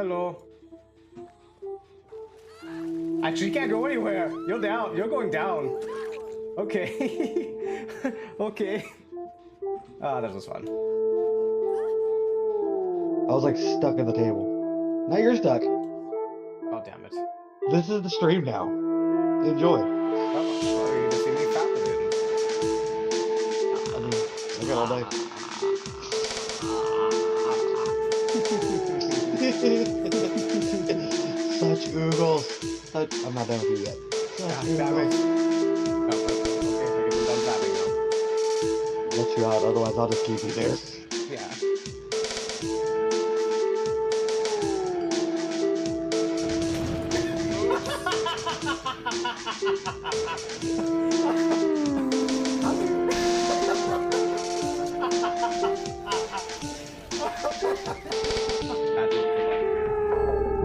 Hello. Actually, you can't go anywhere. You're down. You're going down. Okay. Okay. Ah, that was fun. I was like stuck at the table. Now you're stuck. Oh, damn it. This is the stream now. Enjoy. Well, you're gonna see me fapping I mean, I got all day. Such oogles. I'm not done with you yet. Such oogles. Oh, okay, I guess I'm done fapping now. Let you out, otherwise I'll just keep you there. Yeah.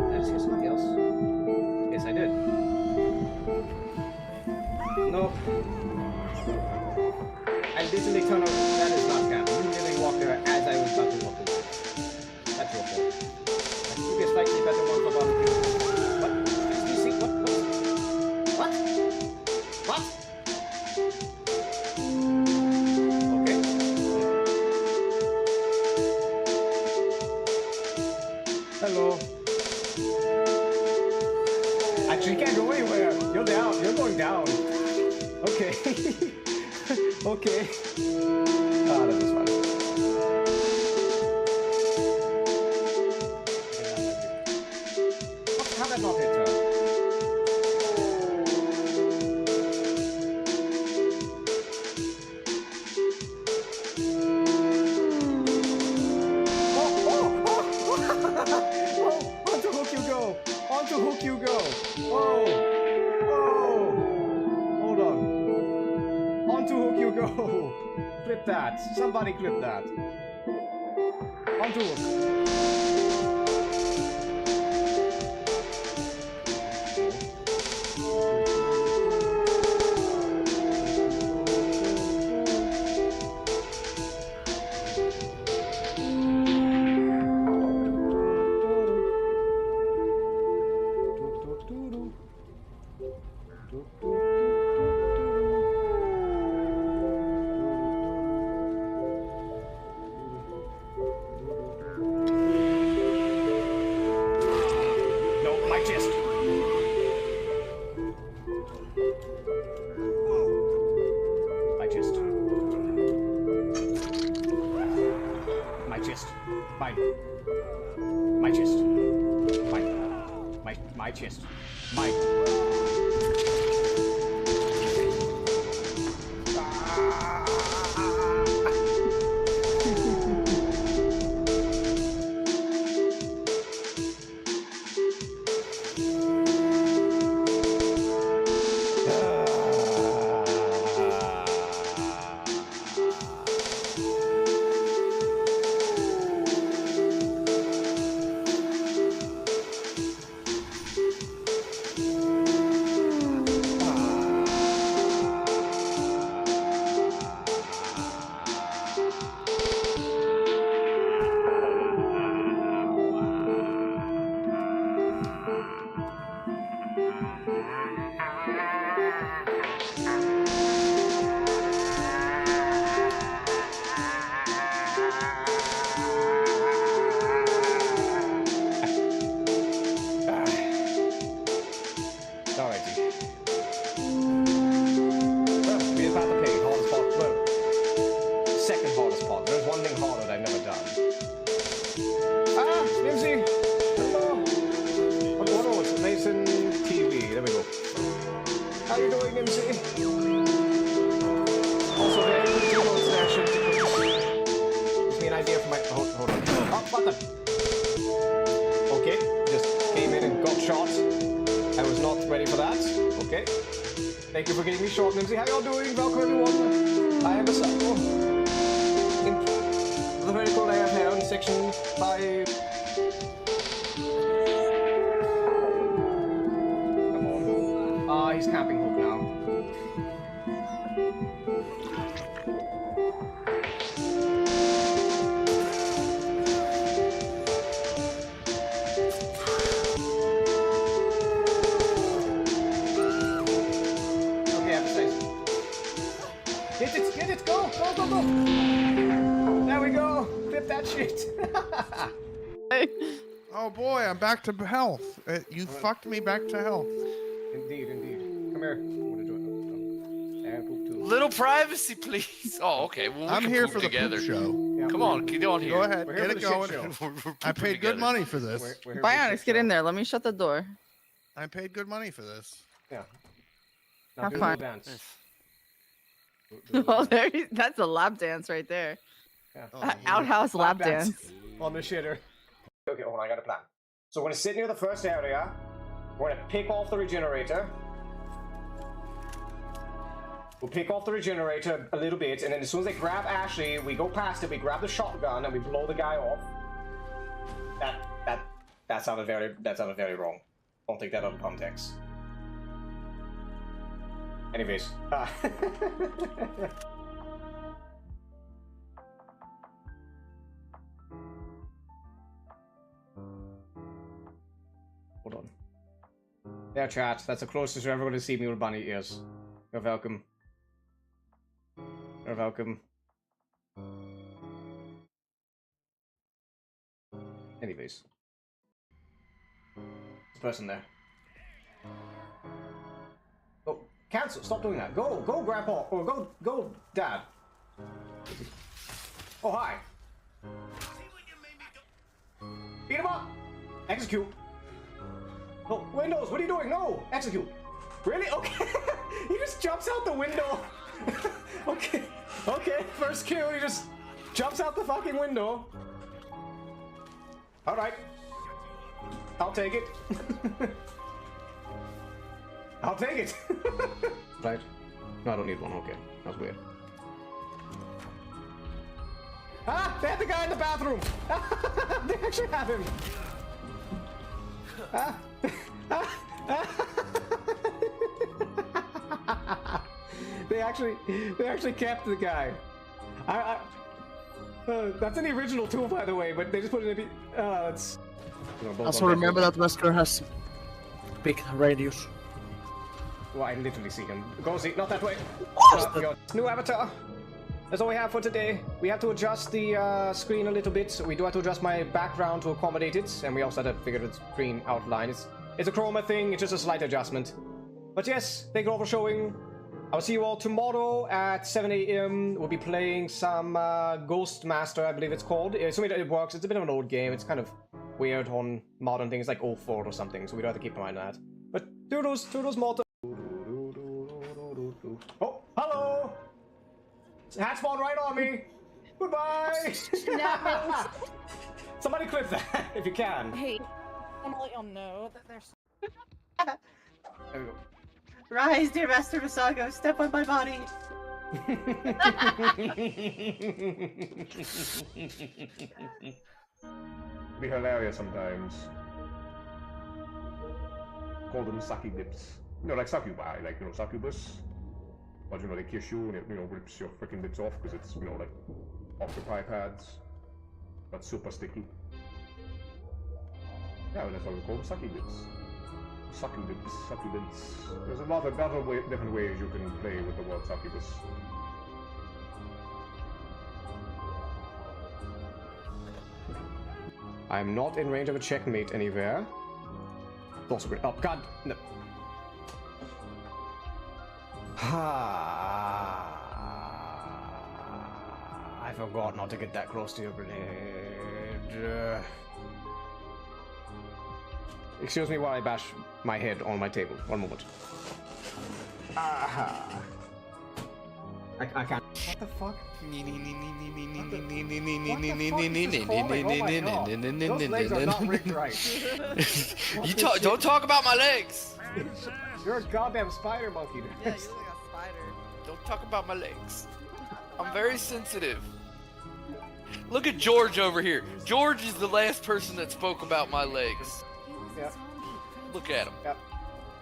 Did I just hear somebody else? Yes, I did. No. I literally turned on. That is not scam. You literally walked there as I was about to walk away. That's your fault. I should be a slightly better one for barbecue. What? You see? What? What? What? Okay. Hello. Actually, you can't go anywhere. You're down. You're going down. Okay. Okay. Ah, that was fun. How did that not hit her? Oh, onto hook you go! Onto hook you go! Oh! Oh! Hold on. Onto hook you go! Clip that. Somebody clip that. Onto hook. My chest. My. How you doing, MC? Also, very good remote session. Gives me an idea for my. Hold on. Oh, button. Okay, just came in and got shot. I was not ready for that. Okay. Thank you for getting me shot, MC. How y'all doing? Welcome, everyone. I am a psycho. In the very cool I have here in section 5. He's camping hook now. shit. Oh boy, I'm back to health. You fucked me back to health. Indeed, indeed. Come here. What are you doing? And poop too. Little privacy, please. Oh, okay. Well, we I'm can here poop for the together. poop show. Yeah, Come on, get on here. Go ahead, We're here get for it the shit going. show. I paid good money for this. We're here for the Bionics, shit get show. in there. Let me shut the door. I paid good money for this. Yeah. Now Have do fun. the dance. Well, that's a lap dance right there. Yeah. Oh, Outhouse lap dance. On the shitter. Okay, hold on, I got a plan. So we're gonna sit near the first area. We're gonna pick off the regenerator. We'll pick off the regenerator a little bit, and then as soon as they grab Ashley, we go past it, we grab the shotgun, and we blow the guy off. That sounded very wrong. Don't take that out of context. Anyways, hold on. Yeah, chat. That's the closest you're ever going to see me with bunny ears. You're welcome. You're welcome. Anyways. There's a person there. Oh, cancel. Stop doing that. Go, Grandpa. Or go, Dad. Oh, hi. Beat him up. Execute. No, Windows, what are you doing? No! Execute! Really? Okay. He just jumps out the window. Okay. First kill, he just jumps out the fucking window. Alright. I'll take it. I'll take it. Right. No, I don't need one. Okay. That's weird. Ah! They had the guy in the bathroom! They actually have him! Ah! They actually kept the guy. That's in the original tool, by the way, but they just put it in it's... Also remember that Wesker has big radius. Well, I literally see him. Go see, not that way. New avatar. That's all we have for today. We have to adjust the screen a little bit. So we do have to adjust my background to accommodate it, and we also had to figure the screen outline. It's a chroma thing. It's just a slight adjustment. But yes, thank you all for showing. I will see you all tomorrow at 7 AM. We'll be playing some Ghost Master, I believe it's called. Assuming it works. It's a bit of an old game. It's kind of weird on modern things like 04 or something, so we do have to keep in mind that. But toodles, mortar. Oh, hello! Hat spawned right on me! Goodbye! Somebody clip that, if you can. Hey, I'm gonna let y'all know that there's... There we go. Rise, dear Master Visago, step on my body. Be hilarious sometimes. Call them sucky lips. You know, like succubi, like, you know, succubus. But, you know, they kiss you and it, you know, rips your freaking lips off because it's, you know, like, octopi pads. But super sticky. Yeah, that's why we call them sucky lips. Succulents, succulents. There's a lot of different ways you can play with the word succubus. I'm not in range of a checkmate anywhere. Also great. Oh god, no. I forgot not to get that close to your grenade. Excuse me while I bash my head on my table. One moment. Aha. I can't. What the fuck? Those legs are not rigged right. Don't talk about my legs. You're a goddamn spider monkey, dude. Yeah, you look like a spider. Don't talk about my legs. I'm very sensitive. Look at George over here. George is the last person that spoke about my legs. Yep. Look at him.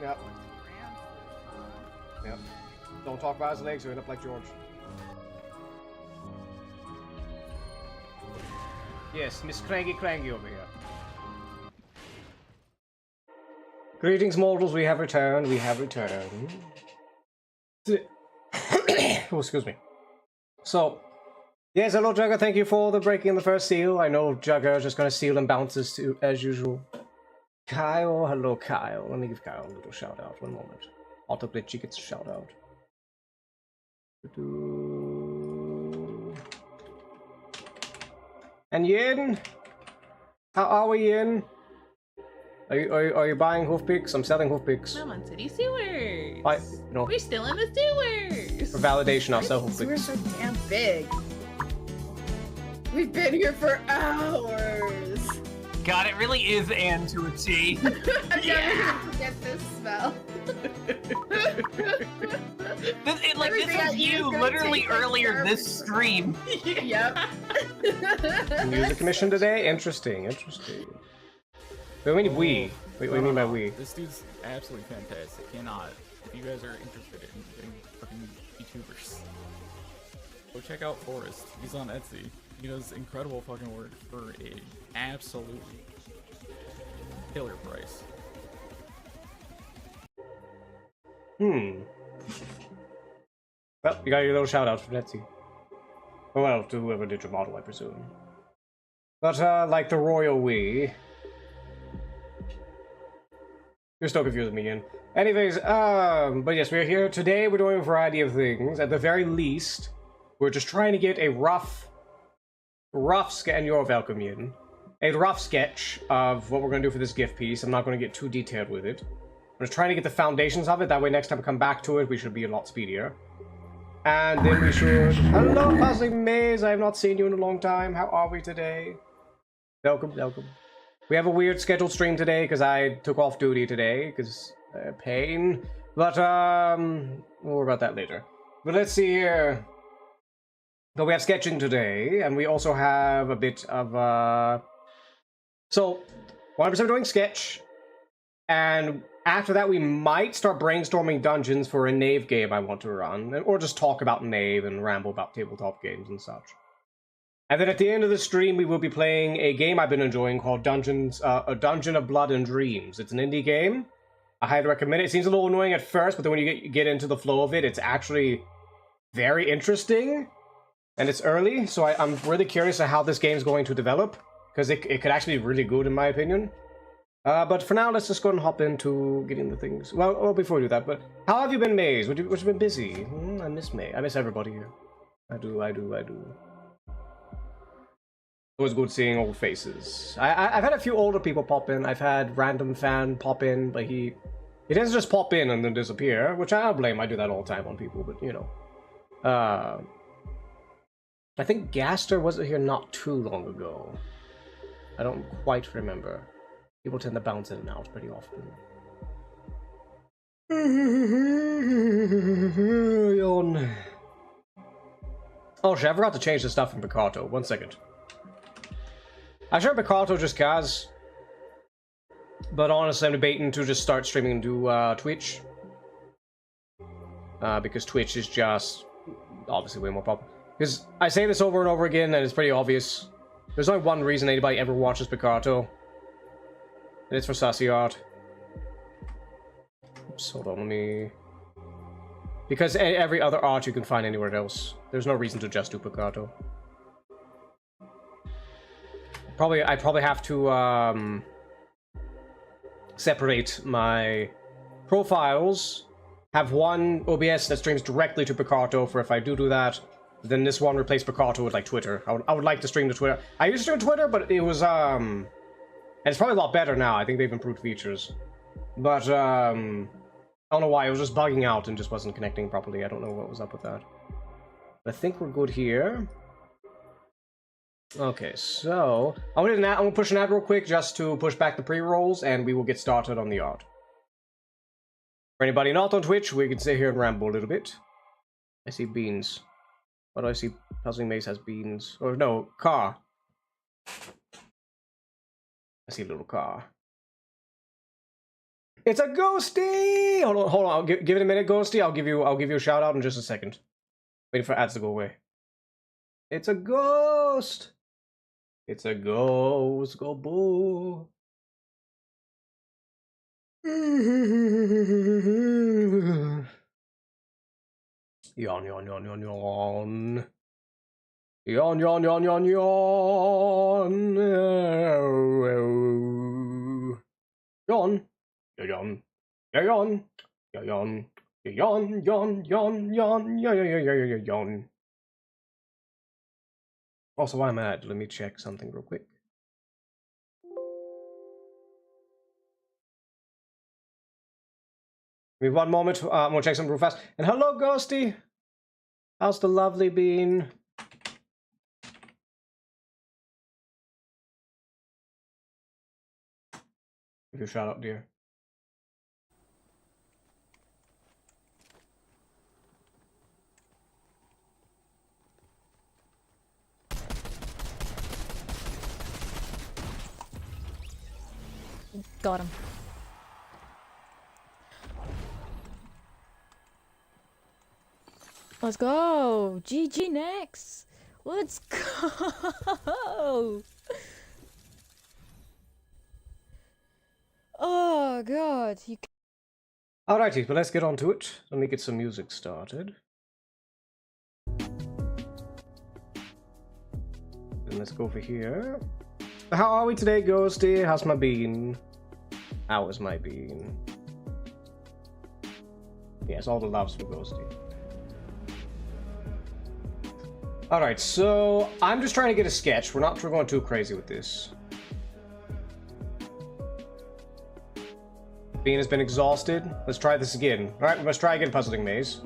Yep. Don't talk about his legs or end up like George. Yes, Miss Crangy over here. Greetings, mortals. We have returned. Oh, excuse me. So, Yes, hello, Jugger. Thank you for the breaking the first seal. I know Jugger is just going to seal and bounces to, as usual. Kyle, hello, Kyle. Let me give Kyle a little shout out. One moment. Auto Glitchy gets a shout out. And Yin, how are we, Yin? Are you buying hoof picks? I'm selling hoof picks. I'm on city sewers. No. We're still in the sewers. For validation, I'll sell hoof Sewers picks. are damn big. We've been here for hours. God, it really is Anne to a T. I'm never gonna forget this smell. This Everything I was eat is you gonna literally taste like earlier garbage. this stream. Yep. Music commission today? Interesting. Wait, we need we. What do you mean by we? This dude's absolutely fantastic. Cannot. If you guys are interested in getting fucking VTubers, go check out Forrest. He's on Etsy. He does incredible fucking work for a absolutely killer price. Well, you got your little shout out from Etsy. Well, to whoever did your model, I presume. But, like the royal we. You're still confusing me, Ian. Anyways, but yes, we're here. Today we're doing a variety of things. At the very least, we're just trying to get a rough sketch, and you're welcome, Ian. A rough sketch of what we're going to do for this gift piece. I'm not going to get too detailed with it. I'm just trying to get the foundations of it. That way next time we come back to it, we should be a lot speedier. And then we should... Hello, Puzzling Maze. I have not seen you in a long time. How are we today? Welcome. We have a weird scheduled stream today because I took off duty today because pain. But we'll worry about that later. But let's see here. So we have sketching today, and we also have a bit of So 100% doing sketch, and after that we might start brainstorming dungeons for a Knave game I want to run, or just talk about Knave and ramble about tabletop games and such. And then at the end of the stream, we will be playing a game I've been enjoying called A Dungeon of Blood and Dreams. It's an indie game. I highly recommend it. It seems a little annoying at first, but then when you get into the flow of it, it's actually very interesting. And it's early, so I'm really curious of how this game's going to develop, because it could actually be really good in my opinion. But for now, let's just go and hop into getting the things. Well, before we do that, but how have you been, Maze? What have you been busy? I miss May. I miss everybody here. I do. Always good seeing old faces. I've had a few older people pop in. I've had random fan pop in, but he doesn't just pop in and then disappear, which I don't blame. I do that all the time on people, but you know. I think Gaster wasn't here not too long ago. I don't quite remember. People tend to bounce in and out pretty often. Yawn. Oh shit, I forgot to change the stuff from Picato. 1 second. I sure Picato just cause. But honestly, I'm debating to just start streaming to Twitch. Because Twitch is just obviously way more popular. Because I say this over and over again, and it's pretty obvious. There's only one reason anybody ever watches Picato. And it's for sassy art. Oops, hold on, let me... Because every other art you can find anywhere else. There's no reason to just do Picato. I probably have to, separate my profiles. Have one OBS that streams directly to Picato for if I do that. Then this one replace Picato with, like, Twitter. I would like to stream to Twitter. I used to stream Twitter, but it was, and it's probably a lot better now. I think they've improved features. But, I don't know why. It was just bugging out and just wasn't connecting properly. I don't know what was up with that. But I think we're good here. Okay, so... I'm gonna push an ad real quick just to push back the pre-rolls, and we will get started on the art. For anybody not on Twitch, we can sit here and ramble a little bit. I see beans. Why do I see Puzzling Maze has beans? Or no, car. I see a little car. It's a ghosty! Hold on. I'll give it a minute, ghosty. I'll give you a shout out in just a second. Waiting for ads to go away. It's a ghost. It's a ghost. Go boo. Yawn. Yawn, yawn, yawn, yawn, yawn. Yawn. Yawn. Yawn. Yawn. Yawn, yawn, yawn, yawn, yawn. Also, why am I at? Let me check something real quick. Give me one moment. I'm gonna check something real fast. And hello, Ghosty. How's the lovely bean? Give you a shout out, dear. Got him. Let's go. GG next. Let's go. Oh god. You. Alrighty, but let's get on to it. Let me get some music started. And let's go over here. How are we today, Ghosty? How's my bean? How is my bean? Yes, all the loves for Ghosty. Alright, so I'm just trying to get a sketch. We're not going too crazy with this. Bean has been exhausted. Let's try this again. Alright, we must try again, Puzzling Maze.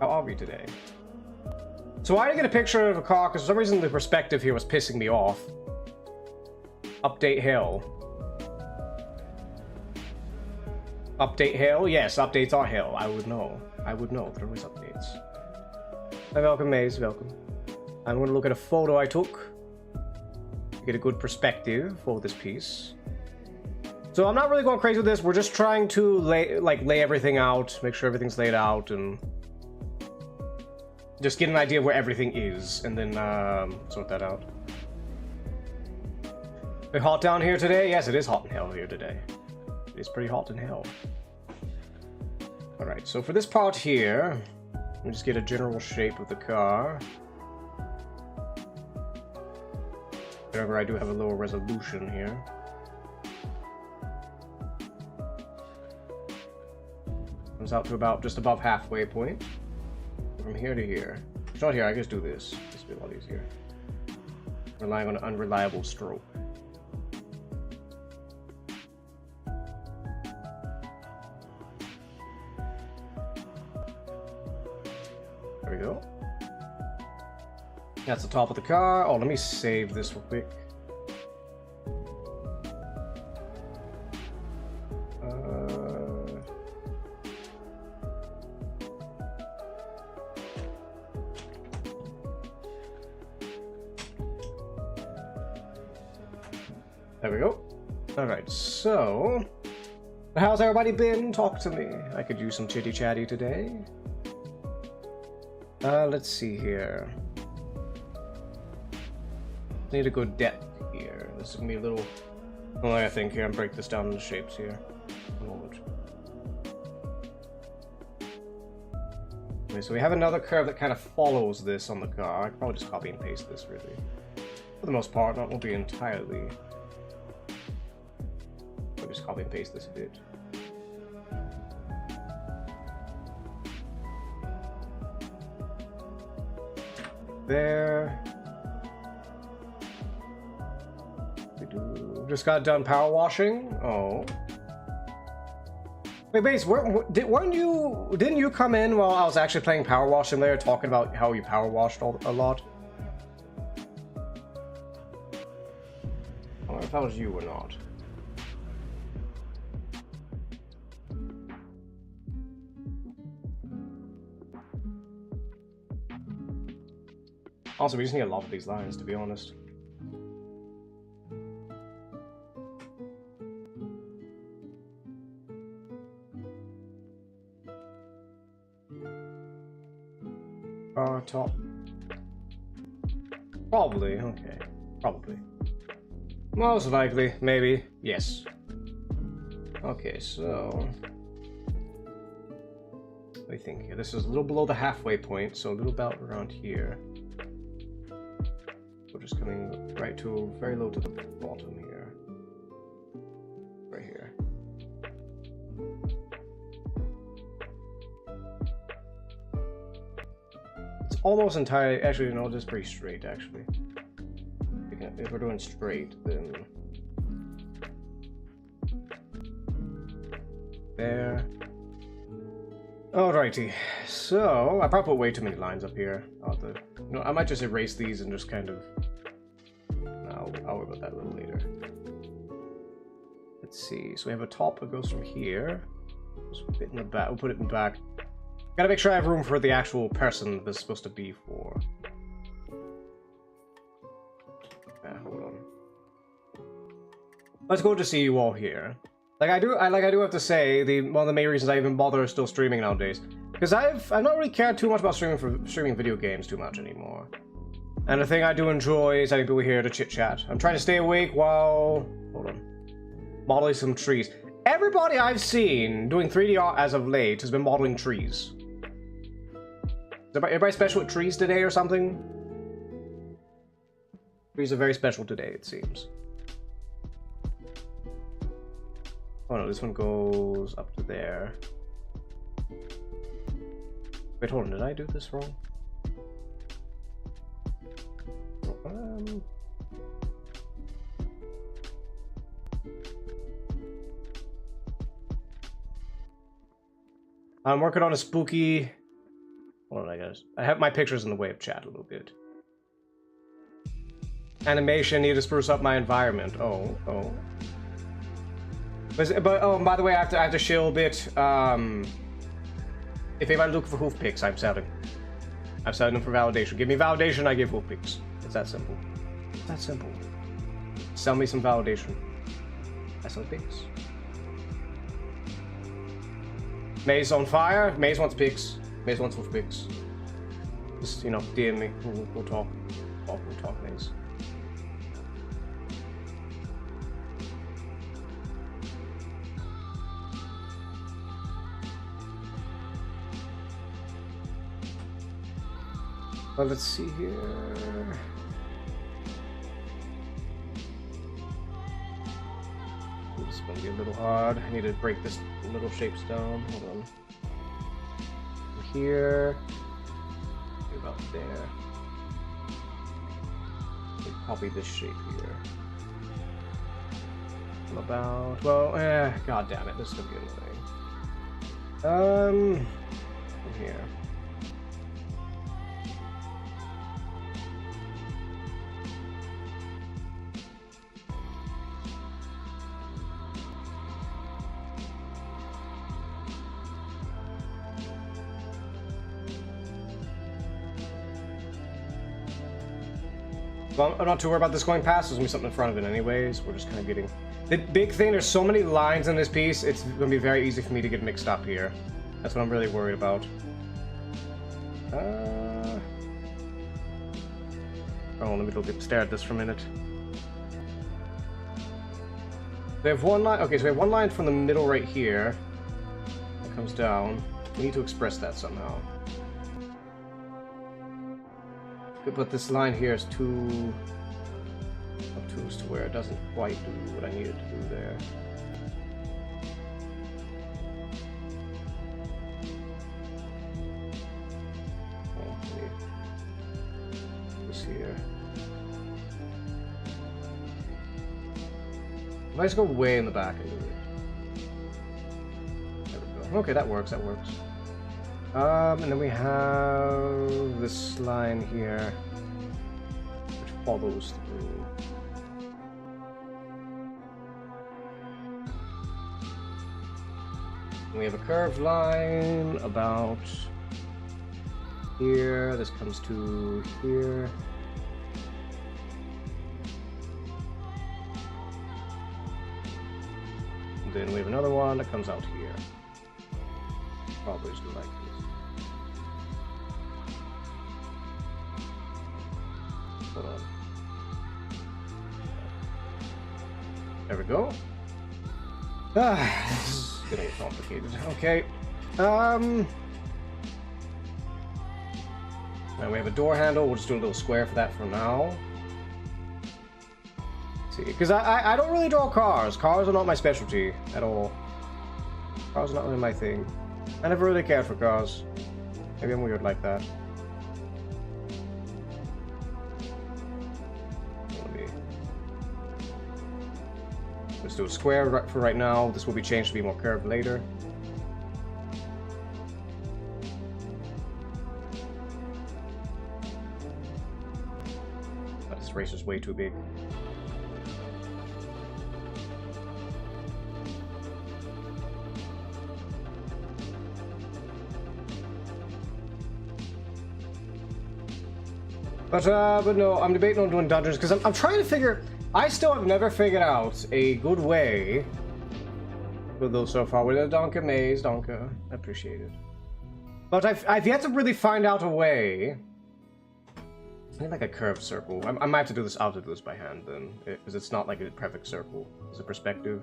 How are we today? So I didn't get a picture of a car because for some reason the perspective here was pissing me off. Update hell. Update hell? Yes, updates are hell. I would know. I would know. There always updates. Welcome, Maze. Welcome. I'm going to look at a photo I took to get a good perspective for this piece. So I'm not really going crazy with this. We're just trying to lay everything out, make sure everything's laid out, and just get an idea of where everything is, and then sort that out. Is it hot down here today? Yes, it is hot in hell here today. It is pretty hot in hell. Alright, so for this part here, let me just get a general shape of the car. However, I do have a lower resolution here. Comes out to about just above halfway point. From here to here. It's not here, I just do this. This will be a lot easier. Relying on an unreliable stroke. There we go. That's the top of the car. Oh, let me save this real quick. There we go. Alright, so how's everybody been? Talk to me. I could use some chitty chatty today. Let's see here. Need a good depth here. This is gonna be a little. Well, I think here. I'm break this down into shapes here. A moment. Okay, so we have another curve that kind of follows this on the car. I could probably just copy and paste this, really. For the most part, not won't be entirely. I'll just copy and paste this a bit. There. Just got done power washing. Oh. Wait, Base, didn't you come in while I was actually playing Power Wash Simulator talking about how you power washed a lot? I don't know if that was you or not. Also, we just need a lot of these lines, to be honest. Top. Probably, okay. Probably. Most likely, maybe. Yes. Okay, so let me think here. This is a little below the halfway point, so a little about around here. just coming right to very low to the bottom here. Right here. It's almost entirely, actually, no, just pretty straight, actually. If we're doing straight, then there. Alrighty, so I probably put way too many lines up here. No, I might just erase these and just kind of. I'll worry about that a little later. Let's see. So we have a top that goes from here. Just put it in the back. We'll put it in the back. Gotta make sure I have room for the actual person that's supposed to be for. Hold on. Let's go to see you all here. I do have to say, one of the main reasons I even bother still streaming nowadays, because I've not really cared too much about streaming video games too much anymore. And the thing I do enjoy is having people here to chit chat. I'm trying to stay awake while modeling some trees. Everybody I've seen doing 3D art as of late has been modeling trees. Is everybody special with trees today or something? Trees are very special today, it seems. Oh no, this one goes up to there. Wait, hold on, did I do this wrong? I'm working on a spooky... Hold on, I have my pictures in the way of chat a little bit. Animation, need to spruce up my environment. Oh. But oh, by the way, I have to shill a bit. If anybody looking for hoof picks, I'm selling. I'm selling them for validation. Give me validation, I give hoof picks. It's that simple. It's that simple. Sell me some validation. I sell picks. Maze on fire. Maze wants picks. Maze wants hoof picks. Just, you know, DM me. We'll talk. We'll talk, Maze. Well, let's see here. This is going to be a little hard. I need to break this little shapes down. Hold on. Here. About there. Copy this shape here. About. Well, god damn it. This is going to be annoying. From here. Well, I'm not too worried about this going past. There's gonna be something in front of it anyways. We're just kind of getting... The big thing, there's so many lines in this piece, it's gonna be very easy for me to get mixed up here. That's what I'm really worried about. Oh, let me stare at this for a minute. We have one line... Okay, so we have one line from the middle right here. That comes down. We need to express that somehow. But this line here is too obtuse to where it doesn't quite do what I needed to do there. Okay. This here. If I just go way in the back and do it. There we go. Okay, that works, and then we have this line here, which follows through. And we have a curved line about here. This comes to here. And then we have another one that comes out here. Probably just like this. Hold on. There we go. This is getting complicated. Okay. Now we have a door handle. We'll just do a little square for that for now. See, because I don't really draw cars. Cars are not my specialty at all. Cars are not really my thing. I never really cared for cars. Maybe I'm weird like that. Let's do a square for right now. This will be changed to be more curved later. But this racer's way too big. But no, I'm debating on doing dungeons because I'm trying to figure. I still have never figured out a good way with those so far. With a Donka maze, Donka, I appreciate it. But I've yet to really find out a way. I need like a curved circle. I might have to do this. I'll have to do this by hand then, because it's not like a perfect circle. It's a perspective.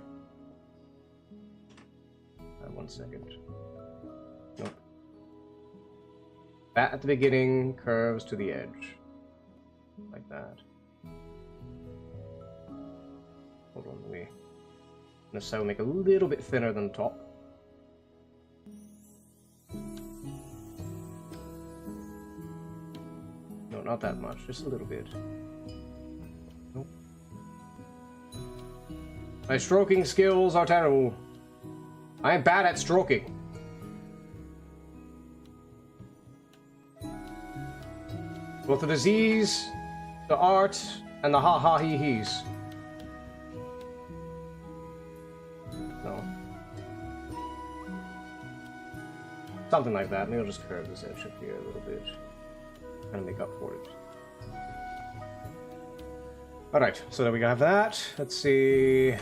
1 second. Nope. Bat at the beginning, curves to the edge. Like that. Hold on, let me... This will make a little bit thinner than the top. No, not that much, just a little bit. Nope. My stroking skills are terrible. I am bad at stroking. Both the disease, the art, and the ha-ha-hee-hees. No. Something like that. Maybe I'll just curve this edge up here a little bit. Kind of make up for it. Alright, so then we have that. Let's see...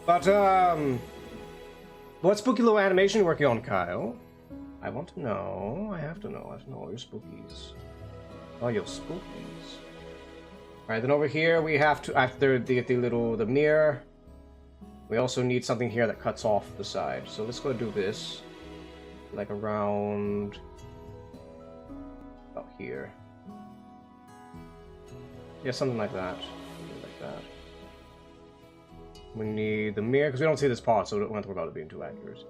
But, what spooky little animation are you working on, Kyle? I want to know. I have to know. I have to know all your spookies. All your spookies. Alright, then over here we have to, after the mirror, we also need something here that cuts off the side. So let's go do this. Like around... about here. Yeah, something like that. Something like that. We need the mirror, because we don't see this part, so we don't have to worry about it being too accurate.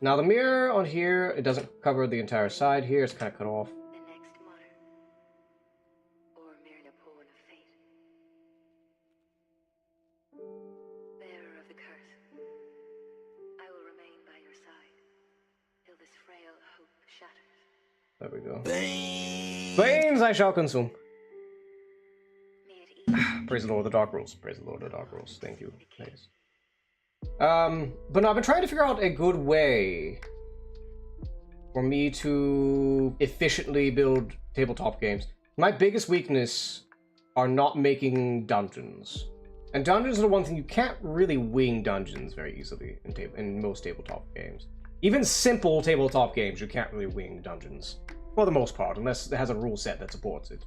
Now the mirror on here, it doesn't cover the entire side here, it's kind of cut off. There we go. Veins I shall consume. Praise the Lord of the Dark Rules. Praise the Lord of the Dark Rules. Thank you. Thanks. But no, I've been trying to figure out a good way for me to efficiently build tabletop games. My biggest weakness are not making dungeons. And dungeons are the one thing you can't really wing dungeons very easily in most tabletop games. Even simple tabletop games, you can't really wing dungeons. For the most part, unless it has a rule set that supports it.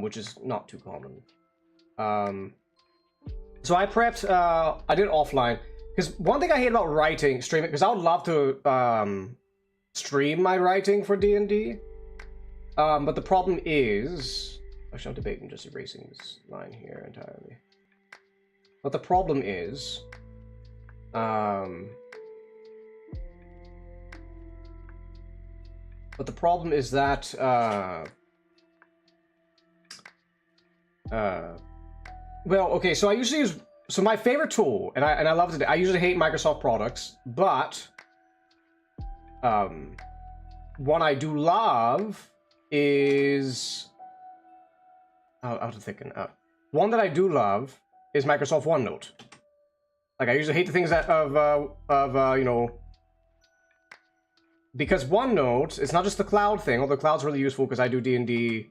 Which is not too common. So I prepped, I did it offline. Because one thing I hate about writing, streaming, because I would love to stream my writing for D&D. But the problem is... Actually, I'm debating just erasing this line here entirely. But the problem is... But the problem is that, well, okay, so I usually use, so my favorite tool, and I love it, I usually hate Microsoft products, but, one I do love is, I have to think, one that I do love is Microsoft OneNote. Like, I usually hate the things that, you know, because OneNote, it's not just the cloud thing, although cloud's really useful because I do D&D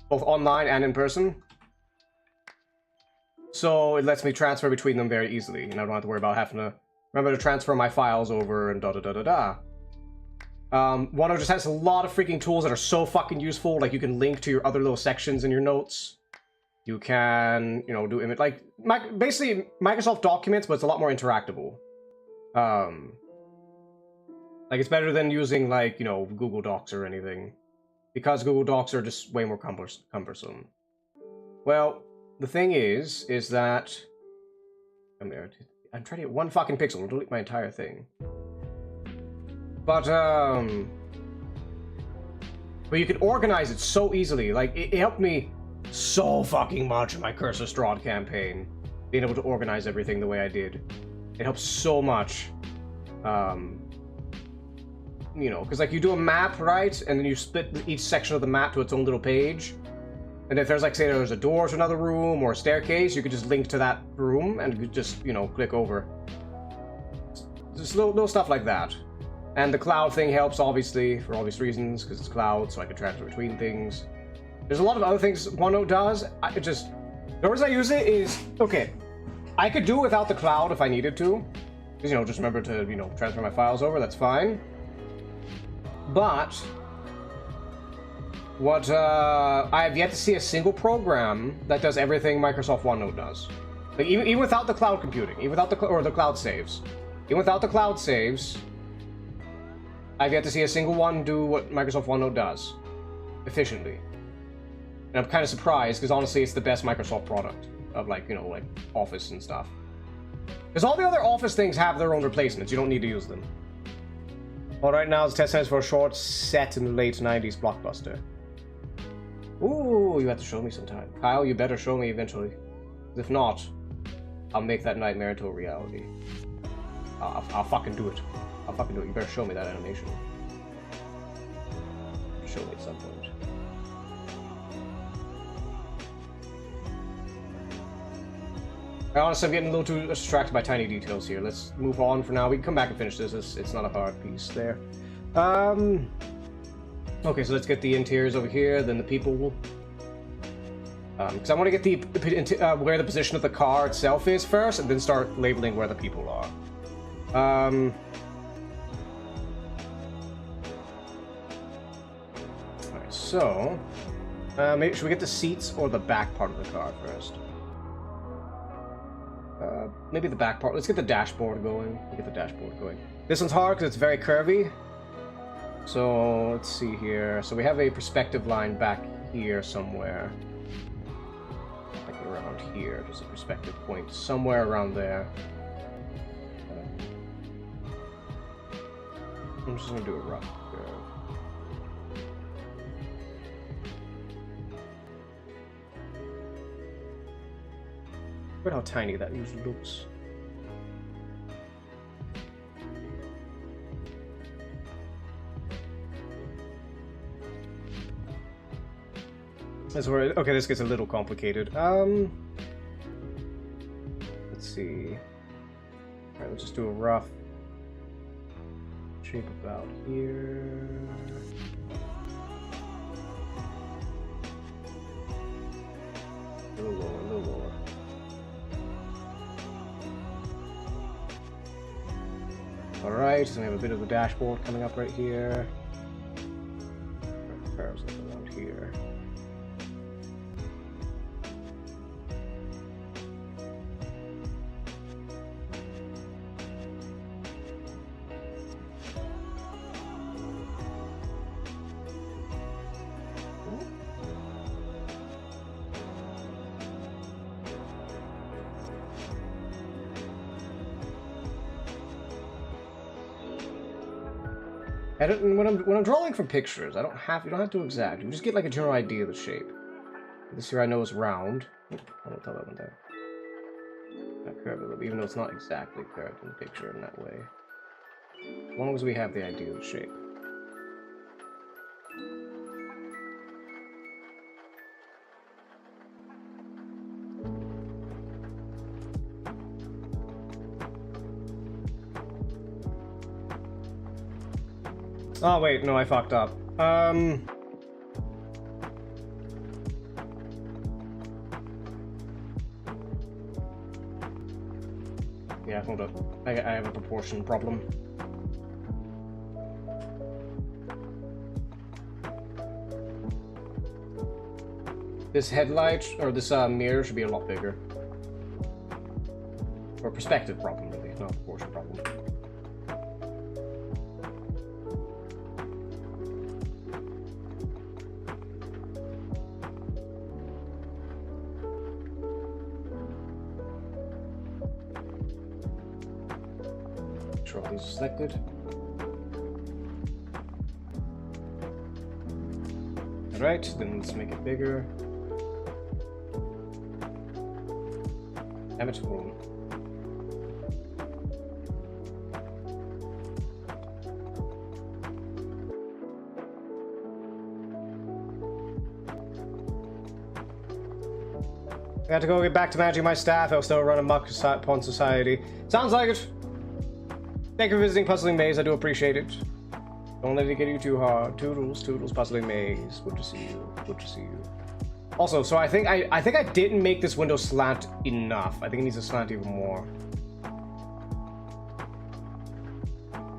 both online and in person. So it lets me transfer between them very easily, and I don't have to worry about having to remember to transfer my files over and da-da-da-da-da. OneNote just has a lot of freaking tools that are so fucking useful, like you can link to your other little sections in your notes. You can, you know, do image, like, basically Microsoft Documents, but it's a lot more interactable. Like, it's better than using, like, you know, Google Docs or anything. Because Google Docs are just way more cumbersome. Well, the thing is that I'm trying to get one fucking pixel. I'll delete my entire thing. But you can organize it so easily. Like it helped me so fucking much in my Curse of Strahd campaign, being able to organize everything the way I did. It helps so much. You know, because like you do a map, right? And then you split each section of the map to its own little page. And if there's like, say there's a door to another room or a staircase, you could just link to that room and you just, you know, click over. Just little stuff like that. And the cloud thing helps, obviously, for obvious reasons, because it's cloud, so I can transfer between things. There's a lot of other things OneNote does. The reason I use it is, okay, I could do without the cloud if I needed to. Because, you know, just remember to, you know, transfer my files over, that's fine. But what I have yet to see a single program that does everything Microsoft OneNote does. Like even without the cloud computing, even without the cloud saves, even without the cloud saves, I've yet to see a single one do what Microsoft OneNote does efficiently. And I'm kind of surprised because honestly, it's the best Microsoft product of like, you know, like Office and stuff. Because all the other Office things have their own replacements. You don't need to use them. Well, right now it's test times for a short set in the late 90s blockbuster. Ooh, you have to show me sometime. Kyle, you better show me eventually. If not, I'll make that nightmare into a reality. I'll fucking do it. I'll fucking do it. You better show me that animation. Show me at some point. Honestly, I'm getting a little too distracted by tiny details here. Let's move on for now. We can come back and finish this. It's not a hard piece there. Okay, so let's get the interiors over here, then the people. Because I want to get the where the position of the car itself is first, and then start labeling where the people are. Alright, so maybe should we get the seats or the back part of the car first? Maybe the back part. Let's get the dashboard going. This one's hard because it's very curvy. So let's see here. So we have a perspective line back here somewhere. Like around here. There's a perspective point somewhere around there. I'm just gonna do a rough curve. Look at how tiny that usually looks. That's where, okay, this gets a little complicated. Let's see. Alright, let's just do a rough shape about here. A little lower, a little lower. Alright, so we have a bit of a dashboard coming up right here. Curves around here. When I'm drawing from pictures, you don't have to do exact. You just get like a general idea of the shape. This here I know is round. I don't tell that one there. Not curved a little bit, even though it's not exactly curved in the picture in that way. As long as we have the idea of the shape. Oh wait, no, I fucked up. Yeah, hold up. I have a proportion problem. This headlight, or this mirror should be a lot bigger. Or perspective problem, really, not a proportion problem. sure all these are selected. Alright, then let's make it bigger. Damn it, hold on. I got to go get back to managing my staff, else they'll run amok upon society. Sounds like it. Thank you for visiting Puzzling Maze, I do appreciate it. Don't let it get you too hard. Toodles, Toodles, Puzzling Maze. Good to see you. Good to see you. Also, so I think I didn't make this window slant enough. I think it needs to slant even more.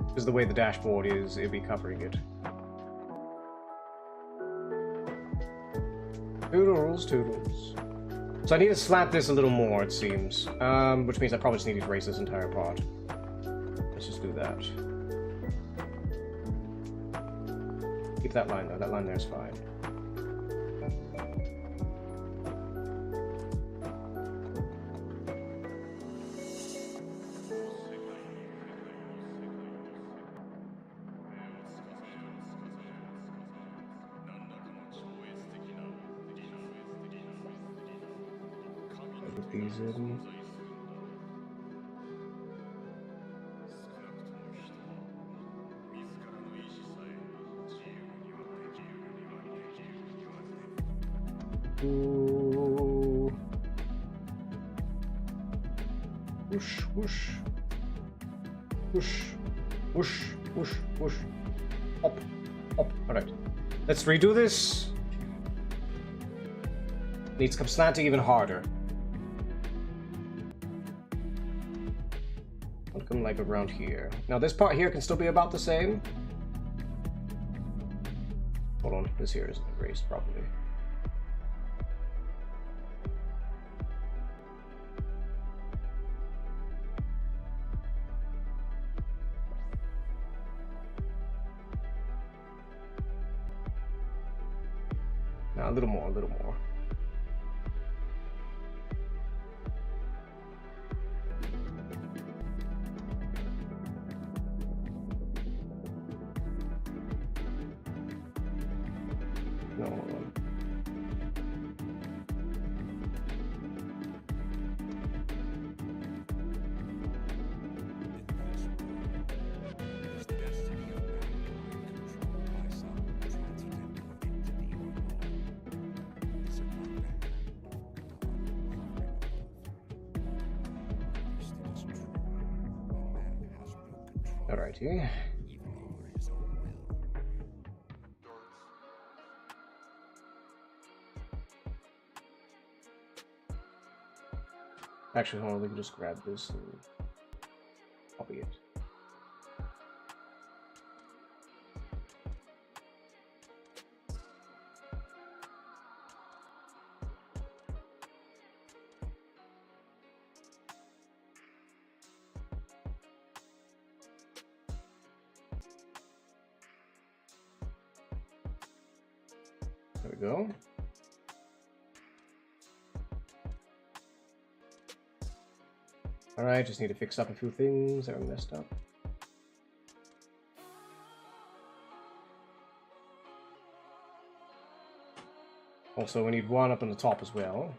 Because the way the dashboard is, it'd be covering it. Toodles, Toodles. So I need to slant this a little more, it seems. Which means I probably just need to erase this entire part. Let's just do that. Keep that line though, that line there is fine. Put these in. Ooh. Whoosh, whoosh. Whoosh, whoosh, whoosh, whoosh. Up, up. Alright. Let's redo this. Needs to come slanting even harder. I'll come like around here. Now this part here can still be about the same. Hold on, this here isn't erased properly. Now a little more, a little more. No, hold on. Alrighty. Actually, hold on, we can just grab this and copy it. There we go. Alright, just need to fix up a few things that are messed up. Also, we need one up on the top as well.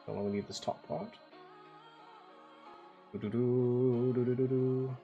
So we need this top part. Do-do-do, do-do-do-do-do.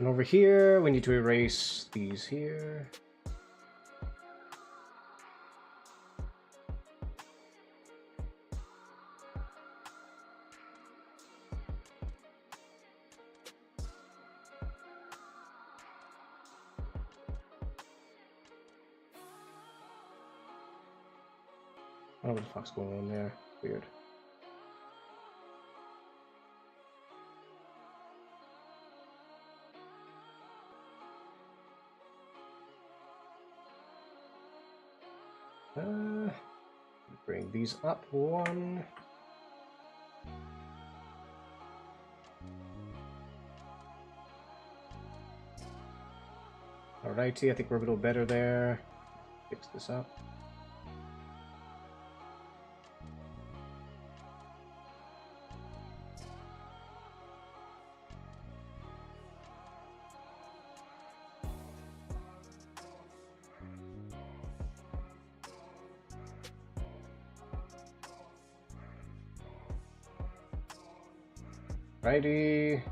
And over here, we need to erase these here. I don't know what the fuck's going on there. Weird. Bring these up one. Alrighty, I think we're a little better there. Fix this up. Righty.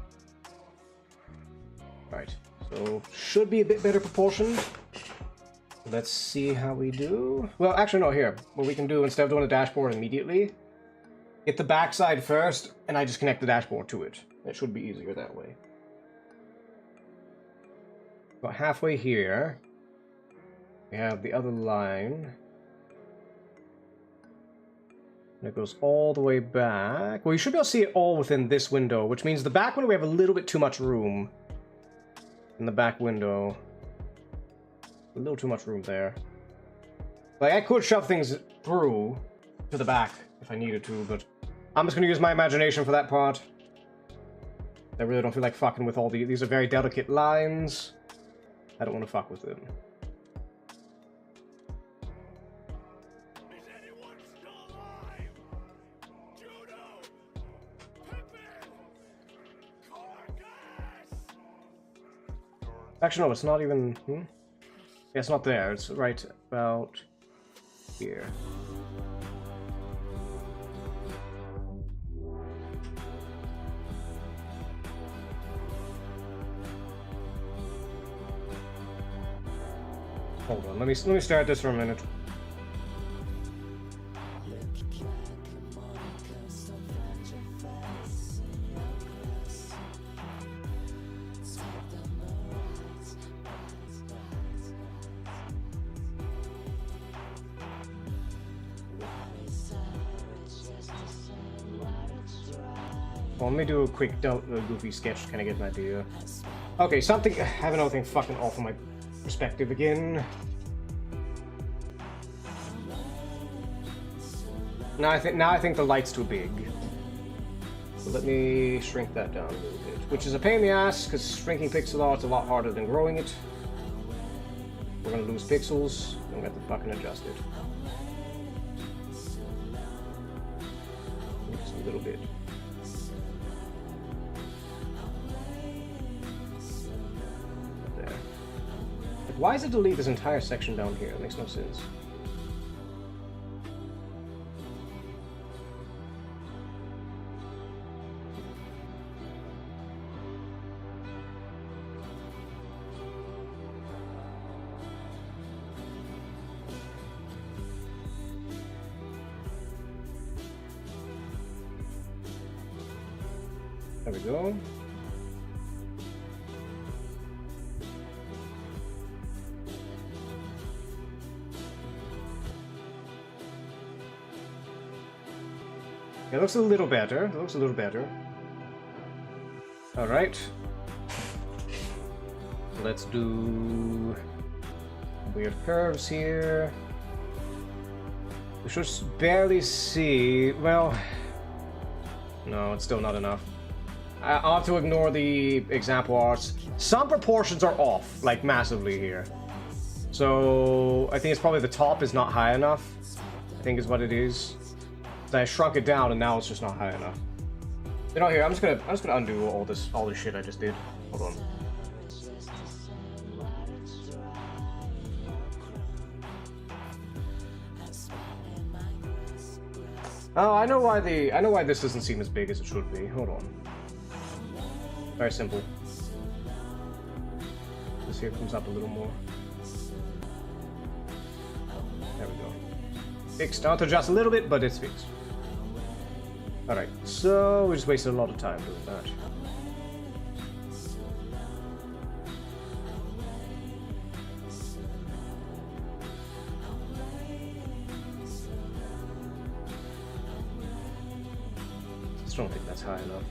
Right, so should be a bit better proportioned. Let's see how we do. Well, actually, no, here. What we can do, instead of doing a dashboard immediately, get the backside first, and I just connect the dashboard to it. It should be easier that way. About halfway here, we have the other line. And it goes all the way back. Well, you should be able to see it all within this window, which means the back window we have a little bit too much room. In the back window. A little too much room there. Like, I could shove things through to the back if I needed to, but I'm just gonna use my imagination for that part. I really don't feel like fucking with all these are very delicate lines. I don't want to fuck with them. Actually, no, it's not even... Yeah, it's not there. It's right about here. Hold on, let me start this for a minute. Well, let me do a quick goofy sketch to kind of get an idea. Okay, something... I have another thing fucking off of my perspective again. Now I think the light's too big. So let me shrink that down a little bit. Which is a pain in the ass, because shrinking pixel art's a lot harder than growing it. We're gonna lose pixels, and we have to fucking adjust it. Just a little bit. Why does it delete this entire section down here? It makes no sense. There we go. It looks a little better. It looks a little better. Alright. Let's do weird curves here. We should barely see... Well... No, it's still not enough. I'll have to ignore the example arts. Some proportions are off, like massively here. So I think it's probably the top is not high enough. I think is what it is. I shrunk it down and now it's just not high enough. You know, here I'm just gonna undo all this shit I just did. Hold on. Oh, I know why this doesn't seem as big as it should be. Hold on. Very simple. This here comes up a little more. There we go. Fixed. I'll have to adjust a little bit, but it's fixed. Alright, so we just wasted a lot of time doing that. Just don't think that's high enough.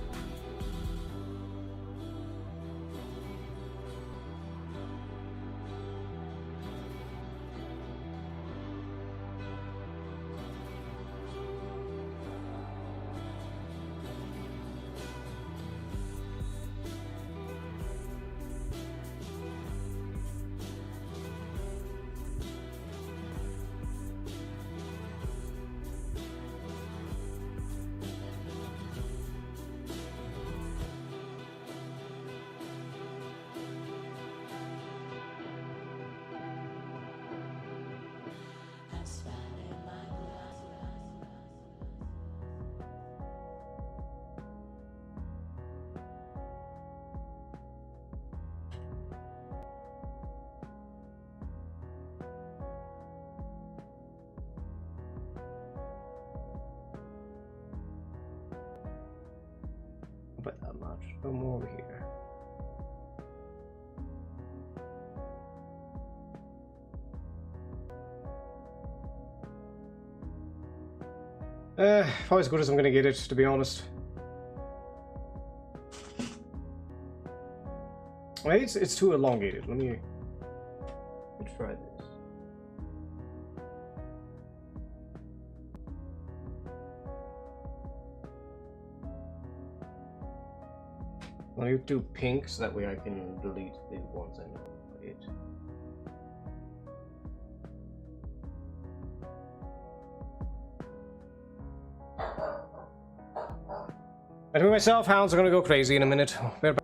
out. No more over here. Probably as good as I'm gonna get it, to be honest. Maybe it's too elongated. Let me try this. Let me do pink so that way I can delete the ones I know. It. I do myself, hounds are gonna go crazy in a minute. We're back.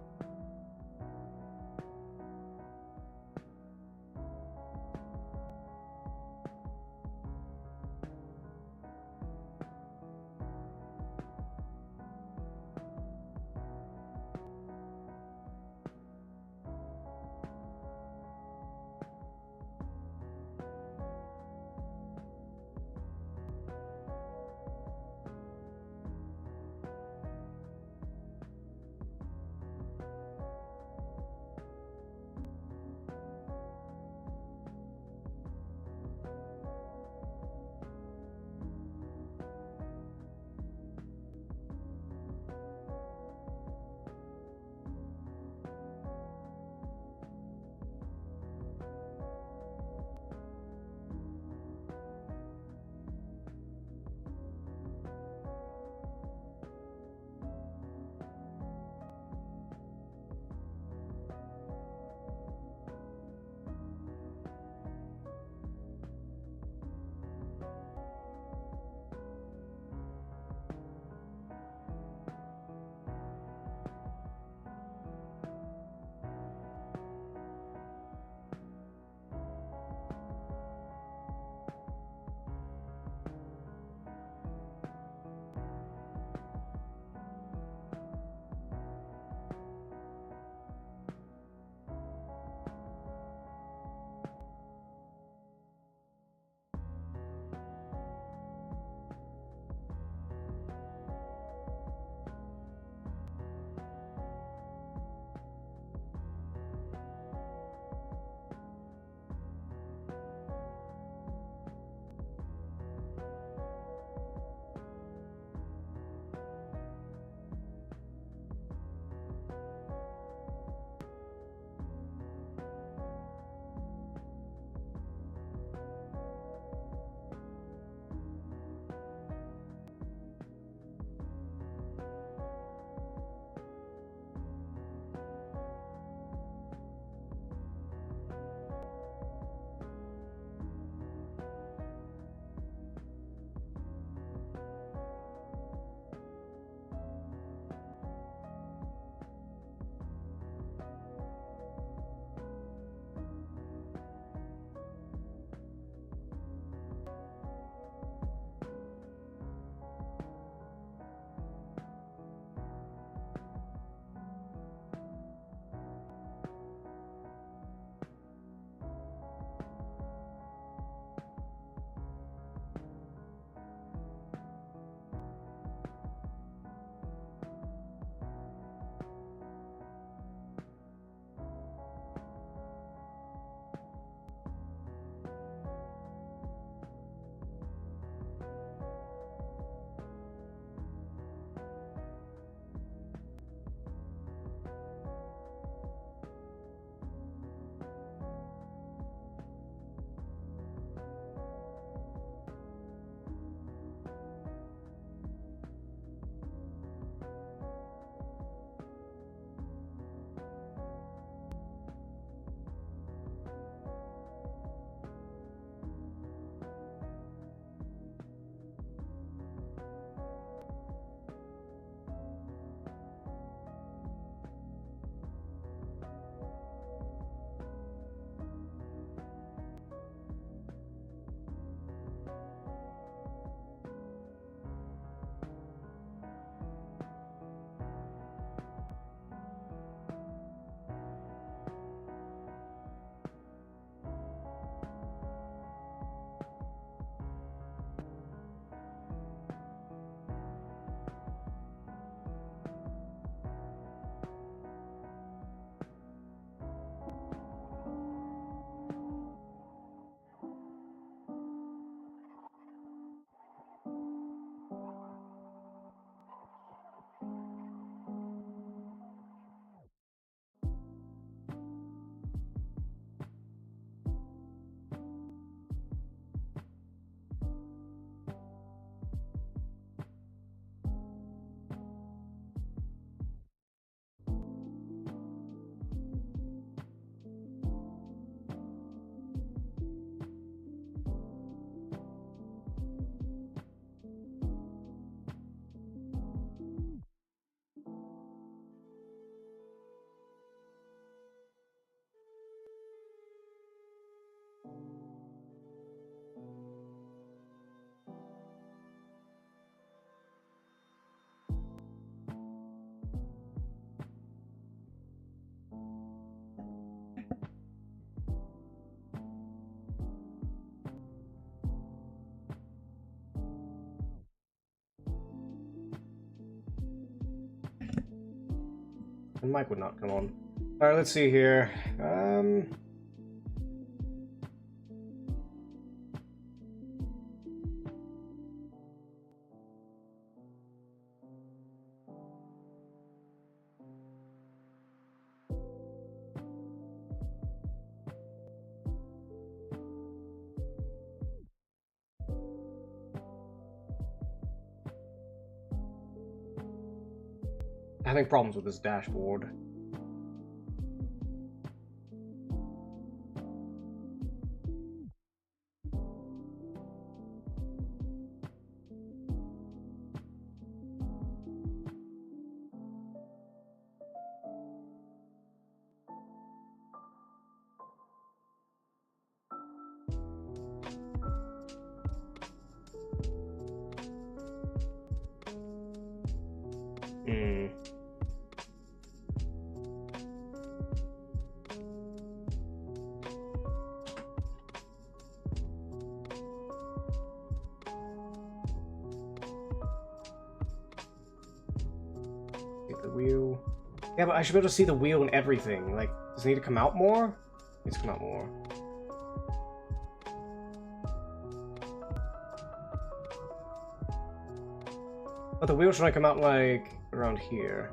The mic would not come on. Alright, let's see here. Having problems with this dashboard. The wheel. Yeah, but I should be able to see the wheel and everything. Like, does it need to come out more? It needs to come out more. But the wheel should only come out, like, around here.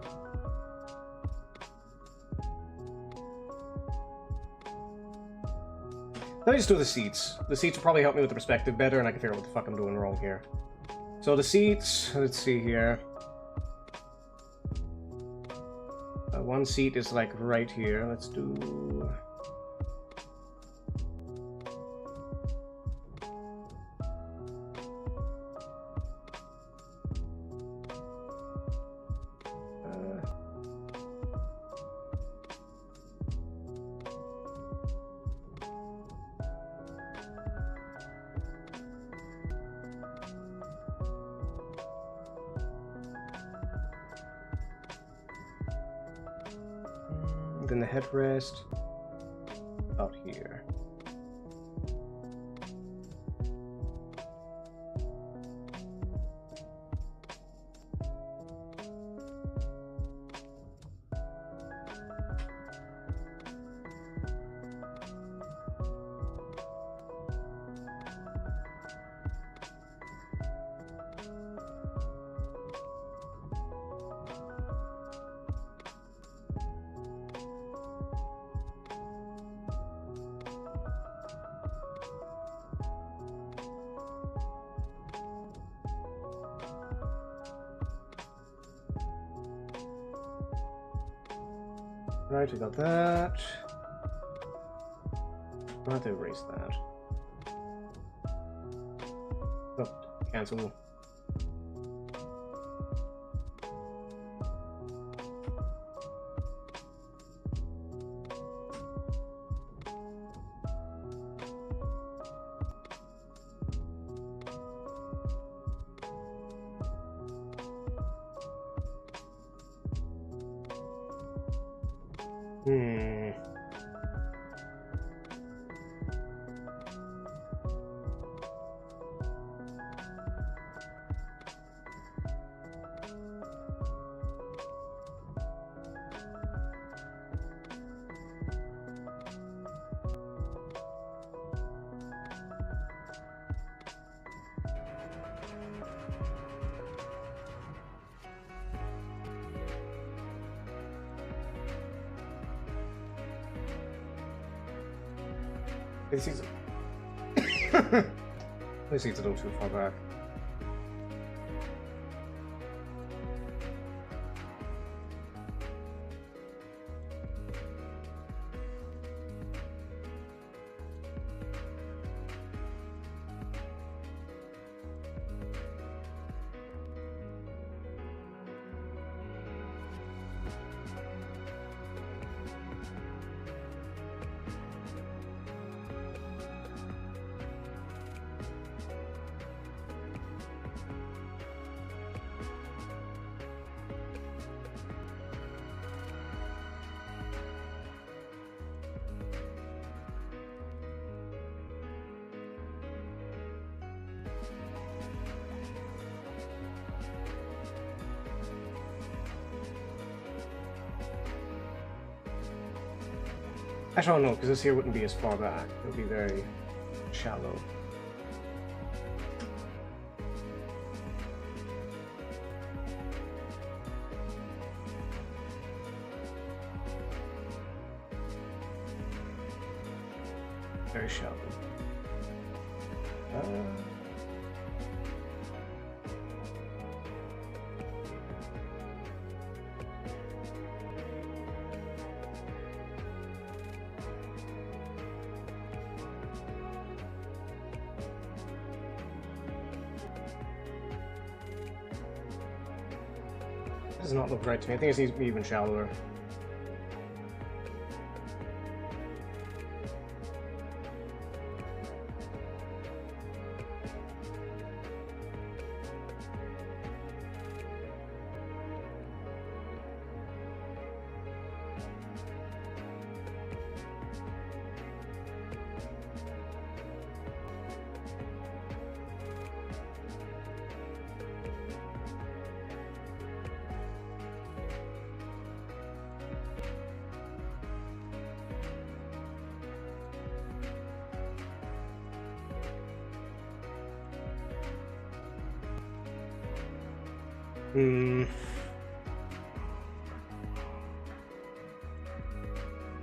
Let me just do the seats. The seats will probably help me with the perspective better, and I can figure out what the fuck I'm doing wrong here. So the seats, let's see here. One seat is like right here. Let's do... Then the headrest out here. Right, we got that. I'll have to erase that. Oh, cancel. This is this seat's a little too far back. Actually, I don't know, because this here wouldn't be as far back. It would be very shallow. Very shallow. Does not look right to me. I think it needs to be even shallower.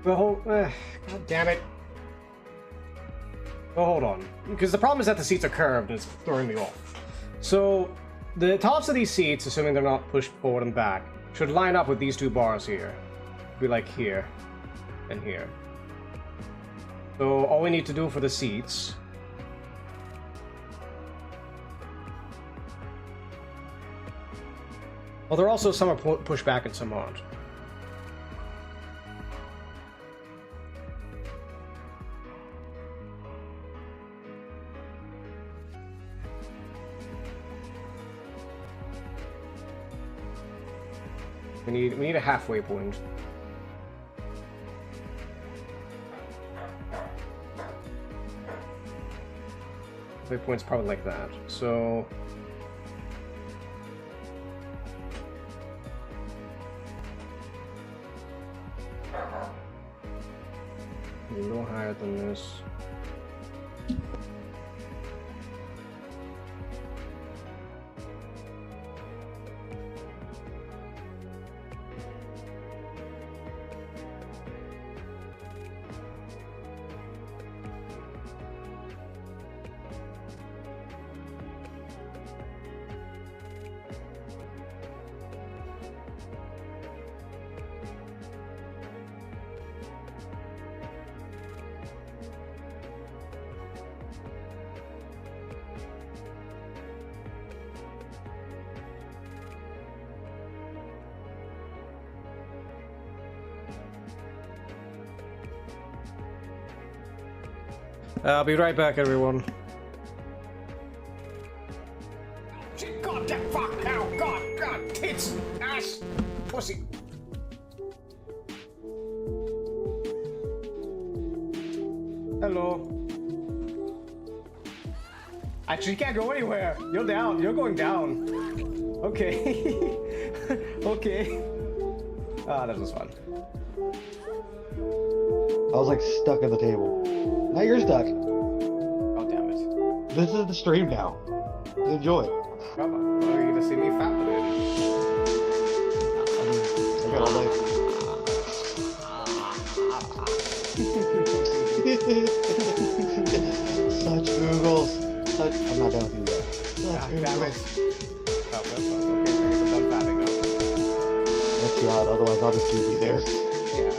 Well, god damn it. Oh, hold on. Because the problem is that the seats are curved and it's throwing me off. So, the tops of these seats, assuming they're not pushed forward and back, should line up with these two bars here. Be like here and here. So, all we need to do for the seats... Well, there are also some are pushed back and some aren't. We need a halfway point. Halfway point's probably like that. So a little higher than this. I'll be right back, everyone. God, that fuck now! God, tits, ass, pussy. Hello. Actually, you can't go anywhere. You're down. You're going down. Okay. Okay. Ah, that was fun. I was like stuck at the table. Now you're stuck. Oh, damn it. This is the stream now. Enjoy. Come on. Well, you're gonna see me fat with I got all day. Such Googles. I'm not done with you yet. Such damn it. Googles. Oh, that's fine. Okay, I guess I'm done fatting now. That's too hot, otherwise I'll just keep you there. Yeah.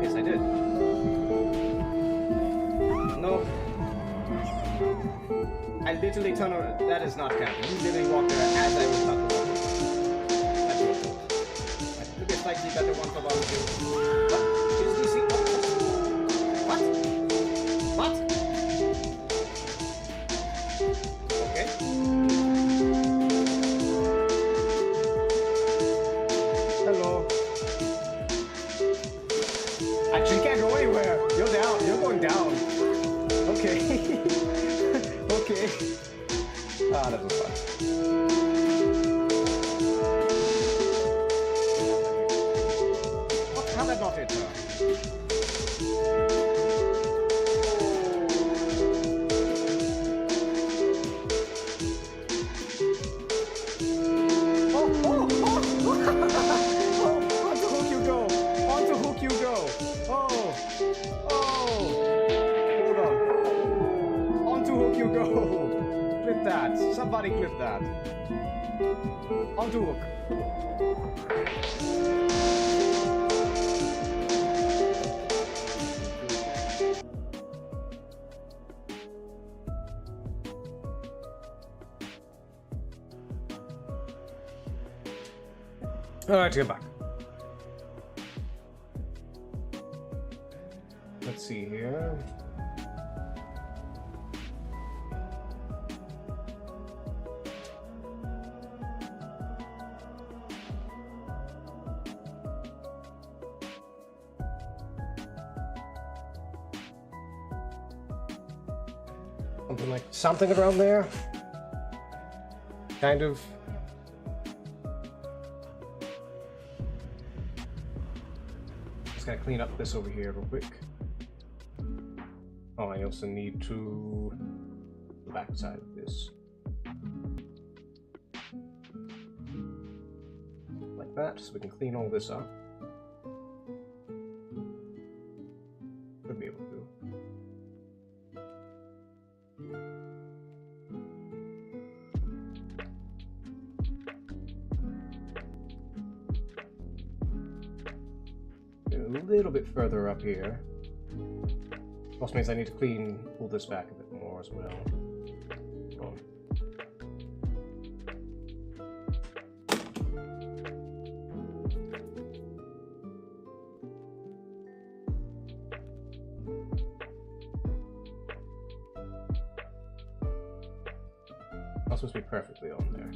Yes, I did. No. I literally turned around. That is not capping. You literally walked there as I was about to walk in. That's your fault. You get slightly better one for barbecue. What? Is this What? What? Okay. Ah, that was fun. What? How did not hit her? Clip that. Somebody clip that. Onto hook. Alright, get back. Let's see here. Something around there? Kind of. Just gotta clean up this over here real quick. Oh, I also need to the back side of this. Like that, so we can clean all this up. Should be able to. A little bit further up here. Also means I need to pull this back a bit more as well. Oh. Not supposed to be perfectly on there.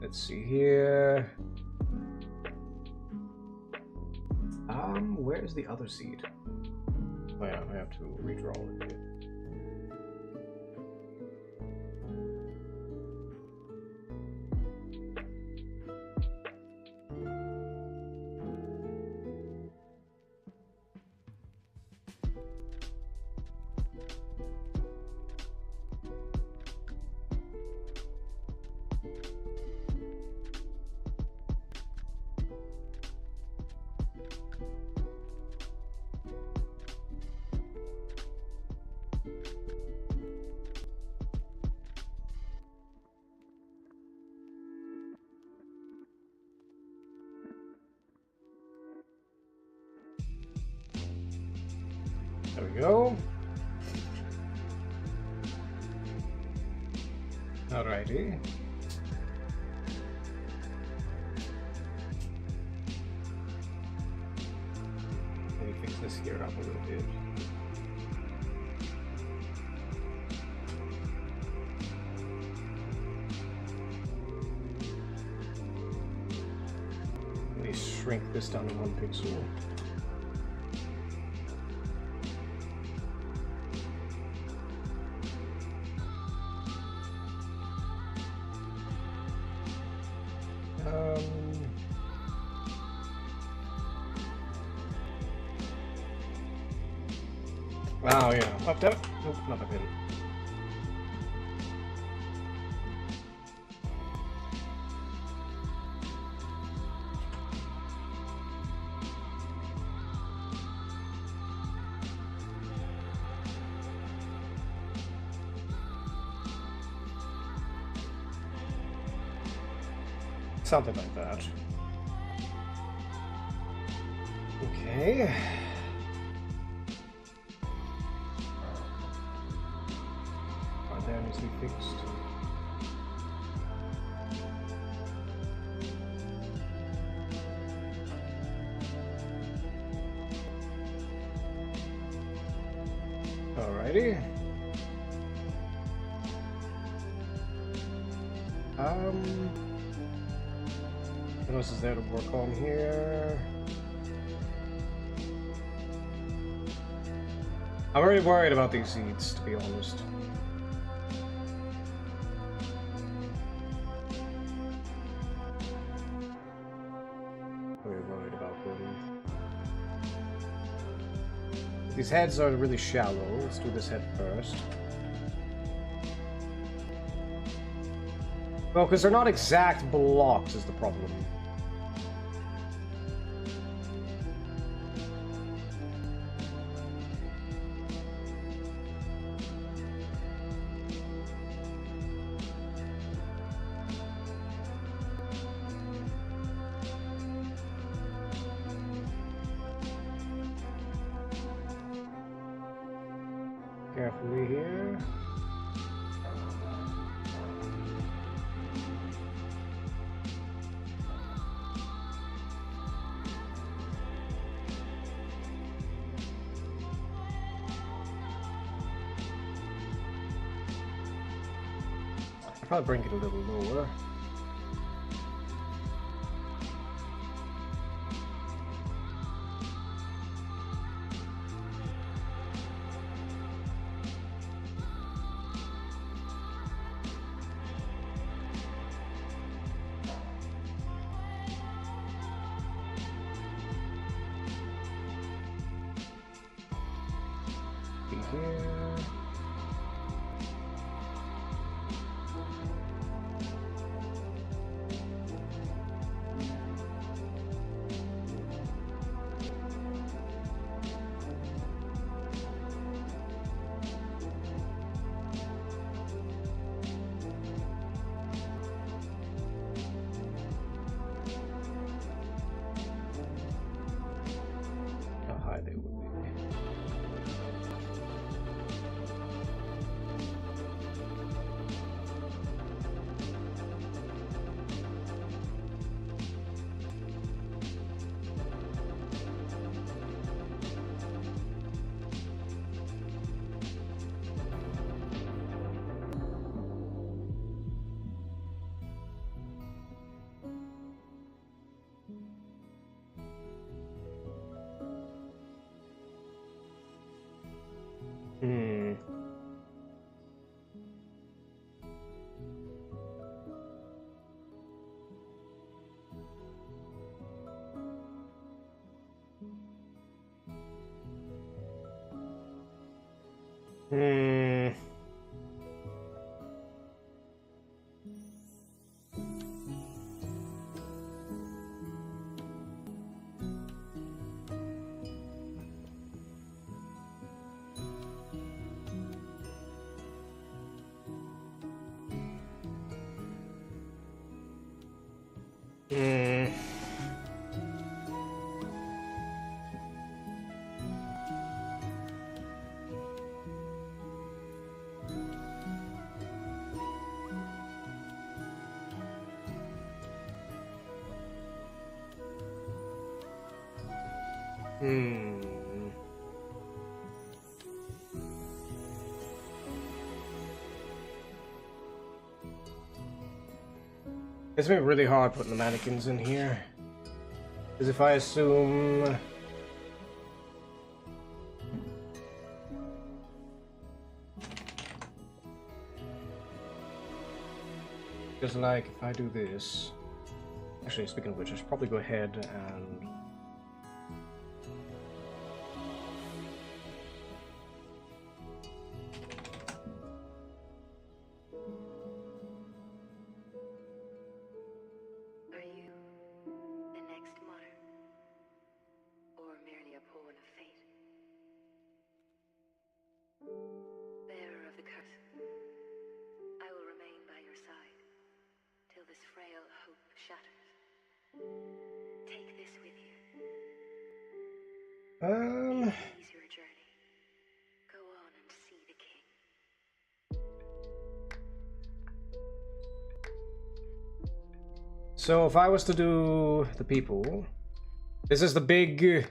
Let's see here. Where's the other seed? Oh yeah, I have to redraw it a bit. There we go. Alrighty. Let me fix this here up a little bit. Let me shrink this down to 1 pixel. Oh yeah. Oh, damn it. Nope, not a pin. Something like that. Okay. Right there needs to be fixed. Alrighty. What else is there to work on here? I'm really worried about these seeds, to be honest. Really worried about them. These heads are really shallow. Let's do this head first. Well, because they're not exact blocks is the problem. Carefully here. I'll probably bring it a little lower. Here. How high they would be. Hmm. Hmm. Hmm. Hmm. It's been really hard putting the mannequins in here. Because if I assume... Because like, if I do this... Actually, speaking of which, I should probably go ahead and... Are you the next martyr? Or merely a pawn of fate? Bearer of the curse, I will remain by your side till this frail hope shatters. Take this with you. So if I was to do the people, this is the big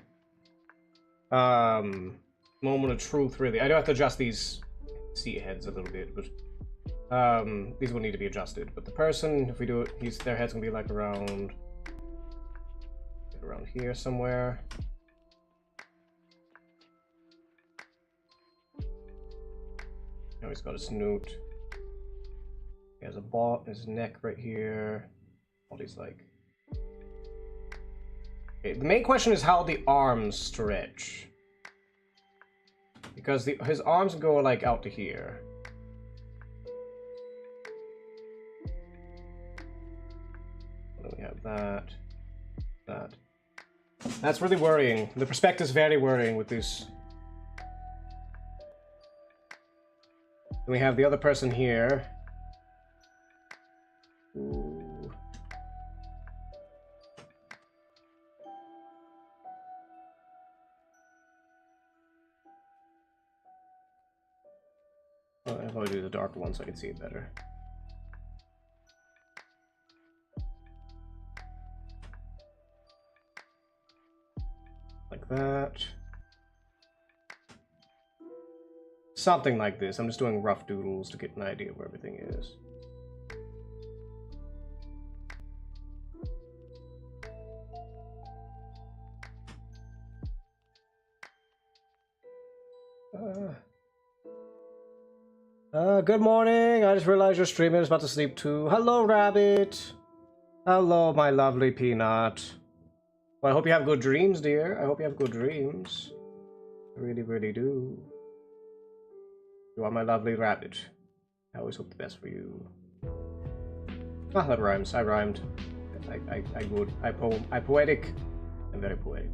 moment of truth, really. I do have to adjust these seat heads a little bit, but these will need to be adjusted. But the person, if we do it, their head's gonna be like around here somewhere. Now he's got a snoot. He has his neck right here. All these like. Okay, the main question is how the arms stretch. Because his arms go like out to here. Then we have that. That's really worrying. The perspective is very worrying with this. Then we have the other person here. Ooh. I'll probably do the darker one so I can see it better. Like that. Something like this. I'm just doing rough doodles to get an idea of where everything is. Good morning. I just realized you're streaming. I was about to sleep too. Hello, Rabbit. Hello, my lovely Peanut. Well, I hope you have good dreams, dear. I hope you have good dreams. I really, really do. You are my lovely Rabbit. I always hope the best for you. Ah, that rhymes. I rhymed. I good. I poetic. I'm very poetic.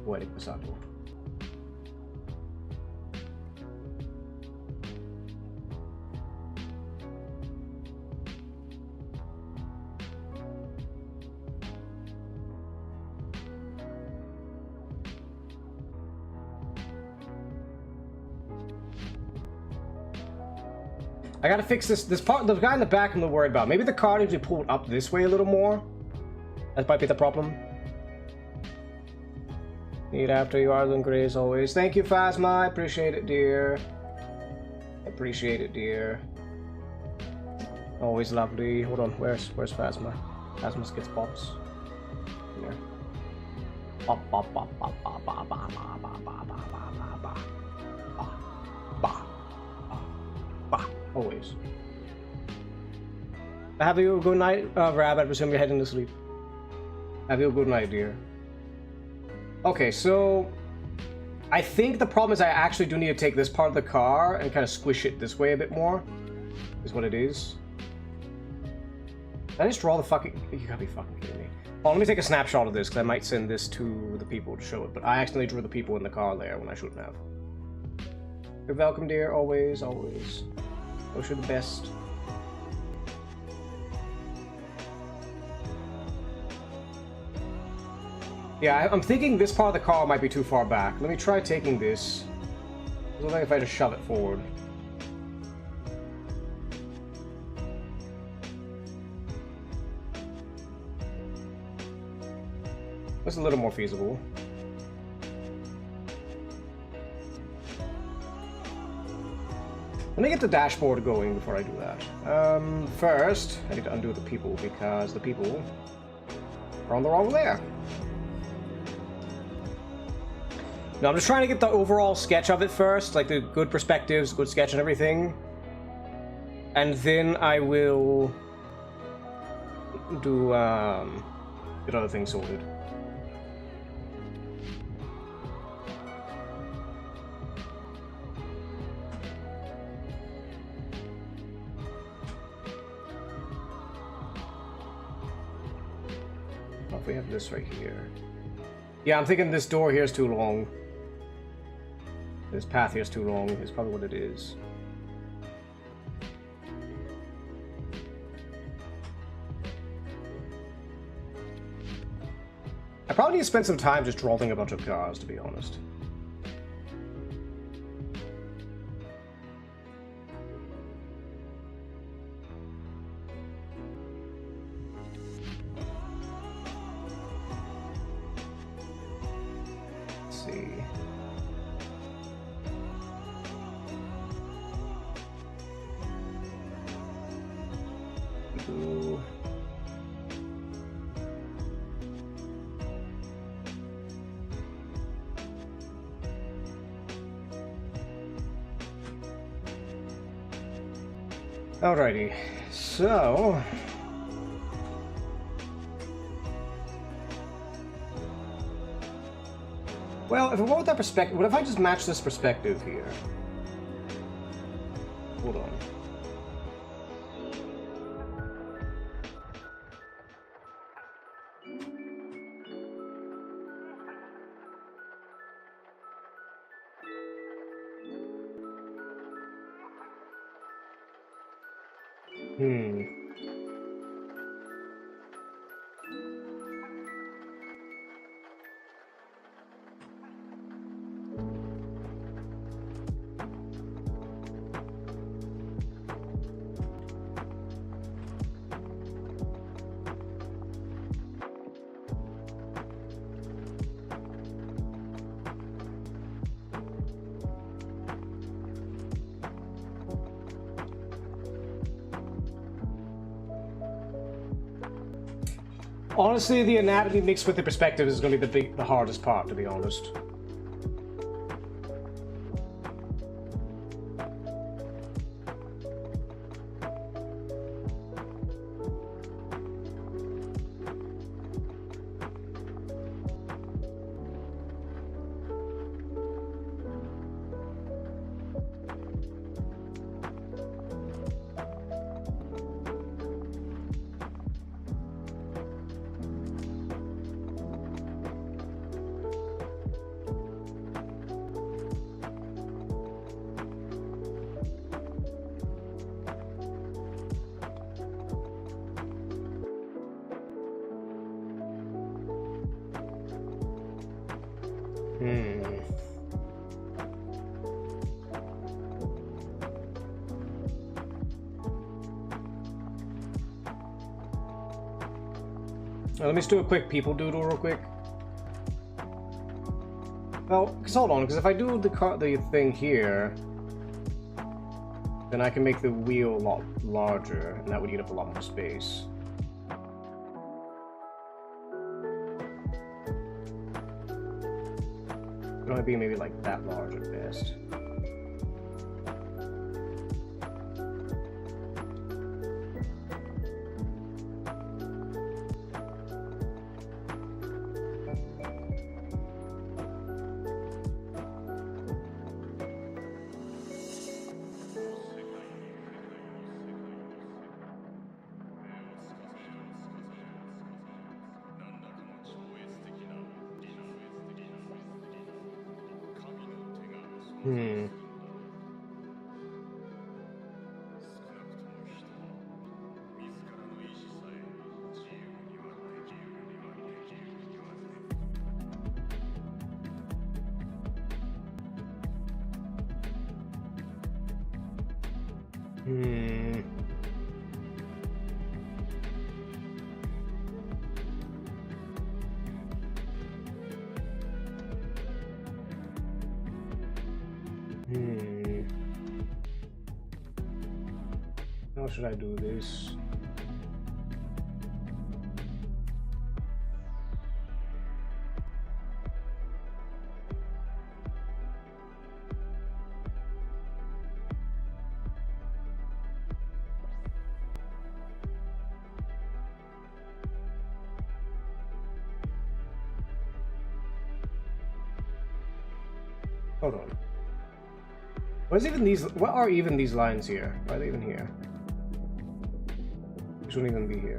Poetic Masato. I gotta fix this part. The guy in the back I'm worried about. Maybe the car needs to be pulled up this way a little more. That might be the problem. Need after you, Arlen Gray, as always. Thank you, Phasma. I appreciate it, dear. Appreciate it, dear. Always lovely. Hold on, where's Phasma? Phasma gets pops. Here. Pop, pop, pop, pop, pop, pop, pop, pop, pop, pop, pop, pop, pop. Always. Have you a good night, Rabbit. I presume you're heading to sleep. Have you a good night, dear. Okay, so I think the problem is I actually do need to take this part of the car and kind of squish it this way a bit more. Is what it is. Did I just draw the fucking... You gotta be fucking kidding me. Oh, let me take a snapshot of this, because I might send this to the people to show it, but I accidentally drew the people in the car there when I shouldn't have. You're welcome, dear. Always, always. Wish you the best. Yeah, I'm thinking this part of the car might be too far back. Let me try taking this. It looks like if I just shove it forward. That's a little more feasible. Let me get the dashboard going before I do that. First, I need to undo the people because the people are on the wrong layer. No, I'm just trying to get the overall sketch of it first, like the good perspectives, good sketch and everything. And then I will do get other things sorted. We have this right here. Yeah, I'm thinking this door here is too long. This path here is too long. Is probably what it is. I probably need to spend some time just drawing a bunch of cars, to be honest. see. Ooh. Alrighty, so well, if I go with that perspective, what if I just match this perspective here? Hold on. Honestly, the anatomy mixed with the perspective is going to be the hardest part, to be honest. Let me just do a quick people doodle real quick. Well, because hold on, because if I do the thing here, then I can make the wheel a lot larger, and that would eat up a lot more space. It would only be maybe like that large at best. How should I do this? Hold on. What are even these lines here? Why are they even here? They shouldn't even be here.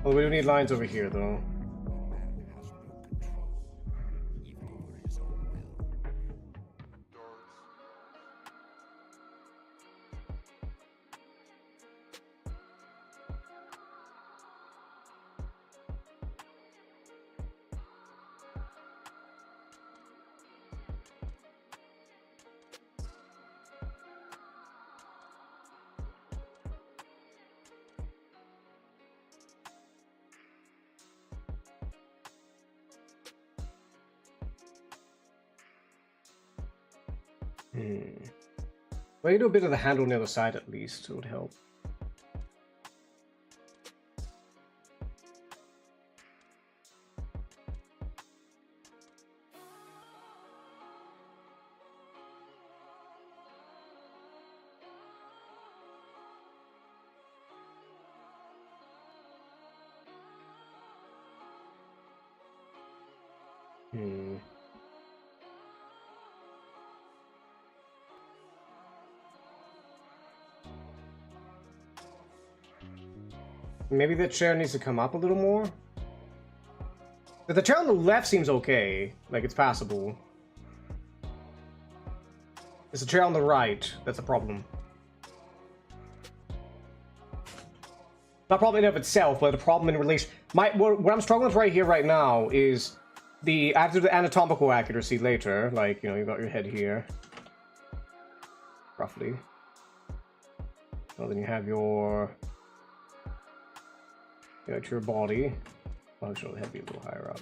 Well, we do need lines over here, though. Well, you do a bit of the handle on the other side at least, it would help. Maybe the chair needs to come up a little more. The chair on the left seems okay, like it's passable. It's the chair on the right that's a problem. Not a problem in and of itself, but a problem in relation. What I'm struggling with right here, right now, is I have to do the anatomical accuracy later. Like, you know, you've got your head here, roughly. Well, then you have your body. Well, actually, the head be a little higher up.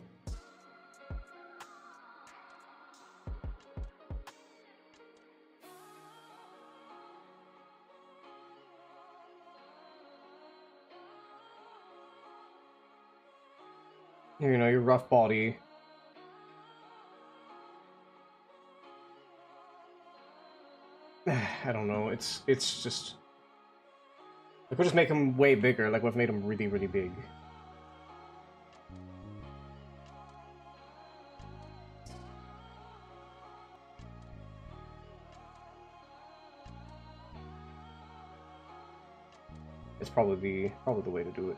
You know, your rough body. I don't know. It's just. Like, we'll just make him way bigger. Like, we've made him really, really big. It's probably the way to do it.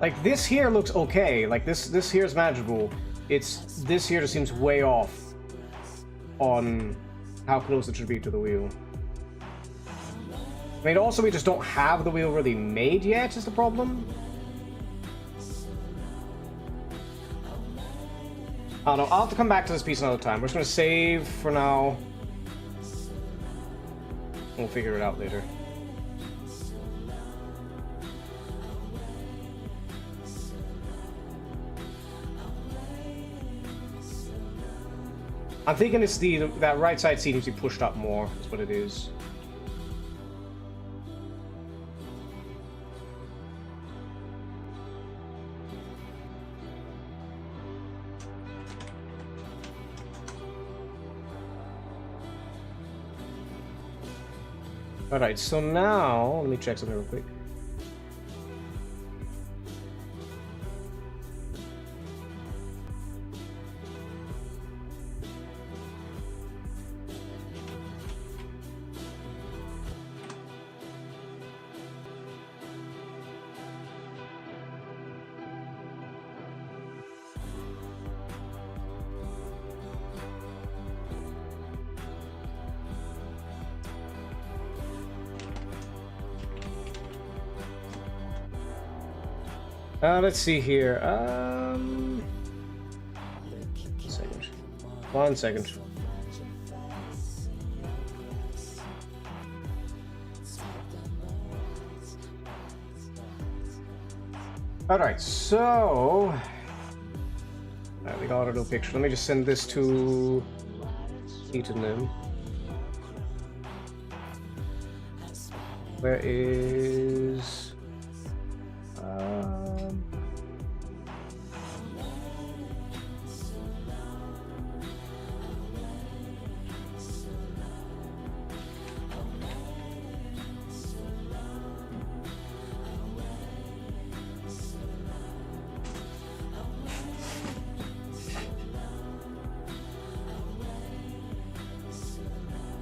Like, this here looks okay. Like, this here is manageable. This here just seems way off on how close it should be to the wheel. I mean, also, we just don't have the wheel really made yet, is the problem. I don't know. I'll have to come back to this piece another time. We're just going to save for now. We'll figure it out later. I'm thinking it's that right side seat needs to be pushed up more, is what it is. Alright, so now, let me check something real quick. Let's see here. 1 second. Alright, so... we got a little picture. Let me just send this to... Eaton. Where is...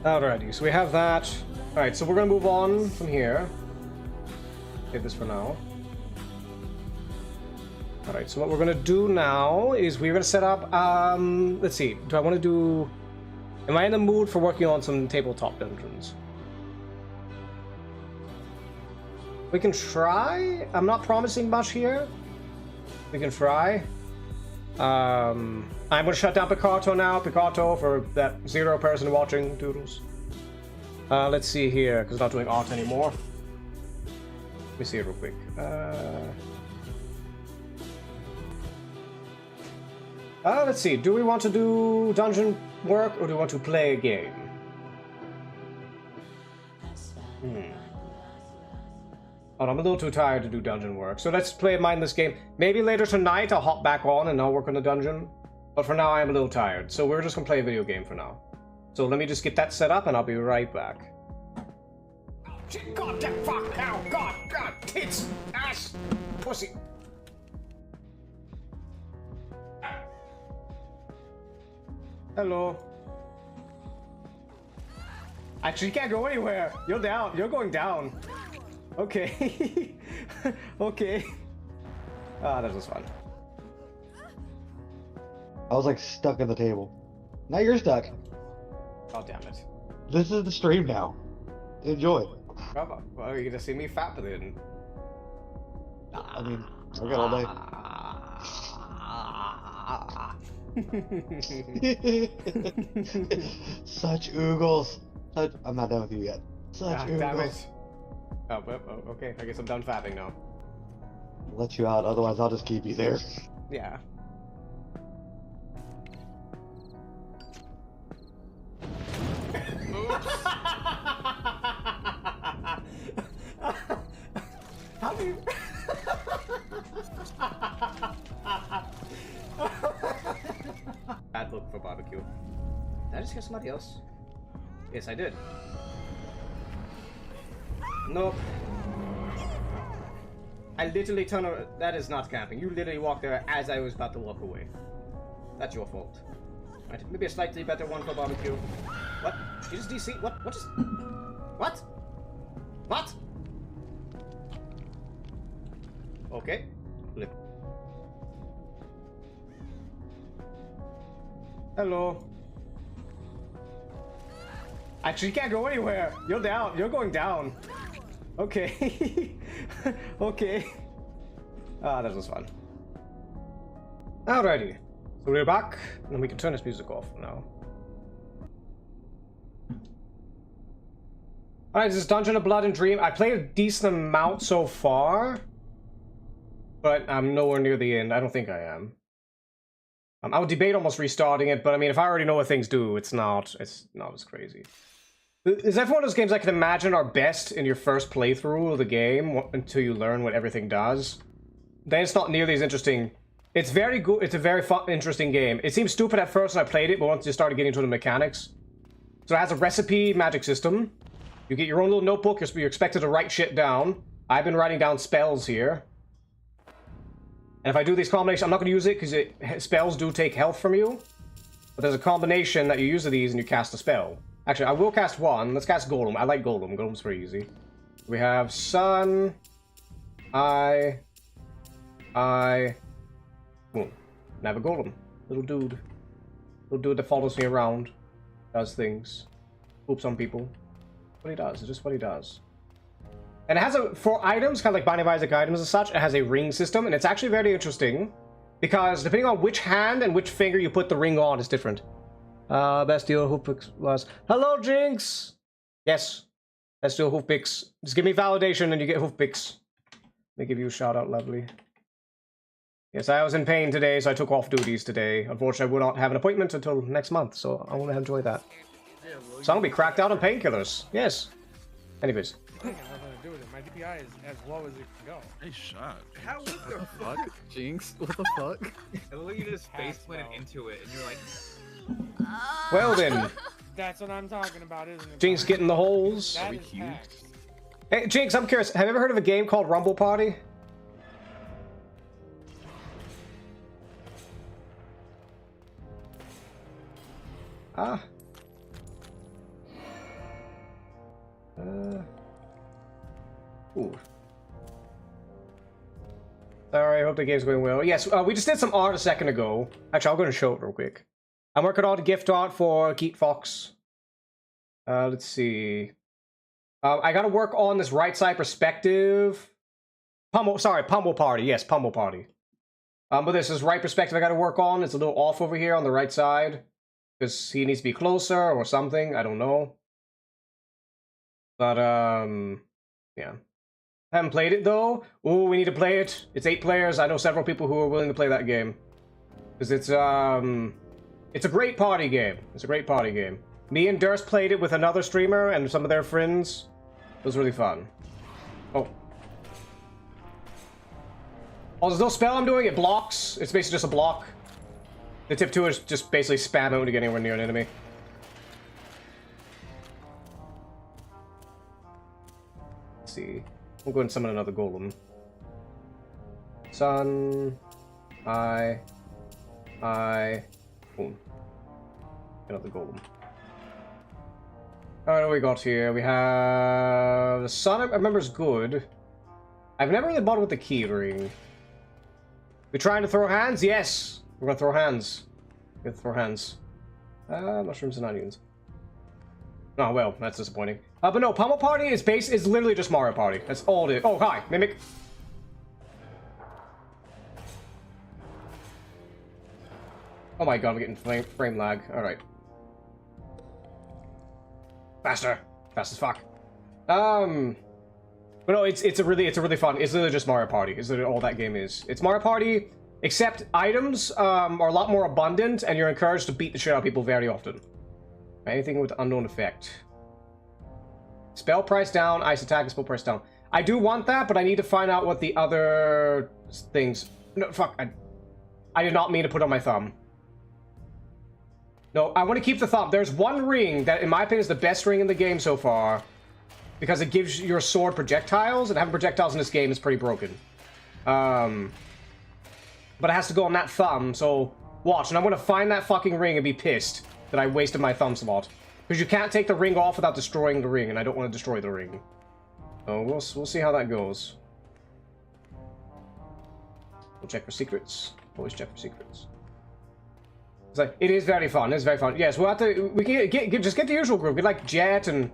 Alrighty, so we have that. Alright, so we're gonna move on from here. Save this for now. Alright, so what we're gonna do now is we're gonna set up, let's see, do I want to do... Am I in the mood for working on some tabletop dungeons? We can try. I'm not promising much here. We can try. I'm gonna shut down Picato now. Picato for that 0 person watching doodles. Let's see here, because I'm not doing art anymore. Let me see it real quick. Let's see. Do we want to do dungeon work or do we want to play a game? Oh, I'm a little too tired to do dungeon work, so let's play a mindless game. Maybe later tonight I'll hop back on and I'll work on the dungeon. But for now I'm a little tired, so we're just gonna play a video game for now. So let me just get that set up and I'll be right back. God, that fuck, ow, God, tits, ass, pussy. Hello. Actually, you can't go anywhere. You're down. You're going down. Okay. Okay. Ah, that was fun. I was like stuck at the table. Now you're stuck. Oh, damn it. This is the stream now. Enjoy. Well, you're gonna see me fat then. I mean, I got all day. Such oogles. I'm not done with you yet. Such oogles. Damn it. Oh, okay. I guess I'm done fapping now. I'll let you out, otherwise I'll just keep you there. Yeah. How do you... Bad look for barbecue. Did I just hear somebody else? Yes, I did. Nope. I literally turned around. That is not camping. You literally walked there as I was about to walk away. That's your fault. Right, maybe a slightly better one for barbecue. What? You just DC? What? What just... What? What? Okay. Flip. Hello. Actually, you can't go anywhere. You're down. You're going down. Okay. Okay. Ah, that was fun. Alrighty. So we're back, and we can turn this music off now. Alright, this is Dungeon of Blood and Dream. I played a decent amount so far, but I'm nowhere near the end. I don't think I am. I would debate almost restarting it, but I mean, if I already know what things do, it's not as crazy. Is that one of those games I can imagine are best in your first playthrough of the game until you learn what everything does? Then it's not nearly as interesting. It's very good. It's a very fun, interesting game. It seemed stupid at first when I played it, but once you started getting into the mechanics. So it has a recipe magic system. You get your own little notebook. You're expected to write shit down. I've been writing down spells here. And if I do these combinations, I'm not going to use it because spells do take health from you. But there's a combination that you use of these and you cast a spell. Actually, I will cast one. Let's cast Golem. I like Golem. Golem's pretty easy. We have Sun, I, boom. And I have a Golem. Little dude. Little dude that follows me around. Does things. Poops on people. What he does. It's just what he does. And it has for items, kind of like Binding of Isaac items and such, it has a ring system, and it's actually very interesting because depending on which hand and which finger you put the ring on is different. Best deal hoof picks was. Hello, Jinx! Yes. Best deal hoof picks. Just give me validation and you get hoof picks. Let me give you a shout out, lovely. Yes, I was in pain today, so I took off duties today. Unfortunately, I will not have an appointment until next month, so I want to enjoy that. So I'm gonna be cracked out on painkillers. Yes. Anyways. I have nothing to do with it. My DPI is as low as it can go. Nice shot. How the Fuck, Jinx, what the fuck? I look at just face planted into it, and you're like, Well then. that's what I'm talking about, isn't it? Jinx getting the holes. That is hacks. Hey, Jinx, I'm curious. Have you ever heard of a game called Rumble Party? Ah. Ooh. Sorry, I hope the game's going well. Yes, we just did some art a second ago. Actually, I'm going to show it real quick. I'm working on a gift art for Geek Fox. Let's see. I got to work on this right side perspective. Pummel Party. Yes, Pummel Party. But this is right perspective I got to work on. It's a little off over here on the right side. Because he needs to be closer or something. I don't know. But, yeah. Haven't played it, though. Ooh, we need to play it. It's 8 players. I know several people who are willing to play that game. Because it's a great party game. It's a great party game. Me and Durst played it with another streamer and some of their friends. It was really fun. Oh. Oh, there's no spell I'm doing. It blocks. It's basically just a block. The tip 2 is just basically spam out to get anywhere near an enemy. Let's see. We'll go and summon another golem. Sun. Boom. Another golem. Alright, what we got here? We have... The sun, I remember, is good. I've never really bothered with the key ring. We trying to throw hands? Yes! We're gonna throw hands. We're gonna throw hands. Mushrooms and onions. Oh, well, that's disappointing. But no, Pummel Party is literally just Mario Party. That's all it is. Oh, hi, Mimic. Oh my god, I'm getting frame lag. Alright. Faster. Fast as fuck. But no, it's really fun. It's literally just Mario Party. It's literally all that game is. It's Mario Party, except items are a lot more abundant, and you're encouraged to beat the shit out of people very often. Anything with unknown effect. Spell price down, ice attack, and spell price down. I do want that, but I need to find out what the other things... No, fuck. I did not mean to put on my thumb. No, I want to keep the thumb. There's one ring that, in my opinion, is the best ring in the game so far. Because it gives your sword projectiles, and having projectiles in this game is pretty broken. But it has to go on that thumb, so... Watch, and I'm gonna find that fucking ring and be pissed that I wasted my thumb slot. Because you can't take the ring off without destroying the ring, and I don't want to destroy the ring. So we'll see how that goes. We'll check for secrets. Always check for secrets. It's like, it is very fun. It's very fun. Yes, we'll have to. We can just get the usual group. Get like Jet and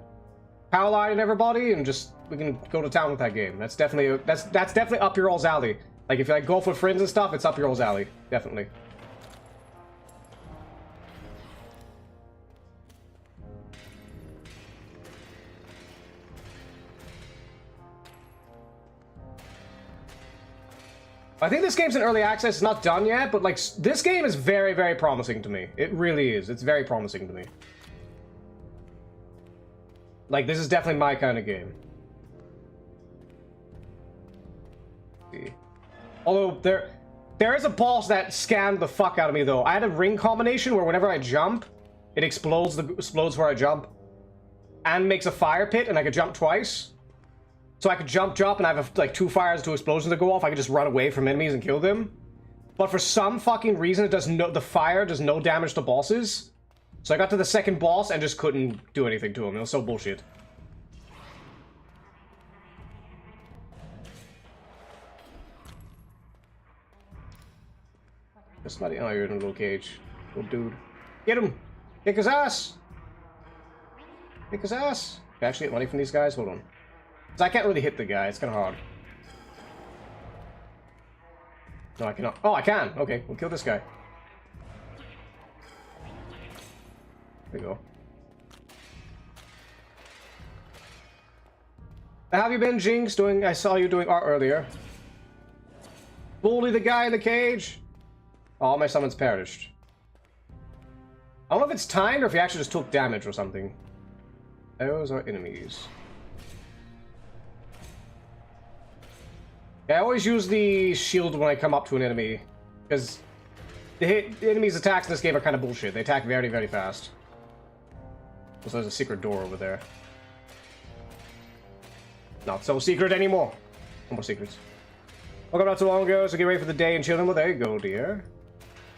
Powline and everybody, and just we can go to town with that game. That's definitely that's definitely up your all's alley. Like if you like golf with friends and stuff, it's up your all's alley. Definitely. I think this game's in early access. It's not done yet, but like this game is very, very promising to me. It really is. It's very promising to me. Like this is definitely my kind of game. Let's see. Although there is a boss that scammed the fuck out of me though. I had a ring combination where whenever I jump, it explodes where I jump, and makes a fire pit, and I could jump twice. So I could jump, and I have like 2 fires, 2 explosions to go off. I could just run away from enemies and kill them. But for some fucking reason, the fire does no damage to bosses. So I got to the second boss and just couldn't do anything to him. It was so bullshit. There's somebody. Oh, you're in a little cage. Little dude. Get him! Kick his ass! Kick his ass! Can I actually get money from these guys? Hold on. 'Cause I can't really hit the guy. It's kind of hard. No, I cannot. Oh, I can. Okay, we'll kill this guy. There you go. How have you been, Jinx? I saw you doing art earlier. Bully the guy in the cage. All my summons perished. I don't know if it's timed or if he actually just took damage or something. Those are enemies. Yeah, I always use the shield when I come up to an enemy, because the enemy's attacks in this game are kind of bullshit. They attack very, very fast. So there's a secret door over there. Not so secret anymore. No more secrets. Welcome not too long ago, so get ready for the day and chilling. Well, there you go, dear.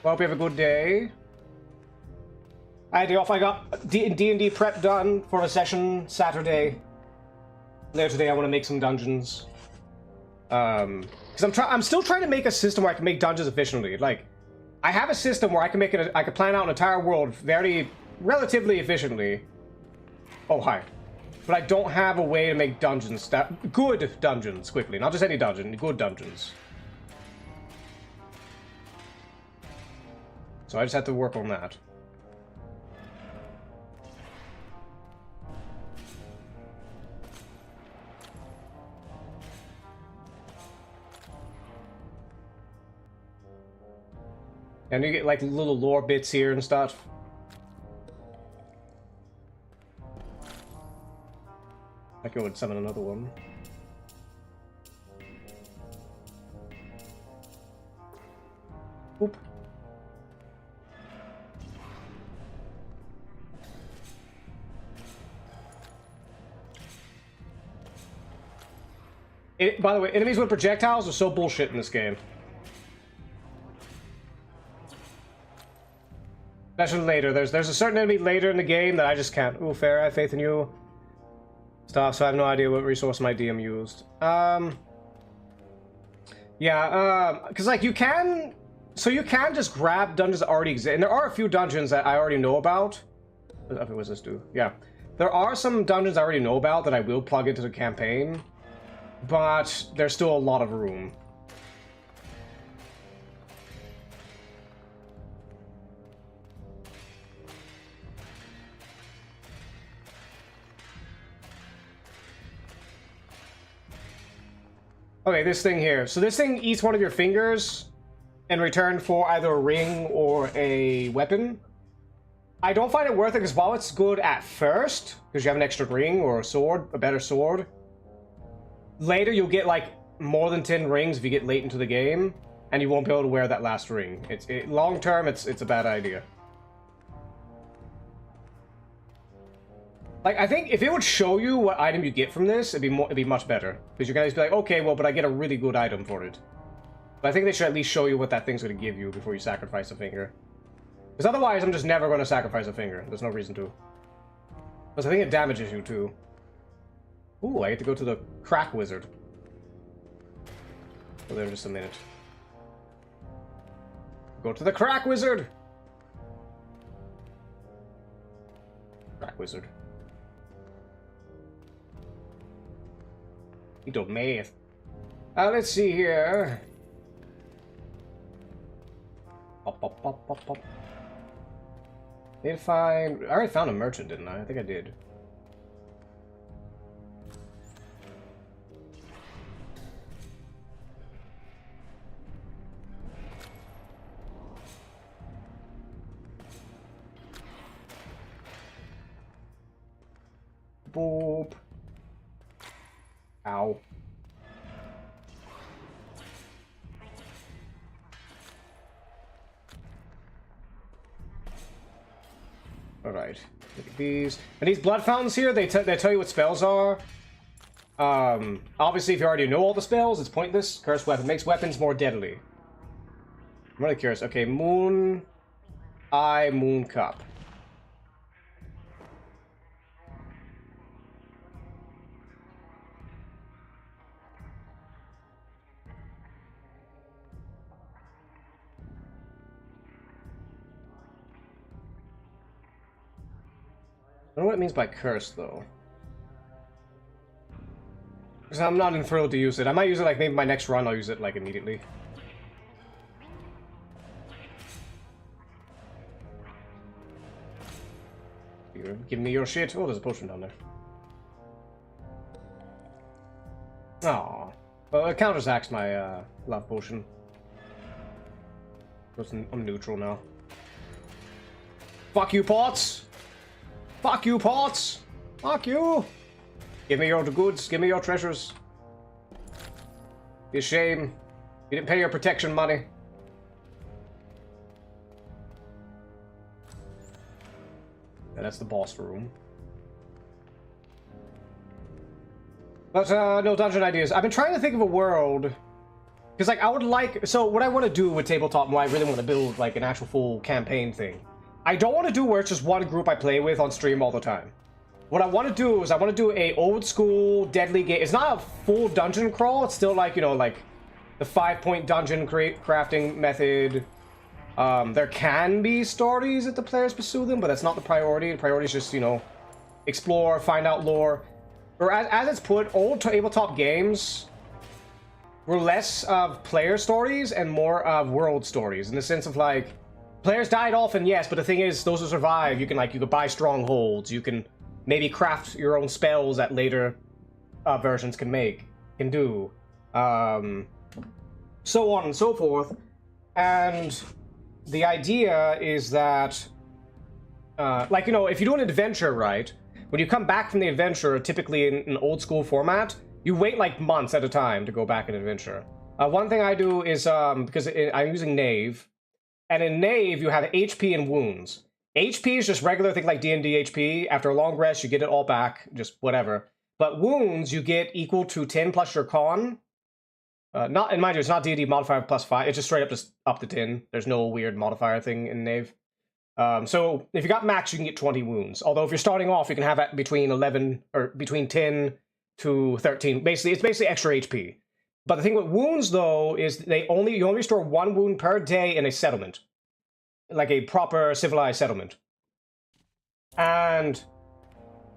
Well, hope you have a good day. I had to off. I got D&D prep done for a session Saturday. Later today, I want to make some dungeons. Because I'm still trying to make a system where I can make dungeons efficiently. Like, I have a system where I can I can plan out an entire world relatively efficiently. Oh, hi. But I don't have a way to make dungeons good dungeons quickly. Not just any dungeon, good dungeons. So I just have to work on that. And you get like little lore bits here and stuff. I could go and summon another one. Oop. By the way, enemies with projectiles are so bullshit in this game. Especially later. There's a certain enemy later in the game that I just can't. Ooh, fair, I have faith in you. Stuff, so I have no idea what resource my DM used. Yeah, because like you can just grab dungeons that already exist. And there are a few dungeons that I already know about. What does this do? Yeah. There are some dungeons I already know about that I will plug into the campaign. But there's still a lot of room. Okay, this thing here. So this thing eats one of your fingers in return for either a ring or a weapon. I don't find it worth it because while it's good at first, because you have an extra ring or a sword, a better sword, later you'll get like more than 10 rings if you get late into the game, and you won't be able to wear that last ring. Long term, it's a bad idea. Like, I think if it would show you what item you get from this, it'd be much better. Because you guys be like, okay, well, but I get a really good item for it. But I think they should at least show you what that thing's going to give you before you sacrifice a finger. Because otherwise, I'm just never going to sacrifice a finger. There's no reason to. Because I think it damages you, too. Ooh, I get to go to the crack wizard. Go there in just a minute. Go to the crack wizard! Crack wizard. You don't math. Let's see here. Pop, pop, pop, pop, pop. Need to find... I already found a merchant, didn't I? I think I did. Boop. Ow. Alright. Look at these. And these blood fountains here, they tell you what spells are. Obviously, if you already know all the spells, it's pointless. Cursed weapon makes weapons more deadly. I'm really curious. Okay, Moon Eye, Moon Cup. I don't know what it means by curse, though. Because I'm not enthralled to use it. I might use it like maybe my next run. I'll use it like immediately. Give me your shit. Oh, there's a potion down there. Aww. Well, it counteracts my love potion. I'm neutral now. Fuck you, pots! Fuck you, pots! Fuck you! Give me your goods. Give me your treasures. Be a shame. You didn't pay your protection money. Yeah, that's the boss room. But, no dungeon ideas. I've been trying to think of a world. Because, like, I would like... So, what I want to do with Tabletop, and why I really want to build, like, an actual full campaign thing. I don't want to do where it's just one group I play with on stream all the time. What I want to do is I want to do a old school deadly game. It's not a full dungeon crawl. It's still, like, you know, like, the 5-point dungeon crafting method. There can be stories that the players pursue them, but that's not the priority. The priority is just, you know, explore, find out lore. Or as it's put, old tabletop games were less of player stories and more of world stories, in the sense of, like, players died often, yes, but the thing is, those who survive, you can buy strongholds, you can maybe craft your own spells that later versions can do, so on and so forth. And the idea is that, like, you know, if you do an adventure, right, when you come back from the adventure, typically in an old school format, you wait like months at a time to go back in adventure. One thing I do is, because I'm using Knave, and in Knave you have HP and wounds. HP is just regular thing like D&D HP. After a long rest, you get it all back, just whatever. But wounds, you get equal to 10 plus your con. Not, and mind you, it's not D&D modifier plus 5. It's just straight up to 10. There's no weird modifier thing in Knave. So if you got max, you can get 20 wounds. Although if you're starting off, you can have it between 11 or between 10 to 13. Basically, it's basically extra HP. But the thing with wounds, though, is you only restore 1 wound per day in a settlement, like a proper civilized settlement. And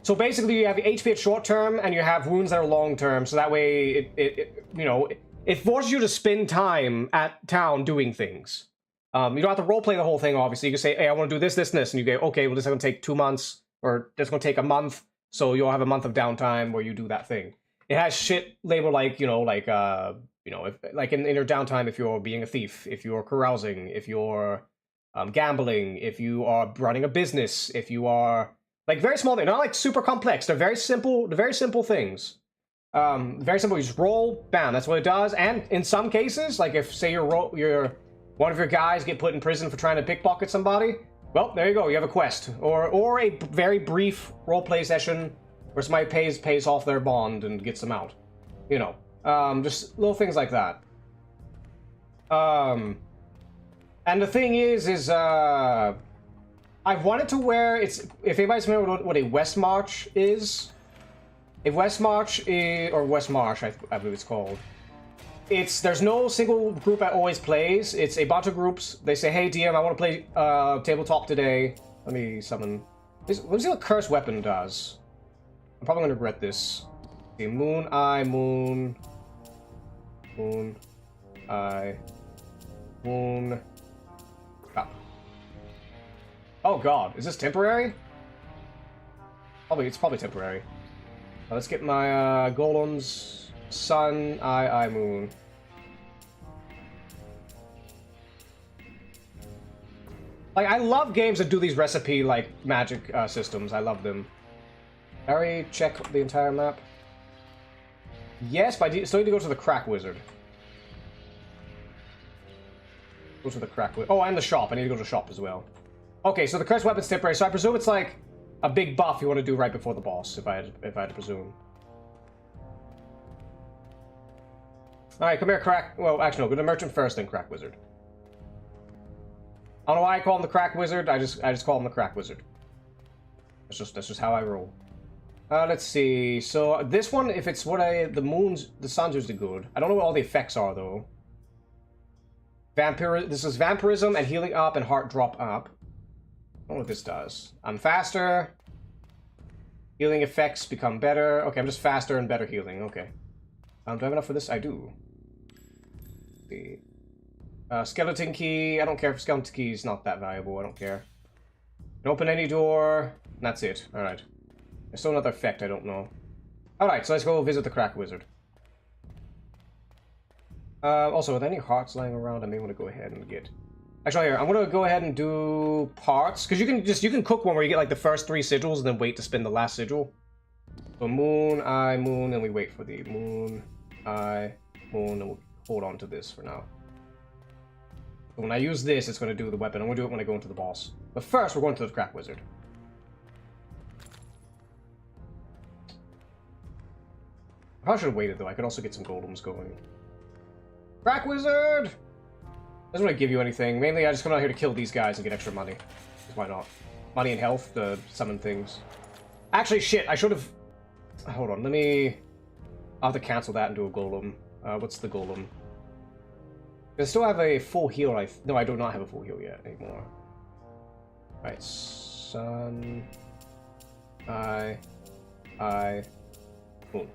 so basically, you have HP at short term, and you have wounds that are long term. So that way, it forces you to spend time at town doing things. You don't have to roleplay the whole thing, obviously. You can say, hey, I want to do this, this, and this. And you go, okay, well, this is going to take 2 months, or this is going to take a month. So you'll have a month of downtime where you do that thing. It has shit labeled like, like in your downtime, if you're being a thief, if you're carousing, if you're gambling, if you are running a business, if you are, like, very small things. Not, like, super complex. They're very simple things. Very simple. You just roll, bam, that's what it does. And in some cases, like, if, say, one of your guys get put in prison for trying to pickpocket somebody, well, there you go, you have a quest. Or a very brief roleplay session where somebody pays off their bond and gets them out. You know, just little things like that. And the thing is I wanted to where it's, if anybody's familiar with what a West March is, a West March is, or West March, I believe it's called. There's no single group that always plays. It's a bunch of groups. They say, hey, DM, I want to play tabletop today. Let me summon. Let's see what Cursed Weapon does. I'm probably going to regret this. Okay, Moon, Eye, Moon. Moon, Eye, Moon. Ah. Oh, God. Is this temporary? It's probably temporary. Let's get my golems. Sun, Eye, Moon. Like, I love games that do these recipe, like, magic systems. I love them. I already check the entire map. Yes, but I still need to go to the Crack Wizard. Go to the Crack Wizard. Oh, and the shop. I need to go to the shop as well. Okay, so the Cursed Weapon's temporary, so I presume it's like a big buff you want to do right before the boss, if I had to presume. Alright, come here, Crack. Well, actually, no, go to Merchant first, then Crack Wizard. I don't know why I call him the Crack Wizard, I just call him the Crack Wizard. That's just how I roll. Let's see. So, this one, if it's what the sun's usually good. I don't know what all the effects are, though. This is Vampirism and Healing Up and Heart Drop Up. I don't know what this does. I'm faster. Healing effects become better. Okay, I'm just faster and better healing. Okay. Do I have enough for this? I do. The skeleton key. I don't care if skeleton key is not that valuable. I don't care. Can open any door. That's it. Alright. There's still another effect I don't know. Alright, so let's go visit the Crack Wizard. Also, are there any hearts lying around? I may want to go ahead and get... Actually, here, I'm gonna go ahead and do parts. Because you can cook one where you get like the first 3 sigils and then wait to spin the last sigil. So moon, eye, moon, and we wait for the moon, eye, moon, and we'll hold on to this for now. So when I use this, it's going to do the weapon. I'm going to do it when I go into the boss. But first, we're going to the Crack Wizard. I probably should have waited, though. I could also get some golems going. Crack Wizard! Doesn't really give you anything. Mainly, I just come out here to kill these guys and get extra money. Why not? Money and health to summon things. Actually, shit, I should have... Hold on, let me... I'll have to cancel that and do a golem. What's the golem? I still have a full heal, No, I do not have a full heal yet anymore. Alright, sun... Eye... Boom.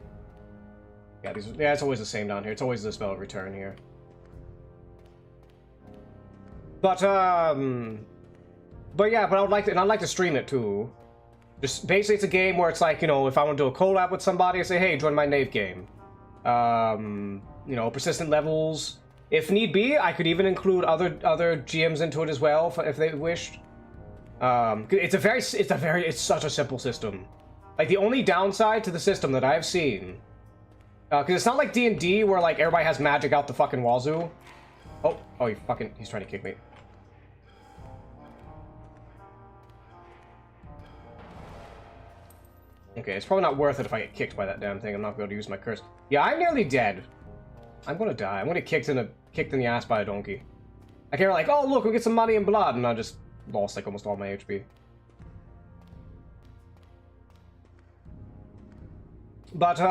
Yeah, it's always the same down here. It's always the spell of return here. But yeah, but I'd like to stream it too. Just basically, it's a game where it's like, you know, if I want to do a collab with somebody, I say, hey, join my Knave game. You know, persistent levels. If need be, I could even include other GMs into it as well if they wished. It's such a simple system. Like the only downside to the system that I've seen, because it's not like D&D where like everybody has magic out the fucking wazoo. Oh, he's trying to kick me. Okay, it's probably not worth it if I get kicked by that damn thing. I'm not going to use my curse. Yeah, I'm nearly dead. I'm gonna die. I'm gonna get kicked in the ass by a donkey. I can't like, oh look, we get some money and blood, and I just lost like almost all my HP. But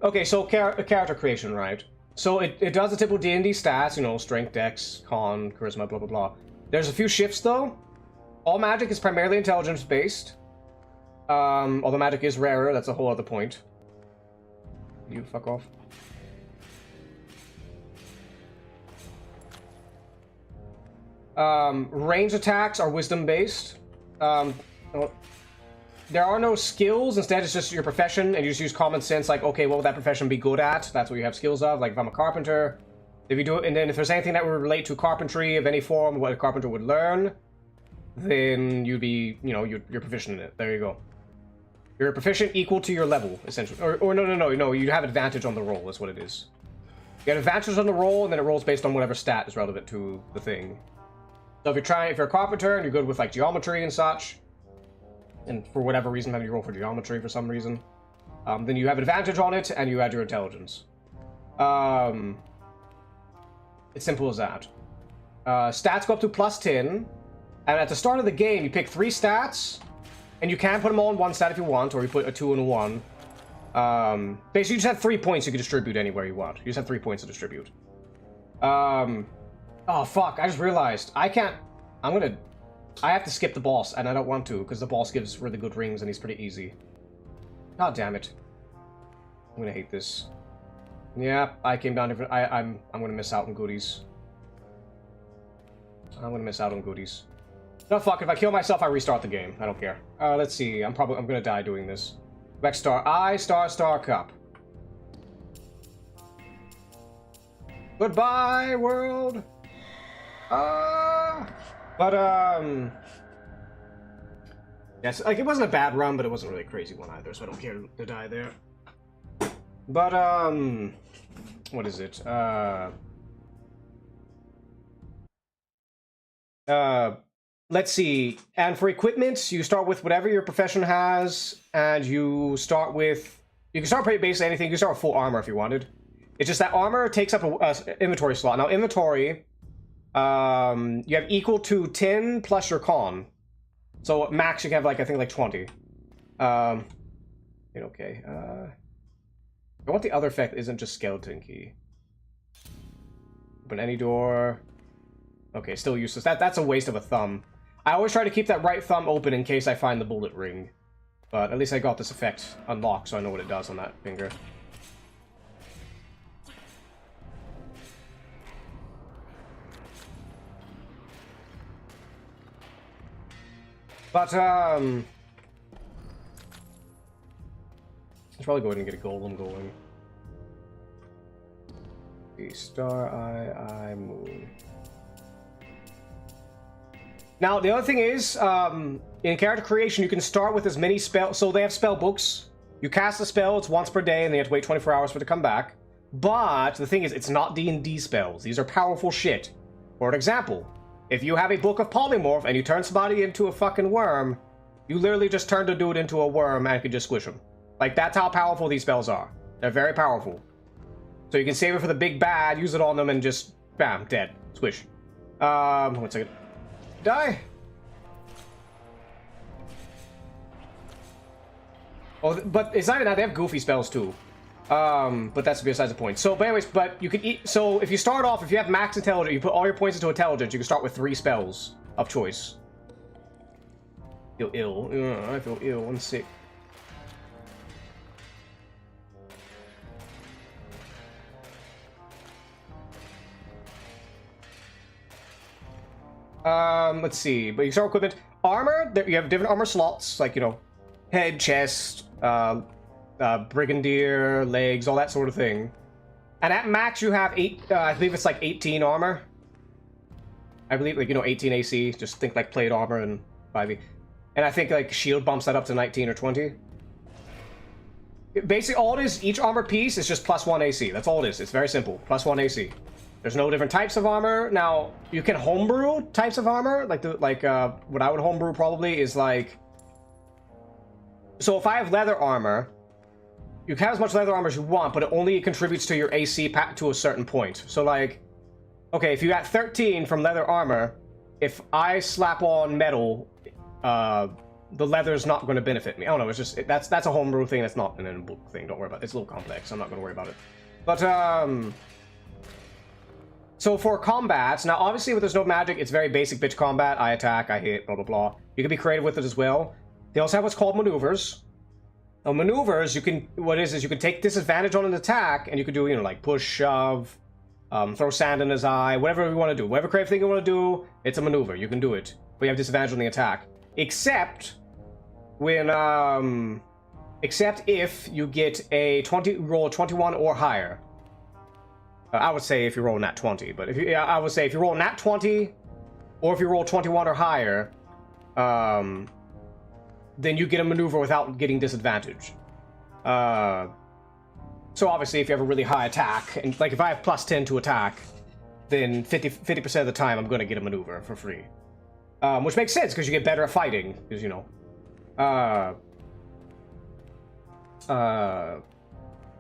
okay, so character creation, right? So it does the typical D&D stats, you know, strength, dex, con, charisma, blah blah blah. There's a few shifts though. All magic is primarily intelligence based. Although magic is rarer, that's a whole other point. You fuck off. Range attacks are wisdom based. There are no skills, instead it's just your profession, and you just use common sense, like, okay, what would that profession be good at? That's what you have skills of, like if I'm a carpenter. If you do it, and then if there's anything that would relate to carpentry of any form, what a carpenter would learn, then you'd be, you know, you're proficient in it. There you go. You're proficient equal to your level, essentially. Or no, you have advantage on the roll, is what it is. You have advantage on the roll, and then it rolls based on whatever stat is relevant to the thing. So if you're a carpenter, and you're good with, like, geometry and such, and for whatever reason, maybe you roll for geometry for some reason, then you have advantage on it, and you add your intelligence. It's simple as that. Stats go up to +10, and at the start of the game, you pick 3 stats, and you can put them all in one stat if you want, or you put a 2 in 1. Basically, you just have 3 points you can distribute anywhere you want. You just have 3 points to distribute. Oh, fuck, I just realized. I have to skip the boss, and I don't want to, because the boss gives really good rings, and he's pretty easy. God damn it. I'm gonna hate this. Yeah, I came down here. I'm gonna miss out on goodies. I'm gonna miss out on goodies. No, fuck, if I kill myself, I restart the game. I don't care. Let's see. I'm gonna die doing this. Back star I, star cup. Goodbye, world! Yes, like, it wasn't a bad run, but it wasn't really a crazy one either, so I don't care to die there. But, what is it? Let's see. And for equipment, you start with whatever your profession has, and you start with... You can start basically anything. You can start with full armor if you wanted. It's just that armor takes up a inventory slot. Now, inventory, you have equal to 10 plus your con. So max you can have, like, I think, like 20. Okay. I want the other effect isn't just skeleton key. Open any door. Okay, still useless. That's a waste of a thumb. I always try to keep that right thumb open in case I find the bullet ring. But at least I got this effect unlocked, so I know what it does on that finger. But, I should probably go ahead and get a golem going. The Star Eye Moon. Now, the other thing is, in character creation, you can start with as many spells. So they have spell books. You cast a spell, it's once per day, and then you have to wait 24 hours for it to come back. But the thing is, it's not D&D spells. These are powerful shit. For example, if you have a book of polymorph and you turn somebody into a fucking worm, you literally just turn the dude into a worm and can just squish him. Like, that's how powerful these spells are. They're very powerful. So you can save it for the big bad, use it on them, and just, bam, dead. Squish. 1 second. Die! Oh, but it's not even that, they have goofy spells too. But that's besides the point. So, but anyways, but you can eat, so if you start off, if you have max intelligence, you put all your points into intelligence, you can start with 3 spells of choice. Feel ill. I feel ill. I'm sick. Let's see. But you start with equipment. Armor, you have different armor slots, like, you know, head, chest, brigadier, legs, all that sort of thing. And at max you have I believe it's like 18 armor. I believe, like, you know, 18 AC. Just think like plate armor and 5e. And I think like shield bumps that up to 19 or 20. Basically, all it is, each armor piece is just +1 AC. That's all it is. It's very simple. +1 AC. There's no different types of armor. Now, you can homebrew types of armor. Like, what I would homebrew probably is like... So if I have leather armor, you can have as much leather armor as you want, but it only contributes to your AC to a certain point. So like, okay, if you got 13 from leather armor, if I slap on metal, the leather's not going to benefit me. I don't know, it's just, that's a homebrew thing, that's not an book thing, don't worry about it. It's a little complex, I'm not going to worry about it. But, so for combat, now obviously when there's no magic, it's very basic bitch combat. I attack, I hit, blah, blah, blah. You can be creative with it as well. They also have what's called maneuvers. Now maneuvers, you can, what it is you can take disadvantage on an attack, and you can do, you know, like push, shove, throw sand in his eye, whatever you want to do. Whatever creative thing you want to do, it's a maneuver. You can do it. But you have disadvantage on the attack. Except when, except if you get a roll a 21 or higher. I would say if you roll nat 20, but if you, I would say if you roll nat 20, or if you roll 21 or higher, then you get a maneuver without getting disadvantage. So obviously if you have a really high attack, and like if I have +10 to attack, then 50% of the time I'm going to get a maneuver for free. Which makes sense, because you get better at fighting, because, you know.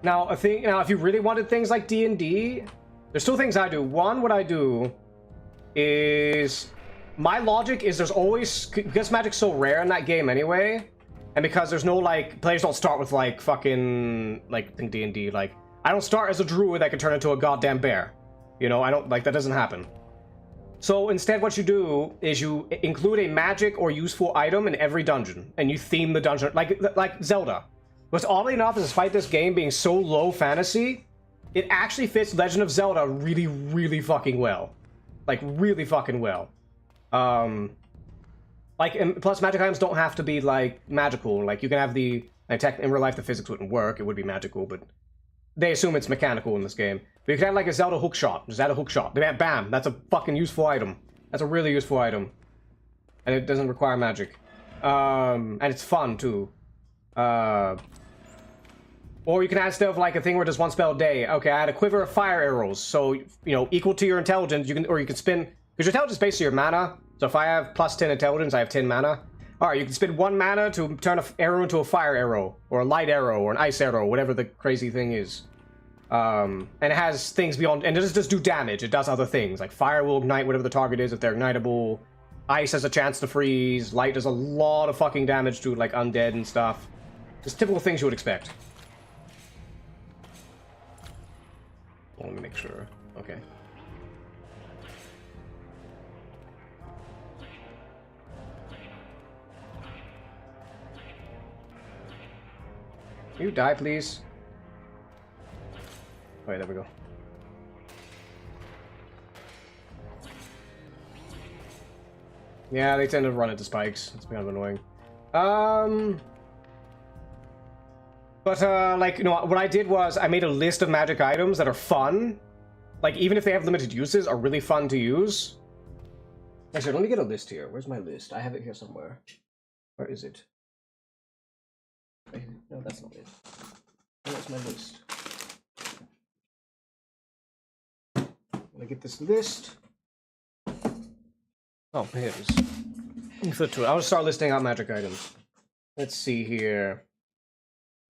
Now, if you really wanted things like D&D, there's 2 things I do. One, what I do is... My logic is there's always... Because magic's so rare in that game anyway, and because there's no, like... Players don't start with, like, fucking... Like, think D&D, like... I don't start as a druid that can turn into a goddamn bear. You know, I don't... Like, that doesn't happen. So, instead what you do is you include a magic or useful item in every dungeon, and you theme the dungeon... Like Zelda. What's oddly enough is, despite this game being so low fantasy, it actually fits Legend of Zelda really, really fucking well. Like, really fucking well. Like, and plus magic items don't have to be, like, magical. Like, you can have the... In real life, the physics wouldn't work. It would be magical, but... They assume it's mechanical in this game. But you can have, like, a Zelda hookshot. Just add a hookshot. Bam! That's a fucking useful item. That's a really useful item. And it doesn't require magic. And it's fun, too. Or you can add stuff like a thing where it does 1 spell a day. Okay, I had a quiver of fire arrows, so, you know, equal to your intelligence, you can spin, because your intelligence is basically your mana, so if I have +10 intelligence, I have 10 mana. Alright, you can spend 1 mana to turn an arrow into a fire arrow, or a light arrow, or an ice arrow, whatever the crazy thing is. And it has things beyond, and it doesn't just do damage, it does other things, like fire will ignite whatever the target is if they're ignitable, ice has a chance to freeze, light does a lot of fucking damage to, like, undead and stuff. Just typical things you would expect. Let me make sure. Okay. Can you die, please? Wait, there we go. Yeah, they tend to run into spikes. It's kind of annoying. But, like, you know, what I did was I made a list of magic items that are fun. Like, even if they have limited uses, are really fun to use. Actually, let me get a list here. Where's my list? I have it here somewhere. Where is it? No, that's not it. Where's my list? Let me get this list. Oh, here it is. Flip to it. I'll just start listing out magic items. Let's see here.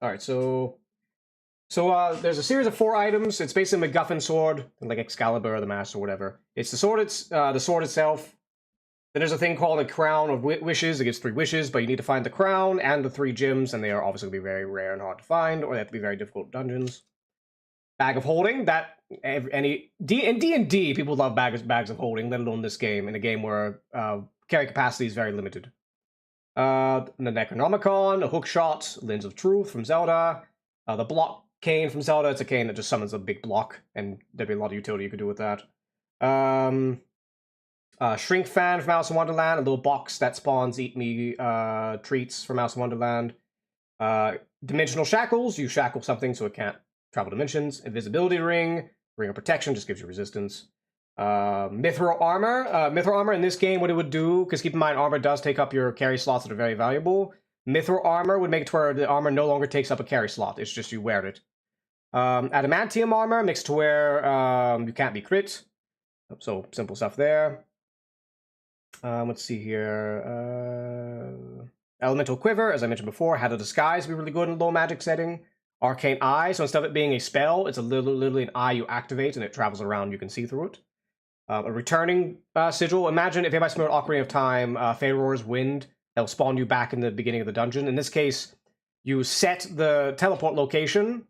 Alright, so there's a series of 4 items. It's basically a MacGuffin sword, like Excalibur or the Master or whatever. It's the sword itself. Then there's a thing called a Crown of Wishes. It gives 3 wishes, but you need to find the crown and the 3 gems, and they are obviously going to be very rare and hard to find, or they have to be very difficult dungeons. Bag of Holding. That in D&D, people love bags of holding, let alone this game, in a game where carry capacity is very limited. The Necronomicon, a Hookshot, Lens of Truth from Zelda, the Block Cane from Zelda. It's a cane that just summons a big block, and there'd be a lot of utility you could do with that. Shrink Fan from Alice in Wonderland, a little box that spawns Eat Me treats from Alice in Wonderland. Dimensional Shackles, you shackle something so it can't travel dimensions. Invisibility Ring, Ring of Protection, just gives you resistance. Mithril Armor. Mithril Armor in this game, what it would do, because keep in mind, armor does take up your carry slots that are very valuable. Mithril Armor would make it to where the armor no longer takes up a carry slot, it's just you wear it. Adamantium Armor makes it to where you can't be crit. So, simple stuff there. Let's see here. Elemental Quiver, as I mentioned before, had a disguise be really good in low magic setting. Arcane Eye, so instead of it being a spell, it's literally an eye you activate and it travels around, you can see through it. A Returning Sigil. Imagine if anybody's familiar with Ocarina of Time, Faeror's Wind, that'll spawn you back in the beginning of the dungeon. In this case, you set the teleport location,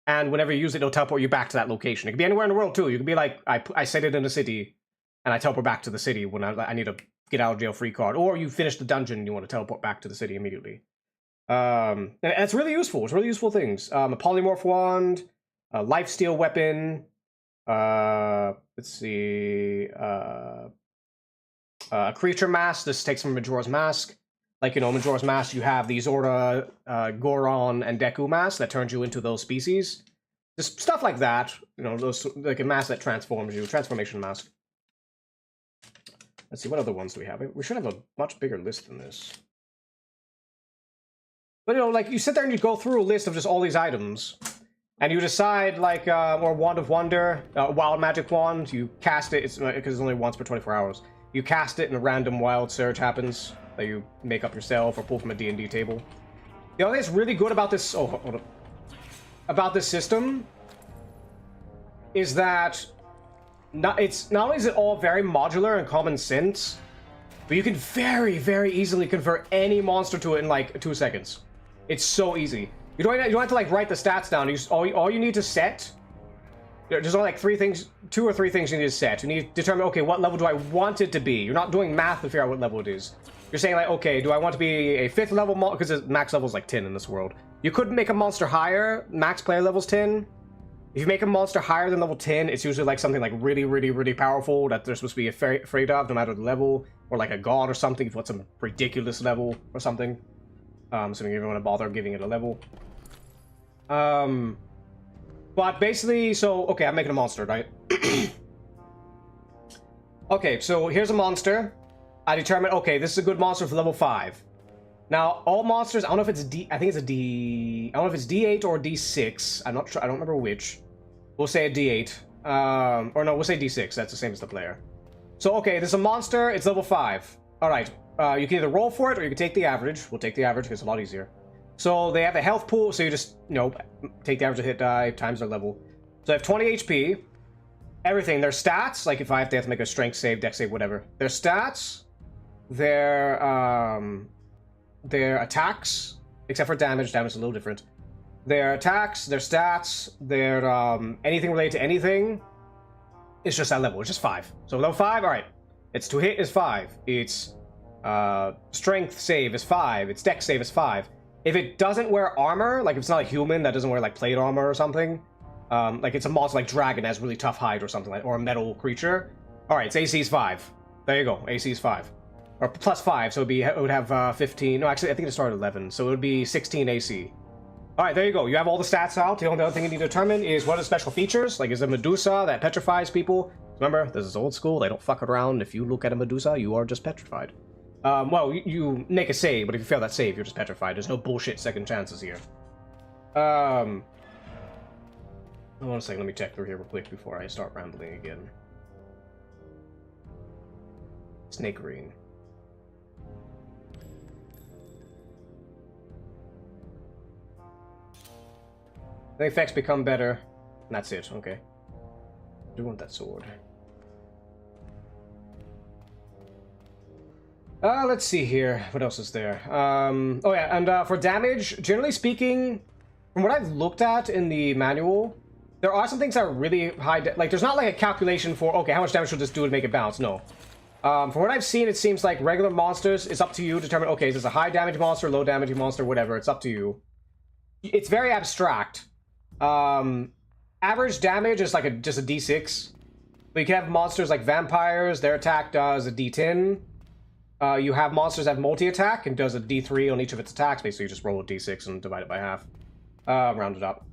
and whenever you use it, it'll teleport you back to that location. It can be anywhere in the world, too. You can be like, I set it in a city, and I teleport back to the city when I need a get out of jail free card. Or you finish the dungeon and you want to teleport back to the city immediately. And it's really useful. It's really useful things. A Polymorph Wand, a Lifesteal Weapon, let's see, a Creature Mask. This takes from Majora's Mask. Like, you know, Majora's Mask, you have the Zorda, Goron, and Deku Mask that turns you into those species. Just stuff like that. You know, those, like a mask that transforms you. Transformation Mask. Let's see, what other ones do we have? We should have a much bigger list than this. But, you know, like, you sit there and you go through a list of just all these items, and you decide, like, or Wand of Wonder, Wild Magic Wand, you cast it, because it's only once per 24 hours. You cast it and a random wild surge happens that you make up yourself or pull from a D&D table. The other thing that's really good about this, about this system is that not only is it all very modular and common sense, but you can very, very easily convert any monster to it in like 2 seconds. It's so easy. You don't have to like write the stats down. All you need to set. There's only like 2 or 3 things you need to set. You need to determine, okay, what level do I want it to be? You're not doing math to figure out what level it is. You're saying like, okay, do I want to be a 5th level monster? Because the max level is like 10 in this world. You could make a monster higher. Max player level's 10. If you make a monster higher than level 10, it's usually like something like really, really, really powerful that they're supposed to be afraid of, no matter the level, or like a god or something, if you want some ridiculous level or something. So you don't want to bother giving it a level. But basically, so, okay, I'm making a monster, right? Okay, so here's a monster. I determine, okay, this is a good monster for level 5. Now, all monsters, I don't know if it's I think it's a I don't know if it's D8 or D6. I'm not sure, I don't remember which. We'll say a D8. Or no, we'll say D6, that's the same as the player. So, okay, this is a monster, it's level 5. Alright, you can either roll for it or you can take the average. We'll take the average because it's a lot easier. So, they have a health pool, so you just, you know, take the average of hit die times their level. So, they have 20 HP. Everything, their stats, like if they have to make a strength save, dex save, whatever. Their stats, their attacks, except for damage. Damage is a little different. Their attacks, their stats, their anything related to anything, it's just that level. It's just 5. So level 5, all right. It's to hit is 5. It's strength save is 5. Its dex save is 5. If it doesn't wear armor, like if it's not a human that doesn't wear like plate armor or something, like it's a monster like dragon that has really tough hide or something like, or a metal creature. All right, its AC is 5. There you go. AC is 5. or +5, so it would have 15. No, actually, I think it started at 11, so it would be 16 AC. All right, there you go. You have all the stats out. The only other thing you need to determine is what are the special features. Like, is it Medusa that petrifies people? Remember, this is old school. They don't fuck around. If you look at a Medusa, you are just petrified. Well, you make a save, but if you fail that save, you're just petrified. There's no bullshit second chances here. Hold on a second. Let me check through here real quick before I start rambling again. Snake ring. The effects become better. And that's it. Okay. I do want that sword. Let's see here. What else is there? Oh yeah, and for damage, generally speaking, from what I've looked at in the manual, there are some things that are really high. Like, there's not like a calculation for, okay, how much damage should this do to make it bounce? No. From what I've seen, it seems like regular monsters, it's up to you to determine, okay, is this a high damage monster, low damage monster, whatever, it's up to you. It's very abstract. Average damage is like just a d6. But you can have monsters like vampires, their attack does a d10. You have monsters that have multi-attack and does a d3 on each of its attacks. Basically, you just roll a d6 and divide it by half. Round it up.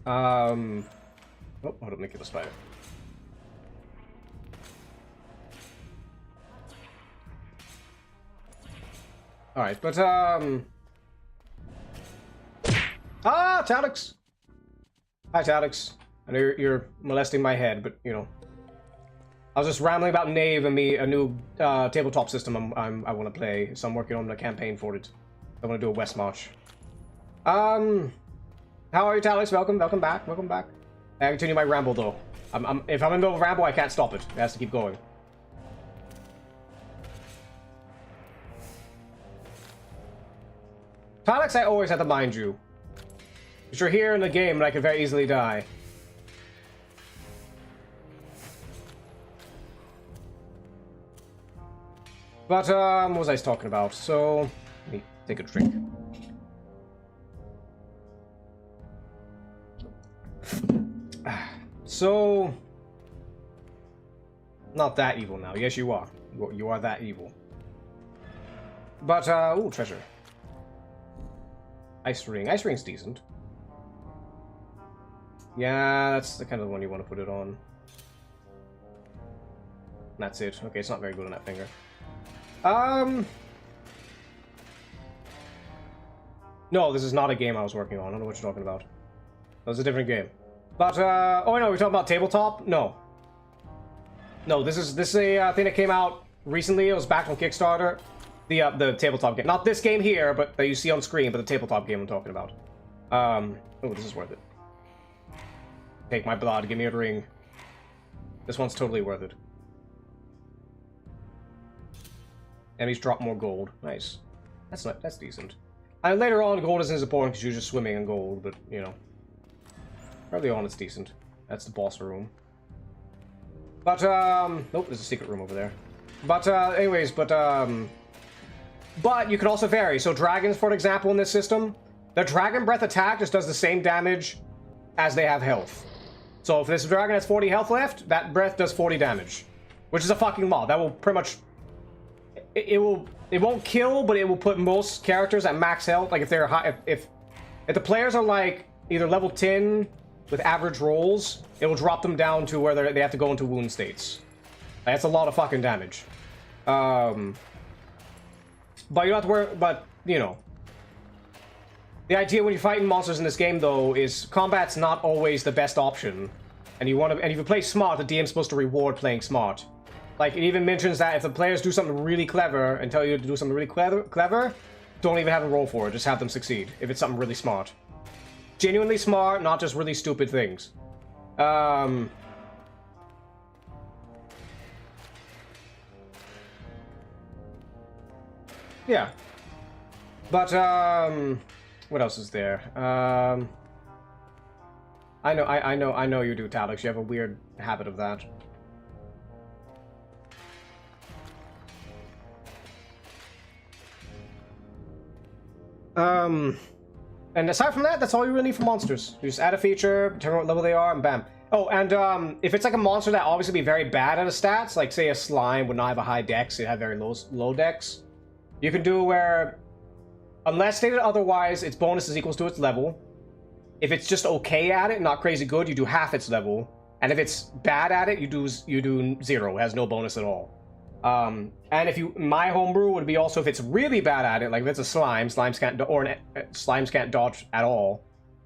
Oh, hold up, let me kill the spider. Alright, but, Ah, Talix! Hi, Talix. I know you're molesting my head, but, you know. I was just rambling about Knave and a new tabletop system I want to play, so I'm working on a campaign for it. I want to do a West March. How are you, Talix? Welcome back. I continue my ramble, though. If I'm in the middle of a ramble, I can't stop it. It has to keep going. Talix, I always have to mind you. Because you're here in the game, and I could very easily die. But, what was I talking about? So, let me take a drink. So, not that evil now. Yes, you are. You are that evil. But, ooh, treasure. Ice ring. Ice ring's decent. Yeah, that's the kind of one you want to put it on. That's it. Okay, it's not very good on that finger. No, this is not a game I was working on. I don't know what you're talking about. That was a different game. But, oh no, we're talking about tabletop? No. No, this is a thing that came out recently. It was back on Kickstarter. The tabletop game. Not this game here, but that you see on screen, but the tabletop game I'm talking about. Oh, this is worth it. Take my blood, give me a ring. This one's totally worth it. Enemies drop more gold. Nice. That's decent. And later on, gold isn't as important because you're just swimming in gold, but, you know. Early on, it's decent. That's the boss room. But, nope, there's a secret room over there. But, anyways, but you can also vary. So dragons, for example, in this system, the dragon breath attack just does the same damage as they have health. So if this dragon has 40 health left, that breath does 40 damage. Which is a fucking lot. That will pretty much... It won't kill, but it will put most characters at max health. Like if they're high, if the players are like either level 10 with average rolls, it will drop them down to where they have to go into wound states. That's a lot of fucking damage. But you don't have to worry. But you know, the idea when you're fighting monsters in this game, though, is combat's not always the best option, and you want to. And if you play smart, the DM's supposed to reward playing smart. Like, it even mentions that if the players do something really clever and tell you to do something really clever, don't even have them roll for it. Just have them succeed, if it's something really smart. Genuinely smart, not just really stupid things. Yeah. But, what else is there? I know you do, Talix. You have a weird habit of that. And aside from that, that's all you really need for monsters. You just add a feature, determine what level they are, and bam. Oh, and if it's like a monster that obviously be very bad at a stats, like say a slime would not have a high dex, it have very low dex. You can do where, unless stated otherwise, its bonus is equals to its level. If it's just okay at it, not crazy good, you do half its level. And if it's bad at it, you do 0. It has no bonus at all. And if my homebrew would be also if it's really bad at it, like if it's a slime, slimes can't dodge at all.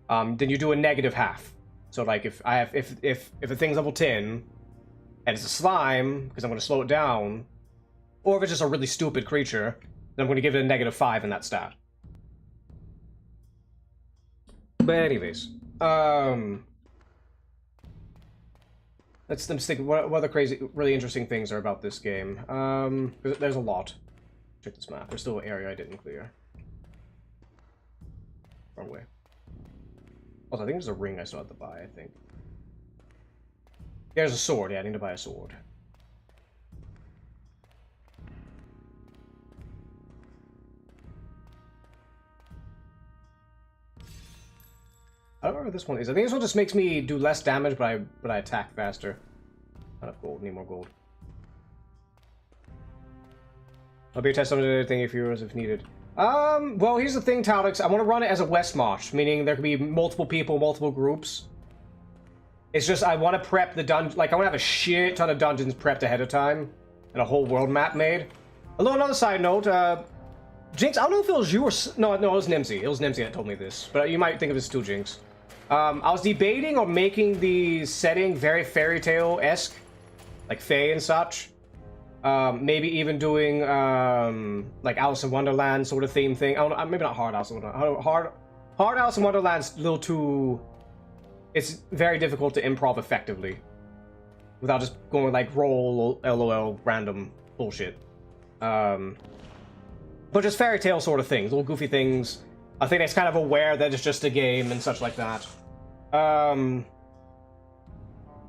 Then you do a negative half. So like if a thing's level 10 and it's a slime, because I'm going to slow it down, or if it's just a really stupid creature, then I'm going to give it a negative 5 in that stat. But anyways, let's think what other crazy, really interesting things are about this game. There's a lot. Check this map. There's still an area I didn't clear. Wrong way. Also, I think there's a ring I still have to buy, I think. There's a sword. Yeah, I need to buy a sword. I don't know where this one is. I think this one just makes me do less damage, but I attack faster. Not enough gold. Need more gold. I'll be test anything if yours if needed. Well, here's the thing, Talix. I want to run it as a West March, meaning there could be multiple people, multiple groups. It's just I want to prep the dungeon. Like I want to have a shit ton of dungeons prepped ahead of time, and a whole world map made. Although another side note, Jinx. I don't know if it was you or no, it was Nimsy. It was Nimsy that told me this, but you might think of it as still Jinx. I was debating on making the setting very fairy tale-esque, like Fae and such. Maybe even doing like Alice in Wonderland sort of theme thing. I don't know, maybe not hard Alice in Wonderland. Hard Alice in Wonderland's a little too. It's very difficult to improv effectively without just going like roll LOL random bullshit. But just fairy tale sort of things, little goofy things. I think it's kind of aware that it's just a game and such like that.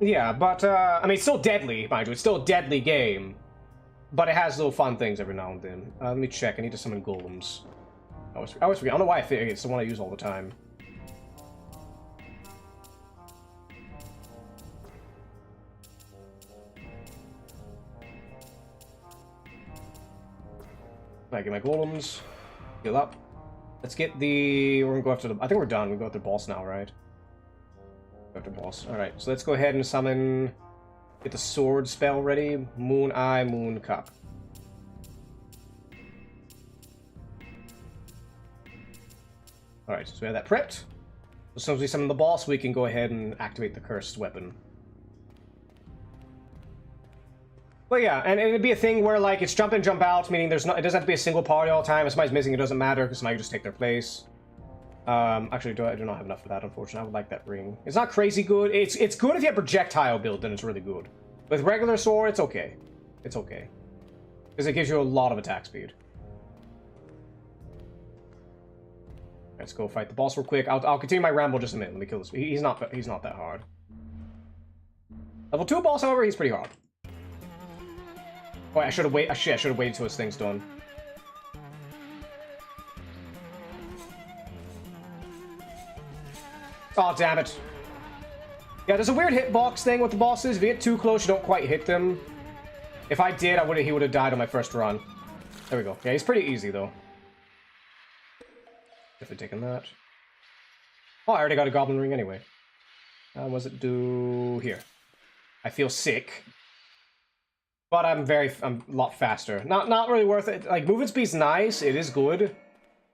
Yeah, but I mean, it's still deadly, mind you. It's still a deadly game, but it has little fun things every now and then. Let me check. I need to summon golems. I always forget. I don't know why I think it's the one I use all the time. Alright, get my golems. Heal up. Let's get the... We're gonna go after the... I think we're done. We go after the boss now, right? Go after boss. Alright, so let's go ahead and summon... Get the sword spell ready. Moon Eye, Moon Cup. Alright, so we have that prepped. As soon as we summon the boss, we can go ahead and activate the cursed weapon. But yeah, and it'd be a thing where like it's jump in, jump out, meaning there's no, it doesn't have to be a single party all the time. If somebody's missing, it doesn't matter because somebody can just take their place. Actually, I do not have enough for that, unfortunately. I would like that ring. It's not crazy good. It's good if you have projectile build, then it's really good. With regular sword, it's okay. It's okay. Because it gives you a lot of attack speed. Let's go fight the boss real quick. I'll continue my ramble just a minute. Let me kill this. He's not that hard. Level 2 boss, however, he's pretty hard. Oh, I should have waited. Shit, I should have waited till his thing's done. Oh, damn it. Yeah, there's a weird hitbox thing with the bosses. If you get too close, you don't quite hit them. If I did, he would have died on my first run. There we go. Yeah, he's pretty easy, though. Definitely taking that. Oh, I already got a goblin ring anyway. What does it do here? I feel sick. But I'm a lot faster. Not really worth it. Like, movement speed's nice, it is good,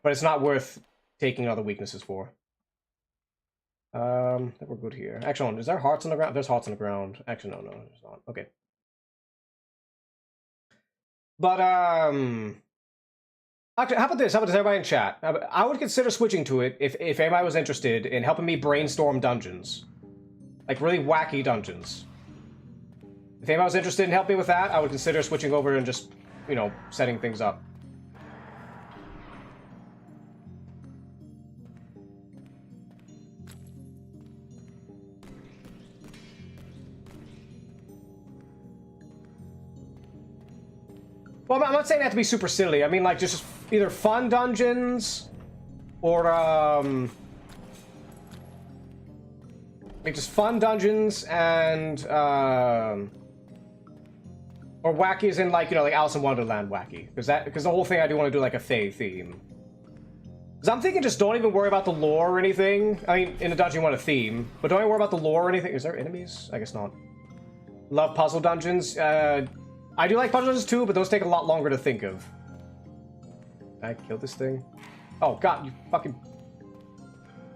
but it's not worth taking other weaknesses for. I think we're good here. Actually, is there hearts on the ground? There's hearts on the ground. Actually, no, there's not. Okay. But, actually, how about this? Everybody in chat? I would consider switching to it if anybody was interested in helping me brainstorm dungeons. Like, really wacky dungeons. If anybody was interested in helping me with that, I would consider switching over and just, you know, setting things up. Well, I'm not saying that to be super silly. I mean, like, just either fun dungeons, or, Like just fun dungeons and or wacky as in like, you know, like Alice in Wonderland wacky. Because the whole thing I do want to do like a Fae theme. Because I'm thinking just don't even worry about the lore or anything. I mean, in a dungeon you want a theme, but don't even worry about the lore or anything. Is there enemies? I guess not. Love puzzle dungeons. I do like puzzle dungeons too, but those take a lot longer to think of. Can I kill this thing? Oh god, you fucking...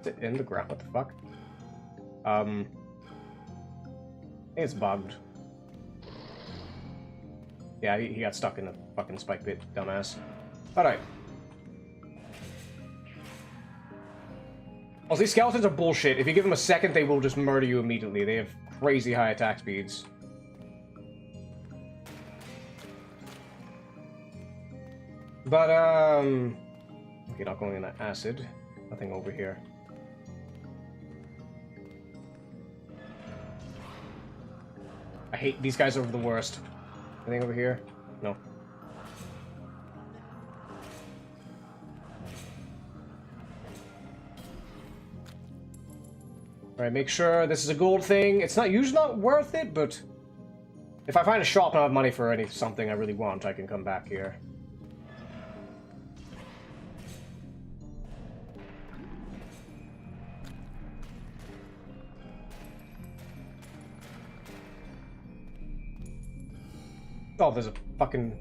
Is it in the ground? What the fuck? I think it's bugged. Yeah, he got stuck in the fucking spike pit, dumbass. Alright. Also, these skeletons are bullshit. If you give them a second, they will just murder you immediately. They have crazy high attack speeds. But, okay, not going in that acid. Nothing over here. I hate these guys are the worst. Anything over here? No. Alright, make sure this is a gold thing. It's not usually not worth it, but if I find a shop and I have money for something I really want, I can come back here. Oh, there's a fucking...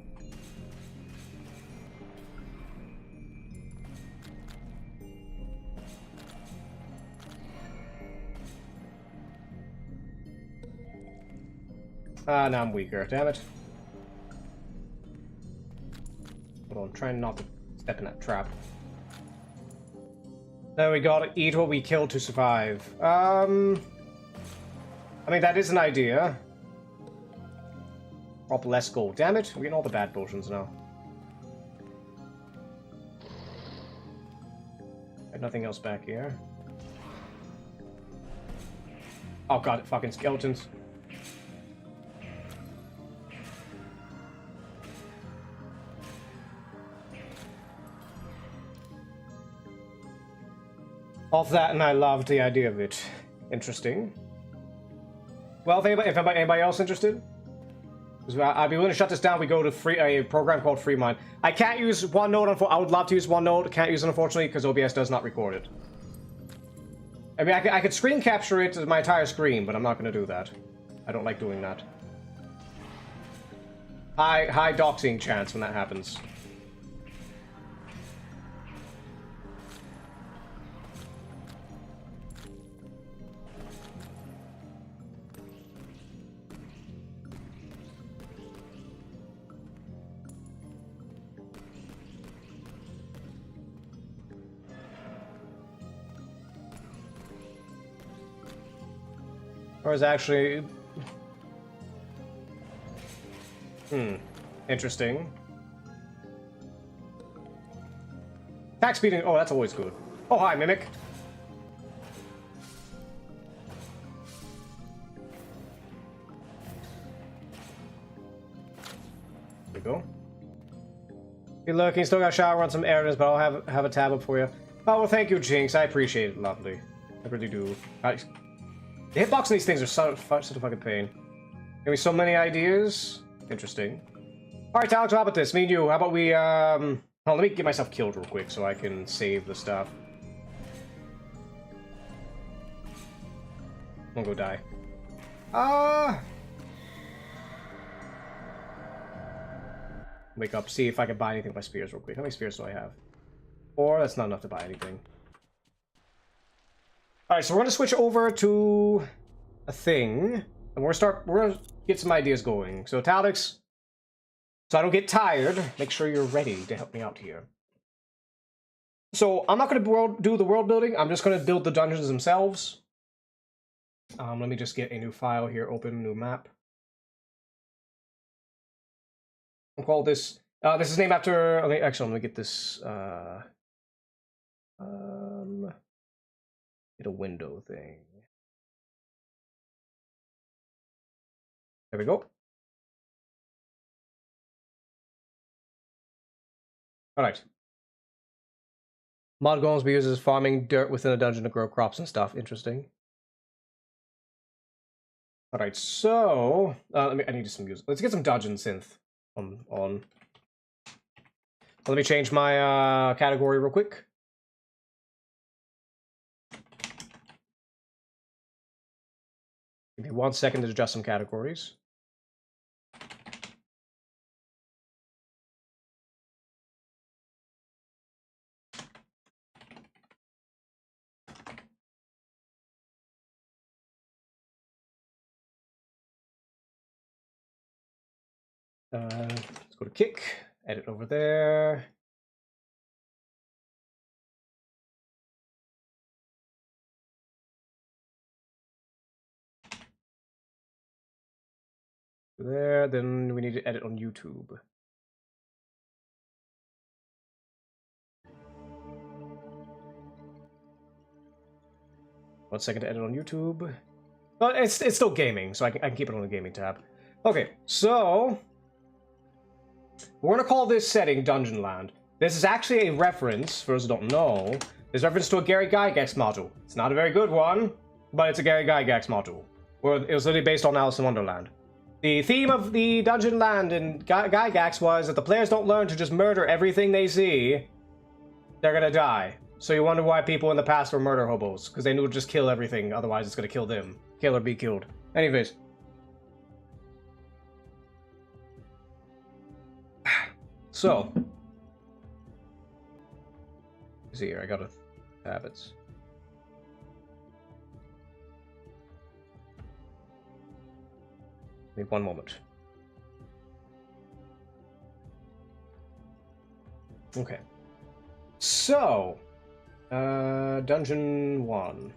now I'm weaker, damn it. Hold on, trying not to step in that trap. Then we gotta eat what we killed to survive. I mean, that is an idea. Drop less gold. Damn it, I'm getting all the bad potions now. Got nothing else back here. Oh god, fucking skeletons. All that, and I loved the idea of it. Interesting. Well, if anybody else interested? I'd be willing to shut this down. We go to a program called FreeMind. I can't use OneNote. I would love to use OneNote. Can't use it, unfortunately, because OBS does not record it. I mean, I could screen capture it as my entire screen, but I'm not going to do that. I don't like doing that. High doxing chance when that happens. Or is actually... Interesting. Attack speeding... Oh, that's always good. Oh, hi, Mimic. There we go. Good looking, still got a shower, run some errands, but I'll have a tab up for you. Oh, well, thank you, Jinx. I appreciate it, lovely. I really do. The hitbox on these things are such a fucking pain. Give me so many ideas. Interesting. Alright, Alex, how about this? Me and you, how about we, oh, let me get myself killed real quick so I can save the stuff. I'm gonna go die. Wake up, see if I can buy anything by spears real quick. How many spears do I have? 4? That's not enough to buy anything. Alright, so we're gonna switch over to a thing, and we're gonna get some ideas going. So Talix, so I don't get tired, make sure you're ready to help me out here. So I'm not gonna do the world building, I'm just gonna build the dungeons themselves. Let me just get a new file here, open new map. I'll call this, this is named after, okay, actually let me get this, get a window thing. There we go. Alright. Mod golems be used as farming dirt within a dungeon to grow crops and stuff. Interesting. Alright, so I need some music. Let's get some dungeon synth on. Let me change my category real quick. Give me 1 second to adjust some categories. Let's go to kick, edit over there. There, then we need to edit on YouTube. One second to edit on YouTube. But it's still gaming, so I can keep it on the gaming tab. Okay, so we're gonna call this setting Dungeon Land. This is actually a reference, for those who don't know, it's a reference to a Gary Gygax module. It's not a very good one, but it's a Gary Gygax module. Or it was literally based on Alice in Wonderland. The theme of the Dungeon Land in Gygax was that the players don't learn to just murder everything they see, they're gonna die. So you wonder why people in the past were murder hobos, because they knew to just kill everything, otherwise it's gonna kill them. Kill or be killed. Anyways. So. See here, I got habits. Give me 1 moment. Okay. So, Dungeon 1.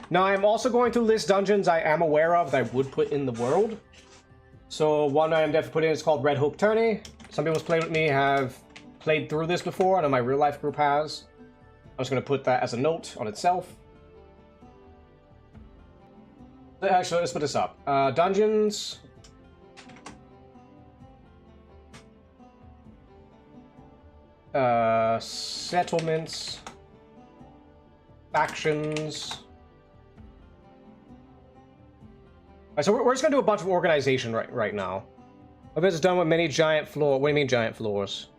Now, I'm also going to list dungeons I am aware of that I would put in the world. So, one I am definitely putting is called Red Hope Tourney. Some people who's played with me have played through this before. I know my real life group has. I'm just going to put that as a note on itself. Actually, let's put this up. Dungeons. Settlements. Factions. Alright, so we're just gonna do a bunch of organization right now. I bet it's done with many giant floor. What do you mean giant floors?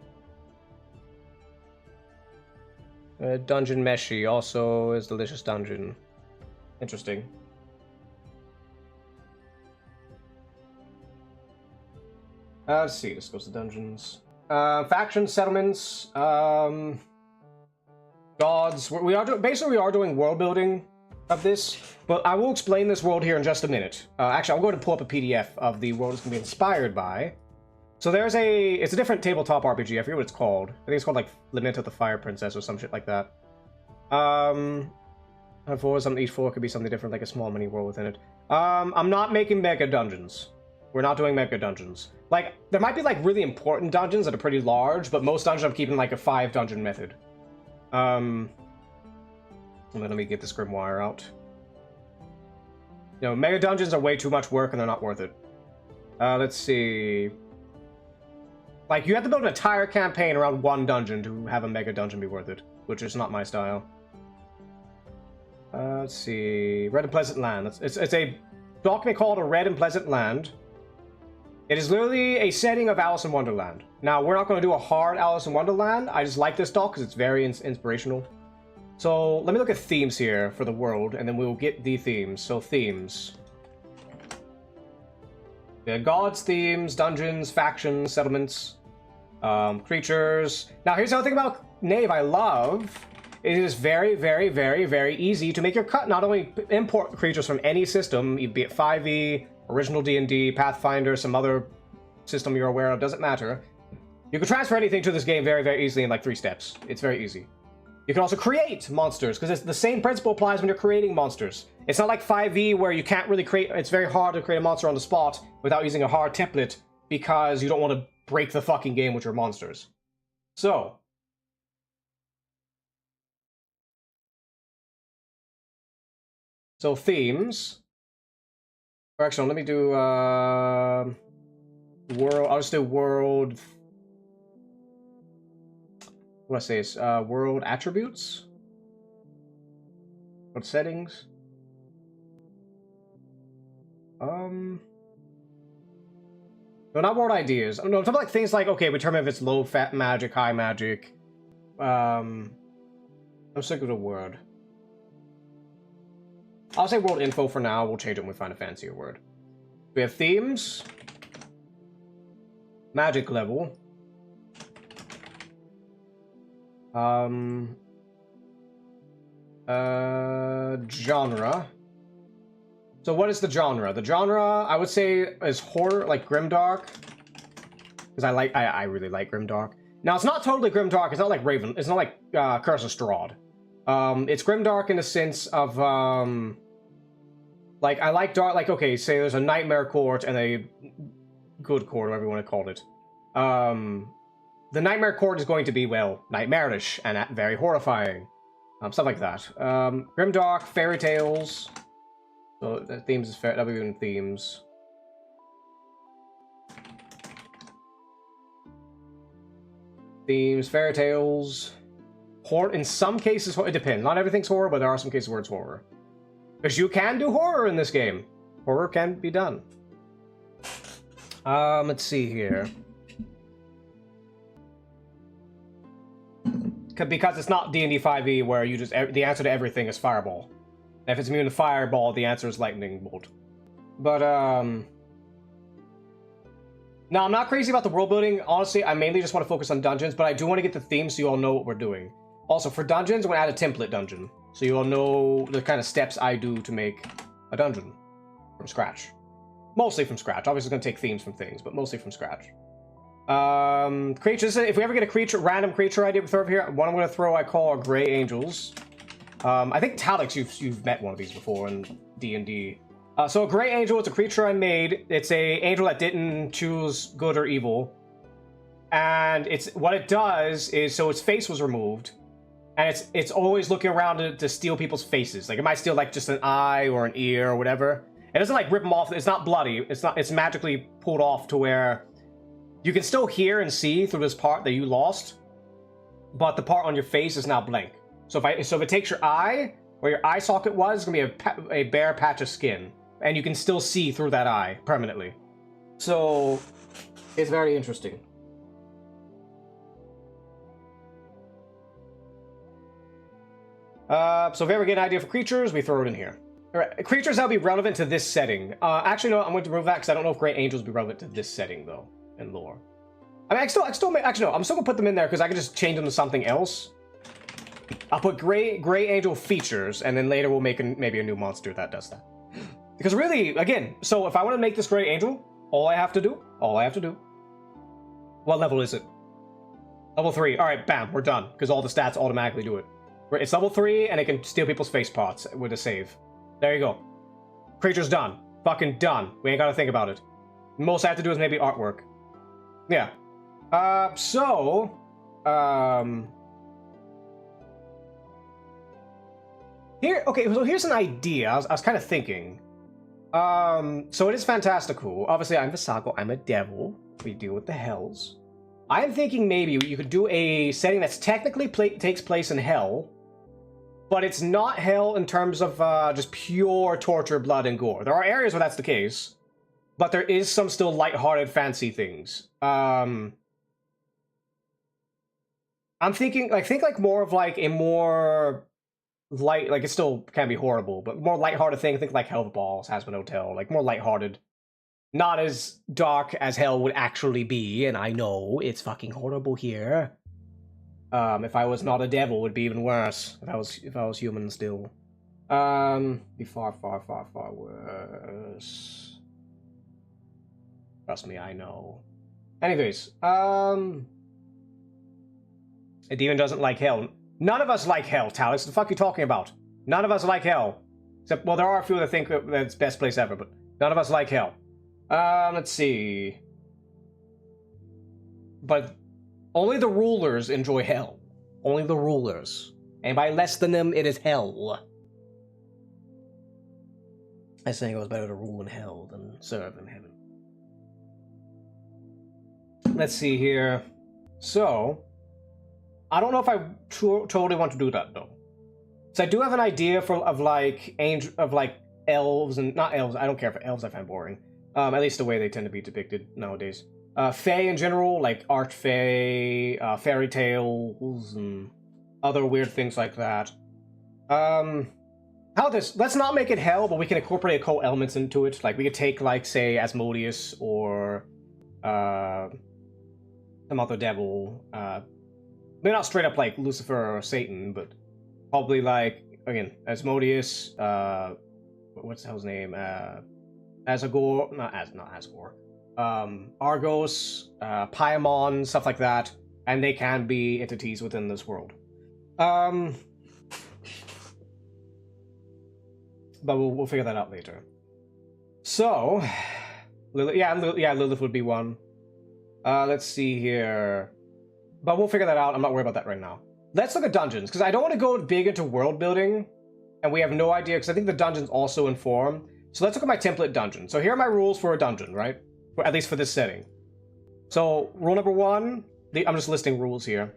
Dungeon Meshi also is delicious dungeon. Interesting. Let's see. This goes to dungeons. Factions, settlements, gods. We are doing world building of this, but I will explain this world here in just a minute. Actually, I'm going to pull up a PDF of the world it's going to be inspired by. So it's a different tabletop RPG. I forget what it's called. I think it's called like Lament of the Fire Princess or some shit like that. Each floor could be something different, like a small mini world within it. I'm not making mega dungeons. We're not doing mega dungeons. Like, there might be like really important dungeons that are pretty large, but most dungeons I'm keeping like a 5 dungeon method. Let me get this grimoire out. You know, mega dungeons are way too much work and they're not worth it. Let's see. Like, you have to build an entire campaign around 1 dungeon to have a mega dungeon be worth it, which is not my style. Let's see. Red and Pleasant Land. It's a document called A Red and Pleasant Land. It is literally a setting of Alice in Wonderland. Now, we're not going to do a hard Alice in Wonderland. I just like this doc because it's very inspirational. So, let me look at themes here for the world, and then we'll get the themes. So, themes. Yeah, gods, themes, dungeons, factions, settlements, creatures. Now, here's the other thing about Knave I love. It is very, very, very, very easy to make your cut. Not only import creatures from any system, be it 5e, original D&D, Pathfinder, some other system you're aware of, doesn't matter. You can transfer anything to this game very, very easily in like 3 steps. It's very easy. You can also create monsters, because the same principle applies when you're creating monsters. It's not like 5e where you can't really create... It's very hard to create a monster on the spot without using a hard template, because you don't want to break the fucking game with your monsters. So... themes... Or actually, let me do, world... I'll just do world... What do I say? It's, world attributes? What settings? No, not world ideas. No, I'm talking like things like, okay, we determine if it's low fat magic, high magic. I'm sick of the word. I'll say world info for now. We'll change it when we find a fancier word. We have themes. Magic level. Genre. So what is the genre? The genre, I would say, is horror, like grimdark. Because I really like grimdark. Now, it's not totally grimdark. It's not like Raven. It's not like Curse of Strahd. It's grimdark in the sense of, like, I like dark, like, okay, say there's a nightmare court and a good court, whatever you want to call it. The nightmare court is going to be, well, nightmarish and very horrifying. Stuff like that. Grimdark, fairy tales. So the themes is fair. That'll be in themes. Themes, fairy tales. Horror. In some cases, it depends. Not everything's horror, but there are some cases where it's horror. Because you can do horror in this game. Horror can be done. Let's see here. Because it's not D&D 5e where you just the answer to everything is fireball. And if it's immune to fireball, the answer is lightning bolt. But no, I'm not crazy about the world building. Honestly, I mainly just want to focus on dungeons, but I do want to get the theme so you all know what we're doing. Also, for dungeons, I'm going to add a template dungeon. So you all know the kind of steps I do to make a dungeon from scratch. Mostly from scratch. Obviously, it's going to take themes from things, but mostly from scratch. Creatures. If we ever get a creature, random creature idea to throw over here, one I'm going to throw I call Grey Angels. I think Talix, you've met one of these before in D&D. So a Grey Angel, it's a creature I made. It's a angel that didn't choose good or evil. And what it does is, so its face was removed. And it's always looking around to steal people's faces. Like, it might steal, like, just an eye or an ear or whatever. It doesn't, like, rip them off. It's not bloody. It's magically pulled off to where you can still hear and see through this part that you lost. But the part on your face is now blank. So if it takes your eye, where your eye socket was, it's going to be a bare patch of skin. And you can still see through that eye permanently. So, it's very interesting. So if we ever get an idea for creatures, we throw it in here. Alright, creatures that'll be relevant to this setting. Actually, no, I'm going to remove that because I don't know if Great Angels will be relevant to this setting, though, in lore. I mean, actually, no, I'm still going to put them in there because I can just change them to something else. I'll put Grey Angel features, and then later we'll make maybe a new monster that does that. Because really, again, so if I want to make this Grey Angel, all I have to do, what level is it? Level 3. Alright, bam, we're done. Because all the stats automatically do it. It's level 3, and it can steal people's face pots with a save. There you go. Creature's done. Fucking done. We ain't gotta think about it. Most I have to do is maybe artwork. Yeah. Here, okay, so here's an idea. I was kind of thinking. So it is fantastical. Obviously, I'm Visago. I'm a devil. We deal with the hells. I'm thinking maybe you could do a setting that's technically takes place in hell, but it's not hell in terms of just pure torture, blood, and gore. There are areas where that's the case, but there is some still lighthearted, fancy things. I'm thinking, think more of like a more light, like it still can be horrible, but more lighthearted thing. Think like Hell of Balls, Hazbin Hotel, like more lighthearted. Not as dark as hell would actually be, and I know it's fucking horrible here. If I was not a devil, it would be even worse. If I was human still. Be far, far, far, far worse. Trust me, I know. Anyways, a demon doesn't like hell. None of us like hell, Talix. What the fuck are you talking about? None of us like hell. Except, well, there are a few that think that it's best place ever, but none of us like hell. Let's see. But only the rulers enjoy hell. Only the rulers. Anybody less than them, it is hell. I think it was better to rule in hell than serve in heaven. Let's see here. So, I don't know if I totally want to do that though. So I do have an idea of elves and not elves. I don't care for elves. I find boring. At least the way they tend to be depicted nowadays. Fae in general, like archfae, fairy tales, and other weird things like that. How this? Let's not make it hell, but we can incorporate occult elements into it. Like we could take, like, say, Asmodeus or some other devil. Maybe not straight up like Lucifer or Satan, but probably like, again, Asmodeus. What's the hell's name? Azagor, not Asgore. Argos, Paimon, stuff like that, and they can be entities within this world. But we'll figure that out later. So, Lilith would be one. Let's see here. But we'll figure that out. I'm not worried about that right now. Let's look at dungeons, because I don't want to go big into world building, and we have no idea, because I think the dungeons also inform. So let's look at my template dungeon. So here are my rules for a dungeon, right? Or at least for this setting. So rule number 1, I'm just listing rules here.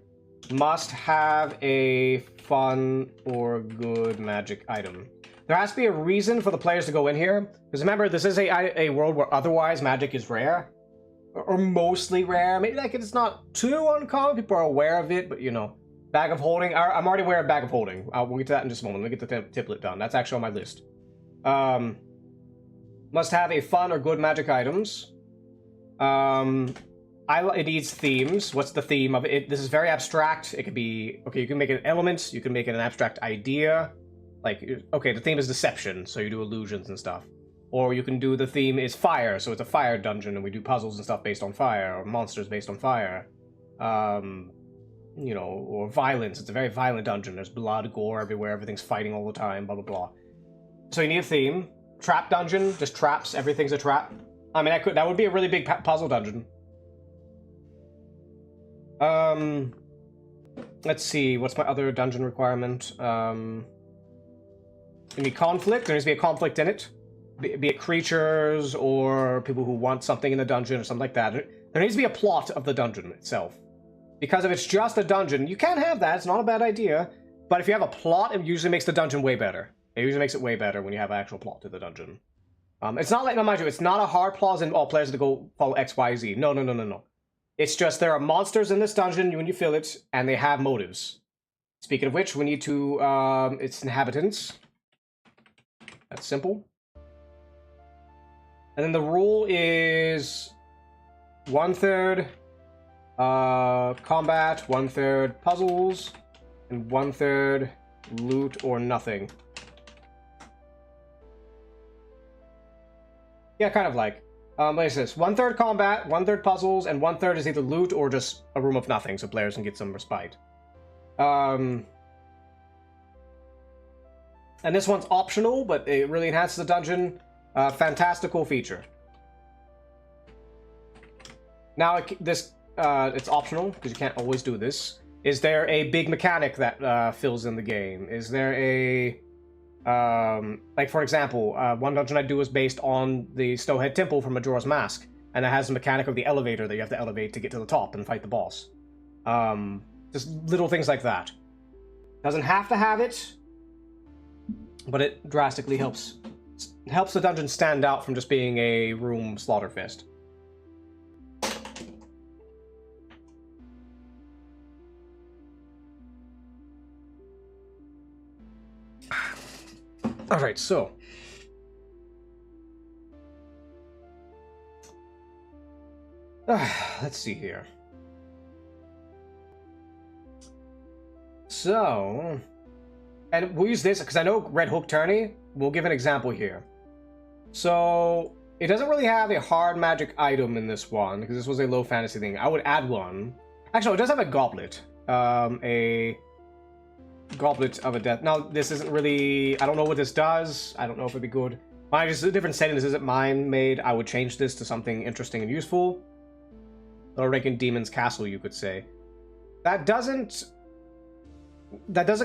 Must have a fun or good magic item. There has to be a reason for the players to go in here. Because remember, this is a world where otherwise magic is rare. Or mostly rare. Maybe like it's not too uncommon. People are aware of it, but you know. Bag of holding. I'm already aware of bag of holding. We'll get to that in just a moment. Let me get the template done. That's actually on my list. Must have a fun or good magic items. It needs themes. What's the theme of it? This is very abstract. It could be, okay, you can make it an element. You can make it an abstract idea. Like, okay, the theme is deception, so you do illusions and stuff. Or you can do the theme is fire, so it's a fire dungeon, and we do puzzles and stuff based on fire, or monsters based on fire. You know, or violence. It's a very violent dungeon. There's blood, gore everywhere. Everything's fighting all the time, blah, blah, blah. So you need a theme. Trap dungeon, just traps. Everything's a trap. I mean, that would be a really big puzzle dungeon. Let's see. What's my other dungeon requirement? You need conflict. There needs to be a conflict in it. Be it creatures or people who want something in the dungeon or something like that. There needs to be a plot of the dungeon itself. Because if it's just a dungeon, you can have that. It's not a bad idea. But if you have a plot, it usually makes the dungeon way better. It usually makes it way better when you have an actual plot to the dungeon. It's not like, no, mind you, it's not a hard plot in all players to go follow X, Y, Z. No. It's just there are monsters in this dungeon when you fill it, and they have motives. Speaking of which, we need to, its inhabitants. That's simple. And then the rule is 1/3 combat, 1/3 puzzles, and 1/3 loot or nothing. Yeah, kind of like. What is this? 1/3 combat, 1/3 puzzles, and 1/3 is either loot or just a room of nothing, so players can get some respite. And this one's optional, but it really enhances the dungeon. Fantastical feature. Now, it's optional, because you can't always do this. Is there a big mechanic that fills in the game? Is there a... like, for example, one dungeon I do is based on the Snowhead Temple from Majora's Mask, and it has the mechanic of the elevator that you have to elevate to get to the top and fight the boss. Just little things like that. Doesn't have to have it, but it drastically helps the dungeon stand out from just being a room slaughterfest. Alright, so. Let's see here. So. And we'll use this, because I know Red Hook Tourney. We'll give an example here. So. It doesn't really have a hard magic item in this one, because this was a low fantasy thing. I would add one. Actually, it does have a goblet. A Goblet of a Death. Now, this isn't really... I don't know what this does. I don't know if it'd be good. Mine is a different setting. This isn't mine made. I would change this to something interesting and useful. Low ranking Demon's Castle, you could say. That doesn't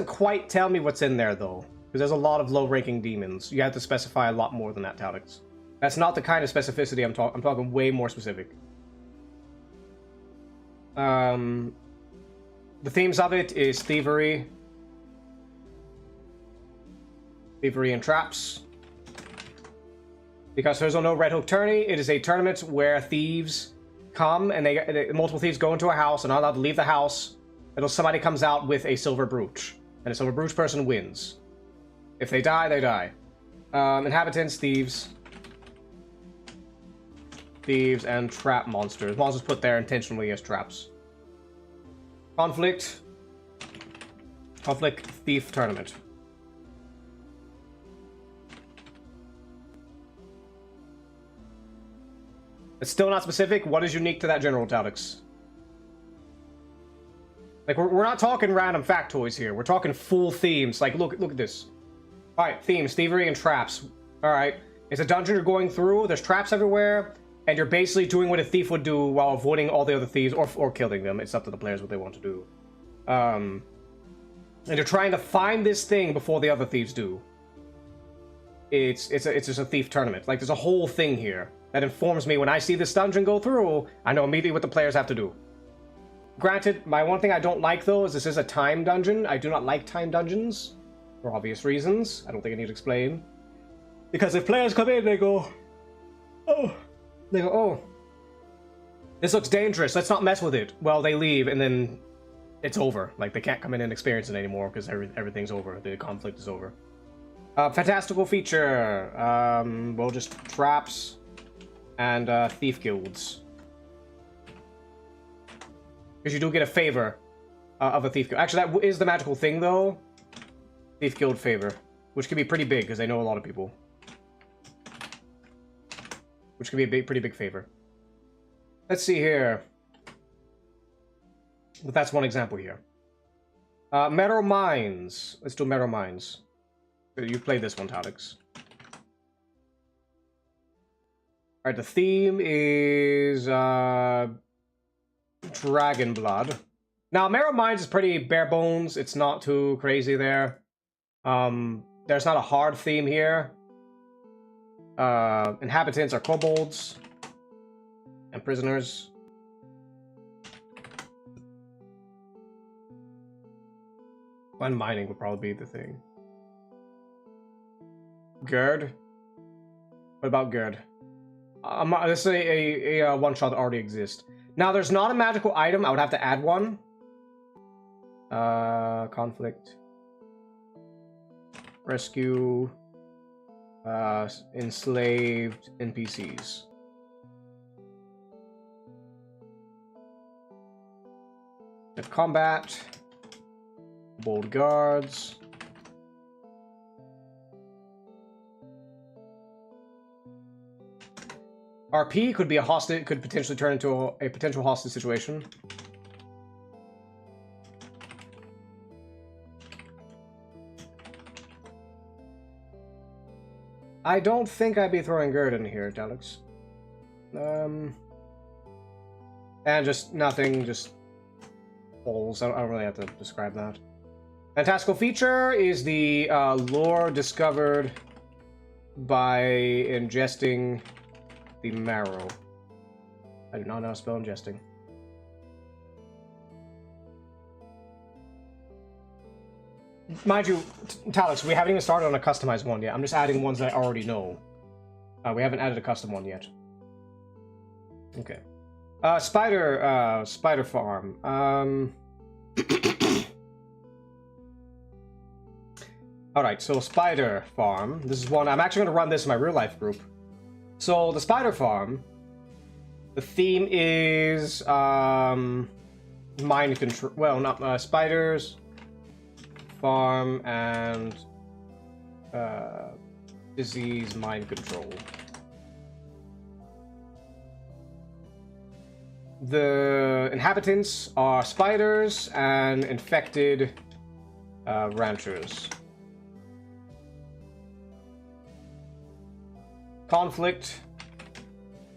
quite tell me what's in there, though. Because there's a lot of low-ranking demons. You have to specify a lot more than that, Talix. That's not the kind of specificity I'm talking way more specific. The themes of it is thievery. Thievery and traps. Because there's no Red Hook tourney, it is a tournament where thieves come and multiple thieves go into a house and are allowed to leave the house until somebody comes out with a silver brooch. And a silver brooch person wins. If they die, they die. Inhabitants, thieves. Thieves and trap monsters. Monsters put there intentionally as traps. Conflict. Conflict thief tournament. It's still not specific. What is unique to that general, Talix? Like, we're not talking random factoids here. We're talking full themes. Like, look at this. Alright, themes, thievery and traps. Alright. It's a dungeon you're going through. There's traps everywhere. And you're basically doing what a thief would do while avoiding all the other thieves or killing them. It's up to the players what they want to do. And you're trying to find this thing before the other thieves do. It's just a thief tournament. Like, there's a whole thing here that informs me when I see this dungeon go through, I know immediately what the players have to do. Granted, my one thing I don't like, though, is this is a time dungeon. I do not like time dungeons, for obvious reasons. I don't think I need to explain. Because if players come in, they go, oh, this looks dangerous, let's not mess with it. Well, they leave, and then it's over. Like, they can't come in and experience it anymore, because everything's over. The conflict is over. Fantastical feature. Well, just traps and thief guilds. Because you do get a favor of a thief guild. Actually, that is the magical thing, though. Thief guild favor. Which can be pretty big, because they know a lot of people. Which can be a pretty big favor. Let's see here. But that's one example here. Meadow Mines. Let's do Meadow Mines. You've played this one, Talix. Alright, the theme is Dragon Blood. Now, Meadow Mines is pretty bare bones. It's not too crazy there. There's not a hard theme here. Inhabitants are kobolds and prisoners. One mining would probably be the thing. Gerd? What about Gerd? This is a one-shot that already exists. Now, there's not a magical item. I would have to add one. Conflict. Rescue. Enslaved NPCs. Combat. Bold guards. RP could be a hostage, could potentially turn into a potential hostage situation. I don't think I'd be throwing Gerd in here, Talix. And just nothing, just holes. I don't really have to describe that. Fantastical feature is the lore discovered by ingesting the marrow. I do not know how to spell ingesting. Mind you, Talix, we haven't even started on a customized one yet. I'm just adding ones that I already know. We haven't added a custom one yet. Okay. Spider farm. Alright, so spider farm. This is one, I'm actually going to run this in my real life group. So, the spider farm, the theme is, mind control, well, not, spiders, farm, and, disease, mind control. The inhabitants are spiders and infected, ranchers. Conflict,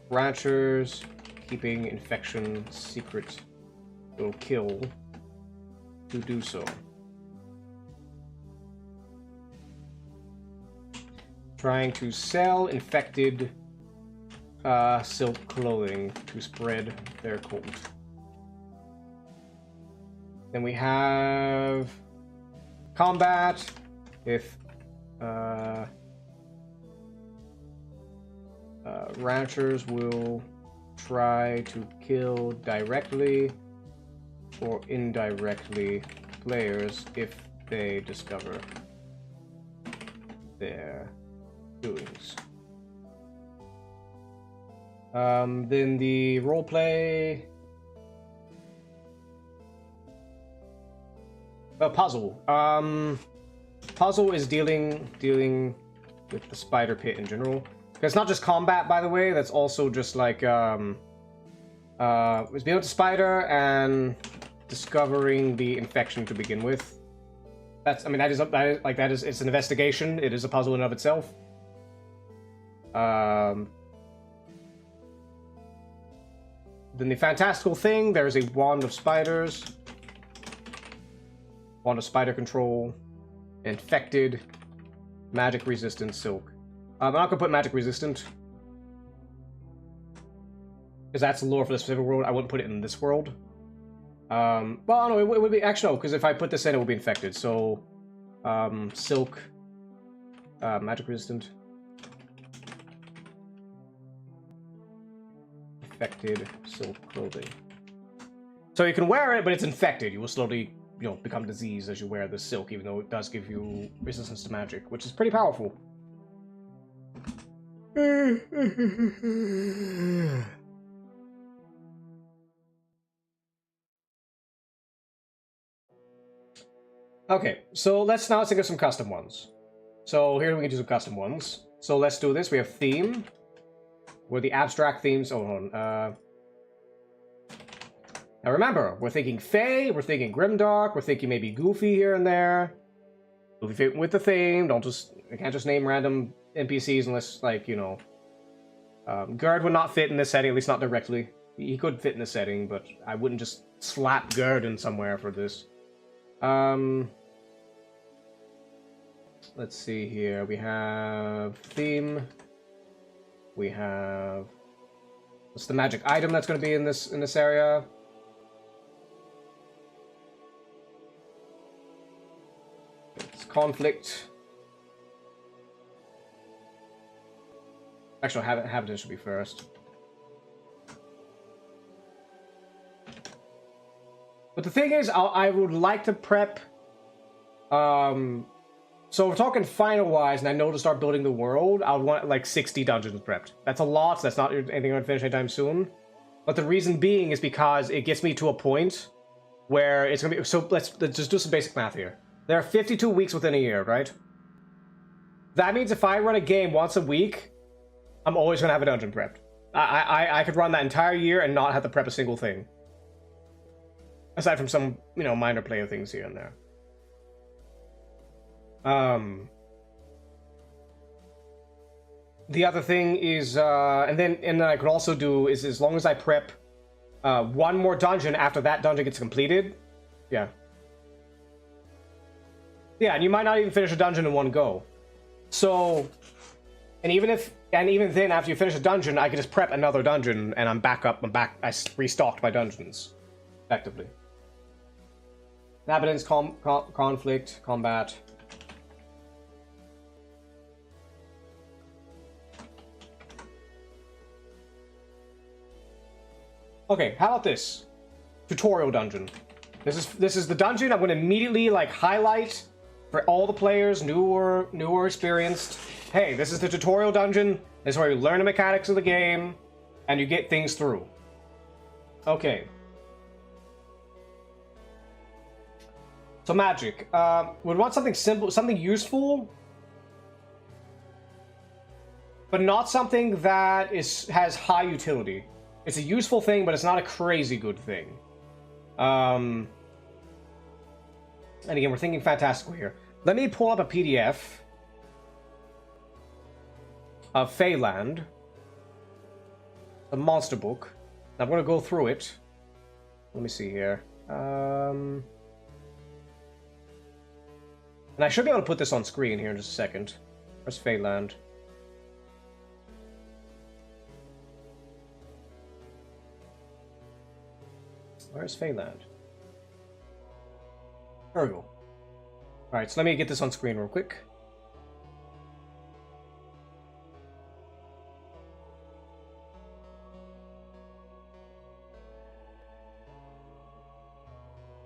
ranchers, keeping infection secret, will kill to do so. Trying to sell infected silk clothing to spread their cult. Then we have combat, if ranchers will try to kill directly or indirectly players if they discover their doings. Then the roleplay puzzle. Puzzle is dealing with the spider pit in general. It's not just combat, by the way. That's also just like it's being with the spider and discovering the infection to begin with. It's an investigation. It is a puzzle in and of itself. Then the fantastical thing, there's a wand of spiders. Wand of spider control. Infected. Magic resistant silk. I'm not gonna put magic resistant. Because that's the lore for the specific world. I wouldn't put it in this world. Well, no, it would be... Actually, no, because if I put this in, it would be infected. So, silk. Magic resistant. Infected silk clothing. So you can wear it, but it's infected. You will slowly, become diseased as you wear the silk, even though it does give you resistance to magic, which is pretty powerful. Okay, so let's now think of some custom ones. So here we can do some custom ones. So let's do this. We have theme. Where the abstract themes... Oh, hold on. Now remember, we're thinking Fae, we're thinking Grimdark, we're thinking maybe Goofy here and there. Goofy fit with the theme. I can't just name random NPCs unless, Gerd would not fit in this setting, at least not directly. He could fit in this setting, but I wouldn't just slap Gerd in somewhere for this. Let's see here. We have theme. We have... What's the magic item that's going to be in this area? It's conflict. Actually, habitant should be first. But the thing is, I would like to prep... So we're talking final-wise, and I know to start building the world, I would want, 60 dungeons prepped. That's a lot, so that's not anything I'm going to finish anytime soon. But the reason being is because it gets me to a point where it's going to be... So let's just do some basic math here. There are 52 weeks within a year, right? That means if I run a game once a week, I'm always going to have a dungeon prepped. I could run that entire year and not have to prep a single thing. Aside from some, minor player things here and there. The other thing is, and then I could also do is as long as I prep one more dungeon after that dungeon gets completed, yeah, and you might not even finish a dungeon in one go. So, and even then after you finish a dungeon, I can just prep another dungeon and I'm back. I restocked my dungeons, effectively. Inhabitants, conflict, combat. Okay, how about this? Tutorial dungeon. This is the dungeon I'm going to immediately highlight for all the players, new or experienced. Hey, this is the tutorial dungeon. This is where you learn the mechanics of the game and you get things through. Okay. So magic. Would want something simple, something useful, but not something that has high utility. It's a useful thing, but it's not a crazy good thing. And again, we're thinking fantastical here. Let me pull up a PDF of Feyland, the monster book. I'm going to go through it. Let me see here. And I should be able to put this on screen here in just a second. Where's Feyland? Where's Feyland? There we go. Alright, so let me get this on screen real quick.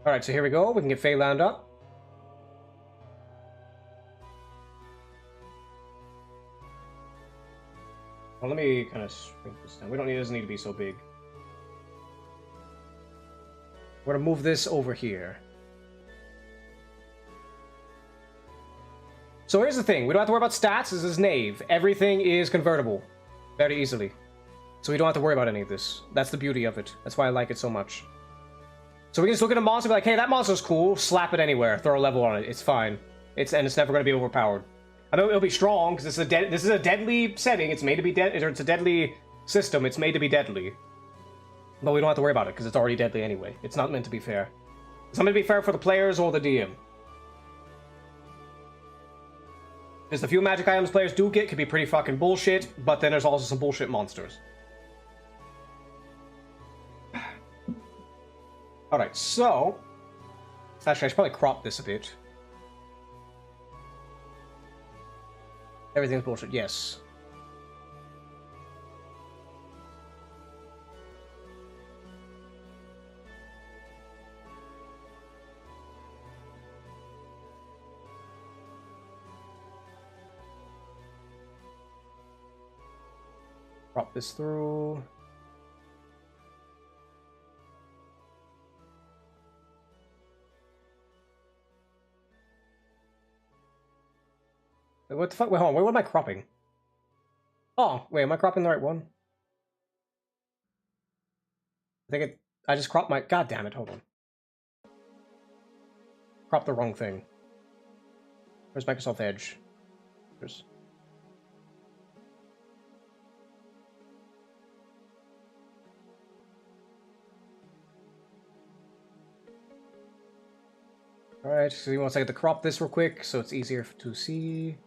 Alright, so here we go. We can get Feyland up. Well, let me kind of shrink this down. It doesn't need to be so big. We're gonna move this over here. So here's the thing. We don't have to worry about stats. This is Knave. Everything is convertible. Very easily. So we don't have to worry about any of this. That's the beauty of it. That's why I like it so much. So we can just look at a monster and be like, hey, that monster's cool. Slap it anywhere. Throw a level on it. It's fine. It's never going to be overpowered. I know it'll be strong, because this is a deadly setting. It's made to be dead. It's a deadly system. It's made to be deadly. But we don't have to worry about it, because it's already deadly anyway. It's not meant to be fair. It's not meant to be fair for the players or the DM. Because the few magic items players do get could be pretty fucking bullshit, but then there's also some bullshit monsters. Alright, so... Actually, I should probably crop this a bit. Everything's bullshit, yes. Crop this through. What the fuck? Wait, hold on. Wait, what am I cropping? Oh, wait, am I cropping the right one? I just cropped my... God damn it, hold on. Cropped the wrong thing. Where's Microsoft Edge? There's... Alright, so you want to crop this real quick so it's easier to see.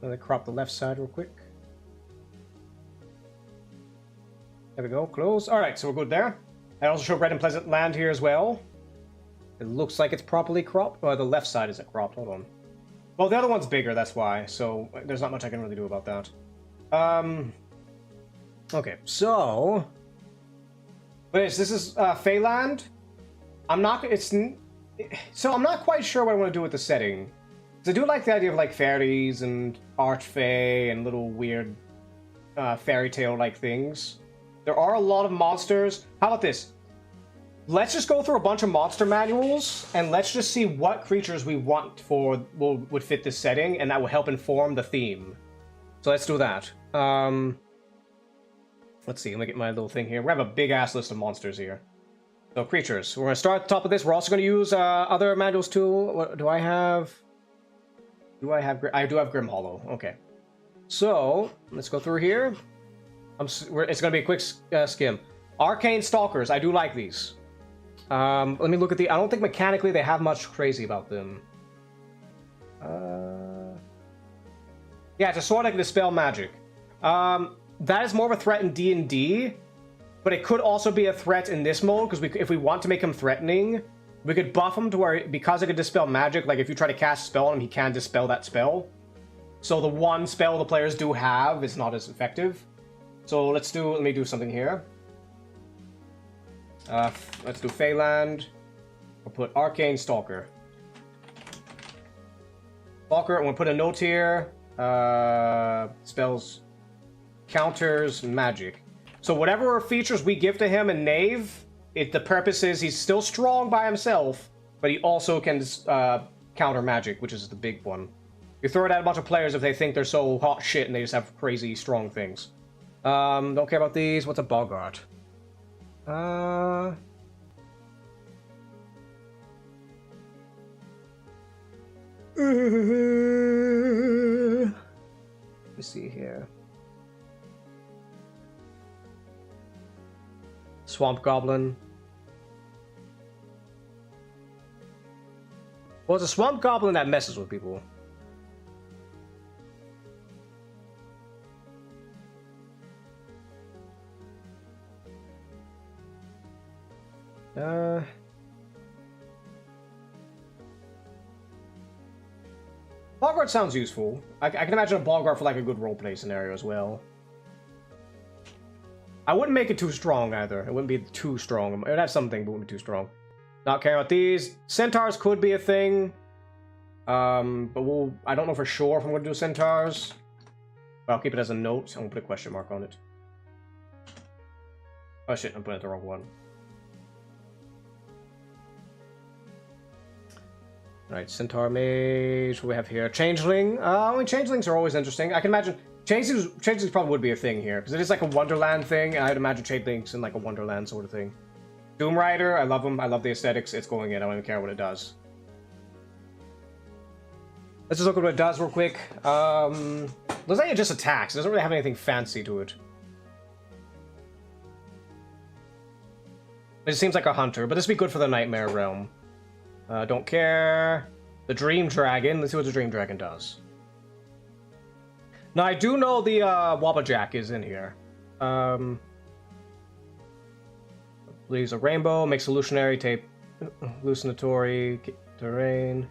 Let me crop the left side real quick. There we go, close. Alright, so we're good there. I also show Red and Pleasant Land here as well. It looks like it's properly cropped. Oh, the left side isn't cropped, hold on. Well, the other one's bigger, that's why, so there's not much I can really do about that. Okay, so... Wait, this is Feyland? I'm not quite sure what I want to do with the setting. Because I do like the idea of, like, fairies and archfey and little weird fairy tale-like things. There are a lot of monsters. How about this? Let's just go through a bunch of monster manuals, and let's just see what creatures we want would fit this setting, and that will help inform the theme. So let's do that. Let's see, let me get my little thing here. We have a big-ass list of monsters here. So, creatures. We're going to start at the top of this. We're also going to use other manuals, too. What do I have? I do have Grim Hollow. Okay. So, let's go through here. It's going to be a quick skim. Arcane Stalkers. I do like these. Let me look at I don't think mechanically they have much crazy about them. Yeah, it's a sword that can dispel magic. That is more of a threat in D&D, but it could also be a threat in this mode, because if we want to make him threatening, we could buff him to where, because it could dispel magic, like if you try to cast a spell on him, he can dispel that spell. So the one spell the players do have is not as effective. So let me do something here. Let's do Feyland. We'll put Arcane Stalker. Stalker, and we'll put a note here. Spells, counters, magic. So whatever features we give to him in Knave, the purpose is he's still strong by himself, but he also can counter magic, which is the big one. You throw it at a bunch of players if they think they're so hot shit and they just have crazy strong things. Don't care about these. What's a Boggart? Let's see here. Swamp Goblin. Well, it's a swamp goblin that messes with people. Bogart sounds useful. I can imagine a Bogart for like a good roleplay scenario as well. I wouldn't make it too strong either. It wouldn't be too strong. It would have something, but it wouldn't be too strong. Not caring about these. Centaurs could be a thing. But I don't know for sure if I'm going to do centaurs. But I'll keep it as a note. I'm going to put a question mark on it. Oh shit, I'm putting it the wrong one. Right, Centaur Mage, what do we have here? Changeling. I mean, changelings are always interesting. I can imagine changelings probably would be a thing here, because it is like a Wonderland thing, and I'd imagine changelings in like a Wonderland sort of thing. Doom Rider, I love them. I love the aesthetics. It's going in. I don't even care what it does. Let's just look at what it does real quick. Looks like it just attacks. It doesn't really have anything fancy to it. It seems like a hunter, but this would be good for the Nightmare Realm. Don't care. The Dream Dragon. Let's see what the Dream Dragon does. Now, I do know the Wabbajack is in here. Leaves a rainbow, makes illusionary tape, hallucinatory terrain.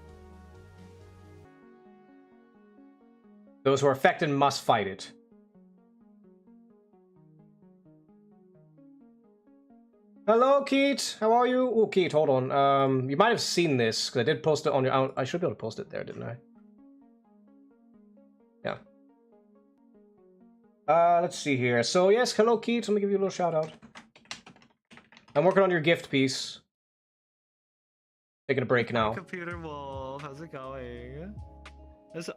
Those who are affected must fight it. Hello, Keat. How are you? Oh, Keat, hold on. You might have seen this, because I did post it on your... I should be able to post it there, didn't I? Yeah. Let's see here. So, yes, hello, Keat. Let me give you a little shout-out. I'm working on your gift piece. Taking a break now. Computer Wolf, how's it going?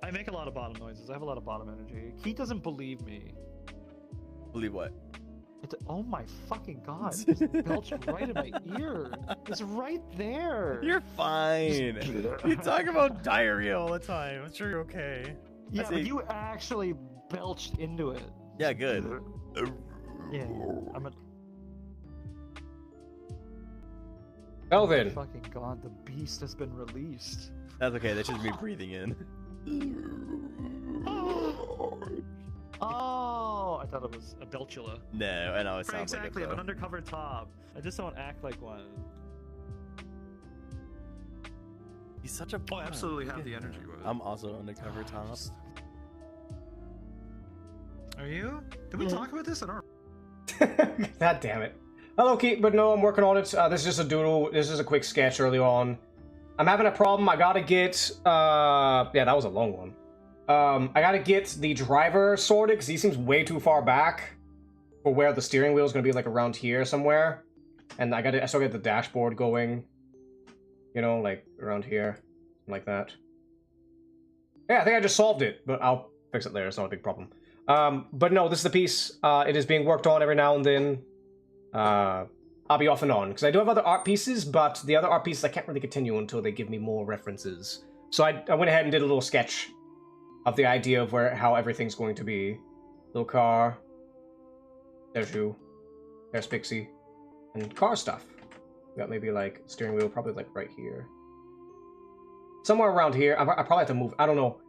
I make a lot of bottom noises. I have a lot of bottom energy. Keat doesn't believe me. Believe what? Oh my fucking god! It belched right in my ear. It's right there. You're fine. You talk about diarrhea all the time. I'm sure you're okay. Yeah, but you actually belched into it. Yeah, good. Yeah, I'm a... Well then. Fucking god, the beast has been released. That's okay. That's just me breathing in. Oh, I thought it was a Belchula. No, I know it sounds exactly, like it. I'm an undercover top. I just don't act like one. He's such a. Oh, I absolutely have the energy with it. I'm also undercover top. Are you? Did we talk about this in our? God damn it. Hello, Keat, but no, I'm working on it. This is just a doodle. This is a quick sketch early on. I'm having a problem. I gotta get. Yeah, that was a long one. I gotta get the driver sorted because he seems way too far back for where the steering wheel is gonna be, like around here somewhere. And I still got the dashboard going. You know, like around here, like that. Yeah, I think I just solved it, but I'll fix it later. It's not a big problem. But no, this is the piece. It is being worked on every now and then. I'll be off and on because I do have other art pieces, but the other art pieces I can't really continue until they give me more references. So I went ahead and did a little sketch of the idea of how everything's going to be. Little car. There's you. There's Pixie. And car stuff. We got maybe like steering wheel, probably like right here. Somewhere around here. I probably have to move. I don't know.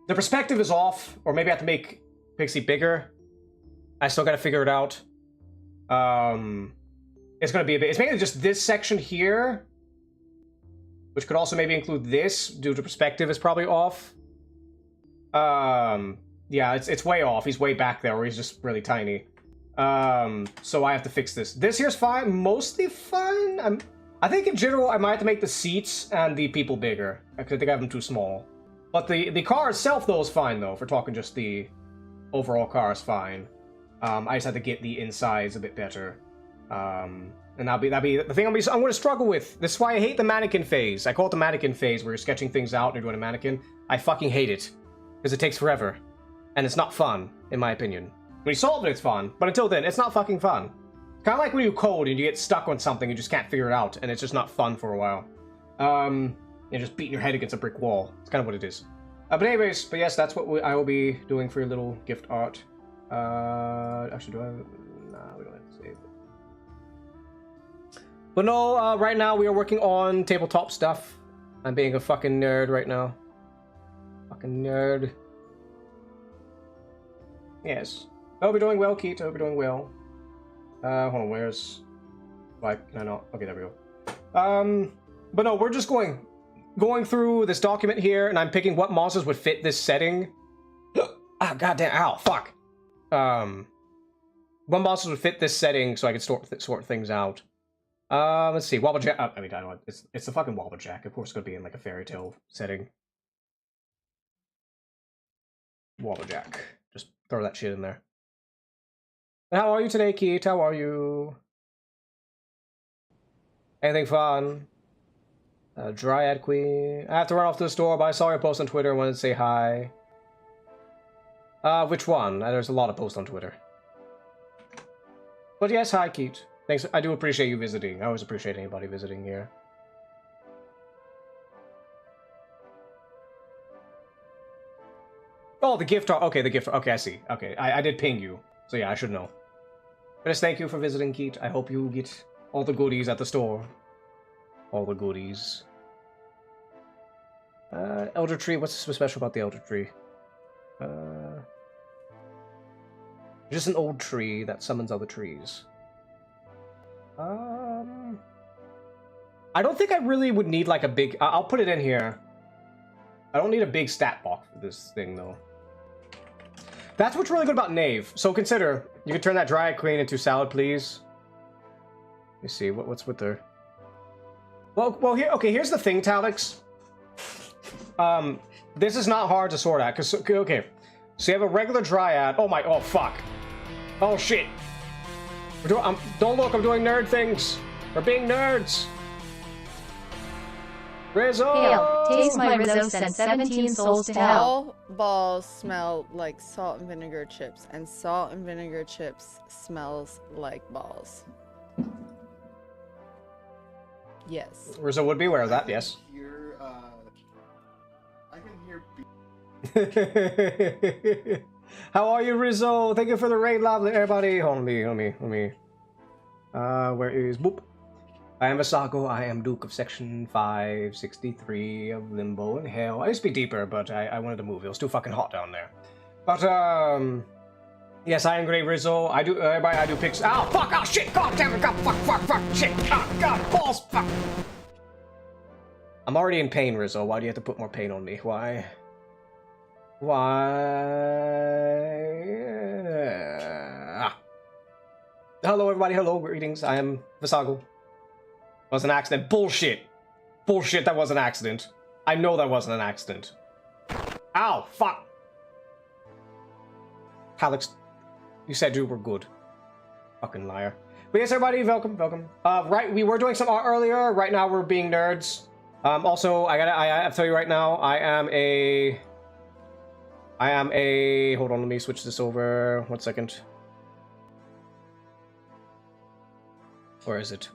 The perspective is off, or maybe I have to make Pixie bigger. I still gotta figure it out. It's gonna be a bit. It's mainly just this section here, which could also maybe include this due to perspective is probably off. Yeah, it's way off. He's way back there, or he's just really tiny. So I have to fix this. This here's fine, mostly fine. I think in general I might have to make the seats and the people bigger, because I think I have them too small. But the car itself though is fine though. If we're talking just the overall car is fine. I just have to get the insides a bit better. And that'll be the thing I'm going to struggle with. This is why I hate the mannequin phase. I call it the mannequin phase, where you're sketching things out and you're doing a mannequin. I fucking hate it. Because it takes forever. And it's not fun, in my opinion. When you solve it, it's fun. But until then, it's not fucking fun. It's kind of like when you code and you get stuck on something and you just can't figure it out. And it's just not fun for a while. You're just beating your head against a brick wall. It's kind of what it is. But yes, that's what I will be doing for your little gift art. Actually, do I have... Nah, we don't have to save it. But no, right now we are working on tabletop stuff. I'm being a fucking nerd right now. Fucking nerd. Yes. I hope you're doing well, Keith. I hope you're doing well. Hold on, where's... Why can I not? Okay, there we go. But no, we're just going through this document here, and I'm picking what monsters would fit this setting. Ah, goddamn, ow, fuck. What monsters would fit this setting so I can sort things out. Let's see, Wobblejack. I mean, I don't know. It's the fucking Wobblejack. Of course, it's gonna be in like a fairy tale setting. Wobblejack. Just throw that shit in there. How are you today, Keith? How are you? Anything fun? Dryad Queen. I have to run off to the store, but I saw your post on Twitter and wanted to say hi. Which one? There's a lot of posts on Twitter. But yes, hi, Keith. Thanks. I do appreciate you visiting. I always appreciate anybody visiting here. Oh, the gift art. Okay, the gift art. Okay, I see. Okay, I did ping you. So yeah, I should know. But just thank you for visiting, Keith. I hope you get all the goodies at the store. All the goodies. Elder Tree. What's so special about the Elder Tree? Just an old tree that summons other trees. I don't think I really would need like a big... I'll put it in here. I don't need a big stat block for this thing, though. That's what's really good about Knave. So consider, you can turn that Dryad Queen into Salad, please. Let me see, what's with her? Well, here, okay, here's the thing, Talix. This is not hard to sort out, because, okay. So you have a regular Dryad. Oh, fuck. Oh, shit. Don't look, I'm doing nerd things. We're being nerds. Rizzo! Hail, taste my Rizzo sent 17 souls to hell. All balls smell like salt and vinegar chips, and salt and vinegar chips smells like balls. Yes. Rizzo would be aware of that, yes. I can hear How are you, Rizzo? Thank you for the raid, lovely everybody. Hold me. Where is Boop? I am Vasago. I am Duke of Section 563 of Limbo and Hell. I used to be deeper, but I wanted to move. It was too fucking hot down there. But yes, I am Great Rizzo. I do. Everybody, I do picks. Ow, fuck! Oh shit! God damn it! God, fuck! Shit! Oh god, balls! Fuck! I'm already in pain, Rizzo. Why do you have to put more pain on me? Why? Hello, everybody. Hello, greetings. I am Vasago. Was an accident. Bullshit. Bullshit, that was an accident. I know that wasn't an accident. Ow, fuck. Alex, you said you were good. Fucking liar. But yes, everybody, welcome. Right, we were doing some art earlier. Right now, we're being nerds. Also, I have to tell you right now, I am a... Hold on, let me switch this over. 1 second. Where is it?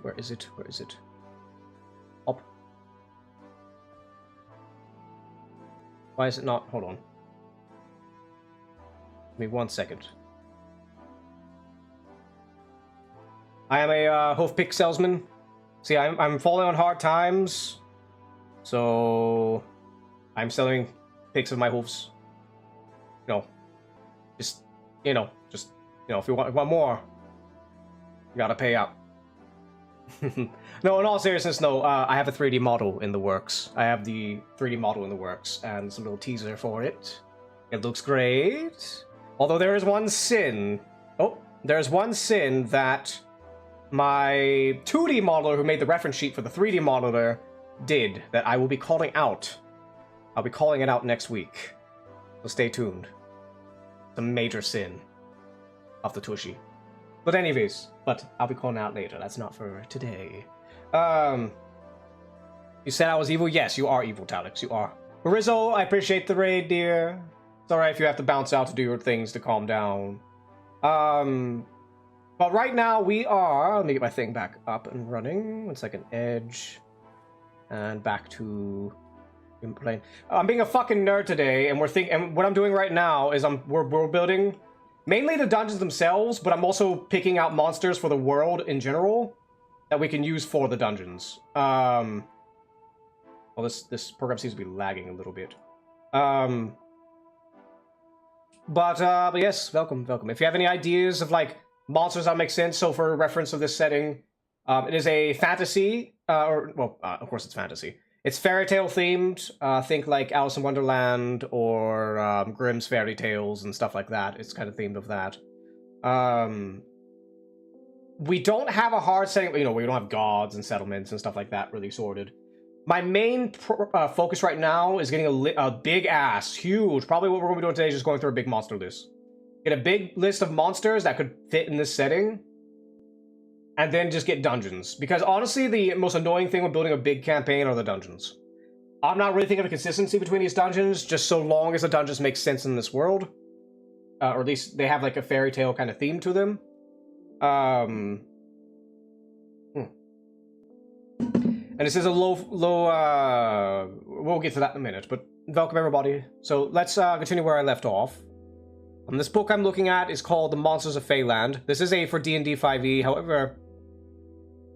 Up. Why is it not? Hold on. Give me 1 second. I am a hoof pick salesman. See, I'm falling on hard times, so I'm selling picks of my hoofs. If you want more, you gotta pay up. No, in all seriousness, no. I have a 3D model in the works. And it's a little teaser for it. It looks great. Although there is one sin. There's one sin that my 2D modeler who made the reference sheet for the 3D modeler did that I will be calling out. I'll be calling it out next week. So stay tuned. It's a major sin of the Tushy. But anyways, I'll be calling out later. That's not for today. You said I was evil? Yes, you are evil, Talix. You are. Rizzo, I appreciate the raid, dear. It's alright if you have to bounce out to do your things to calm down. But right now we are... Let me get my thing back up and running. 1 second. Edge. And back to... Plane. I'm being a fucking nerd today, and what I'm doing right now is we're building mainly the dungeons themselves, but I'm also picking out monsters for the world in general that we can use for the dungeons. Hold Well, this program seems to be lagging a little bit. But yes, welcome. If you have any ideas of like monsters that make sense, so for reference of this setting, it is a fantasy, of course it's fantasy. It's fairy tale themed. Think like Alice in Wonderland or Grimm's fairy tales and stuff like that. It's kind of themed of that. We don't have a hard setting. We don't have gods and settlements and stuff like that really sorted. My main focus right now is getting a big ass, huge. Probably what we're going to be doing today is just going through a big monster list. Get a big list of monsters that could fit in this setting. And then just get dungeons. Because honestly, the most annoying thing with building a big campaign are the dungeons. I'm not really thinking of a consistency between these dungeons, just so long as the dungeons make sense in this world. Or at least they have like a fairy tale kind of theme to them. And this is a low, we'll get to that in a minute, but welcome everybody. So let's continue where I left off. This book I'm looking at is called The Monsters of Feyland. This is for D&D 5e, however,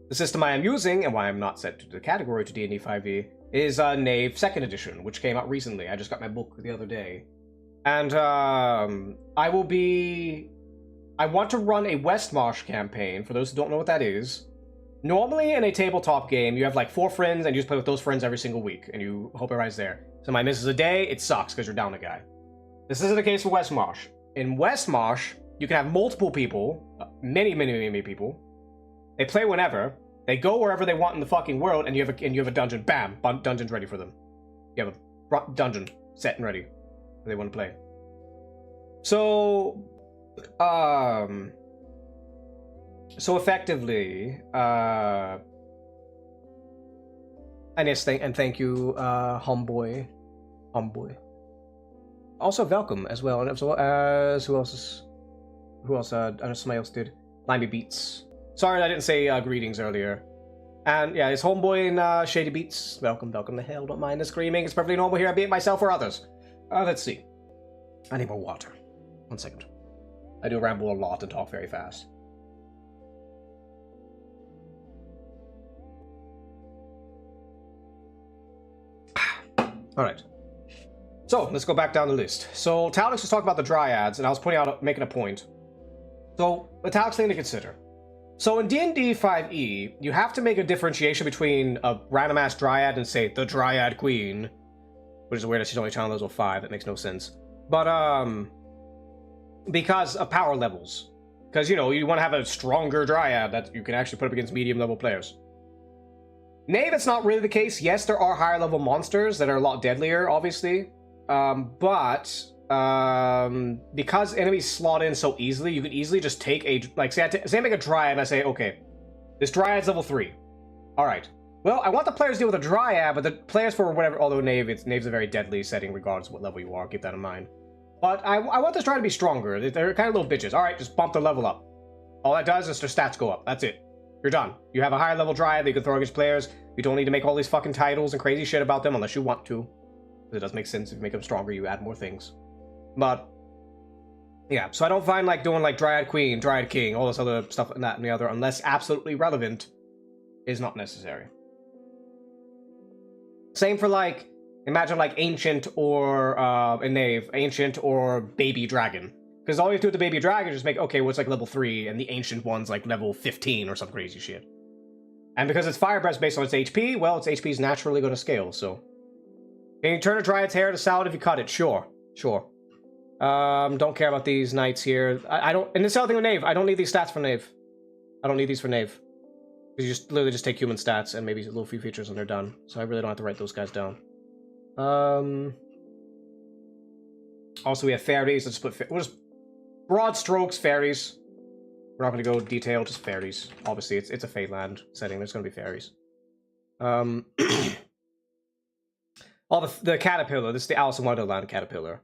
the system I am using, and why I'm not set to the category to D&D 5e, is Knave 2nd edition, which came out recently. I just got my book the other day. And I want to run a Westmarsh campaign, for those who don't know what that is. Normally, in a tabletop game, you have like 4 friends, and you just play with those friends every single week, and you hope everybody's there. Somebody misses a day, it sucks, because you're down a guy. This isn't the case for Westmarsh. In Westmarsh, you can have multiple people, many people. They play whenever, they go wherever they want in the fucking world, and you have a dungeon. Bam! Dungeon's ready for them. You have a dungeon set and ready. They want to play. So, effectively, and yes, thank you, homeboy. Also, welcome as well, and as well as who else? I know somebody else did. Limey Beats. Sorry, I didn't say greetings earlier. And yeah, it's homeboy and Shady Beats. Welcome the hell. Don't mind the screaming. It's perfectly normal here. I beat myself or others. Let's see. I need more water. 1 second. I do ramble a lot and talk very fast. Alright. So, let's go back down the list. So, Talix was talking about the Dryads, and I was making a point. So, the Talix thing to consider. So, in D&D 5e, you have to make a differentiation between a random-ass Dryad and, say, the Dryad Queen. Which is weird that she's only channel level 5, that makes no sense. But, because of power levels. Because, you want to have a stronger Dryad that you can actually put up against medium-level players. Knave, it's not really the case. Yes, there are higher-level monsters that are a lot deadlier, obviously. Because enemies slot in so easily, you could easily just take say I make a Dryad and I say, okay, this Dryad's level 3. Alright. Well, I want the players to deal with a Dryad, but the players for whatever, although Knave's a very deadly setting regardless of what level you are, keep that in mind. But I want this Dryad to be stronger. They're kind of little bitches. Alright, just bump their level up. All that does is their stats go up. That's it. You're done. You have a higher level Dryad that you can throw against players. You don't need to make all these fucking titles and crazy shit about them unless you want to. It does make sense. If you make them stronger, you add more things. But yeah, so I don't find like doing like Dryad Queen, Dryad King, all this other stuff and that and the other, unless absolutely relevant, is not necessary. Same for like, imagine like Ancient or a Knave, Ancient or Baby Dragon. Because all you have to do with the Baby Dragon is just make, okay, what's like level 3, and the Ancient one's like level 15 or some crazy shit. And because it's Fire Breath based on its HP, well, its HP is naturally going to scale, so. Can you turn a Dryad's hair to salad if you cut it? Sure. Don't care about these knights here. I don't, and this is the other thing with Knave, I don't need these stats for Knave. I don't need these for Knave. You just literally just take human stats and maybe a little few features and they're done. So I really don't have to write those guys down. Also we have fairies. Let's put we'll just broad strokes fairies. We're not going to go detail, just fairies. Obviously it's a Feyland setting. There's going to be fairies. All the caterpillar. This is the Alice in Wonderland caterpillar.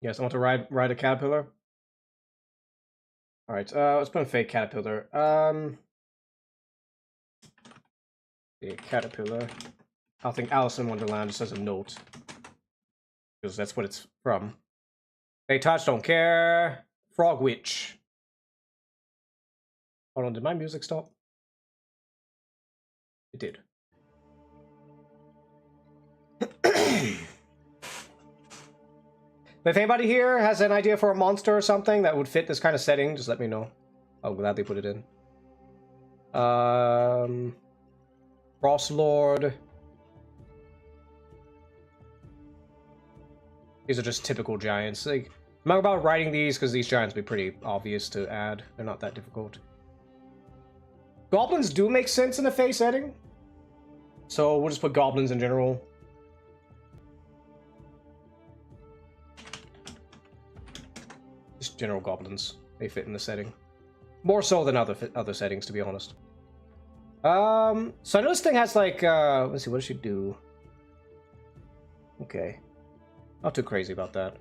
Yes, I want to ride a caterpillar. Alright, let's put a fake caterpillar. The caterpillar. I think Alice in Wonderland just as a note. Because that's what it's from. They touch, don't care. Frog Witch. Hold on, did my music stop? It did. If anybody here has an idea for a monster or something that would fit this kind of setting, just let me know. Oh, glad they put it in. Frost Lord. These are just typical giants. Like, I'm not about writing these because these giants would be pretty obvious to add. They're not that difficult. Goblins do make sense in a Fae setting, so we'll just put goblins in general. Just general goblins. They fit in the setting. More so than other settings, to be honest. So I know this thing has like, let's see, what does she do? Okay. Not too crazy about that.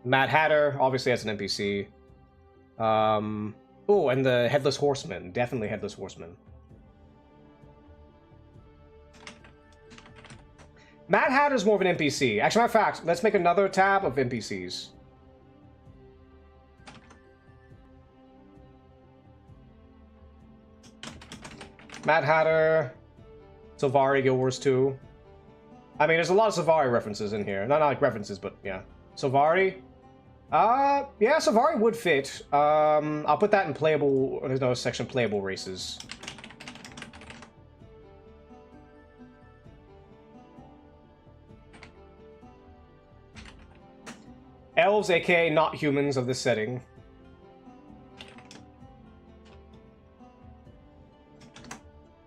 Mad Hatter, obviously that's an NPC. Oh, and the Headless Horseman. Definitely Headless Horseman. Mad Hatter's more of an NPC. Actually, matter of fact, let's make another tab of NPCs. Mad Hatter, Sylvari, Guild Wars 2. I mean, there's a lot of Sylvari references in here. Not like references, but yeah. Sylvari. Yeah, Sylvari would fit. I'll put that in playable. There's no section playable races. Elves, aka not humans of this setting.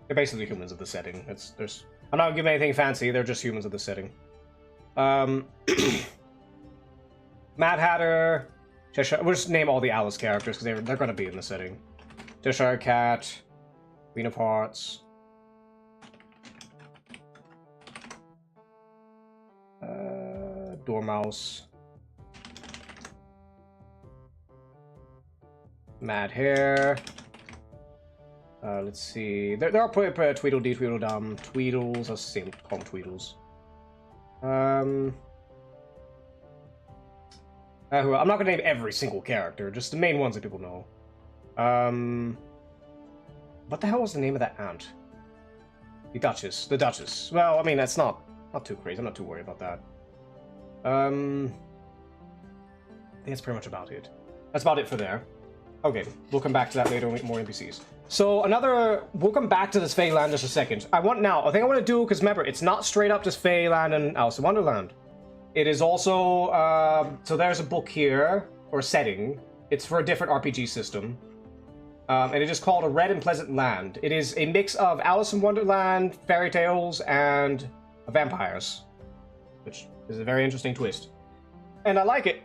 They're basically humans of the setting. I'm not giving anything fancy, they're just humans of the setting. Mad Hatter, Cheshire, we'll just name all the Alice characters because they're gonna be in the setting. Cheshire Cat, Queen of Hearts. Dormouse. Mad Hare. Let's see. There are probably Tweedledee, Tweedledum, Tweedles. I'll see. Call them Tweedles. I'm not gonna name every single character, just the main ones that people know. What the hell was the name of that aunt? The Duchess. The Duchess. Well, I mean, that's not too crazy. I'm not too worried about that. I think that's pretty much about it. That's about it for there. Okay, we'll come back to that later with more NPCs. So we'll come back to this Feyland in just a second. I think I want to do, because remember, it's not straight up just Feyland and Alice in Wonderland. It is also, so there's a book here, or a setting. It's for a different RPG system. And it is called A Red and Pleasant Land. It is a mix of Alice in Wonderland, fairy tales, and vampires. Which is a very interesting twist. And I like it.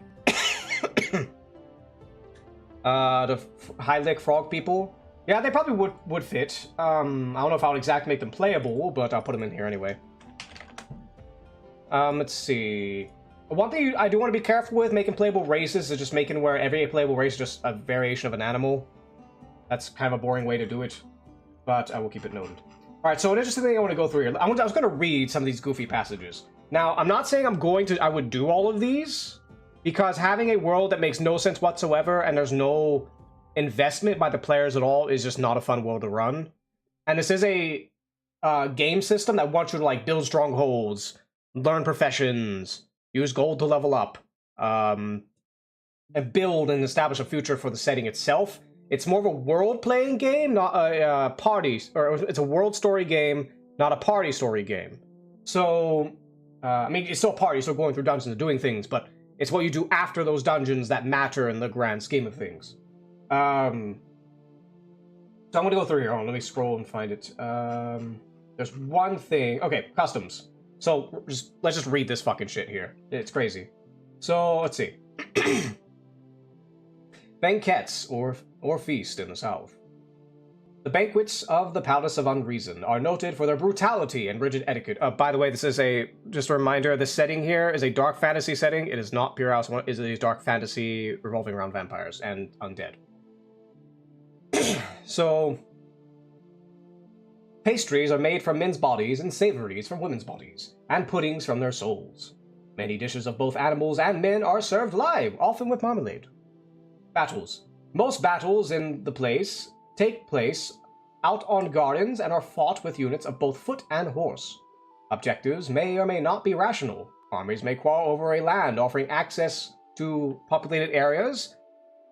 The High-Lick Frog people. Yeah, they probably would fit. I don't know if I would exactly make them playable, but I'll put them in here anyway. Let's see. One thing I do want to be careful with making playable races is just making where every playable race is just a variation of an animal. That's kind of a boring way to do it, but I will keep it noted. Alright, so an interesting thing I want to go through here. I was going to read some of these goofy passages. Now, I'm not saying I would do all of these, because having a world that makes no sense whatsoever and there's no investment by the players at all is just not a fun world to run. And this is a game system that wants you to like build strongholds, learn professions, use gold to level up, and build and establish a future for the setting itself. It's more of a world-playing game, not a party, or it's a world story game, not a party story game. So, I mean, it's still a party, still going through dungeons and doing things, but it's what you do after those dungeons that matter in the grand scheme of things. So I'm gonna go through here. Hold on, let me scroll and find it. There's one thing. Okay, customs. So let's just read this fucking shit here. It's crazy. So let's see. Banquets or feast in the south. The banquets of the Palace of Unreason are noted for their brutality and rigid etiquette. By the way, this is just a reminder, this setting here is a dark fantasy setting. It is not pure Alice. It is a dark fantasy revolving around vampires and undead. So, pastries are made from men's bodies and savories from women's bodies, and puddings from their souls. Many dishes of both animals and men are served live, often with marmalade. Battles. Most battles in the place take place out on gardens and are fought with units of both foot and horse. Objectives may or may not be rational. Armies may quarrel over a land offering access to populated areas,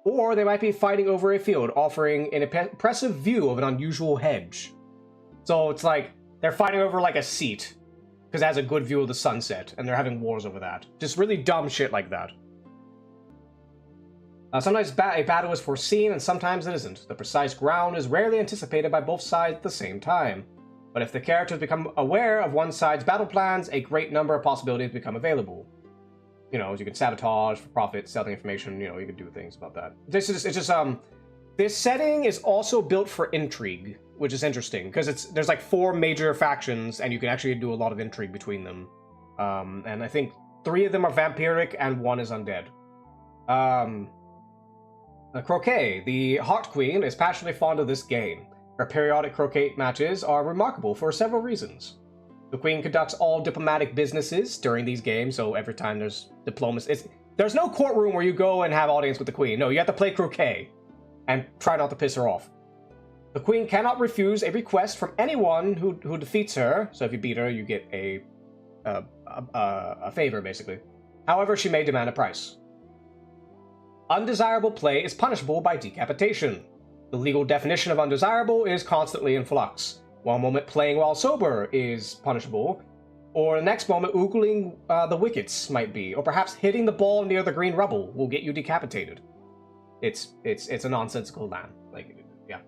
or they might be fighting over a field offering an impressive view of an unusual hedge. So it's like they're fighting over like a seat because it has a good view of the sunset, and they're having wars over that. Just really dumb shit like that. Sometimes a battle is foreseen, and sometimes it isn't. The precise ground is rarely anticipated by both sides at the same time. But if the characters become aware of one side's battle plans, a great number of possibilities become available. You know, you can sabotage for profit, selling information, you know, you can do things about that. This setting is also built for intrigue, which is interesting, because there's like 4 major factions, and you can actually do a lot of intrigue between them. And I think 3 of them are vampiric, and 1 is undead. Croquet. The Heart Queen is passionately fond of this game. Her periodic croquet matches are remarkable for several reasons. The Queen conducts all diplomatic businesses during these games, so every time there's diplomacy... There's no courtroom where you go and have audience with the Queen. No, you have to play croquet and try not to piss her off. The Queen cannot refuse a request from anyone who defeats her, so if you beat her, you get a favor, basically. However, she may demand a price. Undesirable play is punishable by decapitation. The legal definition of undesirable is constantly in flux. One moment playing while sober is punishable, or the next moment oogling the wickets might be, or perhaps hitting the ball near the green rubble will get you decapitated. It's a nonsensical land. Like, yeah.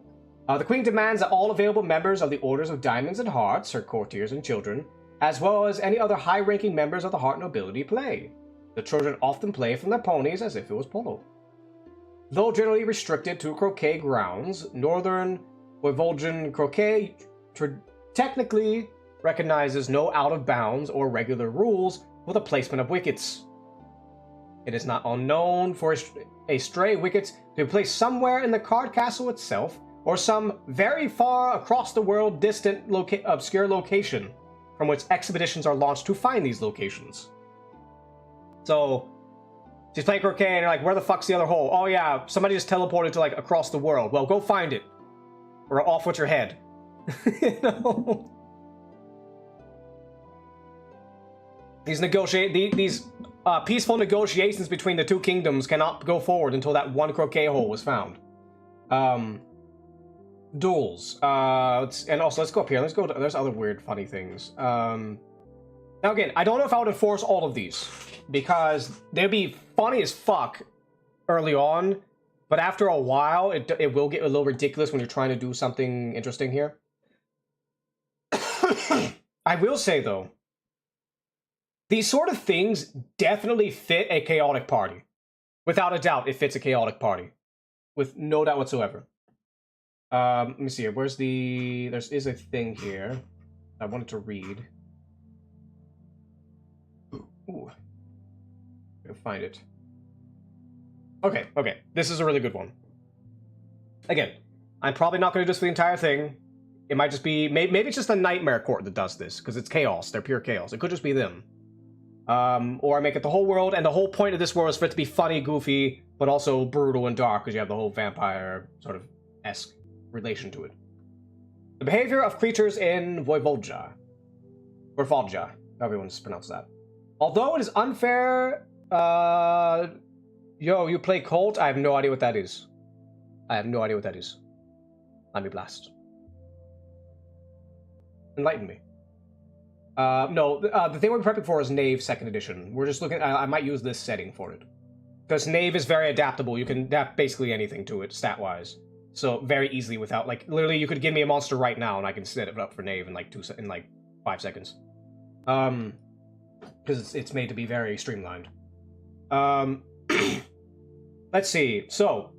The Queen demands that all available members of the Orders of Diamonds and Hearts, her courtiers and children, as well as any other high-ranking members of the Heart Nobility, play. The children often play from their ponies as if it was polo. Though generally restricted to croquet grounds, Northern Voivodjan croquet technically recognizes no out-of-bounds or regular rules for the placement of wickets. It is not unknown for a stray wicket to be placed somewhere in the card castle itself, or some very far across the world distant obscure location from which expeditions are launched to find these locations. So, she's playing croquet and you're like, where the fuck's the other hole? Oh yeah, somebody just teleported to like across the world. Well, go find it. Or off with your head. You know? These peaceful negotiations between the 2 kingdoms cannot go forward until that one croquet hole is found. Duels. And also, let's go up here. Let's go to, there's other weird, funny things. Now again, I don't know if I would enforce all of these, because they'd be funny as fuck early on, but after a while, it will get a little ridiculous when you're trying to do something interesting here. I will say, though, these sort of things definitely fit a chaotic party. Without a doubt, it fits a chaotic party. With no doubt whatsoever. Let me see here. Where's the... There is a thing here I wanted to read. Ooh. I'll find it. Okay. This is a really good one. Again, I'm probably not going to do this for the entire thing. It might just be... Maybe it's just a Nightmare Court that does this, because it's chaos. They're pure chaos. It could just be them. Or I make it the whole world, and the whole point of this world is for it to be funny, goofy, but also brutal and dark, because you have the whole vampire sort of esque relation to it. The behavior of creatures in Voivodja. Or Vodja, however you want to pronounce that. Although it is unfair, yo, you play Cult? I have no idea what that is. Let me blast. Enlighten me. No, the thing we're prepping for is Knave 2nd edition. We're just looking, I might use this setting for it. Because Knave is very adaptable. You can adapt basically anything to it, stat-wise. So, very easily without, like, literally you could give me a monster right now and I can set it up for Knave in like 5 seconds. Because it's made to be very streamlined. Let's see. So,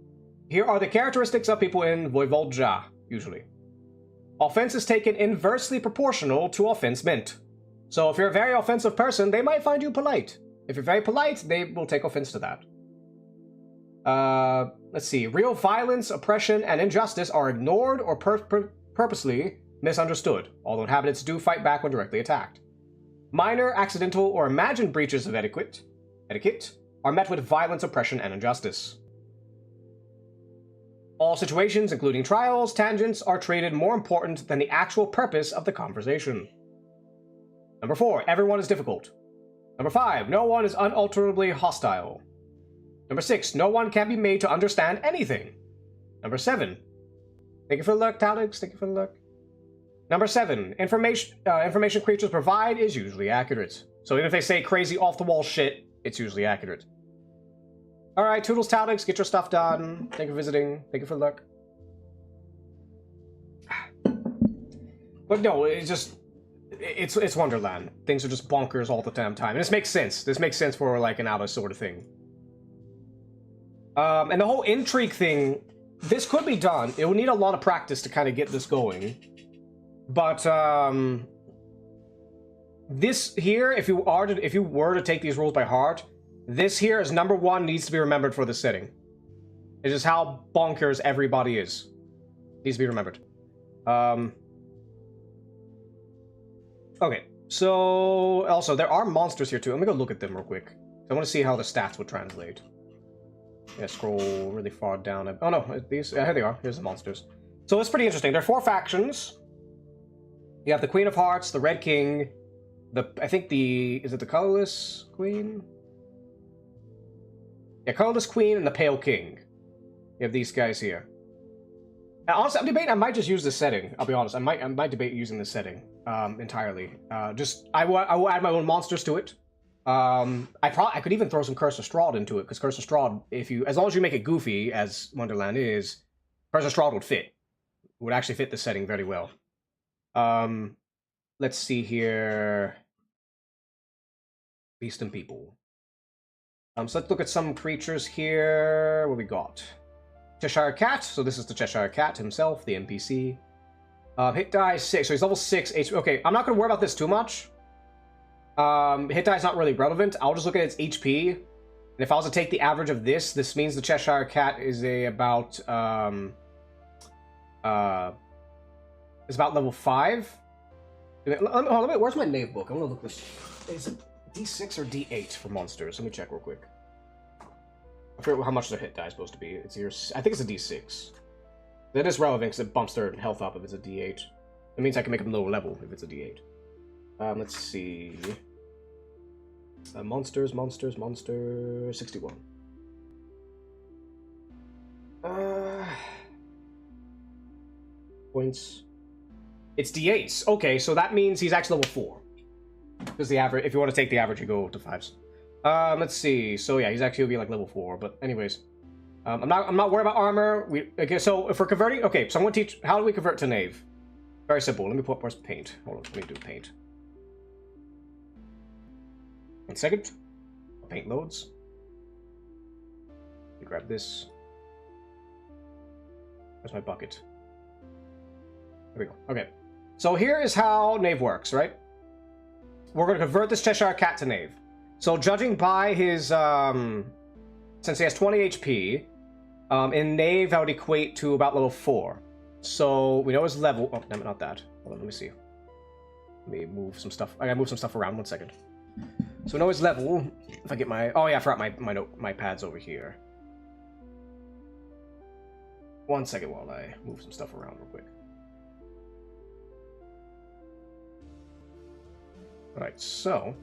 here are the characteristics of people in Voivodja, usually. Offense is taken inversely proportional to offense meant. So if you're a very offensive person, they might find you polite. If you're very polite, they will take offense to that. Let's see. Real violence, oppression, and injustice are ignored or purposely misunderstood, although inhabitants do fight back when directly attacked. Minor, accidental, or imagined breaches of etiquette are met with violence, oppression, and injustice. All situations, including trials, tangents, are treated more important than the actual purpose of the conversation. Number 4, everyone is difficult. Number 5, no one is unalterably hostile. Number 6, no one can be made to understand anything. Number 7, thank you for the luck, Talix, thank you for the luck. Number 7, information creatures provide is usually accurate. So even if they say crazy off-the-wall shit, it's usually accurate. Alright, Toodles, Talix, get your stuff done. Thank you for visiting, thank you for the luck. But no, it's just... It's Wonderland. Things are just bonkers all the damn time. And this makes sense. This makes sense for, like, an Alice sort of thing. And the whole intrigue thing, this could be done. It would need a lot of practice to kind of get this going. But, this here, if you were to take these rules by heart, this here is number 1 needs to be remembered for the setting. It is how bonkers everybody is. Needs to be remembered. Okay, so also there are monsters here too. Let me go look at them real quick. I want to see how the stats would translate. Yeah, scroll really far down. Oh no, these, here they are. Here's the monsters. So it's pretty interesting. There are 4 factions. You have the Queen of Hearts, the Red King, I think is it the Colorless Queen? Yeah, Colorless Queen and the Pale King. You have these guys here. And honestly, I'm debating I might just use this setting. I'll be honest. I might debate using this setting entirely. I will add my own monsters to it. I could even throw some Curse of Strahd into it, because Curse of Strahd, as long as you make it goofy, as Wonderland is, Curse of Strahd would fit. Would actually fit the setting very well. Let's see here. Beast and People. So let's look at some creatures here. What we got? Cheshire Cat. So this is the Cheshire Cat himself, the NPC. Hit die 6. So he's level 6 HP. Okay, I'm not going to worry about this too much. Hit die is not really relevant. I'll just look at its HP. And if I was to take the average of this means the Cheshire Cat is about level 5. Where's my Knave book? I'm going to look this. Is it D6 or D8 for monsters? Let me check real quick. I forget how much their hit die is supposed to be. It's here. I think it's a D6. That is relevant because it bumps their health up if it's a D8. It means I can make them lower level if it's a D8. Let's see. Monsters, 61. Points. It's D8s. Okay, so that means he's actually level 4. Because the average, if you want to take the average, you go to 5s. Let's see. So yeah, he's actually will be like level 4. But anyways, I'm not worried about armor. Okay, so if we're converting, okay, so I'm gonna teach how do we convert to Knave. Very simple. Let me put where's paint. Hold on, let me do paint. 1 second. Paint loads. Let me grab this. Where's my bucket? There we go. Okay. So here is how Knave works, right? We're going to convert this Cheshire Cat to Knave. So judging by his, since he has 20 HP, in Knave that would equate to about level 4. So we know his level. Oh, no, not that. Hold on, let me see. Let me move some stuff. I gotta move some stuff around. 1 second. So we know his level. If I get my, oh yeah, I forgot my pads over here. 1 second while I move some stuff around real quick. Alright, so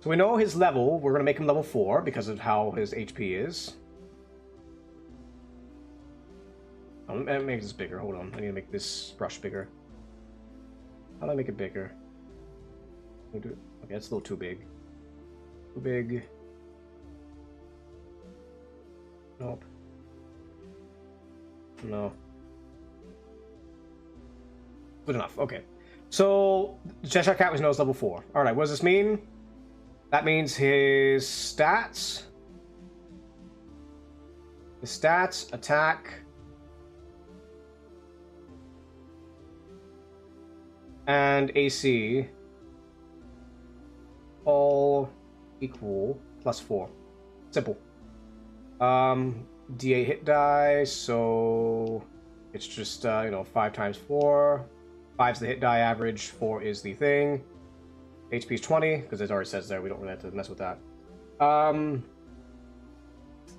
we know his level. We're going to make him level 4 because of how his HP is. Oh, let me make this bigger. Hold on. I need to make this brush bigger. How do I make it bigger? Okay, that's a little too big. Too big. Nope. No. Good enough. Okay. So, Cheshire Cat was knows level 4. Alright, what does this mean? That means his stats. His stats, attack. And AC. All equal +4. Simple. D8 hit die, so it's just, 5 times 4. 5's the hit die average, 4 is the thing. HP is 20, because it already says there, we don't really have to mess with that.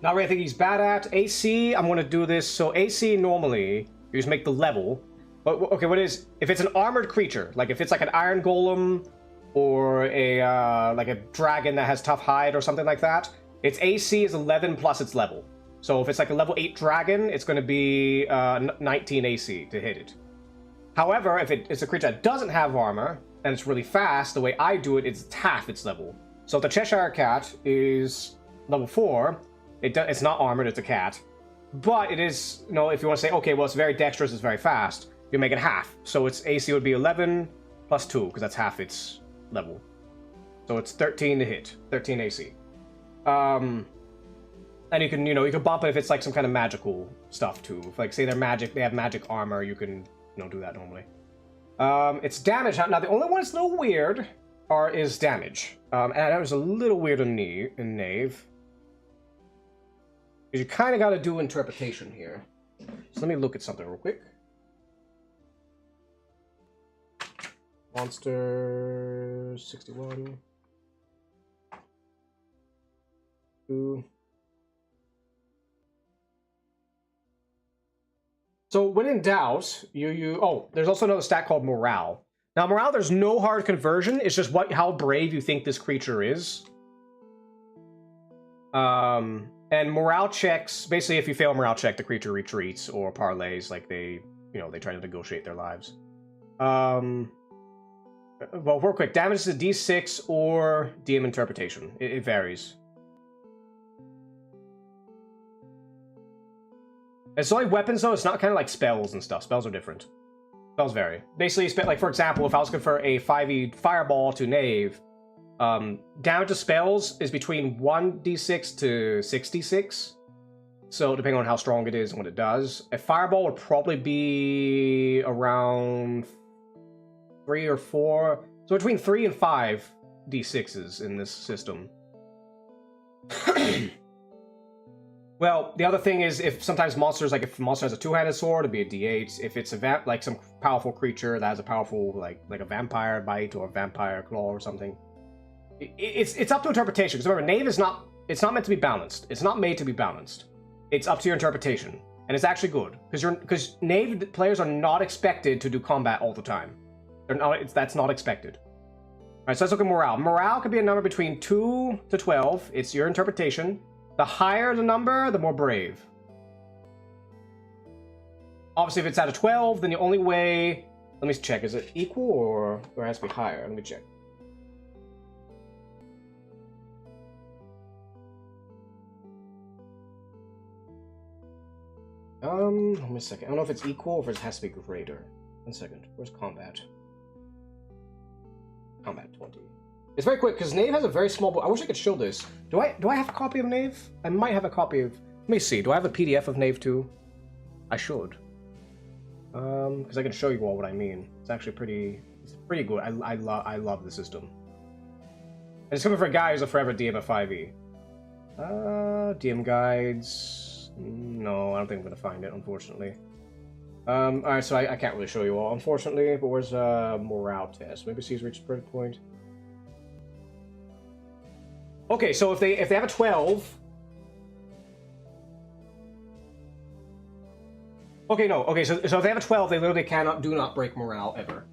Not really, I think he's bad at. AC, I'm gonna do this. So AC normally, you just make the level. But okay, what is, if it's an armored creature, like if it's like an iron golem or a like a dragon that has tough hide or something like that, its AC is 11 plus its level. So if it's like a level 8 dragon, it's gonna be 19 AC to hit it. However, if it's a creature that doesn't have armor and it's really fast, the way I do it, it's half its level. So if the Cheshire Cat is level 4, it's not armored, it's a cat. But it is, you know, if you want to say, okay, well, it's very dexterous, it's very fast, you make it half. So its AC would be 11 plus 2, because that's half its level. So it's 13 to hit, 13 AC. And you can, you know, you can bump it if it's like some kind of magical stuff too. If, like, say they have magic armor, you can, you know, do that normally. It's damage. Now, the only one that's a little weird is damage. And that was a little weird in Knave. You kind of got to do interpretation here. So let me look at something real quick. Monster 61. 2. So when in doubt, oh, there's also another stat called morale. Now morale, there's no hard conversion. It's just how brave you think this creature is. And morale checks, basically if you fail a morale check, the creature retreats or parlays, like they try to negotiate their lives. Well, real quick, damage is a D6 or DM interpretation. It varies. It's only weapons though, it's not kind of like spells and stuff. Spells are different. Spells vary. Basically, like for example, if I was to confer a 5e fireball to Knave, damage to spells is between 1d6 to 6d6. So depending on how strong it is and what it does. A fireball would probably be around 3 or 4. So between 3 and 5 d6s in this system. Well, the other thing is if sometimes monsters, like if a monster has a two-handed sword, it'd be a d8. If it's like some powerful creature that has a powerful, like a vampire bite or a vampire claw or something. It's up to interpretation. Because remember, Knave it's not meant to be balanced. It's not made to be balanced. It's up to your interpretation. And it's actually good. Because Knave players are not expected to do combat all the time. That's not expected. Alright, so let's look at morale. Morale could be a number between 2 to 12. It's your interpretation. The higher the number, the more brave. Obviously, if it's out of 12, then the only way... Let me check. Is it equal or it has to be higher? Let me check. Let me a second. I don't know if it's equal or if it has to be greater. 1 second. Where's combat? Combat 20. It's very quick because Knave has a very small book. I wish I could show this. Do I have a copy of Knave? I might have a copy of. Let me see. Do I have a PDF of Knave too? I should. Because I can show you all what I mean. It's actually pretty. It's pretty good. I love the system. And it's coming for a guy who's a forever DM at 5e. DM guides. No, I don't think I'm gonna find it, unfortunately. Alright, so I can't really show you all, unfortunately. But where's morale test? Maybe he's reached break point. Okay, so if they have a 12. Okay, no. Okay, so if they have a 12, they literally do not break morale ever.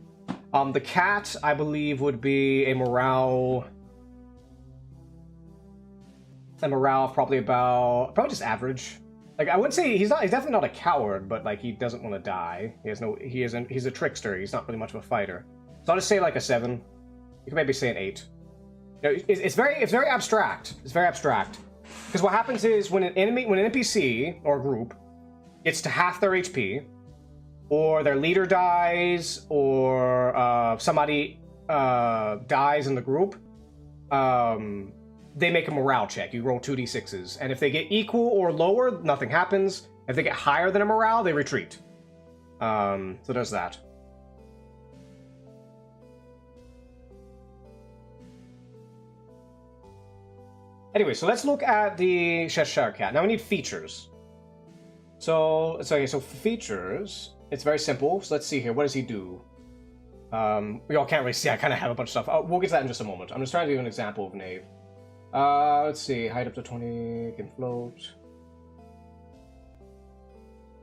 The cat, I believe, would be a morale of probably just average. Like I wouldn't say he's definitely not a coward, but like he doesn't want to die. He's a trickster. He's not really much of a fighter. So I'll just say like a 7. You can maybe say an 8. You know, it's very abstract. It's very abstract. Because what happens is when an NPC or group gets to half their HP, or their leader dies, or somebody dies in the group, they make a morale check. You roll 2d6s, and if they get equal or lower, nothing happens. If they get higher than a morale, they retreat. So there's that. Anyway, so let's look at the Cheshire Cat. Now we need features. So features, it's very simple. So let's see here. What does he do? We all can't really see. I kind of have a bunch of stuff. We'll get to that in just a moment. I'm just trying to do an example of Knave. Let's see. Height up to 20, can float.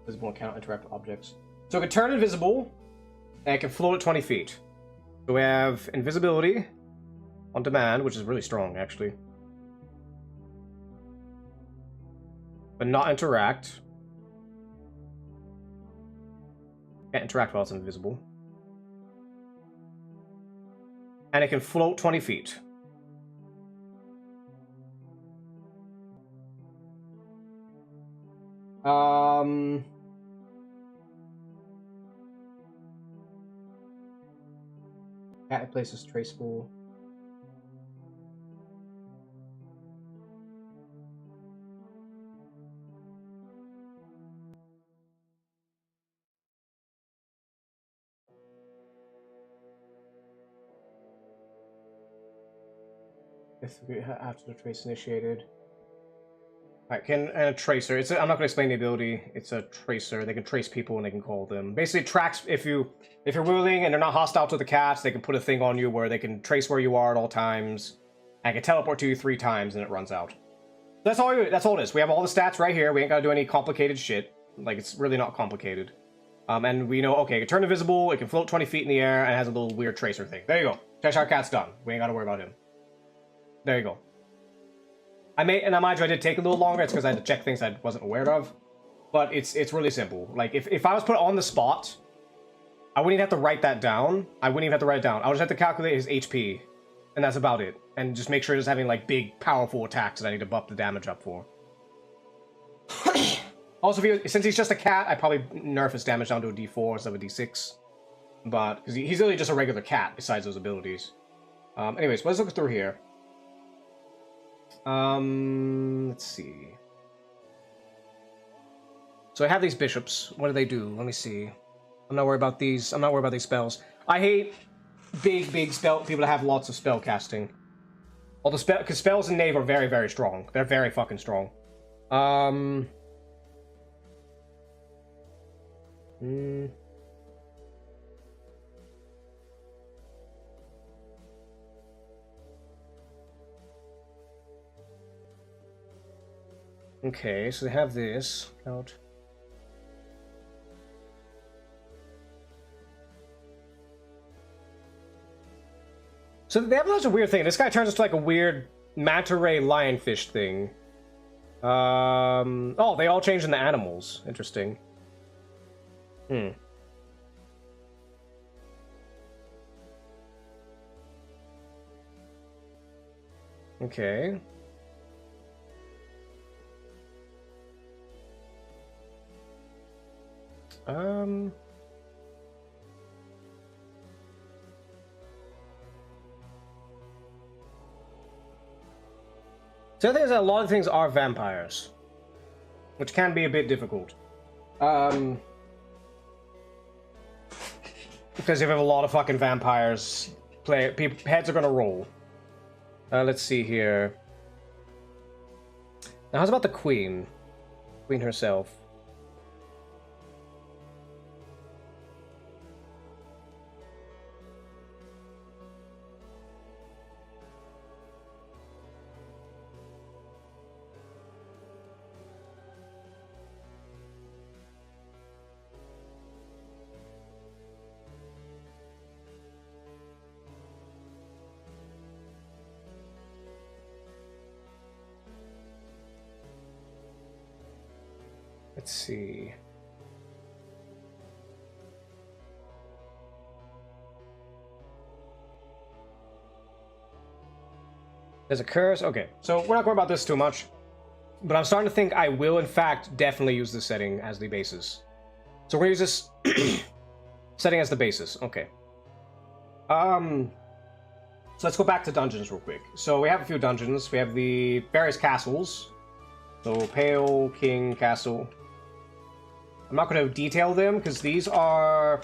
Visible and cannot interact with objects. So it can turn invisible, and it can float at 20 feet. So we have invisibility on demand, which is really strong, actually. But not interact. Can't interact while it's invisible. And it can float 20 feet. Cat places traceable. After the trace initiated. Alright, and a tracer. I'm not going to explain the ability. It's a tracer. They can trace people and they can call them. Basically, it tracks if you're willing and they're not hostile to the cats. They can put a thing on you where they can trace where you are at all times. And can teleport to you 3 times and it runs out. That's all it is. We have all the stats right here. We ain't got to do any complicated shit. Like, it's really not complicated. And we know, okay, it can turn invisible. It can float 20 feet in the air and it has a little weird tracer thing. There you go. Cheshire Cat's done. We ain't got to worry about him. There you go. And I mind you, I did take a little longer. It's because I had to check things I wasn't aware of. But it's really simple. Like, if I was put on the spot, I wouldn't even have to write that down. I would just have to calculate his HP. And that's about it. And just make sure he's having, like, big, powerful attacks that I need to buff the damage up for. Also, since he's just a cat, I probably nerf his damage down to a D4 instead of a D6. But, because he's really just a regular cat, besides those abilities. Anyways, let's look through here. Let's see. So I have these bishops. What do they do? Let me see. I'm not worried about these. I'm not worried about these spells. I hate big spell people that have lots of spell casting. All the because spells in Knave are very, very strong. They're very fucking strong. Okay, so they have this out. So they have a weird thing. This guy turns into like a weird manta ray lionfish thing. Oh, they all changed into animals. Interesting. Okay. So the thing is that a lot of things are vampires, which can be a bit difficult. Because if you have a lot of fucking vampires, heads are gonna roll. Let's see here. Now, how's about the queen? Queen herself. Let's see. There's a curse. Okay, so we're not going about this too much, but I'm starting to think I will, in fact, definitely use this setting as the basis. So we're gonna use this setting as the basis. Okay. So let's go back to dungeons real quick. So we have a few dungeons. We have the various castles. So Pale King Castle. I'm not going to detail them because these are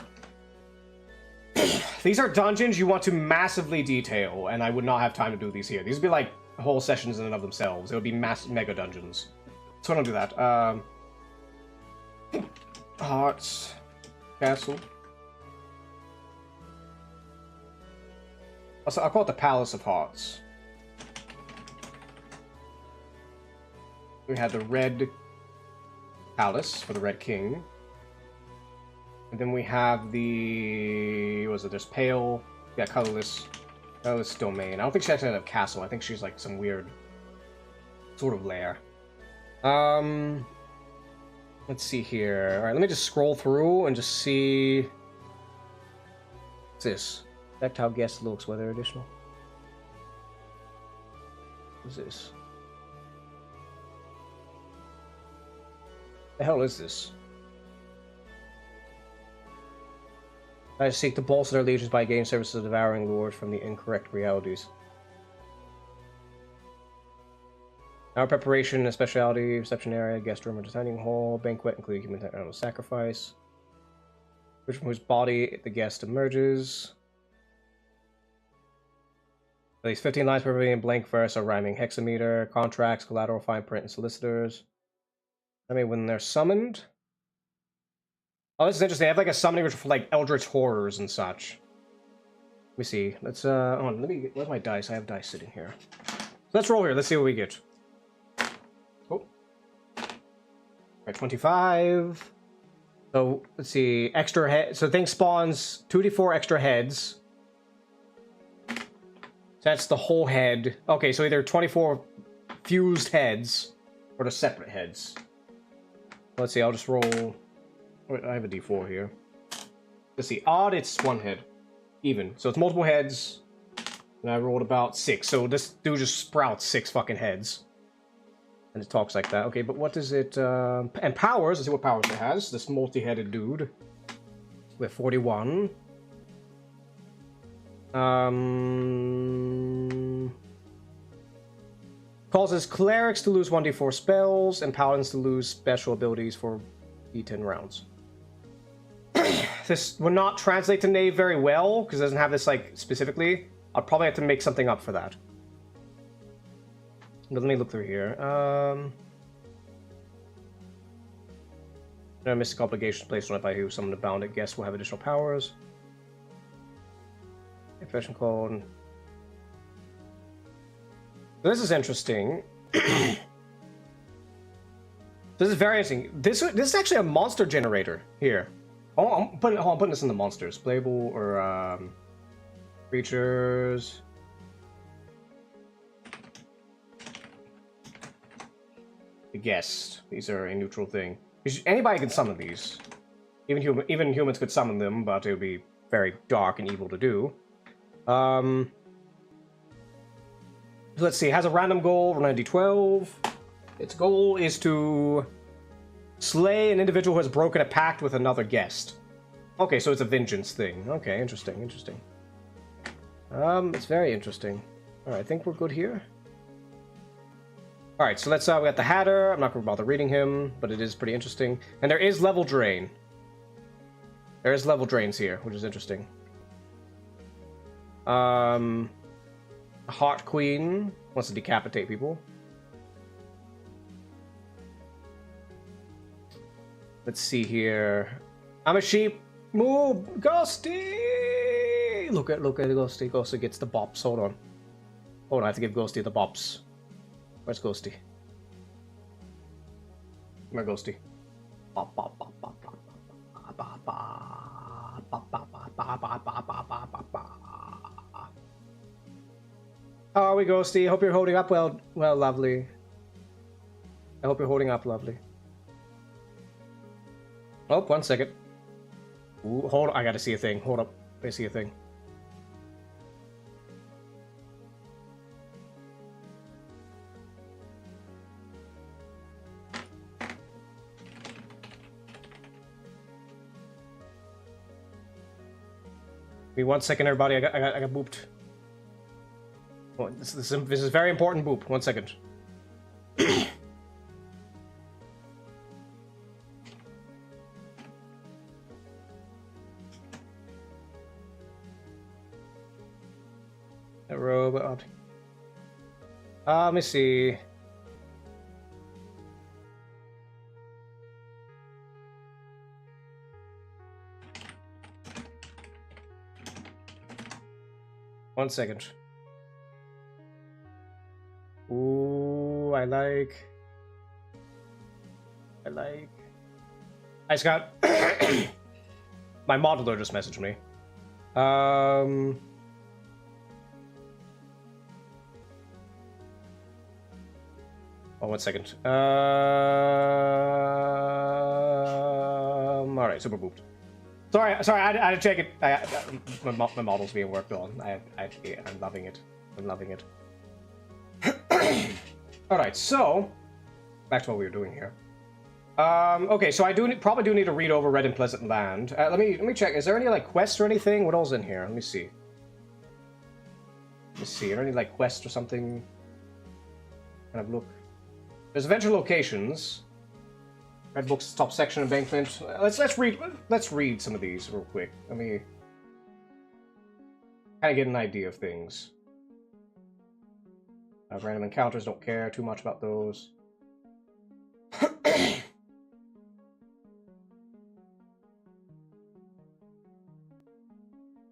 dungeons you want to massively detail, and I would not have time to do these here. These would be like whole sessions in and of themselves. It would be mega dungeons. So I don't do that. Hearts Castle. Also, I'll call it the Palace of Hearts. We had the Red Palace for the Red King. And then we have the... what was it? There's pale. Yeah, colorless. Colorless domain. I don't think she actually had a castle. I think she's like some weird sort of lair. Let's see here. Alright, let me just scroll through and just see... what's this? Affect how guest looks, whether additional. What's this? The hell is this? I seek to bolster their legions by gaining services of devouring lords from the incorrect realities. Our preparation, a specialty, reception area, guest room, or dining hall, banquet, including human animal sacrifice. Which from whose body the guest emerges. At least 15 lines per in blank verse or rhyming hexameter, contracts, collateral, fine print, and solicitors. I mean, when they're summoned. Oh, this is interesting. They have like a summoning ritual for like eldritch horrors and such. Let me see. Let's let me get, where's my dice? I have dice sitting here. Let's roll here. Let's see what we get. Oh. Alright, 25. So let's see. Extra head. So thing spawns 2d4 extra heads. So that's the whole head. Okay, so either 24 fused heads or the separate heads. Let's see. I'll just roll. I have a d4 here. Let's see. Odd, it's one head. Even. So it's multiple heads. And I rolled about 6. So this dude just sprouts 6 fucking heads. And it talks like that. Okay, but what is it? And powers. Let's see what powers it has. This multi-headed dude. With 41. Causes clerics to lose 1d4 spells. And paladins to lose special abilities for d10 rounds. This would not translate to knave very well, because it doesn't have this, like, specifically. I'll probably have to make something up for that. But let me look through here. No mystic obligations placed on it by who someone bound it. Guests will have additional powers. Confession code. So this is interesting. This is very interesting. This is actually a monster generator here. Oh, I'm putting this in the monsters. Playable or creatures. The guest. These are a neutral thing. Anybody can summon these. Even humans could summon them, but it would be very dark and evil to do. Let's see. It has a random goal. 9d12. Its goal is to slay an individual who has broken a pact with another guest. Okay, so it's a vengeance thing. Okay, interesting, interesting. It's very interesting. Alright, I think we're good here. Alright, so let's, we got the Hatter. I'm not going to bother reading him, but it is pretty interesting. And there is level drain. There is level drains here, which is interesting. Heart Queen wants to decapitate people. Let's see here. I'm a sheep. Move, Ghosty! Look at Ghosty. Ghosty gets the bops. Hold on. I have to give Ghosty the bops. Where's Ghosty? Where's Ghosty? How are we, Ghosty? I hope you're holding up well, lovely. I hope you're holding up, lovely. Oh, 1 second. Ooh, hold on. I gotta see a thing. Hold up. I see a thing. Give me 1 second, everybody. I got booped. Oh, this is very important boop. 1 second. A robot. Let me see. One second. Ooh, I like. I just got. My modeler just messaged me. Oh, 1 second. All right, super booped. Sorry, I had to check it. My model's being worked on. I'm loving it. I'm loving it. All right, so back to what we were doing here. Okay, so I probably do need to read over Red and Pleasant Land. Let me check. Is there any like quests or anything? What else in here? Let me see. Let me see. Are there any like quests or something? Kind of look. There's adventure locations. Red books, top section, embankment. Let's read some of these real quick. Let me kind of get an idea of things. Random encounters. Don't care too much about those.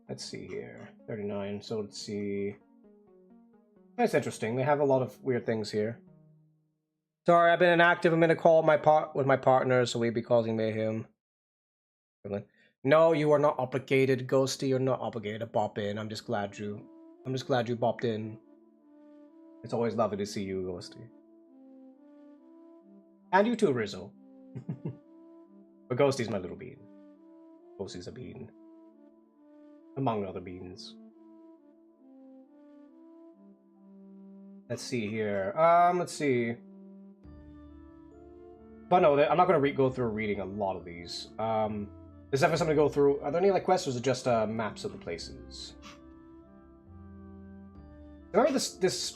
Let's see here. 39. So let's see. That's interesting. They have a lot of weird things here. Sorry, I've been inactive. I'm in a call with my partner, so we'd be causing mayhem. No, you are not obligated, Ghosty. You're not obligated to bop in. I'm just glad you bopped in. It's always lovely to see you, Ghosty. And you too, Rizzo. But Ghosty's my little bean. Ghosty's a bean. Among other beans. Let's see here. Let's see. But no, I'm not going to go through reading a lot of these. Is there something to go through? Are there any like quests, or is it just maps of the places? Remember this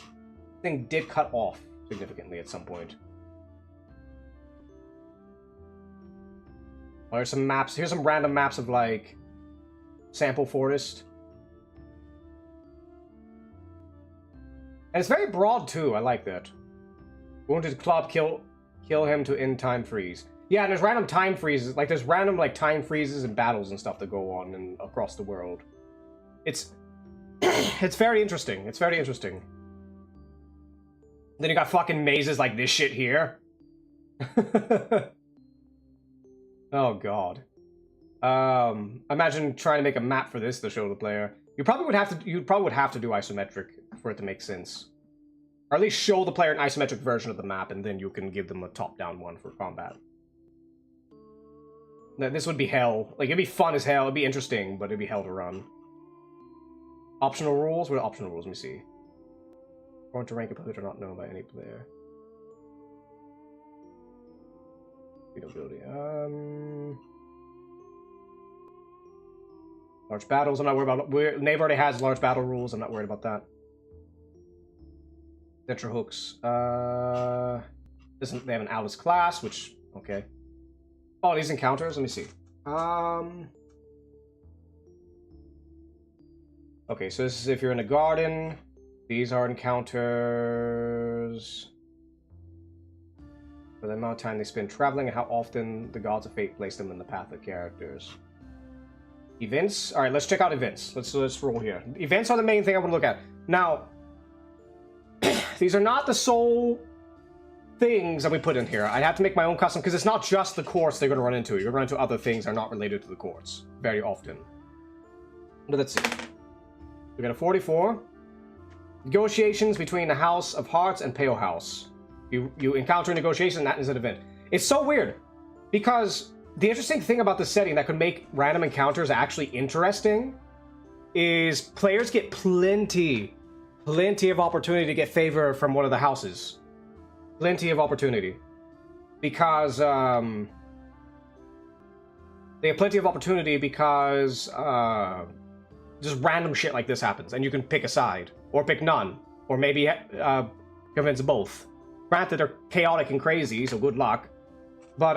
thing did cut off significantly at some point. Oh, there's some maps. Here's some random maps of like Sample Forest. And it's very broad too. I like that. Wounded club kill him to end time freeze. Yeah, and there's random time freezes. Like, there's random, like, time freezes and battles and stuff that go on across the world. It's... it's very interesting. It's very interesting. Then you got fucking mazes like this shit here. Oh, God. Imagine trying to make a map for this to show the player. You probably would have to do isometric for it to make sense. Or at least show the player an isometric version of the map, and then you can give them a top-down one for combat. This would be hell. Like, it'd be fun as hell. It'd be interesting, but it'd be hell to run. Optional rules? What are optional rules? Let me see. Going to rank a player not known by any player. Ability. Large battles. I'm not worried about. Nave already has large battle rules. I'm not worried about that. Venture hooks. They have an Alice class, which okay. Oh, these encounters. Let me see. Okay, so this is if you're in a garden. These are encounters. For the amount of time they spend traveling and how often the gods of fate place them in the path of characters. Events. All right, let's check out events. Let's roll here. Events are the main thing I want to look at now. These are not the sole things that we put in here. I have to make my own custom, because it's not just the courts they're going to run into. You're going to run into other things that are not related to the courts very often. But let's see. We got a 44. Negotiations between the House of Hearts and Pale House. You encounter a negotiation, that is an event. It's so weird, because the interesting thing about the setting that could make random encounters actually interesting is players get plenty of opportunity to get favor from one of the houses. Plenty of opportunity. Because, they have plenty of opportunity because, just random shit like this happens, and you can pick a side, or pick none, or maybe, convince both. Granted, they're chaotic and crazy, so good luck. But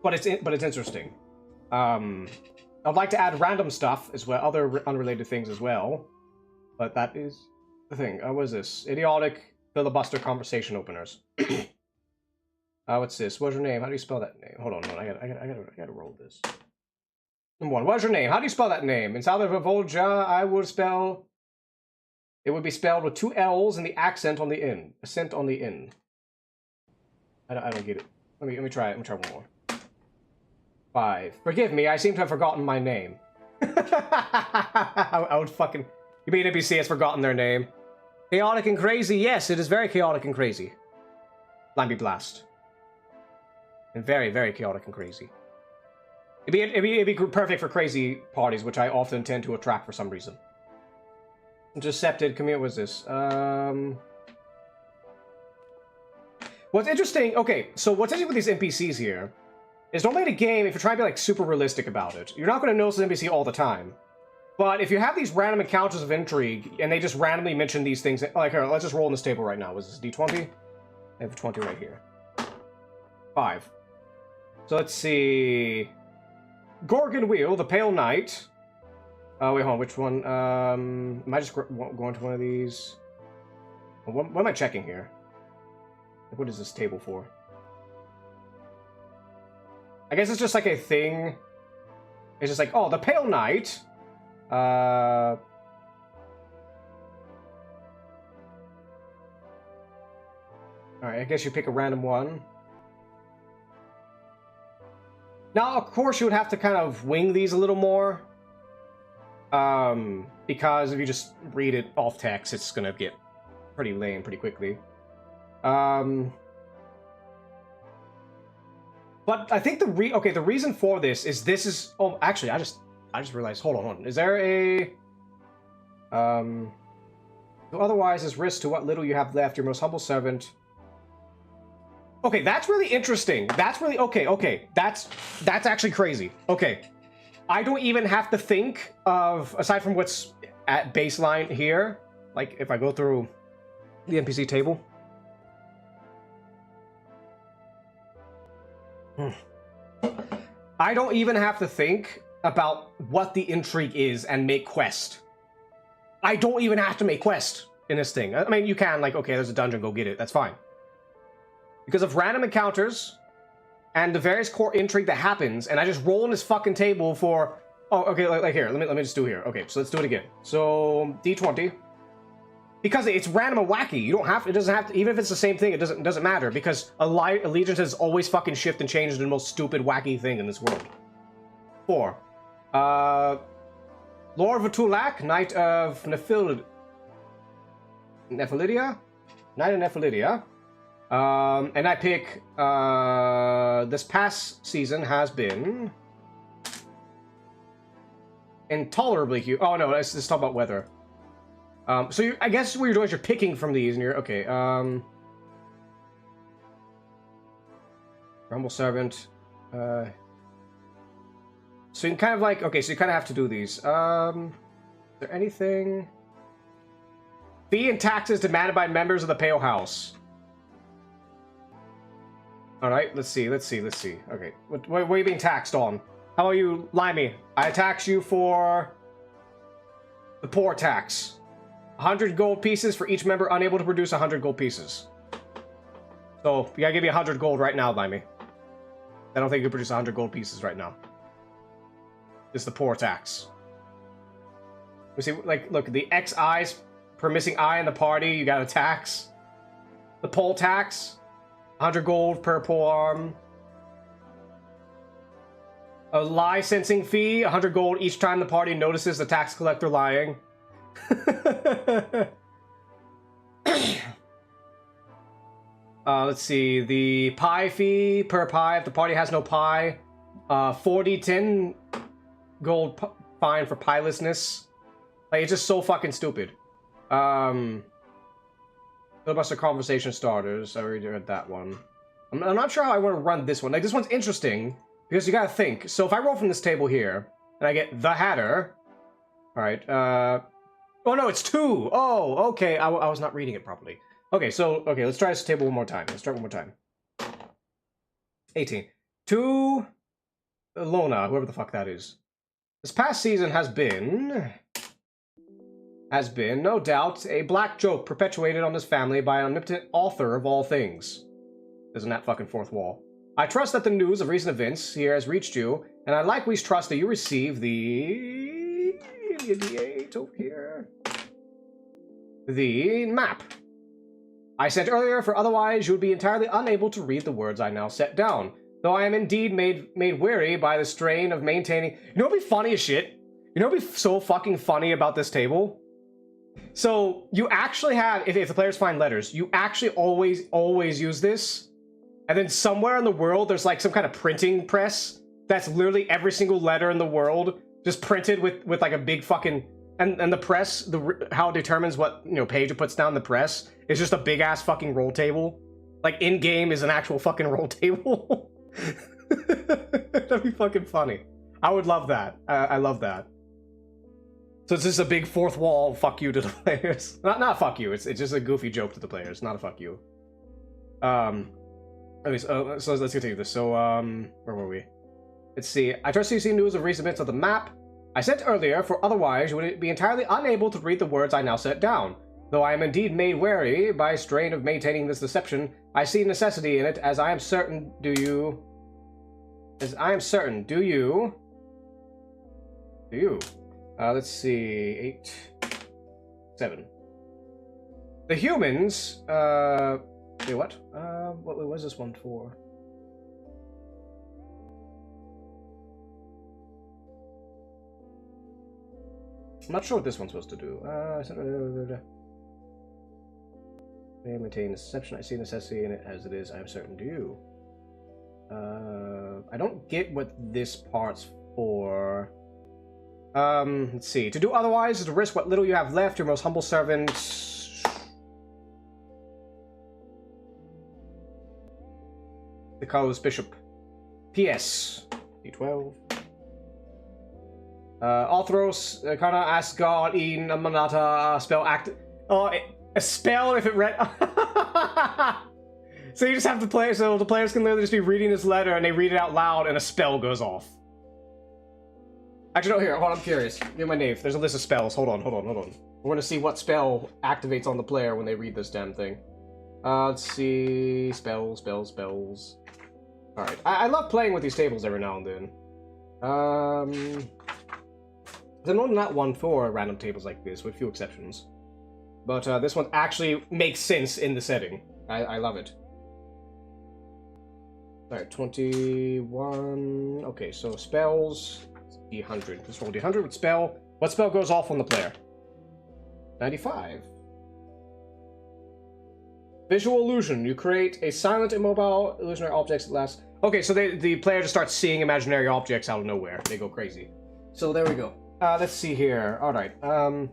it's interesting. I'd like to add random stuff as well, other unrelated things as well. But that is the thing. What is this? Idiotic filibuster conversation openers. What's this? What's your name? How do you spell that name? Hold on, I gotta roll this. Number one. What's your name? How do you spell that name? In South of Volja, it would be spelled with 2 L's and the accent on the N. Accent on the N. I don't get it. Let me try it. Let me try one more. 5. Forgive me, I seem to have forgotten my name. I would fucking... You mean NPC has forgotten their name? Chaotic and crazy, yes, it is very chaotic and crazy. Limey Blast. And very, very chaotic and crazy. It'd be perfect for crazy parties, which I often tend to attract for some reason. Intercepted, come here, what's this? What's interesting, okay, so what's interesting with these NPCs here is normally in a game, if you're trying to be like super realistic about it, you're not going to notice an NPC all the time. But if you have these random encounters of intrigue, and they just randomly mention these things, like here, let's just roll on this table right now. Was this D20? I have 20 right here. 5. So let's see. Gorgon Wheel, the Pale Knight. Wait, hold on, which one? Am I just going to one of these? What am I checking here? What is this table for? I guess it's just like a thing. It's just like, oh, the Pale Knight. Alright, I guess you pick a random one. Now, of course, you would have to kind of wing these a little more. Because if you just read it off text, it's gonna get pretty lame pretty quickly. But I think the reason for this is... Oh, actually, I just realized... Hold on. Is there a... Otherwise, is risk to what little you have left, your most humble servant... Okay, that's really interesting. That's really... Okay. That's actually crazy. Okay. I don't even have to think of... Aside from what's at baseline here, like, if I go through the NPC table... I don't even have to think about what the intrigue is and make quest. I don't even have to make quest in this thing. I mean, you can, like, okay, there's a dungeon, go get it. That's fine. Because of random encounters and the various core intrigue that happens, and I just roll on this fucking table for... Oh, okay, like here, let me just do it here. Okay, so let's do it again. So, D20. Because it's random and wacky. You don't have to, it doesn't have to, even if it's the same thing, it doesn't matter, because allegiance always fucking shift and change into the most stupid, wacky thing in this world. 4. Lord Vtuber, Knight of Nephilidia? Knight of Nephilidia. And I pick, this past season has been... intolerably cute. Oh no, let's talk about weather. So I guess what you're doing is you're picking from these, and you're okay. Rumble Servant. So you can kind of like so you kind of have to do these. Is there anything? Fee and taxes demanded by members of the Pale House. All right, let's see. Okay, what are you being taxed on? How about you, Limey? I tax you for the poor tax. 100 gold pieces for each member unable to produce 100 gold pieces. So, you gotta give me 100 gold right now, Limey. I don't think you can produce 100 gold pieces right now. This is the poor tax. We see, like, look, the X eyes per missing eye in the party, you got a tax. The poll tax, 100 gold per pole arm. A licensing fee, 100 gold each time the party notices the tax collector lying. Let's see, the pie fee per pie if the party has no pie. 10 gold fine for pielessness. Like, it's just so fucking stupid. Filibuster conversation starters. I already read that one. I'm not sure how I want to run this one. Like, this one's interesting because you gotta think. So if I roll from this table here and I get the Hatter, all right. Oh no, it's 2. Oh, okay. I was not reading it properly. Okay, so let's try this table one more time. Let's start one more time. 18. 2 Lona, whoever the fuck that is. This past season has been, no doubt, a black joke perpetuated on this family by an omnipotent author of all things. Isn't that fucking fourth wall? I trust that the news of recent events here has reached you, and I likewise trust that you receive the 8 over here. The map I sent earlier, for otherwise you would be entirely unable to read the words I now set down. though I am indeed made weary by the strain of maintaining... You know what'd be funny as shit? You know what'd be so fucking funny about this table? So, you actually have, if the players find letters, you actually always use this. And then somewhere in the world, there's like some kind of printing press that's literally every single letter in the world just printed with like a big fucking... And the press, how it determines what, you know, page it puts down the press is just a big ass fucking roll table. Like, in-game is an actual fucking roll table. That'd be fucking funny. I would love that. I love that. So it's just a big fourth wall fuck you to the players. Not fuck you, it's just a goofy joke to the players, not a fuck you. Okay, so let's continue this. So, where were we? Let's see. I trust you see news of recent events of the map. I sent earlier, for otherwise you would be entirely unable to read the words I now set down. Though I am indeed made wary by strain of maintaining this deception, I see necessity in it, as I am certain, do you... let's see... 8... 7. The humans, wait, what? What was this one for? I'm not sure what this one's supposed to do. Maintain deception. I see necessity in it as it is. I am certain. Do you? I don't get what this part's for. Let's see. To do otherwise is to risk what little you have left. Your most humble servant. The Carlos Bishop. P.S. D12. Arthros, Kana, Asgard, Eden, Manata, spell act. Oh, a spell if it read. So you just have to play, so the players can literally just be reading this letter and they read it out loud and a spell goes off. Actually, no, here, hold on, I'm curious. Give my name. There's a list of spells. Hold on. We're gonna see what spell activates on the player when they read this damn thing. Let's see. Spells. Alright. I love playing with these tables every now and then. There's not one for random tables like this, with few exceptions. But this one actually makes sense in the setting. I love it. Alright, 21... Okay, so spells... D100. Let's roll D100 with spell. What spell goes off on the player? 95. Visual illusion. You create a silent, immobile, illusionary objects that last... Okay, so the player just starts seeing imaginary objects out of nowhere. They go crazy. So there we go. Let's see here. Alright,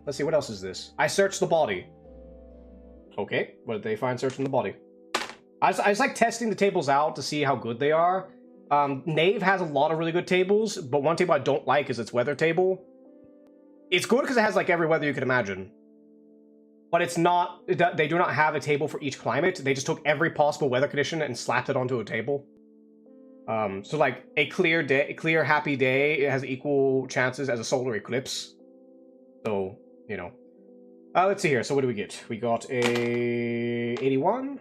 let's see, what else is this? I searched the body. Okay, what did they find searching the body? I was like testing the tables out to see how good they are. Knave has a lot of really good tables, but one table I don't like is its weather table. It's good because it has like every weather you could imagine. But it's not, they do not have a table for each climate. They just took every possible weather condition and slapped it onto a table. So like a clear day, a clear happy day, it has equal chances as a solar eclipse. So, you know. Let's see here. So what do we get? We got a 81.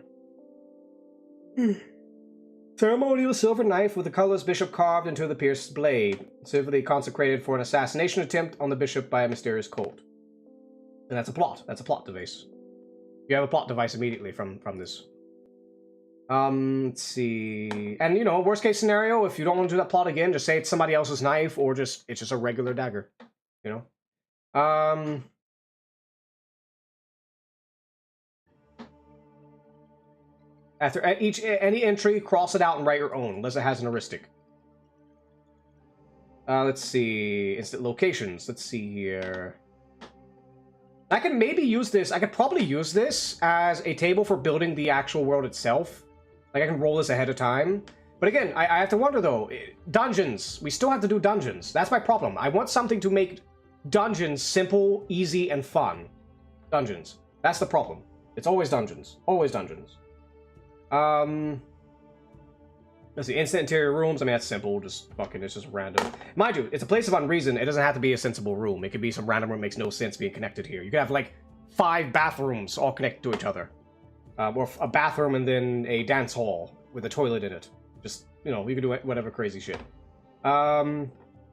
Ceremonial silver knife with the colorless bishop carved into the pierced blade, civilly consecrated for an assassination attempt on the bishop by a mysterious cult. And that's a plot. That's a plot device. You have a plot device immediately from this. Let's see. And, you know, worst case scenario, if you don't want to do that plot again, just say it's somebody else's knife, or just, it's just a regular dagger. You know? After any entry, cross it out and write your own, unless it has an heuristic. Let's see. Instant locations. Let's see here. I could maybe use this. I could probably use this as a table for building the actual world itself. Like, I can roll this ahead of time. But again, I have to wonder, though. Dungeons. We still have to do dungeons. That's my problem. I want something to make dungeons simple, easy, and fun. Dungeons. That's the problem. It's always dungeons. Always dungeons. Let's see, instant interior rooms. I mean, that's simple, just fucking, it's just random. Mind you, it's a place of unreason. It doesn't have to be a sensible room. It could be some random room that makes no sense being connected here. You could have, like, 5 bathrooms all connected to each other. Or a bathroom and then a dance hall with a toilet in it. Just, you know, you could do whatever crazy shit.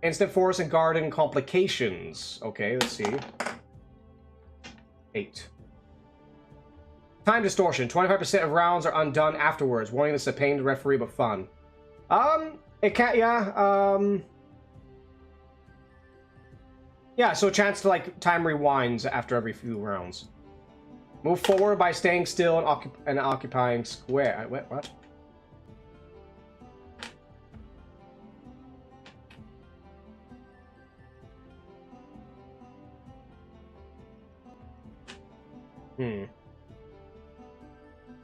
Instant forest and garden complications. Okay, let's see. 8. Time distortion. 25% of rounds are undone afterwards. Warning, this is a pain to referee, but fun. It can't, yeah, yeah, so a chance to, like, time rewinds after every few rounds. Move forward by staying still and occupying square. Wait, what?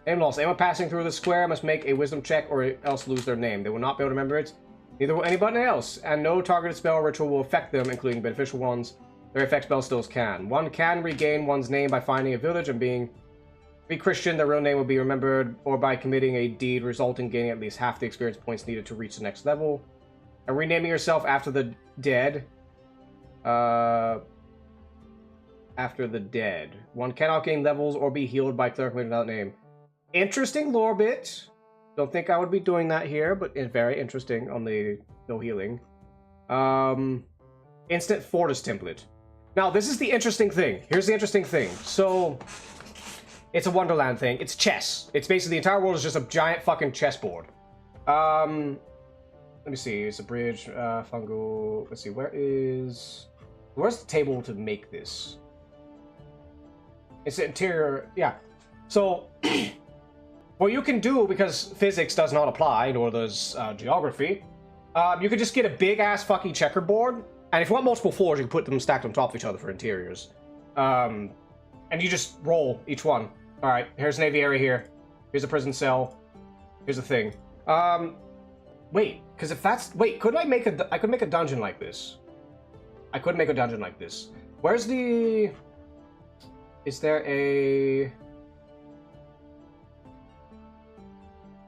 Aim loss. Anyone passing through the square must make a wisdom check or else lose their name. They will not be able to remember it. Neither will anybody else, and no targeted spell or ritual will affect them, including beneficial ones. Their effect spell stills can. One can regain one's name by finding a village and being re-Christian. Their real name will be remembered, or by committing a deed resulting in gaining at least half the experience points needed to reach the next level. And renaming yourself after the dead. After the dead. One cannot gain levels or be healed by cleric without name. Interesting lore bit. Don't think I would be doing that here, but it's very interesting on the no healing. Instant Fortis template. Now, this is the interesting thing. Here's the interesting thing. So, it's a Wonderland thing. It's chess. It's basically the entire world is just a giant fucking chessboard. Let me see. It's a bridge, fungal. Let's see. Where's the table to make this? It's the interior. Yeah. So, what you can do, because physics does not apply, nor does geography, you could just get a big-ass fucking checkerboard, and if you want multiple floors, you can put them stacked on top of each other for interiors. And you just roll each one. Alright, here's an aviary here. Here's a prison cell. Here's a thing. Wait, because if that's... Wait, could I make a... I could make a dungeon like this. I could make a dungeon like this. Where's the... Is there a...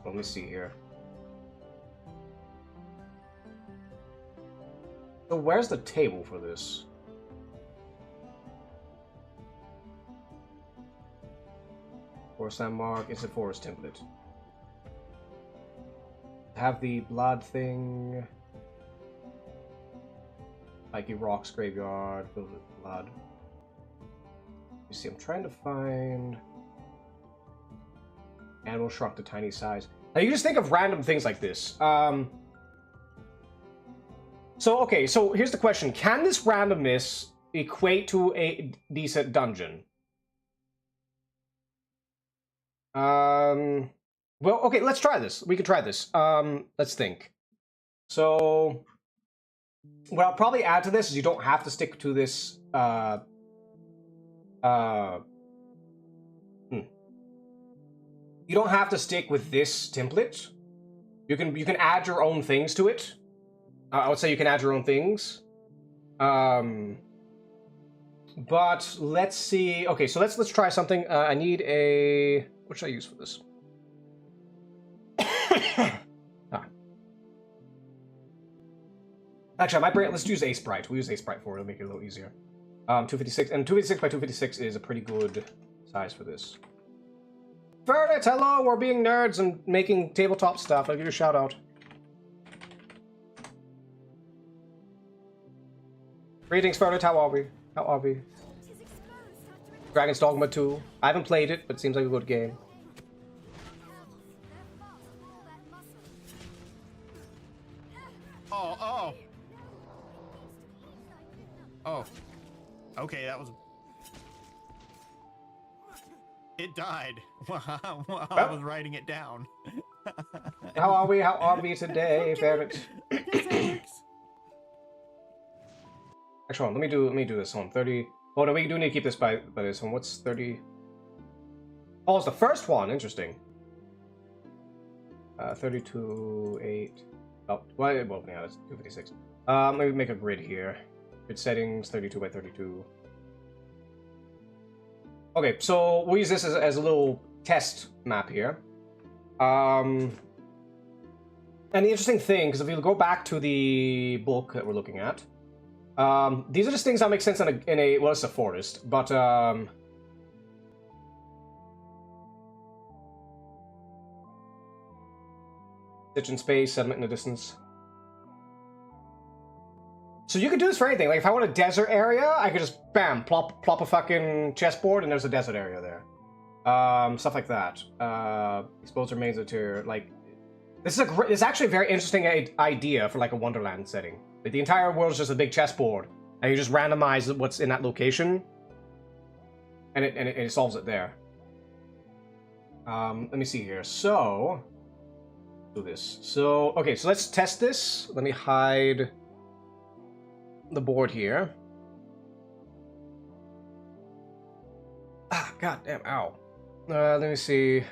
Let me see here. So where's the table for this? Forest landmark. It's a forest template. Have the blood thing. Like a rocks graveyard filled with blood. You see, I'm trying to find. Animal shrunk to tiny size. Now you just think of random things like this. So okay, so here's the question: can this randomness equate to a decent dungeon? Well, okay, let's try this. We can try this. Let's think. So, what I'll probably add to this is you don't have to stick to this. You don't have to stick with this template. You can add your own things to it. I would say you can add your own things. But let's see. Okay, so let's try something. I need a. What should I use for this? Actually, I might bring. Let's use A Sprite. We'll use A Sprite for it. It'll make it a little easier. 256 and 256 by 256 is a pretty good size for this. Verdict, hello! We're being nerds and making tabletop stuff. I'll give you a shout out. Greetings, Verdict. How are we? How are we? Dragon's Dogma 2. I haven't played it, but it seems like a good game. Oh. Okay, that was... It died while I was writing it down. How are we? How are we today, Ferret? Actually, let me do this one. 30. Oh no, we do need to keep this by this one. What's 30? Oh, it's the first one. Interesting. 32, 8. Oh, well, yeah, that's 256. Let me make a grid here. Grid settings, 32 by 32. Okay, so we'll use this as a little test map here. And the interesting thing, because if you go back to the book that we're looking at, these are just things that make sense in a well, it's a forest, but ditch in space, sediment in the distance. So you could do this for anything. Like if I want a desert area, I could just bam, plop a fucking chessboard, and there's a desert area there. Stuff like that. Exposed remains of interior. Like This is it's actually a very interesting idea for like a Wonderland setting. Like, the entire world is just a big chessboard, and you just randomize what's in that location, and it solves it there. Let me see here. So, do this. So, okay, so let's test this. Let me hide the board here. Ah, goddamn! Ow. Let me see.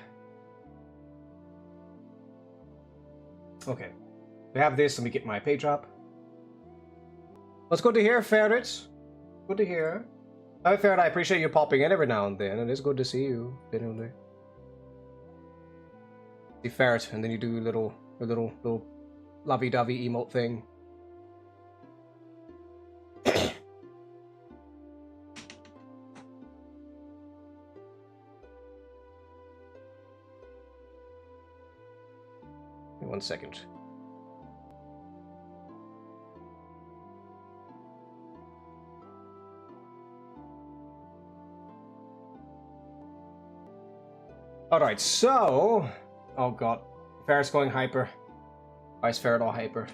Okay, we have this. Let me get my page up. Let's go to here, Ferret. Good to hear. Hi, Ferret. I appreciate you popping in every now and then. It is good to see you. Genuinely. See Ferret, and then you do your little lovey-dovey emote thing. One second. Alright, so... Oh god. Ferret's going hyper. Why is Ferret all hyper?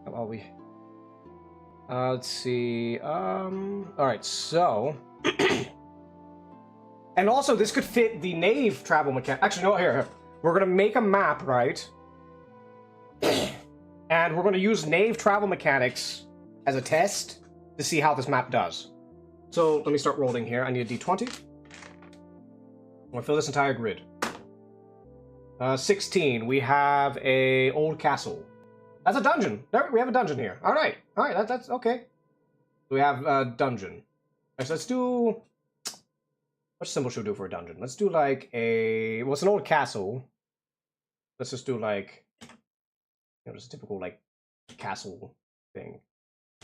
How are we? Let's see. Alright, so... And also, this could fit the Knave travel mechanic. Actually, no, here. We're gonna make a map, right? And we're gonna use Knave travel mechanics as a test to see how this map does. So let me start rolling here. I need a d20. I'm gonna fill this entire grid. 16. We have a old castle. That's a dungeon. There, we have a dungeon here. All right, that's okay. We have a dungeon. Right, so let's do. What symbol should we do for a dungeon? Let's do like a. Well, it's an old castle. Let's just do like, just a typical like castle thing.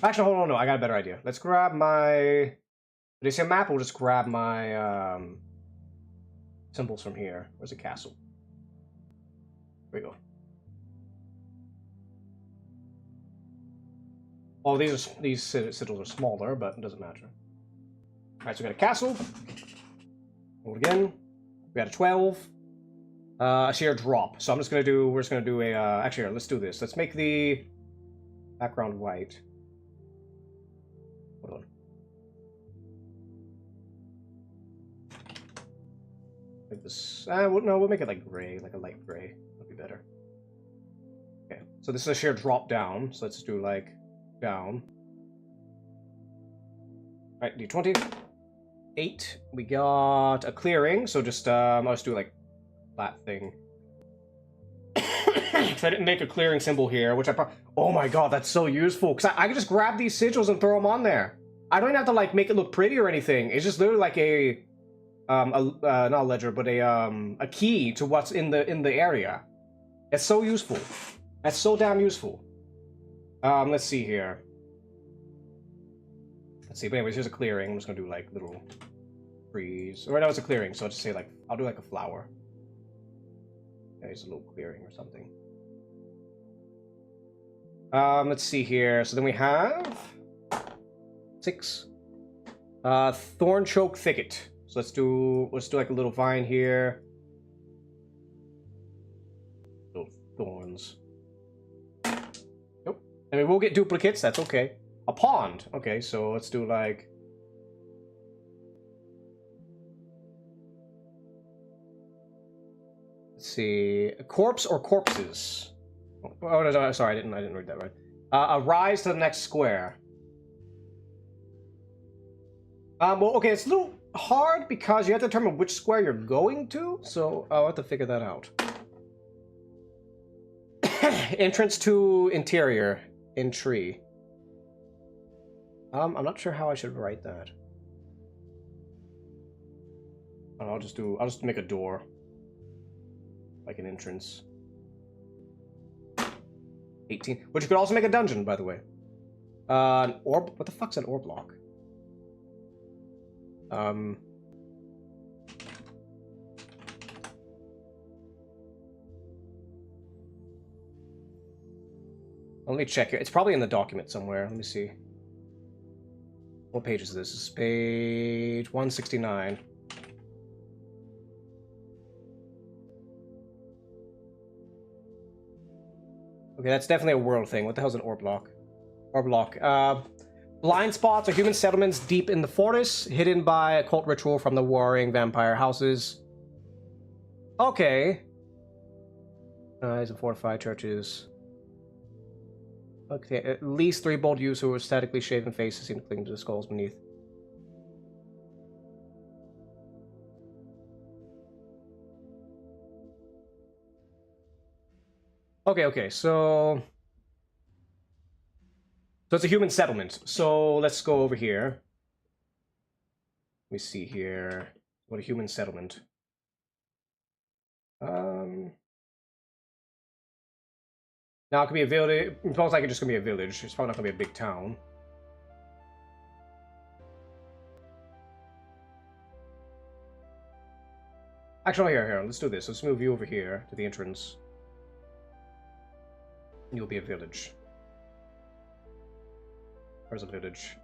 Actually, hold on, no, I got a better idea. Let's grab my. Did you see a map? We'll just grab my symbols from here. Where's the castle? Here we go. Oh, these sigils are smaller, but it doesn't matter. All right, so we got a castle. Roll again. We got a 12. A sheer drop. So I'm just gonna do. We're just gonna do a. Actually, here, let's do this. Let's make the background white. Hold on. Make this. No, we'll make it like gray, like a light gray. That'll be better. Okay. So this is a sheer drop down. So let's do like down. All right, d20. 8. We got a clearing. So just I'll just do like. That thing. So I didn't make a clearing symbol here, which oh my god, that's so useful. Because I can just grab these sigils and throw them on there. I don't even have to like make it look pretty or anything. It's just literally like a not a ledger, but a key to what's in the area. It's so useful. That's so damn useful. Let's see here. Let's see. But anyways, here's a clearing. I'm just gonna do like little trees. Or no, it's a clearing. So I'll just say like I'll do like a flower. There's a little clearing or something. Let's see here. So then we have 6. Thorn choke thicket. So let's do like a little vine here. Little thorns. Nope. I mean, we'll get duplicates. That's okay. A pond. Okay, so let's do like. Let's see, a corpse or corpses. Oh no, sorry, I didn't read that right. A rise to the next square. Well, okay, it's a little hard because you have to determine which square you're going to, so I'll have to figure that out. Entrance to interior in tree. I'm not sure how I should write that. I'll just make a door. Like an entrance. 18. Which you could also make a dungeon, by the way. An orb. What the fuck's an orb block? Let me check it. It's probably in the document somewhere. Let me see. What page is this? This is page 169. Okay, that's definitely a world thing. What the hell's an orb block? Orb block. Blind spots are human settlements deep in the forest, hidden by occult ritual from the warring vampire houses. Okay. Nice and fortified churches. Okay, at least 3 bold youths who were statically shaven faces seem to cling to the skulls beneath. Okay, so it's a human settlement. So let's go over here. Let me see here. What a human settlement. Now it could be a village. Most likely just gonna be a village. It's probably not gonna be a big town. Actually, here. Let's do this. Let's move you over here to the entrance. You'll be a village. Where's a village?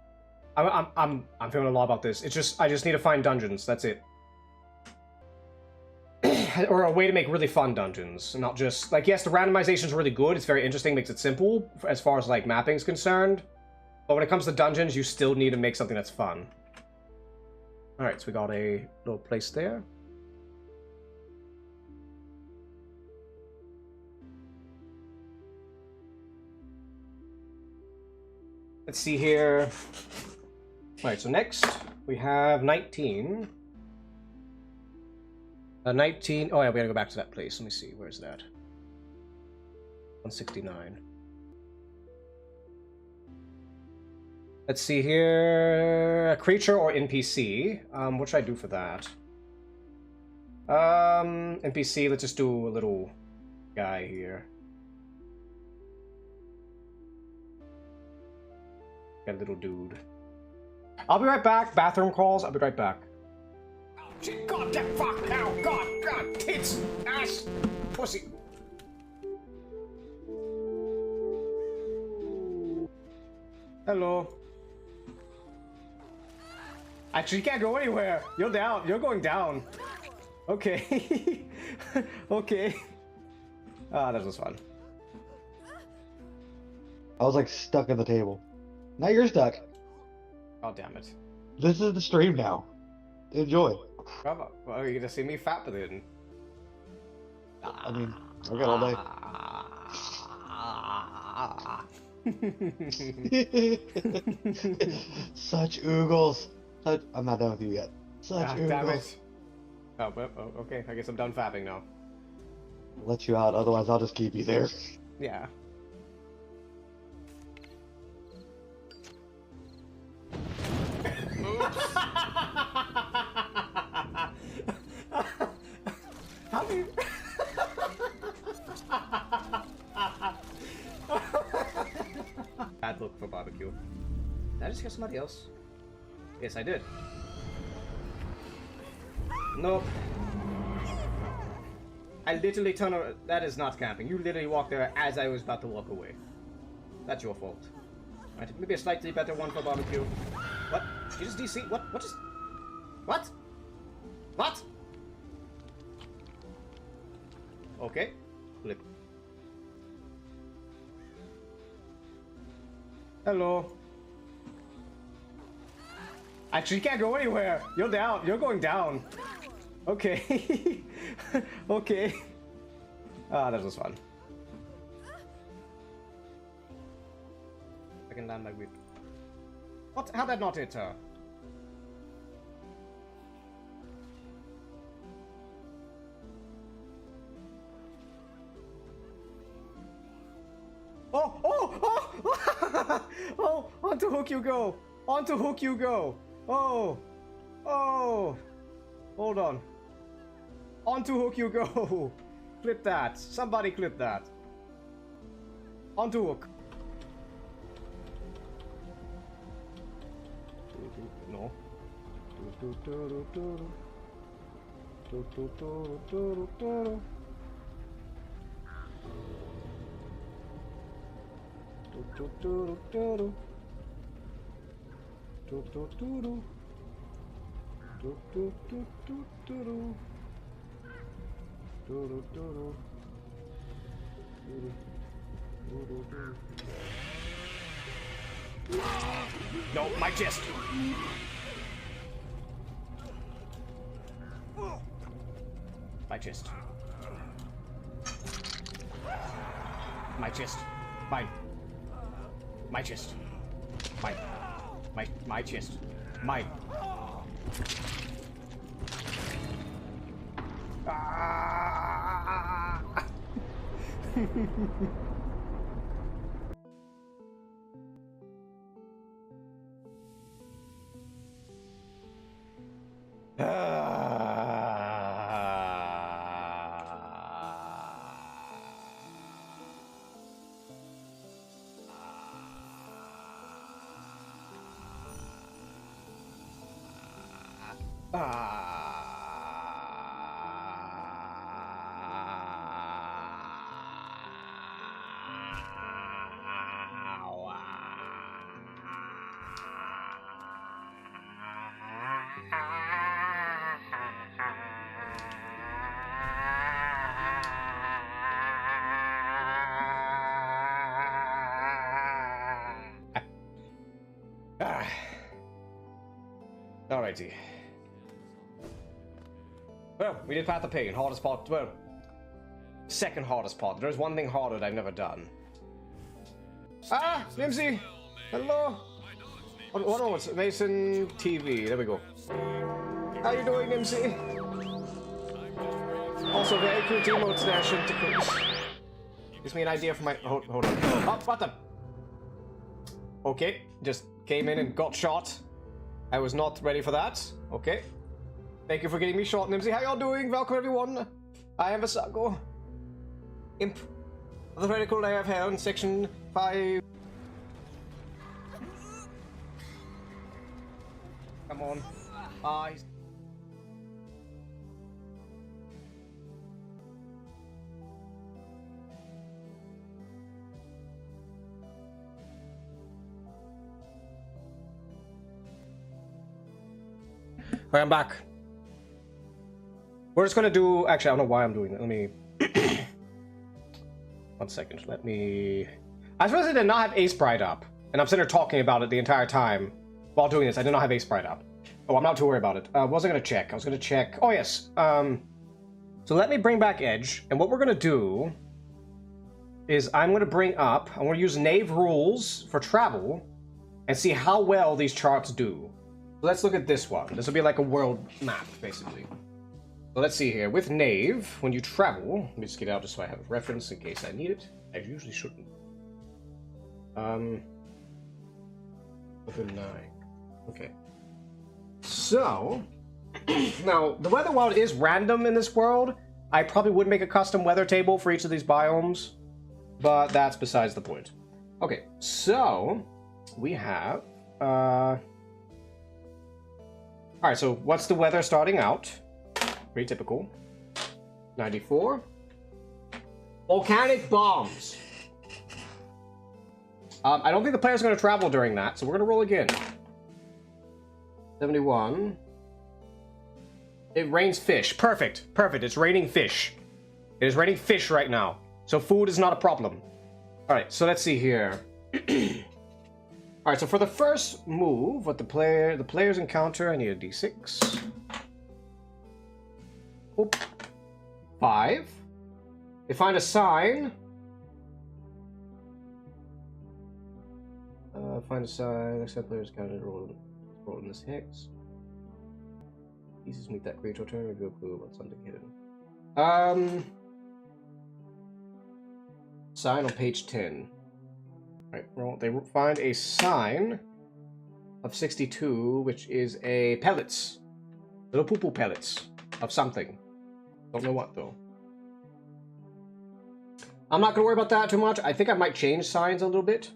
I'm feeling a lot about this. It's just I just need to find dungeons. That's it. Or a way to make really fun dungeons, not just like, yes, the randomization is really good. It's very interesting, makes it simple as far as like mapping is concerned. But when it comes to dungeons, you still need to make something that's fun. All right, so we got a little place there. Let's see here. All right, so next we have 19. 19. Oh yeah, we gotta go back to that place. Let me see. Where's that? 169. Let's see here. A creature or NPC. What should I do for that? NPC. Let's just do a little guy here. Got a little dude. I'll be right back. Bathroom calls. I'll be right back. God damn fuck now! God, tits, ass, pussy. Hello. Actually, you can't go anywhere. You're down. You're going down. Okay. Okay. Ah, that was fun. I was like stuck at the table. Now you're stuck. Oh damn it. This is the stream now. Enjoy. Bravo. Well, are you gonna see me fat then? I mean, I got all day. Such oogles. I'm not done with you yet. Such oogles. Damn it. Oh, okay. I guess I'm done fapping now. I'll let you out, otherwise I'll just keep you there. Yeah. How do you... Bad look for barbecue. Did I just hear somebody else? Yes, I did. Nope. I literally turned around. That is not camping. You literally walked there as I was about to walk away. That's your fault. Right, maybe a slightly better one for barbecue. What? You just DC? What? What just... What? What? Okay. Flip. Hello. Actually, you can't go anywhere. You're down. You're going down. Okay. Okay. Ah, that was fun. I can land my whip. What? How'd that not hit her? Oh! Oh! Onto hook you go! Onto hook you go! Oh! Oh! Hold on. Onto hook you go! Clip that. Somebody clip that. Onto hook. No. No, my chest. My chest. My chest. Mine. My chest. Mine. My chest. Mine. Ah! Alrighty. Well, we did Path of Pain, hardest part. Well, second hardest part. There's one thing harder that I've never done. Ah, Nimsy! Hello! Hold on, it's Mason TV. There we go. How you doing, Nimsy? Also, very cool emotes there, Shintakus. Gives me an idea for my. Hold on. Oh, what the? Okay, just came in and got shot. I was not ready for that. Okay. Thank you for getting me shot, Nimsy. How y'all doing? Welcome, everyone. I am Vasago. Imp of the Radical Layer of Hell in Section 5. Come on. He's... Alright, I'm back. We're just gonna do... Actually, I don't know why I'm doing that. Let me... 1 second. Let me... I suppose I did not have Ace Bride up. And I'm sitting here talking about it the entire time. While doing this, I did not have Ace Bride up. Oh, I'm not too worried about it. What was I gonna check? I was gonna check... Oh, yes. So let me bring back Edge. And what we're gonna do... is I'm gonna bring up... I'm gonna use Knave rules for travel. And see how well these charts do. So let's look at this one. This will be like a world map, basically. So let's see here. With Knave, when you travel, let me just get it out just so I have a reference in case I need it. I usually shouldn't. Within 9. Okay. So, now, the weather world is random in this world. I probably would make a custom weather table for each of these biomes, but that's besides the point. Okay, so, we have, Alright, so what's the weather starting out? Pretty typical. 94. Volcanic bombs. I don't think the player's going to travel during that, so we're going to roll again. 71. It rains fish. Perfect. Perfect. It's raining fish. It is raining fish right now. So food is not a problem. Alright, so let's see here. Alright, so for the first move, what the players encounter, I need a d6. Oop. 5. They find a sign. Find a sign. Except players counted roll in this hex. Pieces meet that creature turn. Reveal clue about something hidden. Sign on page 10. Right. Well, they find a sign of 62, which is a pellets. Little poo-poo pellets of something. Don't know what though. I'm not gonna worry about that too much. I think I might change signs a little bit.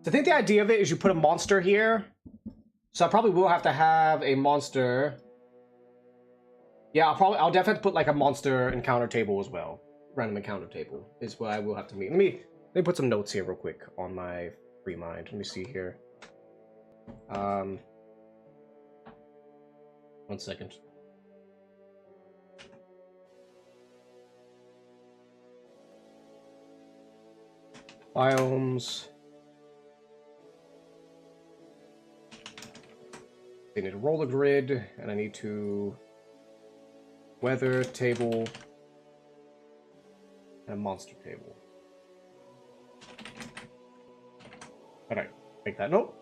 So I think the idea of it is you put a monster here. So I probably will have to have a monster. Yeah, I'll definitely have to put like a monster encounter table as well. Random encounter table is what I will have to meet. Let me put some notes here real quick on my free mind. Let me see here. 1 second. Biomes. I need to roll a grid, and I need to weather table and a monster table. Alright, make that note.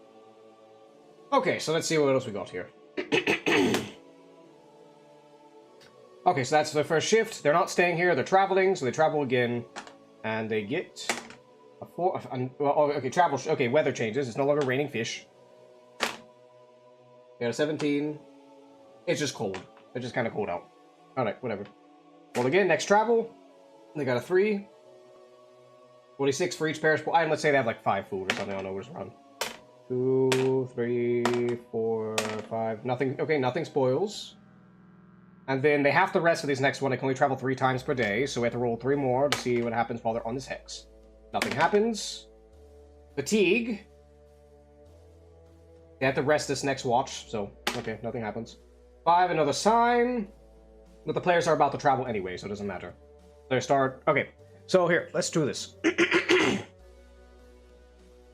Okay, so let's see what else we got here. Okay, so that's the first shift. They're not staying here, they're traveling, so they travel again, and they get a 4. Okay, travel. Okay, weather changes. It's no longer raining fish. They got a 17. It's just cold. It's just kind of cold out. Alright, whatever. Well, again, next travel. They got a 3. 46 for each perishable item. Let's say they have like 5 food or something. I don't know what's around. 2, 3, 4, 5. Nothing. Okay, nothing spoils. And then they have to rest for these next one. They can only travel 3 times per day, so we have to roll 3 more to see what happens while they're on this hex. Nothing happens. Fatigue. They have to rest this next watch, so, okay, nothing happens. 5, another sign. But the players are about to travel anyway, so it doesn't matter. They start... Okay, so here, let's do this.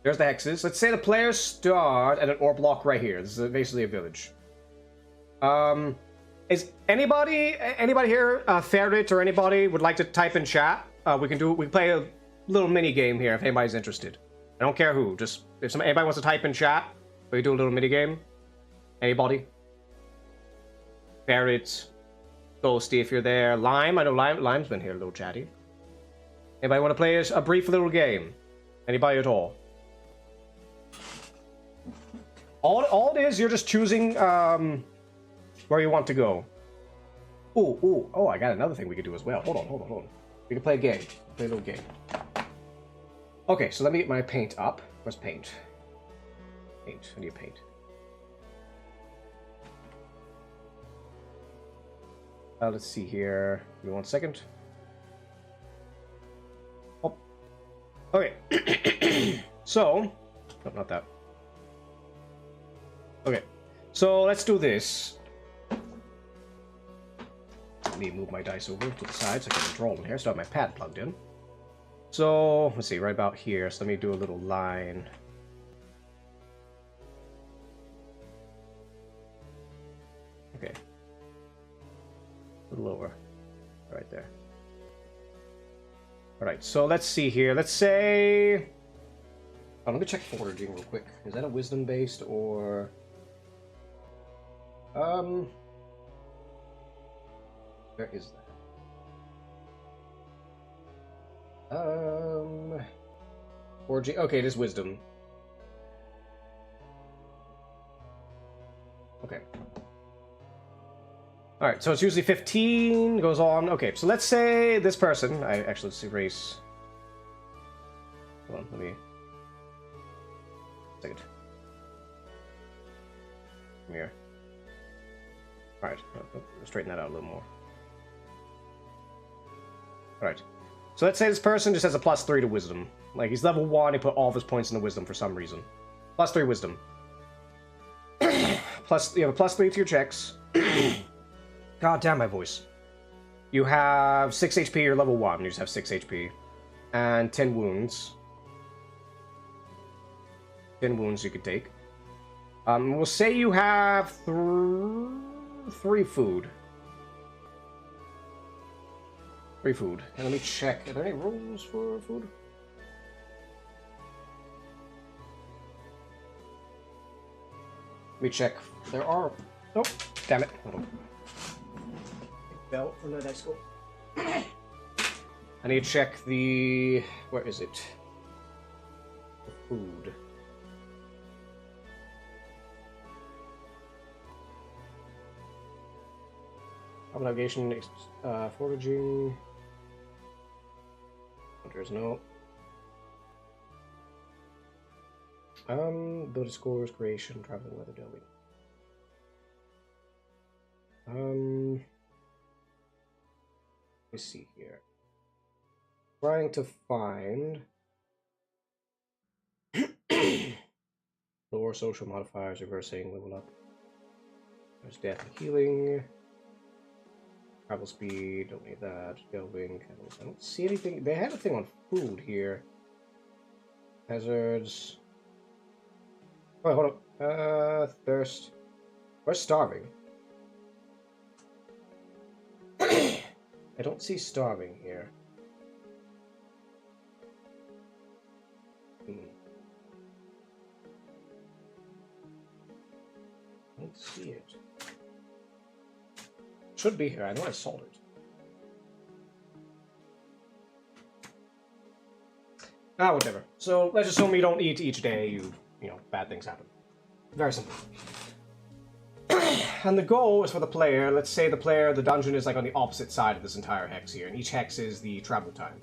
There's the hexes. Let's say the players start at an ore block right here. This is basically a village. Is anybody here, Ferret or anybody, would like to type in chat? We can play a little mini game here if anybody's interested. I don't care who, just if anybody wants to type in chat, we do a little mini game. Anybody? Ferret, Ghosty if you're there. Lime, I know Lime's been here, a little chatty. Anybody want to play a brief little game? Anybody at all? All it is, you're just choosing where you want to go. Oh, I got another thing we could do as well. Hold on. We can play a game. Play a little game. Okay, so let me get my paint up. Where's paint? Paint. I need paint. Let's see here. Give me 1 second. Oh. Okay. So... No, not that. Okay. So, let's do this. Let me move my dice over to the side so I can draw them here. So I have my pad plugged in. So, let's see, right about here. So let me do a little line. Okay. A little lower. Right there. Alright, so let's see here. Let's say... Oh, let me check foraging real quick. Is that a wisdom based or... Where is that? Foraging. Okay, it is wisdom. Okay. Alright, so it's usually 15, goes on. Okay, so let's say this person... let's erase... Hold on, let me... Second. Come here. Alright, straighten that out a little more. Alright. So let's say this person just has a +3 to wisdom. Like, he's level 1, he put all of his points into wisdom for some reason. +3 wisdom. You have a +3 to your checks. God damn my voice. You have 6 HP, you're level 1, you just have 6 HP. And 10 wounds. 10 wounds you could take. We'll say you have 3 food. 3 food. And let me check. Are there any rules for food? Let me check. There are... Nope. Damn it. Hold on. Belt from the dice school. I need to check the... Where is it? The food. Navigation, foraging. There's no. Ability scores, creation, traveling, weather, delving. Let's see here. Trying to find lower social modifiers, reversing, level up. There's death and healing. Travel speed, don't need that. Delving, I don't see anything. They had a thing on food here. Hazards. Wait, hold up. Thirst. Where's starving? I don't see starving here. I don't see it. Should be here. I know I saw it. Ah, whatever. So let's assume you don't eat each day. You know, bad things happen. Very simple. And the goal is for the player. Let's say the dungeon is like on the opposite side of this entire hex here, and each hex is the travel time.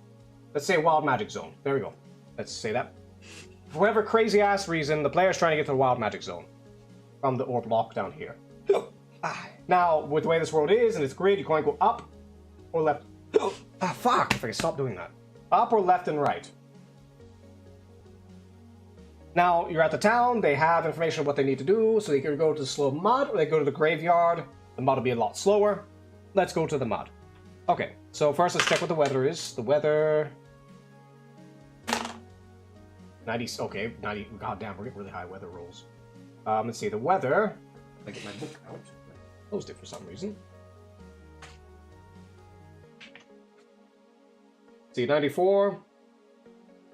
Let's say Wild Magic Zone. There we go. Let's say that. For whatever crazy ass reason, the player's trying to get to the Wild Magic Zone from the orb block down here. Now, with the way this world is and its grid, you can't go up or left. Fuck! If I can stop doing that. Up or left and right. Now, you're at the town, they have information of what they need to do, so they can go to the slow mud, or they go to the graveyard. The mud will be a lot slower. Let's go to the mud. Okay, so first let's check what the weather is. The weather... 90, okay, 90, goddamn, we're getting really high weather rolls. Let's see, the weather... I get my book out. I closed it for some reason. See, 94.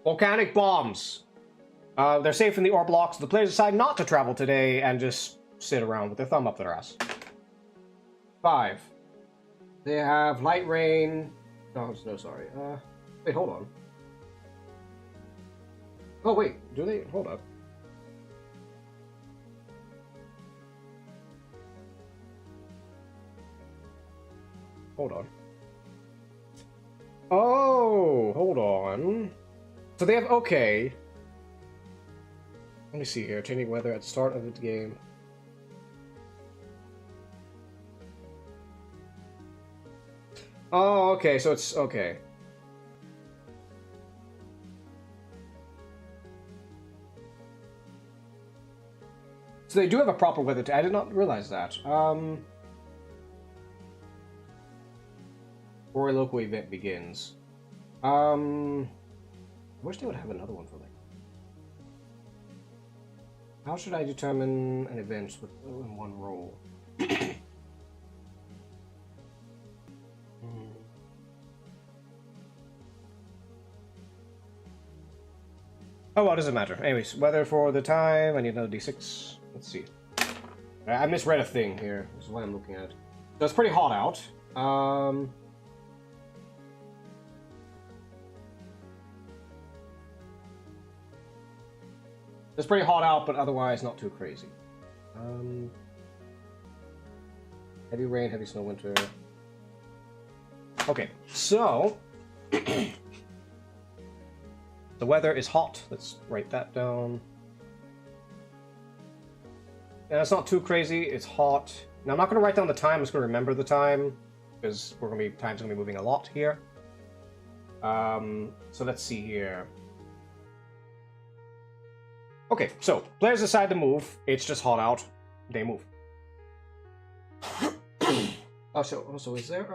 Volcanic bombs. They're safe in the ore blocks. The players decide not to travel today and just sit around with their thumb up their ass. 5. They have light rain. No, sorry. Wait, hold on. Oh, wait. Do they? Hold up. Hold on. Oh, hold on. So they have, okay. Let me see here. Changing weather at the start of the game. Oh, okay. So it's okay. So they do have a proper weather. I did not realize that. Or a local event begins. I wish they would have another one for like. How should I determine an event in one roll? Oh, well, doesn't matter. Anyways, weather for the time. I need another d6. Let's see. I misread a thing here. This is what I'm looking at. So it's pretty hot out. It's pretty hot out, but otherwise not too crazy. Heavy rain, heavy snow, winter. Okay, so the weather is hot. Let's write that down. And it's not too crazy. It's hot. Now I'm not going to write down the time. I'm just going to remember the time because time's going to be moving a lot here. So let's see here. Okay, so players decide to move. It's just hot out. They move. Also, is there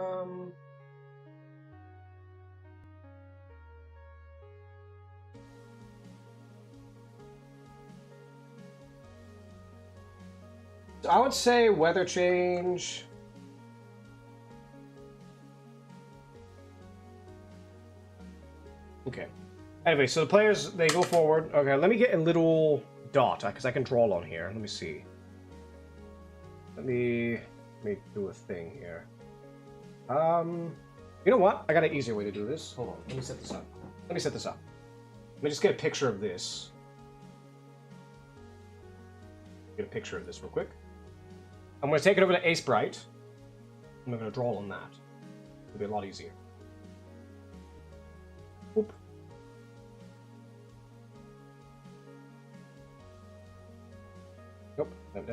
I would say weather change. Okay. Anyway, so the players, they go forward. Okay, let me get a little dot, because I can draw on here. Let me see. Let me do a thing here. You know what? I got an easier way to do this. Hold on, let me set this up. Let me just get a picture of this. Get a picture of this real quick. I'm going to take it over to Ace Bright. I'm going to draw on that. It'll be a lot easier. Oop. Nope, damn it.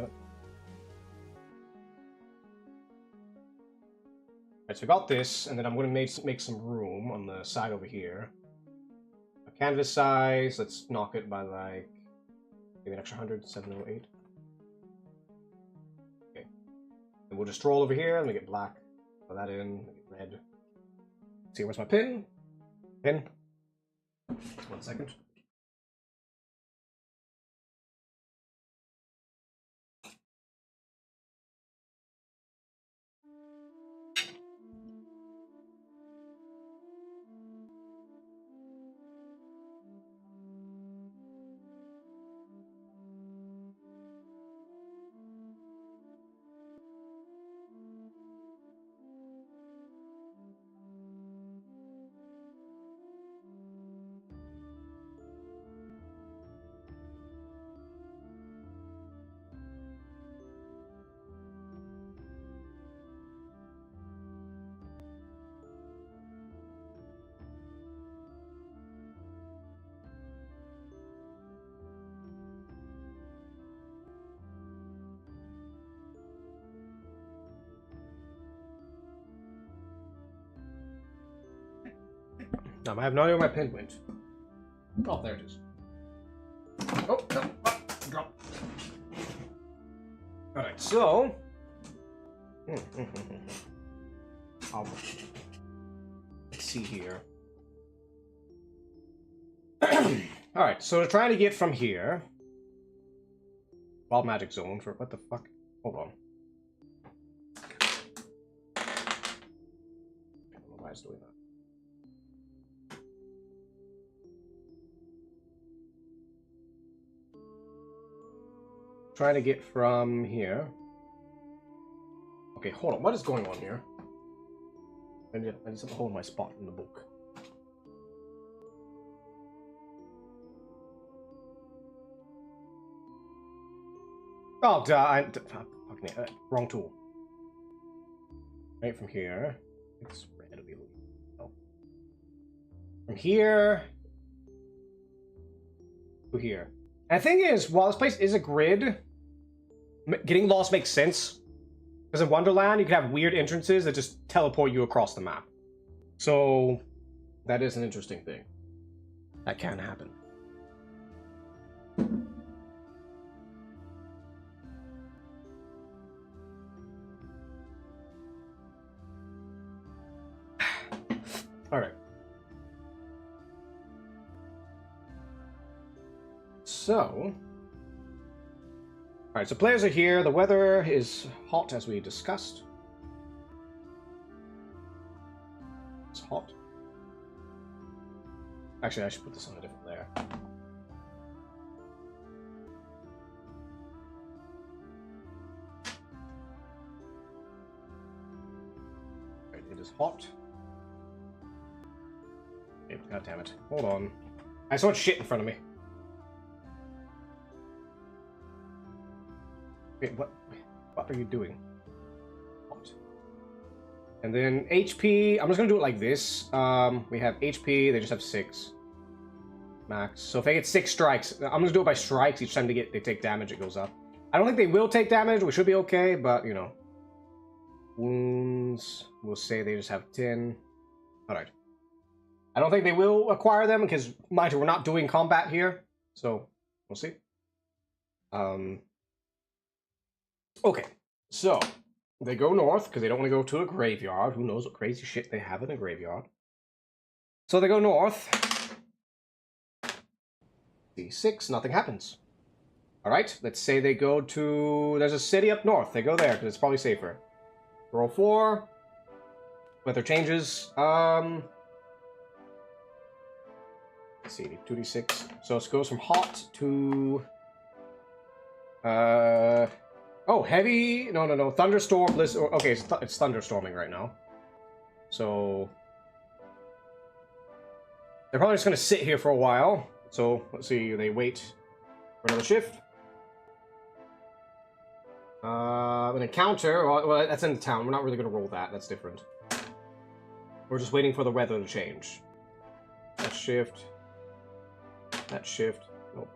Alright, so we got this, and then I'm going to make some room on the side over here. A canvas size, let's knock it by like maybe an extra 100, 708. Okay. And we'll just stroll over here. Let me get black. Put that in. Let me get red. See, where's my pin? Pin. 1 second. I have no idea where my pen went. Oh, there it is. Oh, no. Drop. Alright, so... Let's see here. Alright, so we're trying to get from here. Wild magic zone for what the fuck? Hold on. I don't know why it's doing that. Trying to get from here. Okay, hold on. What is going on here? I need to hold my spot in the book. Oh, wrong tool. Right from here. It's red. No. From here to here. And the thing is, while this place is a grid, getting lost makes sense. Because in Wonderland, you can have weird entrances that just teleport you across the map. So, that is an interesting thing. That can happen. Alright. So... Alright, so players are here. The weather is hot, as we discussed. It's hot. Actually, I should put this on a different layer. Alright, it is hot. Okay, God damn it. Hold on. I have so much shit in front of me. Wait, what are you doing? What? And then HP, I'm just gonna do it like this. We have HP, they just have 6 max. So if I get 6 strikes, I'm gonna do it by strikes. Each time they take damage, it goes up. I don't think they will take damage. We should be okay, but you know, wounds. We'll say they just have 10. All right. I don't think they will acquire them because, mind you, we're not doing combat here, so we'll see. Okay, so they go north because they don't want to go to a graveyard. Who knows what crazy shit they have in a graveyard? So they go north. D6, nothing happens. All right, let's say they go to... There's a city up north. They go there because it's probably safer. Roll 4. Weather changes. Let's see, 2d6. So it goes from hot to... Oh, heavy... No. Thunderstorm, blizzard... Okay, it's thunderstorming right now. So... They're probably just going to sit here for a while. So, let's see, they wait for another shift. An encounter... Well, that's in the town. We're not really going to roll that. That's different. We're just waiting for the weather to change. That shift. That shift. Nope.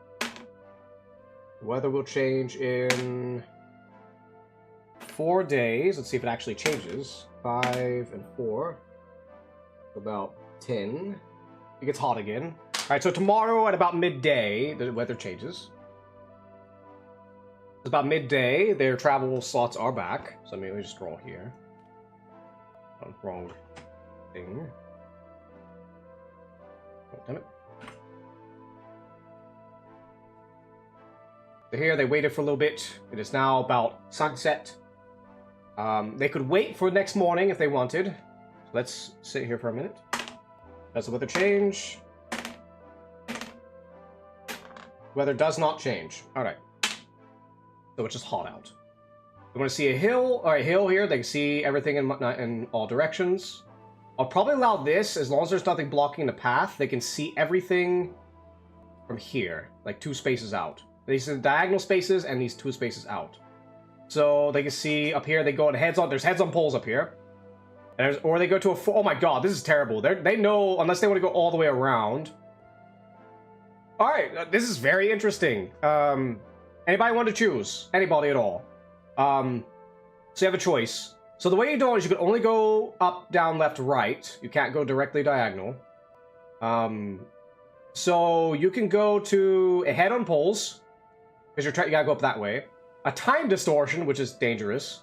The weather will change in... 4 days. Let's see if it actually changes. 5 and 4. About 10. It gets hot again. Alright, so tomorrow at about midday, the weather changes. It's about midday, their travel slots are back. So let me just scroll here. Oh, wrong thing. Oh, damn it. So here, they waited for a little bit. It is now about sunset. They could wait for next morning if they wanted. So let's sit here for a minute. Does the weather change? Weather does not change. Alright. So it's just hot out. They want to see a hill, or a hill here. They can see everything in all directions. I'll probably allow this, as long as there's nothing blocking the path, they can see everything from here. Like 2 spaces out. These are diagonal spaces and these 2 spaces out. So they can see up here, they go on heads on, there's heads on poles up here. And or they go to a, oh my god, this is terrible. They know, unless they want to go all the way around. Alright, this is very interesting. Anybody want to choose? Anybody at all? So you have a choice. So the way you do it is you can only go up, down, left, right. You can't go directly diagonal. So you can go to a head on poles, because you gotta go up that way. A time distortion, which is dangerous.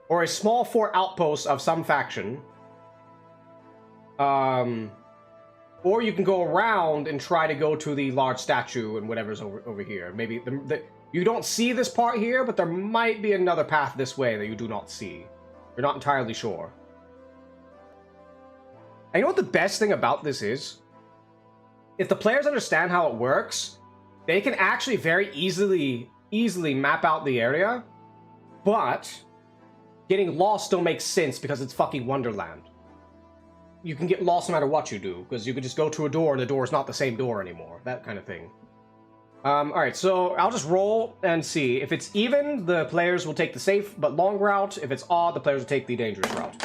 Or a small fort outpost of some faction. Or you can go around and try to go to the large statue and whatever's over here. Maybe you don't see this part here, but there might be another path this way that you do not see. You're not entirely sure. And you know what the best thing about this is? If the players understand how it works, they can actually very easily map out the area, but getting lost still makes sense because it's fucking Wonderland. You can get lost no matter what you do, because you could just go to a door and the door is not the same door anymore. That kind of thing. Alright, so I'll just roll and see. If it's even, the players will take the safe but long route. If it's odd, the players will take the dangerous route.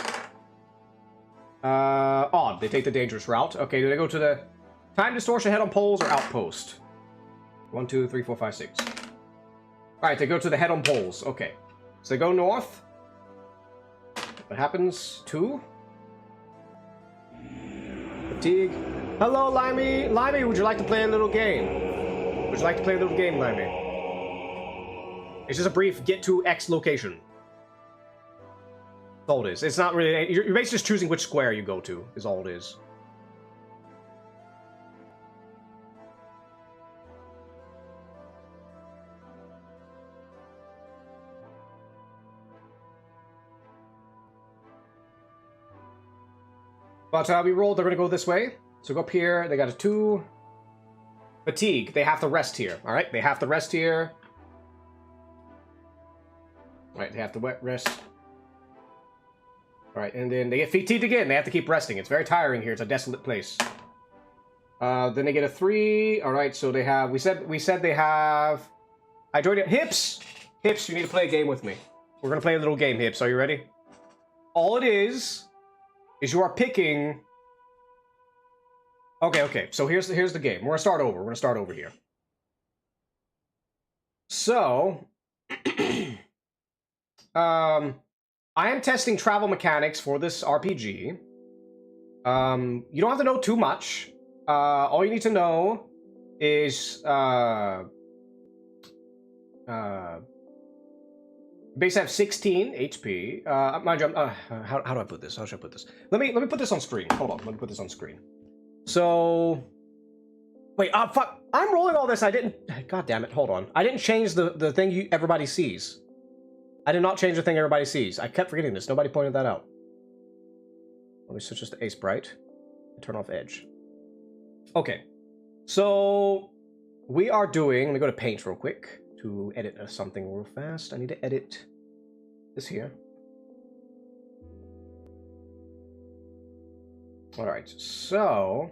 Odd. They take the dangerous route. Okay, do they go to the time distortion, head on poles, or outpost? 1, 2, 3, 4, 5, 6. Alright, they go to the head on poles. Okay. So they go north. What happens? 2. Fatigue. Hello, Limey! Limey, would you like to play a little game? Would you like to play a little game, Limey? It's just a brief get to X location. That's all it is. It's not really... You're basically just choosing which square you go to, is all it is. But we rolled, they're going to go this way. So go up here, they got a 2. Fatigue, they have to rest here. Alright, they have to rest here. Alright, they have to rest. Alright, and then they get fatigued again. They have to keep resting. It's very tiring here. It's a desolate place. Then they get a 3. Alright, so they have... We said they have... I joined it. Hips! Hips, you need to play a game with me. We're going to play a little game, Hips. Are you ready? All it is you are picking... Okay, so here's the game. We're gonna start over here. So... I am testing travel mechanics for this RPG. You don't have to know too much. All you need to know is... base have 16 HP. Mind you, how do I put this? How should I put this? Let me put this on screen. Hold on, let me put this on screen. So, wait, fuck! I'm rolling all this. I didn't. God damn it! Hold on. I didn't change the thing everybody sees. I did not change the thing everybody sees. I kept forgetting this. Nobody pointed that out. Let me switch this to Ace Bright and turn off Edge. Okay, so we are doing. Let me go to Paint real quick to edit something real fast. I need to edit this here. Alright, so...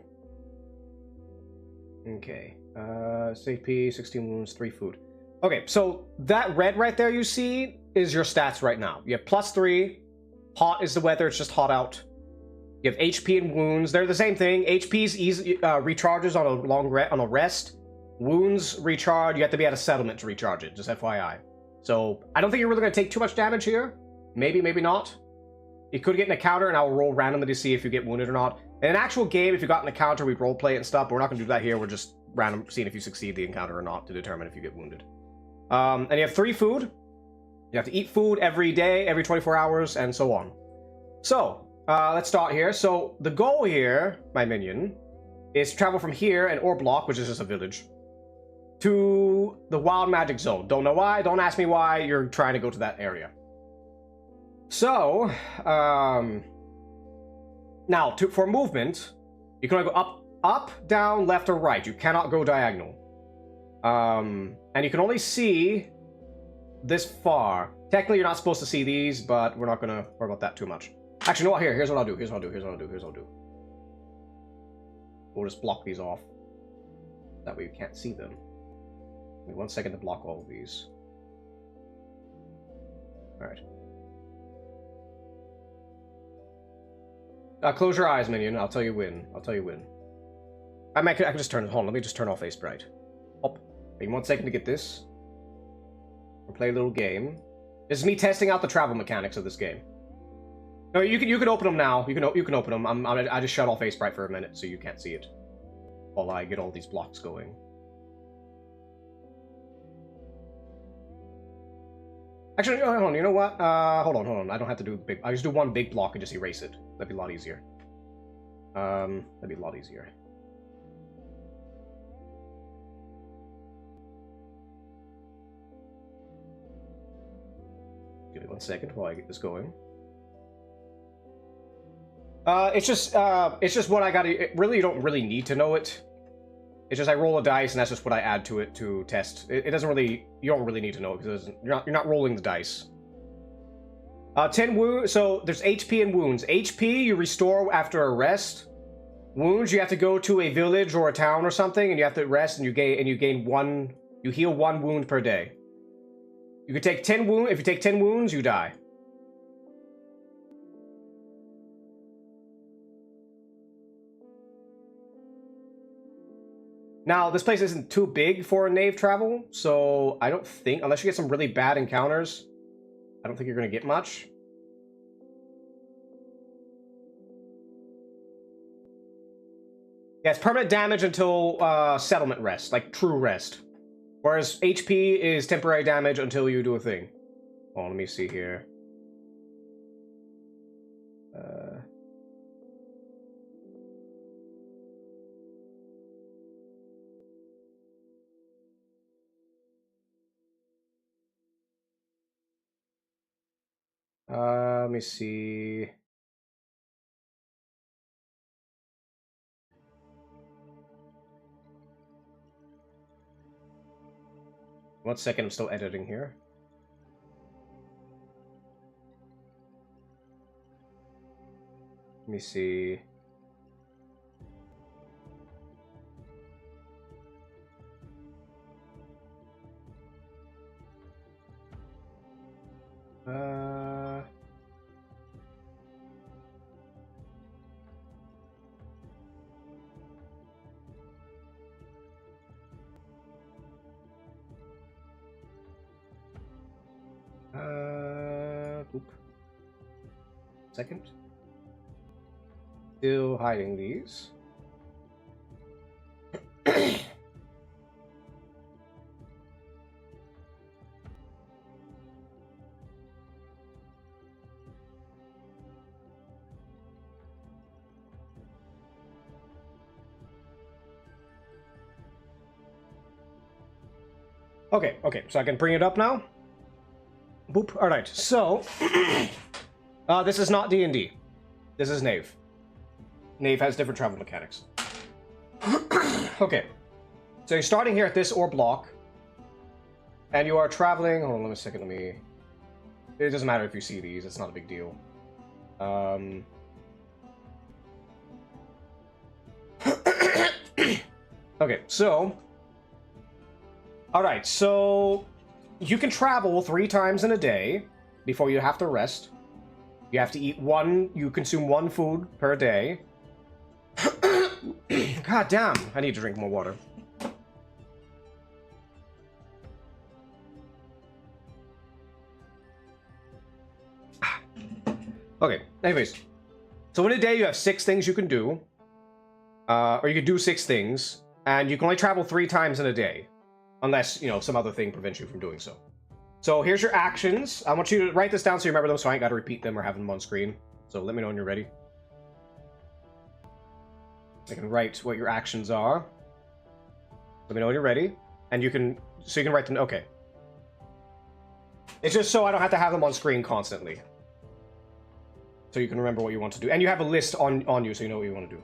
Okay. CP, 16 wounds, 3 food. Okay, so that red right there you see is your stats right now. You have +3. Hot is the weather, it's just hot out. You have HP and wounds. They're the same thing. HP's easy, recharges on a rest. Wounds recharge, you have to be at a settlement to recharge it, just FYI. So, I don't think you're really going to take too much damage here. Maybe, maybe not. You could get an encounter, and I will roll randomly to see if you get wounded or not. In an actual game, if you got an encounter, we'd roleplay it and stuff, but we're not going to do that here. We're just random seeing if you succeed the encounter or not to determine if you get wounded. And you have 3 food. You have to eat food every day, every 24 hours, and so on. So, let's start here. So, the goal here, my minion, is to travel from here, an ore block, which is just a village, to the wild magic zone. Don't know why, don't ask me why you're trying to go to that area. So, now, for movement, you can only go up, down, left, or right. You cannot go diagonal. And you can only see this far. Technically, you're not supposed to see these, but we're not going to worry about that too much. Actually, you know what? Here's what I'll do. We'll just block these off. That way you can't see them. Give me 1 second to block all of these. Alright. Close your eyes, minion. I'll tell you when. I can just turn it. Hold on, let me just turn off Ace Bright. Up. Give me 1 second to get this. We'll play a little game. This is me testing out the travel mechanics of this game. No, you can open them now. You can open them. I just shut off Ace Bright for a minute, so you can't see it. while I get all these blocks going. Actually, hold on, you know what? Hold on. I don't have to do big. I just do one big block and just erase it. That'd be a lot easier. That'd be a lot easier. Give me 1 second while I get this going. It's just what I gotta. Really, you don't really need to know it. It's just I roll a dice, and that's just what I add to it to test. It doesn't really. You don't really need to know it because you're not rolling the dice. 10 wounds. So there's HP and wounds. HP you restore after a rest. Wounds you have to go to a village or a town or something, and you have to rest, and you gain one. You heal 1 wound per day. You can take 10 wounds. If you take 10 wounds, you die. Now, this place isn't too big for a knave travel, so I don't think, unless you get some really bad encounters, I don't think you're going to get much. Yeah, it's permanent damage until settlement rest, like true rest. Whereas HP is temporary damage until you do a thing. Oh, let me see here. Let me see. One second, I'm still editing here. Let me see. Oop. Second. Still hiding these. Okay, so I can bring it up now? Boop. Alright, so... this is not D&D. This is Knave. Knave has different travel mechanics. Okay. So you're starting here at this ore block. And you are traveling... Hold on, let me a second, let me... It doesn't matter if you see these, it's not a big deal. Okay, so... Alright, so... You can travel 3 times in a day before you have to rest. You have to eat you consume 1 food per day. God damn, I need to drink more water. Okay, anyways. So in a day you have 6 things you can do. Or you can do 6 things. And you can only travel 3 times in a day. Unless, you know, some other thing prevents you from doing so. So here's your actions. I want you to write this down so you remember them so I ain't got to repeat them or have them on screen. So let me know when you're ready. I can write what your actions are. Let me know when you're ready. And you can, so you can write them, okay. It's just so I don't have to have them on screen constantly. So you can remember what you want to do. And you have a list on you so you know what you want to do.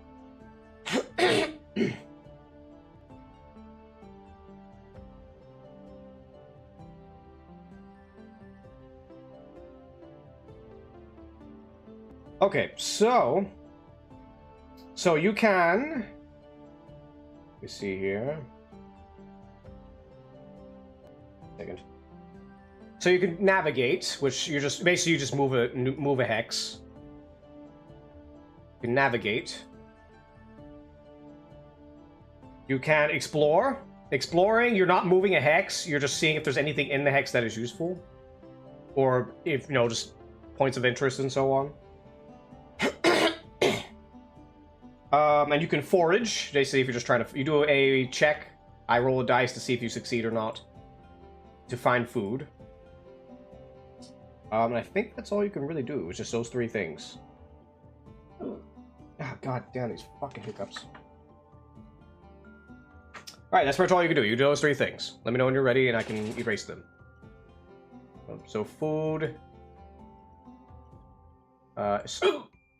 Okay, so you can, let me see here. Second. So you can navigate, which you just basically move a hex. You can navigate. You can explore. Exploring, you're not moving a hex. You're just seeing if there's anything in the hex that is useful, or if you know, just points of interest and so on. And you can forage. Basically, if you're just trying to... You do a check. I roll a dice to see if you succeed or not. To find food. And I think that's all you can really do. It's just those 3 things. Ah, god damn these fucking hiccups. Alright, that's pretty much all you can do. You do those 3 things. Let me know when you're ready and I can erase them. So food.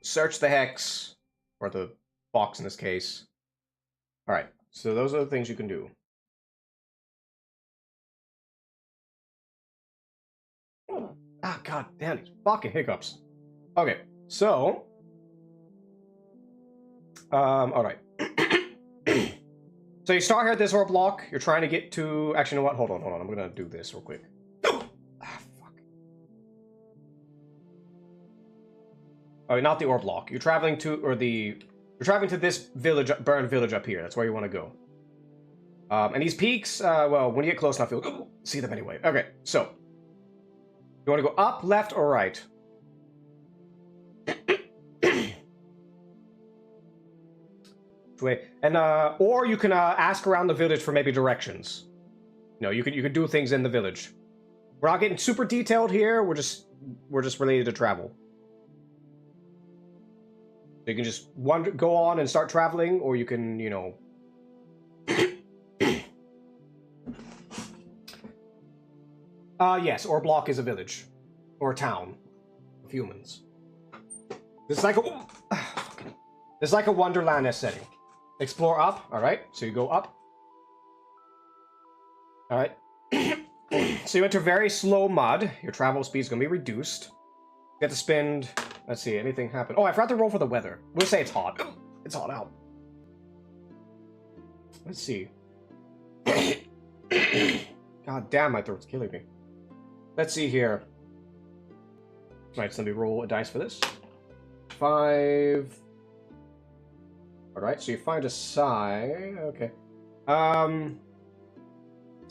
Search the hex. Or the box in this case. Alright, so those are the things you can do. Ah, god damn these fucking hiccups. Okay, so... alright. So you start here at this orb block. You're trying to get to... Actually, you know what? Hold on. I'm gonna do this real quick. Ah, fuck. Oh, not the orb block. You're traveling to... You're traveling to this village, burned village up here. That's where you want to go. And these peaks, well, when you get close enough, you'll see them anyway. Okay, so... You want to go up, left, or right? Way. And or you can ask around the village for maybe directions. You know, you could do things in the village. We're not getting super detailed here. We're just related to travel. So you can just go on and start traveling, or you can, you know. Yes, or block is a village or a town of humans. It's like a Wonderland setting. Explore up. All right, so you go up. All right. So you enter very slow mud. Your travel speed is going to be reduced. You have to spend... Let's see, anything happen? Oh, I forgot to roll for the weather. We'll say it's hot. It's hot out. Let's see. God damn, my throat's killing me. Let's see here. All right, so let me roll a dice for this. 5... Alright, so you find a sign. Okay. Let's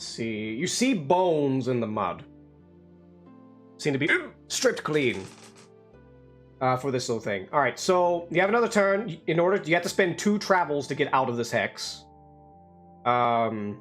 see. You see bones in the mud. Seem to be stripped clean. For this little thing. Alright, so you have another turn. You have to spend 2 travels to get out of this hex. You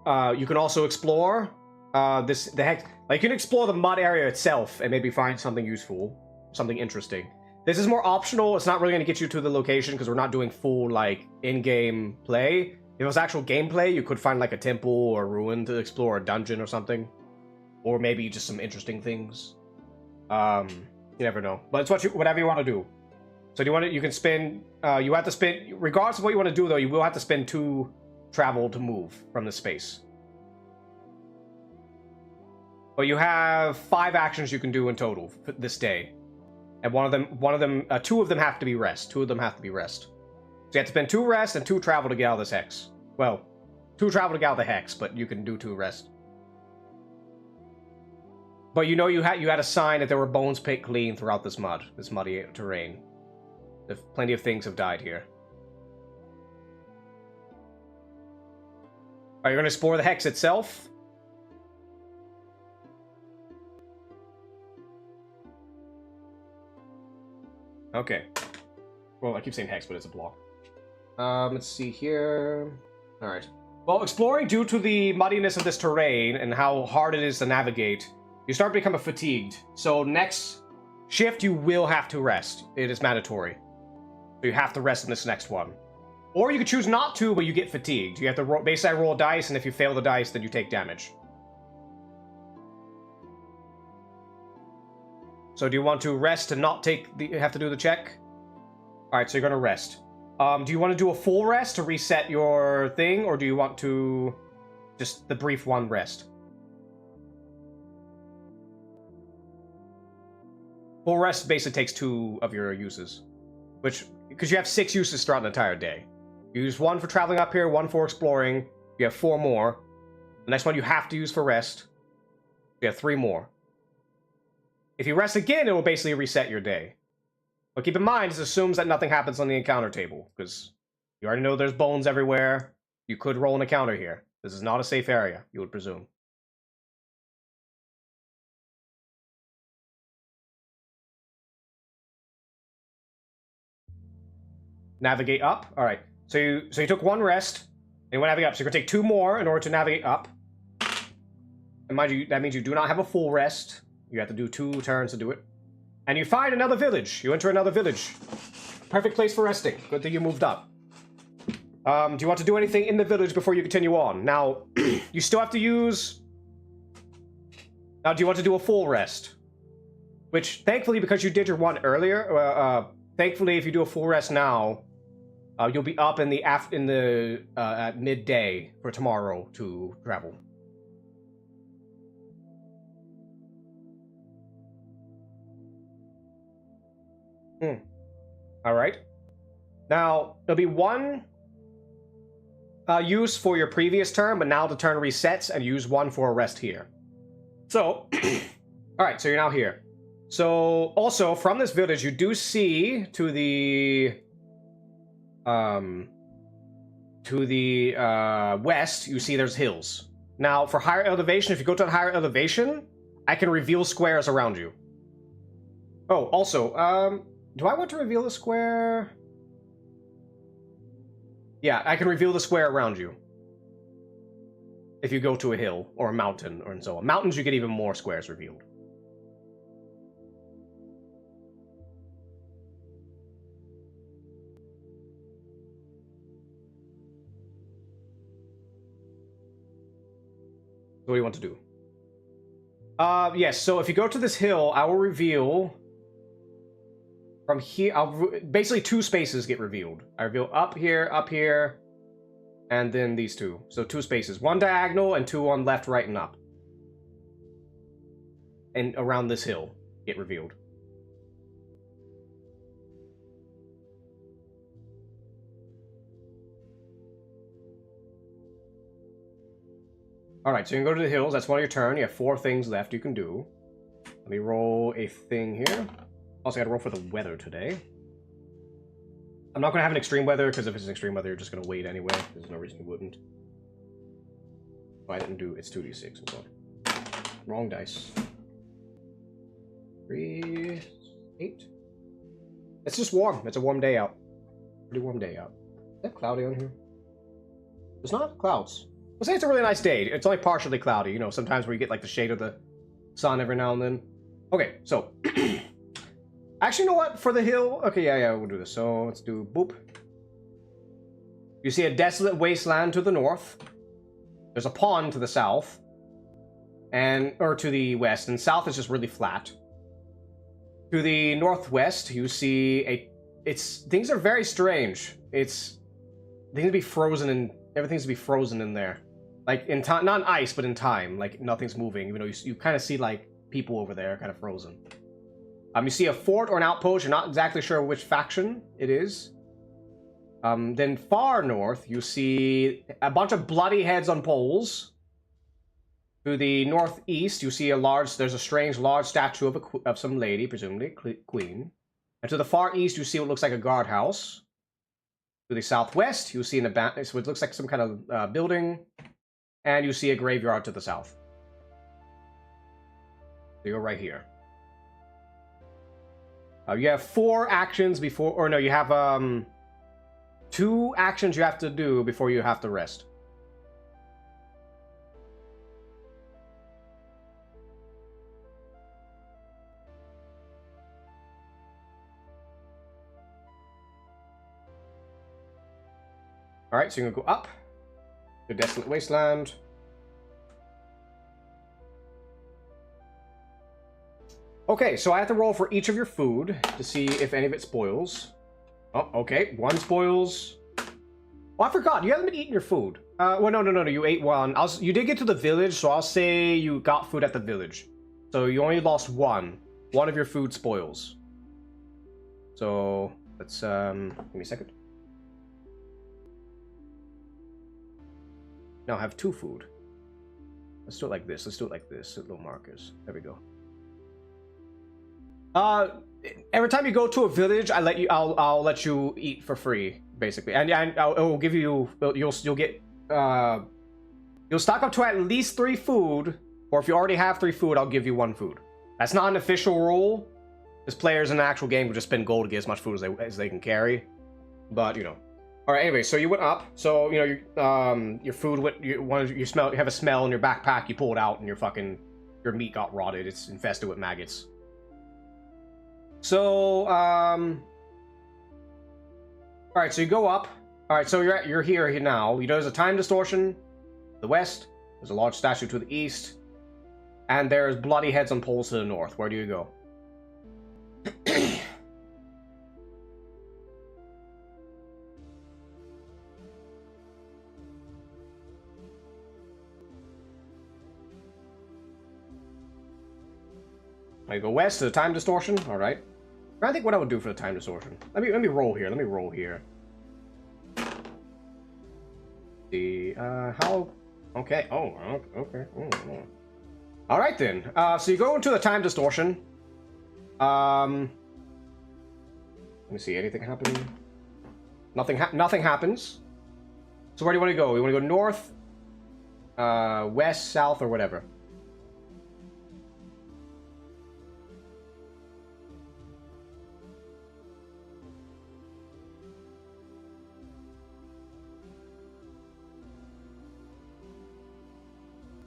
can also explore the hex. Like, you can explore the mud area itself and maybe find something useful, something interesting. This is more optional. It's not really going to get you to the location because we're not doing full, like, in-game play. If it was actual gameplay, you could find, like, a temple or a ruin to explore, a dungeon or something. Or maybe just some interesting things. You never know. But it's whatever you want to do. So you can spend, you have to spend, regardless of what you want to do though, you will have to spend 2 travel to move from the space. But you have 5 actions you can do in total for this day. And 2 of them have to be rest. 2 of them have to be rest. So you have to spend 2 rest and 2 travel to get out of this hex. Well, 2 travel to get out of the hex, but you can do 2 rest. But you know you had a sign that there were bones picked clean throughout this muddy terrain. Plenty of things have died here. Are you going to explore the hex itself? Okay. Well, I keep saying hex, but it's a block. Let's see here. Alright. Well, exploring due to the muddiness of this terrain and how hard it is to navigate, you start becoming fatigued. So next shift, you will have to rest. It is mandatory. So you have to rest in this next one. Or you can choose not to, but you get fatigued. You have to basically roll a dice, and if you fail the dice, then you take damage. So do you want to rest and not have to do the check? Alright, so you're gonna rest. Do you want to do a full rest to reset your thing, or do you want to just the brief one rest? Full rest basically takes 2 of your uses. Because you have 6 uses throughout the entire day. You use 1 for traveling up here, 1 for exploring. You have 4 more. The next one you have to use for rest. You have 3 more. If you rest again, it will basically reset your day. But keep in mind, this assumes that nothing happens on the encounter table, because you already know there's bones everywhere. You could roll an encounter here. This is not a safe area, you would presume. navigate up. All right. So you took one rest, and you want to navigate up. So you're gonna take 2 more in order to navigate up. And mind you, that means you do not have a full rest. You have to do 2 turns to do it. And you find another village. You enter another village. Perfect place for resting. Good thing you moved up. Do you want to do anything in the village before you continue on? Now, you still have to use... Now, do you want to do a full rest? Which, thankfully, because you did your one earlier, thankfully, if you do a full rest now, you'll be up in the at midday for tomorrow to travel. All right. Now, there'll be 1 use for your previous turn, but now the turn resets and use 1 for a rest here. So, all right, so you're now here. So, also, from this village, you do see to the west, you see there's hills. Now, for higher elevation, if you go to a higher elevation, I can reveal squares around you. Oh, also, do I want to reveal the square? Yeah, I can reveal the square around you. If you go to a hill or a mountain or so on. Mountains, you get even more squares revealed. What do you want to do? Yes, so if you go to this hill, I will reveal... From here, basically 2 spaces get revealed. I reveal up here, and then these 2. So 2 spaces. 1 diagonal and 2 on left, right, and up. And around this hill get revealed. Alright, so you can go to the hills. That's one of your turn. You have 4 things left you can do. Let me roll a thing here. Also, I gotta roll for the weather today. I'm not gonna have an extreme weather, because if it's an extreme weather, you're just gonna wait anyway. There's no reason you wouldn't. Oh, I didn't do... It's 2d6. I'm sorry. Wrong dice. 3... 8. It's just warm. It's a warm day out. Pretty warm day out. Is that cloudy on here? There's not clouds. Let's say it's a really nice day. It's only partially cloudy. You know, sometimes where you get like the shade of the sun every now and then. Okay, so... Actually, you know what? For the hill... Okay, yeah, we'll do this. So, let's do boop. You see a desolate wasteland to the north. There's a pond to the south. Or to the west. And south is just really flat. To the northwest, you see things are very strange. Things to be frozen in... Everything's to be frozen in there. Like, in time... Not in ice, but in time. Like, nothing's moving. Even though you kind of see, like, people over there kind of frozen. You see a fort or an outpost. You're not exactly sure which faction it is. Then far north, you see a bunch of bloody heads on poles. To the northeast, you see there's a strange large statue of some lady, presumably queen. And to the far east, you see what looks like a guardhouse. To the southwest, you see so it looks like some kind of building. And you see a graveyard to the south. So you're right here. You have 4 actions before... Or no, you have 2 actions you have to do before you have to rest. Alright, so you're going to go up. The Desolate Wasteland. Okay, so I have to roll for each of your food to see if any of it spoils. Oh, okay. 1 spoils. Oh, I forgot. You haven't been eating your food. Well, no. You ate 1. You did get to the village, so I'll say you got food at the village. So you only lost 1. 1 of your food spoils. So, let's, give me a second. Now I have 2 food. Let's do it like this. Little markers. There we go. Every time you go to a village, I'll let you eat for free, basically, and it will give you. You'll stock up to at least 3 food, or if you already have 3 food, I'll give you 1 food. That's not an official rule. Because players in the actual game will just spend gold to get as much food as they can carry. But, you know. Alright, anyway, so you went up. So, you know, your food, you have a smell in your backpack, you pull it out, and your meat got rotted. It's infested with maggots. So, alright, so you go up. Alright, so you're here now. You know, there's a time distortion to the west. There's a large statue to the east. And there's bloody heads on poles to the north. Where do you go? I go west to the time distortion. All right. I think what I would do for the time distortion. Let me roll here. Let me roll here. The how? Okay. Oh, okay. All right then. So you go into the time distortion. Let me see. Anything happening? Nothing happens. So where do you want to go? You want to go north, west, south, or whatever?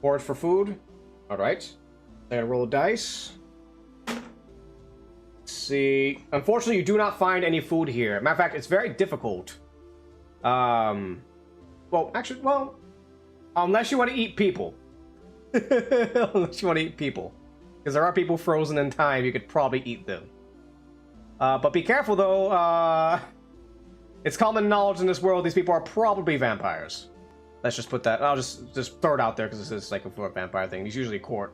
Forage for food. Alright. I'm gonna roll a dice. Let's see. Unfortunately, you do not find any food here. Matter of fact, it's very difficult. Well, actually, unless you want to eat people. Unless you want to eat people. Because there are people frozen in time, you could probably eat them. But be careful, though. It's common knowledge in this world these people are probably vampires. Let's just put that. I'll just throw it out there because this is like a vampire thing. These usually court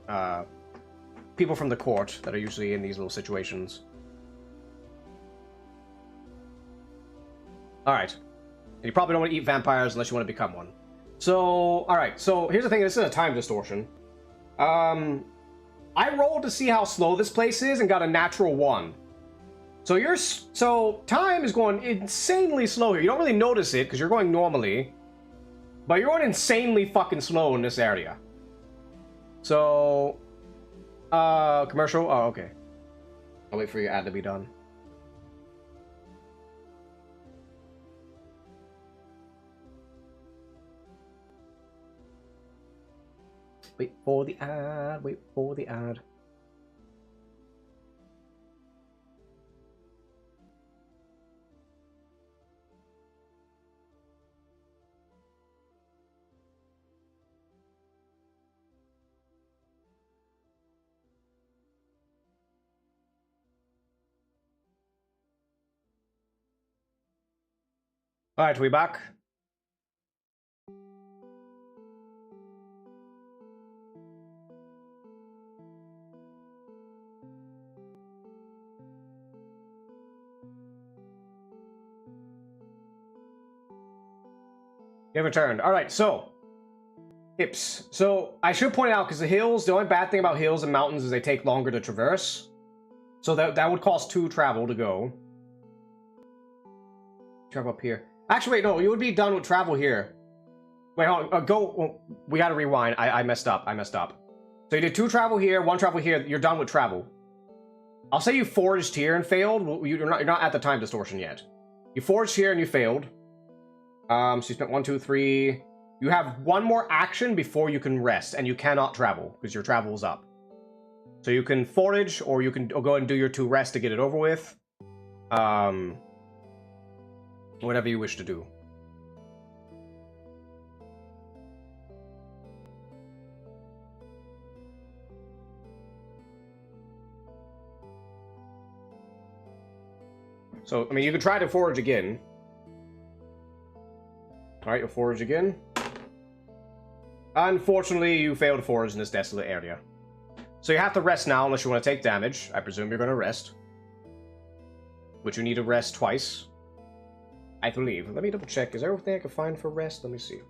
people from the court that are usually in these little situations. All right, and you probably don't want to eat vampires unless you want to become one. So, all right. So here's the thing. This is a time distortion. I rolled to see how slow this place is and got a natural 1. So time is going insanely slow here. You don't really notice it because you're going normally. But you're going insanely fucking slow in this area. So, commercial? Oh, okay. I'll wait for your ad to be done. Wait for the ad, wait for the ad. Alright, we back? You have returned. Alright, so tips. So I should point out, because the hills, the only bad thing about hills and mountains is they take longer to traverse. So that would cost 2 travel to go. Travel up here. Actually, wait, no, you would be done with travel here. Wait, hold on, go. We gotta rewind. I messed up. So you did 2 travel here, 1 travel here. You're done with travel. I'll say you foraged here and failed. You're not at the time distortion yet. You foraged here and you failed. So you spent 1, 2, 3. You have 1 more action before you can rest, and you cannot travel because your travel is up. So you can forage, or you can go and do your 2 rest to get it over with. Whatever you wish to do. So, I mean, you could try to forage again. Alright, you'll forage again. Unfortunately, you failed to forage in this desolate area. So you have to rest now unless you want to take damage. I presume you're going to rest. Which you need to rest twice. I believe. Let me double check. Is there anything I can find for rest? Let me see.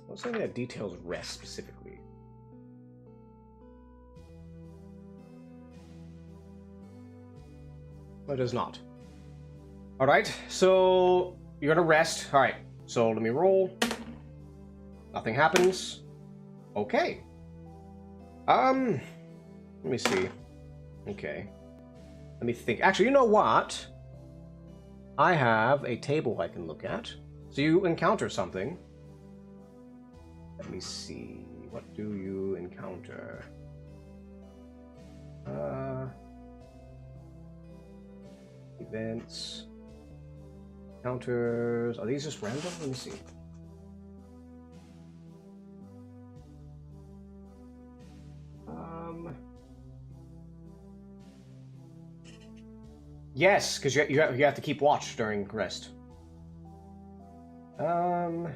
What's something that details rest specifically? No, it does not. Alright, so you're gonna rest. Alright, so let me roll. Nothing happens. Okay. Let me see. Okay. Let me think. Actually, you know what? I have a table I can look at. So you encounter something. Let me see. What do you encounter? Events. Encounters. Are these just random? Let me see. Yes, because you have to keep watch during rest. Alright,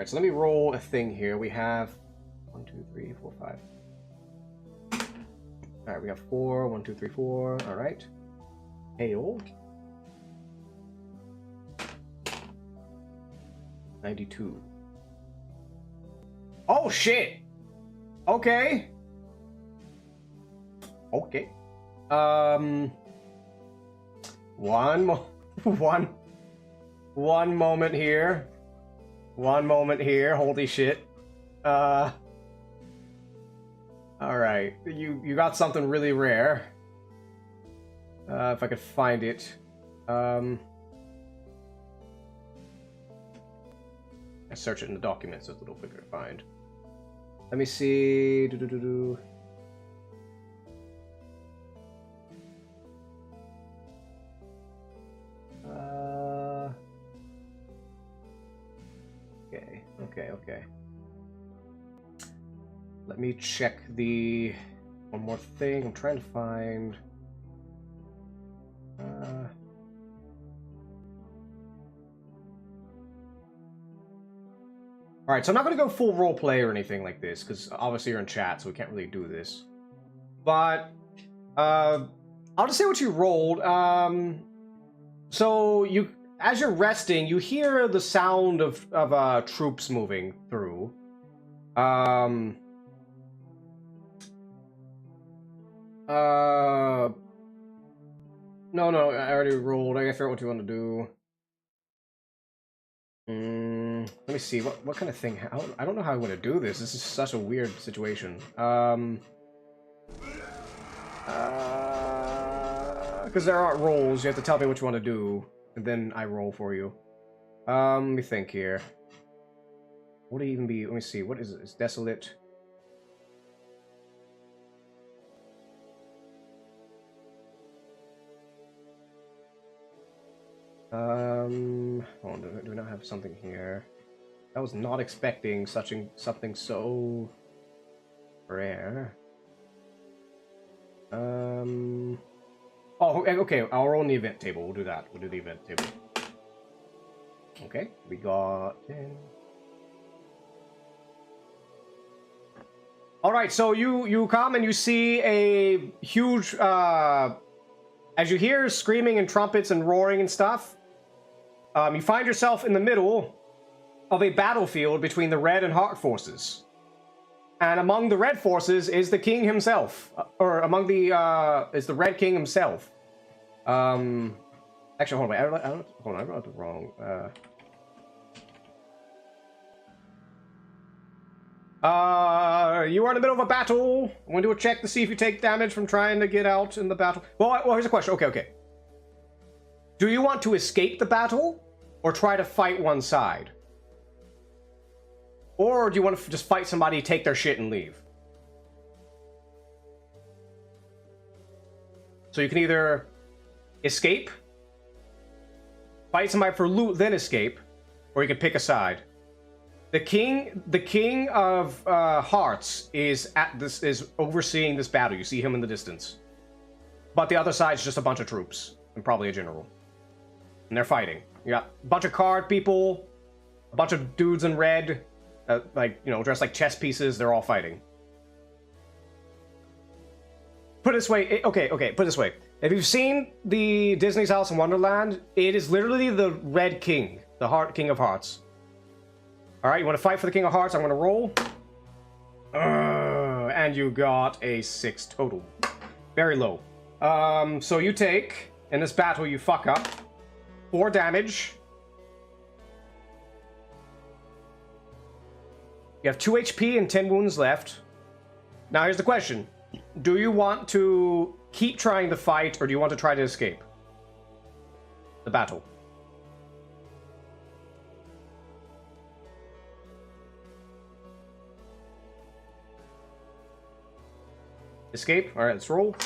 so let me roll a thing here. We have 1, 2, 3, 4, 5. Alright, we have 4. 1, 2, 3, 4. Alright. Hail. 92. Oh shit! Okay. Okay. One moment here. One moment here. Holy shit. Alright. You got something really rare. If I could find it. I search it in the documents, so it's a little quicker to find. Let me see. Okay. Let me check the one more thing. I'm trying to find. Alright, so I'm not going to go full roleplay or anything like this, because obviously you're in chat, so we can't really do this. But, I'll just say what you rolled. So, as you're resting, you hear the sound of troops moving through. No, I already rolled. I gotta figure out what you want to do. Let me see. What kind of thing? I don't know how I want to do this. This is such a weird situation. Because there aren't rolls. You have to tell me what you want to do, and then I roll for you. Let me think here. What would it even be? Let me see. What is it? It's desolate. Hold on, do we not have something here? I was not expecting something so rare. Oh, okay, I'll roll in the event table. We'll do that. We'll do the event table. Okay, we got 10. Alright, so you come and you see a huge, as you hear screaming and trumpets and roaring and stuff, you find yourself in the middle of a battlefield between the Red and Heart forces. And among the Red forces is the King himself. Or among the, is the Red King himself. Actually, hold on, hold on, I got it wrong. You are in the middle of a battle. I'm going to do a check to see if you take damage from trying to get out in the battle. Well, here's a question. Okay. Do you want to escape the battle or try to fight one side? Or do you want to just fight somebody, take their shit, and leave? So you can either escape, fight somebody for loot, then escape, or you can pick a side. The king of Hearts is overseeing this battle. You see him in the distance, but the other side's just a bunch of troops and probably a general, and they're fighting. You got a bunch of card people, a bunch of dudes in red, like, you know, dressed like chess pieces. They're all fighting. Put it this way, okay. Put it this way: if you've seen the Disney's Alice in Wonderland, it is literally the Red King, the King of Hearts. All right, you want to fight for the King of Hearts? I'm going to roll. And you got a 6 total. Very low. So you take, in this battle, you fuck up 4 damage. You have 2 HP and 10 wounds left. Now here's the question. Do you want to keep trying the fight, or do you want to try to escape the battle? Escape? Alright, let's roll.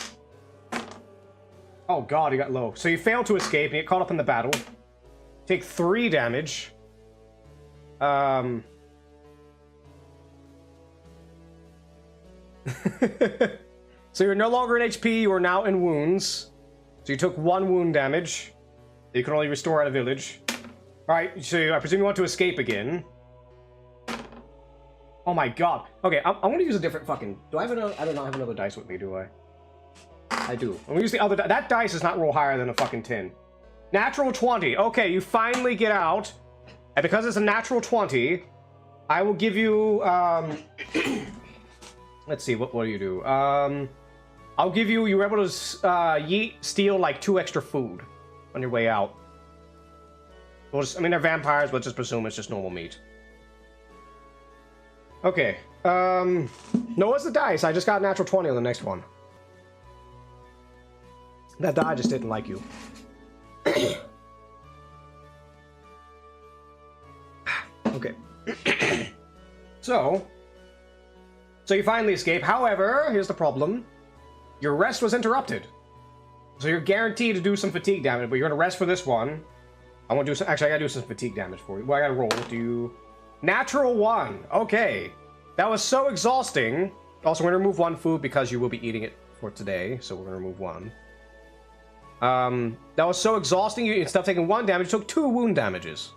Oh god, he got low. So you fail to escape and get caught up in the battle. Take 3 damage. So you're no longer in HP, you are now in wounds. So you took 1 wound damage. You can only restore at a village. Alright, so I presume you want to escape again. Oh my god. Okay, I'm gonna use a different fucking... Do I have another... I do not have another dice with me, do I? I do. I'm gonna use the other... That dice does not roll higher than a fucking 10. Natural 20. Okay, you finally get out. And because it's a natural 20, I will give you... Let's see, what do you do? I'll give you... You were able to steal like 2 extra food on your way out. We'll just, I mean, they're vampires, but just presume it's just normal meat. Okay. No, what's the dice? I just got natural 20 on the next one. That die just didn't like you. Okay. So you finally escape. However, here's the problem. Your rest was interrupted. So you're guaranteed to do some fatigue damage, but you're gonna rest for this one. I want to do some... Actually, I gotta do some fatigue damage for you. Well, I gotta roll. Do you... Natural 1. Okay. That was so exhausting. Also, we're gonna remove 1 food because you will be eating it for today. So we're gonna remove 1. That was so exhausting. You, instead of taking 1 damage, you took 2 wound damages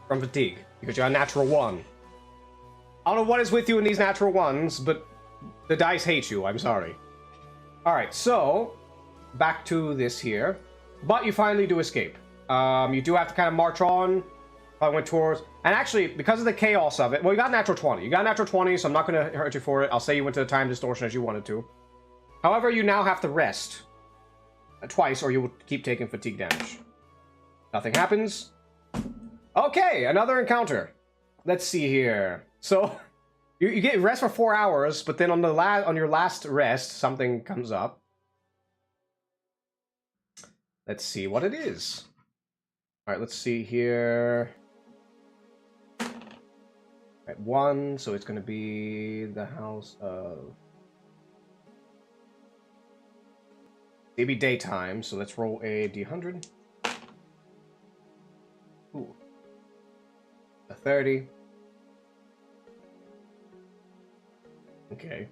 from fatigue because you're a natural 1. I don't know what is with you in these natural 1s, but the dice hate you. I'm sorry. Alright, so back to this here. But you finally do escape. You do have to kind of march on. I went towards... And actually, because of the chaos of it... Well, you got natural 20. You got natural 20, so I'm not going to hurt you for it. I'll say you went to the time distortion as you wanted to. However, you now have to rest twice, or you will keep taking fatigue damage. Nothing happens. Okay, another encounter. Let's see here. So, you get rest for 4 hours, but then on your last rest, something comes up. Let's see what it is. Alright, let's see here. At 1, so it's going to be the house of... Maybe daytime, so let's roll a d100. Ooh. A 30. Okay.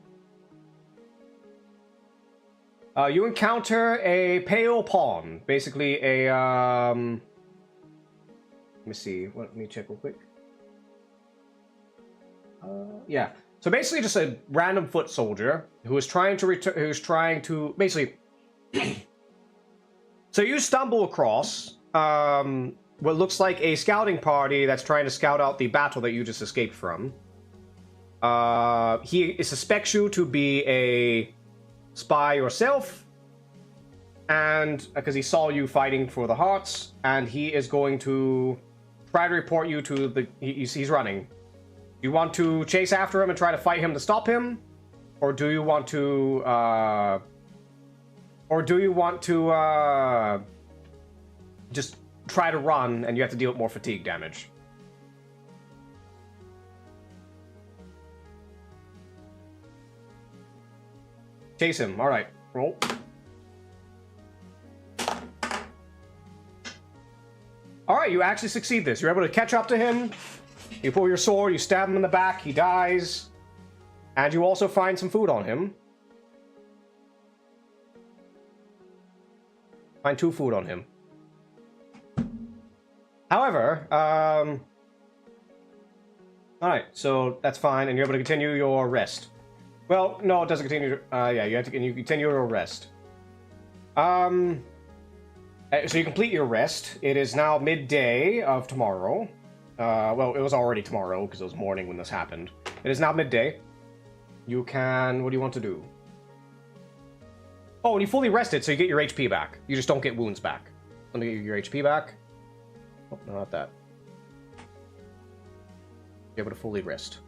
You encounter a pale pawn. Basically a, let me see. Let me check real quick. Yeah. So basically just a random foot soldier who is trying to basically... So you stumble across what looks like a scouting party that's trying to scout out the battle that you just escaped from. He suspects you to be a spy yourself, and because he saw you fighting for the hearts, and he is going to try to report you to the... He's running. You want to chase after him and try to fight him to stop him? Or do you want to, just try to run and you have to deal with more fatigue damage? Chase him. Alright. Roll. Alright, you actually succeed this. You're able to catch up to him. You pull your sword, you stab him in the back, he dies. And you also find some food on him. Find 2 food on him. However, alright, so that's fine, and you're able to continue your rest. Well, no, it doesn't continue. Yeah, you continue your rest. So you complete your rest. It is now midday of tomorrow. Well, it was already tomorrow because it was morning when this happened. It is now midday. You can... What do you want to do? Oh, and you fully rested, so you get your HP back. You just don't get wounds back. Let me get your HP back. Oh, no, not that. You're able to fully rest.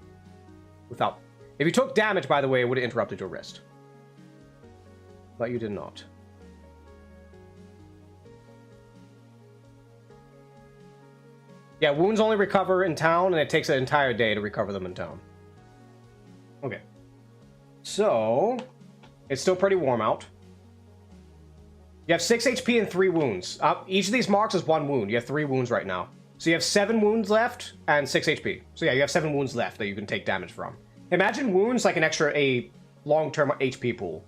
Without... If you took damage, by the way, it would have interrupted your rest. But you did not. Yeah, wounds only recover in town, and it takes an entire day to recover them in town. Okay. So, it's still pretty warm out. You have 6 HP and 3 wounds. Each of these marks is 1 wound. You have 3 wounds right now. So you have 7 wounds left and 6 HP. So yeah, you have 7 wounds left that you can take damage from. Imagine wounds like an extra long-term HP pool.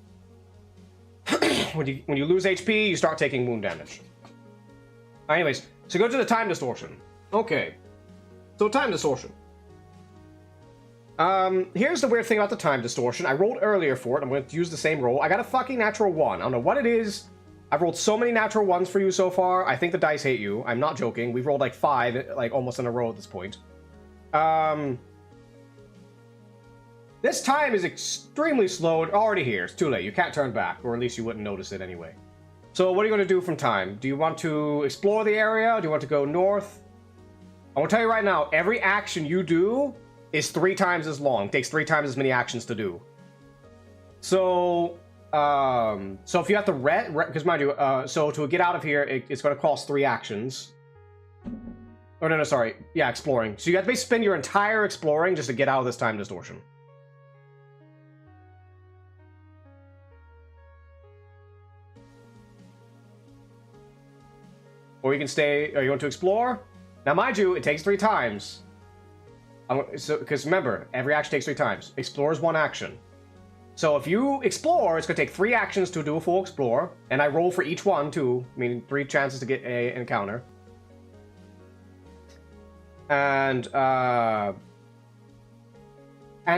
when you lose HP, you start taking wound damage. Anyways, so go to the time distortion. Okay. So time distortion. Here's the weird thing about the time distortion. I rolled earlier for it. I'm going to use the same roll. I got a fucking natural 1. I don't know what it is. I've rolled so many natural 1s for you so far. I think the dice hate you. I'm not joking. We've rolled like 5, like almost in a row at this point. This time is extremely slow. Already here. It's too late. You can't turn back, or at least you wouldn't notice it anyway. So what are you going to do from time? Do you want to explore the area? Do you want to go north? I want to tell you right now, every action you do is 3 times as long. It takes 3 times as many actions to do. So, so if you have to because mind you, so to get out of here, it's going to cost 3 actions. Oh, no, sorry. Yeah, exploring. So you have to basically spend your entire exploring just to get out of this time distortion. Or you can stay, or you want to explore? Now, mind you, it takes 3 times. Because remember, every action takes 3 times. Explore is 1 action. So if you explore, it's going to take 3 actions to do a full explore. And I roll for each one, too. Meaning 3 chances to get an encounter. And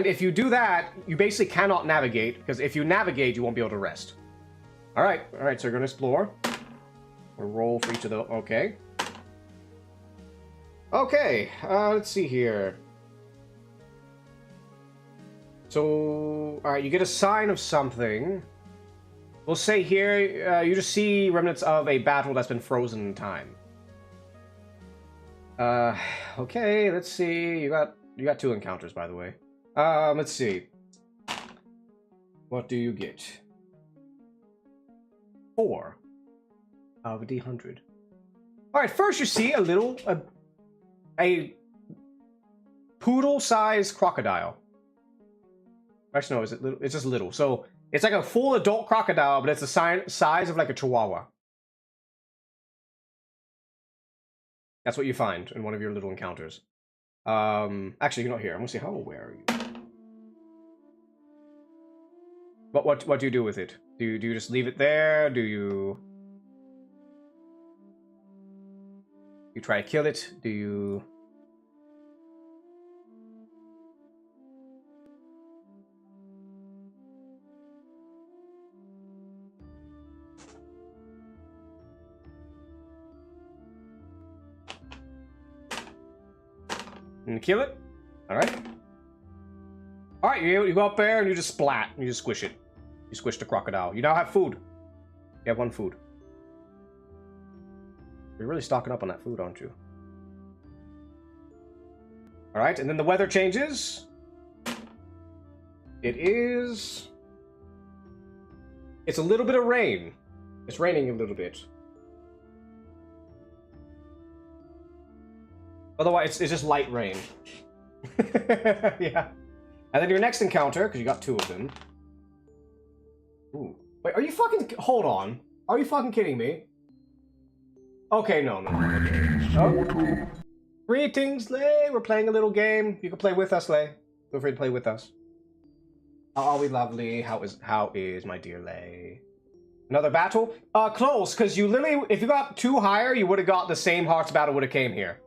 if you do that, you basically cannot navigate. Because if you navigate, you won't be able to rest. Alright, so you're going to explore. We'll roll for each of those. Okay. Okay, let's see here. So, alright, you get a sign of something. We'll say here, you just see remnants of a battle that's been frozen in time. Okay, let's see. You got 2 encounters, by the way. Let's see. What do you get? 4 of a D100. Alright, first you see a poodle-sized crocodile. Actually, no, is it little? It's just little. So it's like a full adult crocodile, but it's the size of like a chihuahua. That's what you find in one of your little encounters. Actually, you're not here. I'm gonna see how aware are you. But what do you do with it? Do you just leave it there? Do you try to kill it? Do you... And kill it? Alright. Alright, you go up there and you just splat. You just squish it. You squish the crocodile. You now have food. You have 1 food. You're really stocking up on that food, aren't you? Alright, and then the weather changes. It's a little bit of rain. It's raining a little bit. Otherwise, it's just light rain. Yeah. And then your next encounter, because you got 2 of them. Ooh. Wait, are you fucking... Hold on. Are you fucking kidding me? Okay, no. Okay. Oh. Greetings, Lay. We're playing a little game. You can play with us, Lay. Feel free to play with us. How are we lovely? How is my dear Lay? Another battle? Close, because you literally... If you got 2 higher, you would have got the same Hearts battle would have came here.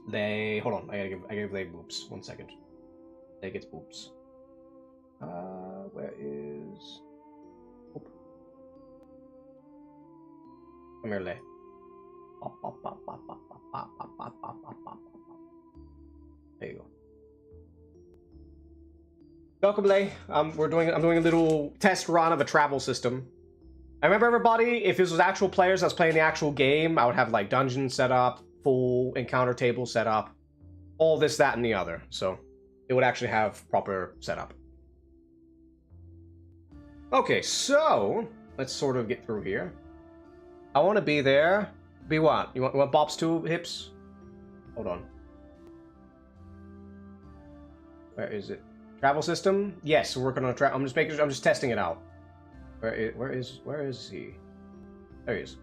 Lay... Hold on. I gotta give Lay boops. 1 second. Lay gets boops. Where is... Oop. Come here, Lay. There you go. Welcome, Lay. I'm doing a little test run of a travel system. I remember, everybody, if this was actual players that was playing the actual game, I would have like dungeons set up, full encounter table set up. all this, that, and the other. So it would actually have proper setup. Okay, so let's sort of get through here. I want to be there. Be what? You want Bob's 2 hips? Hold on. Where is it? Travel system? Yes, we're working on a travel. I'm just testing it out. Where is he? There he is.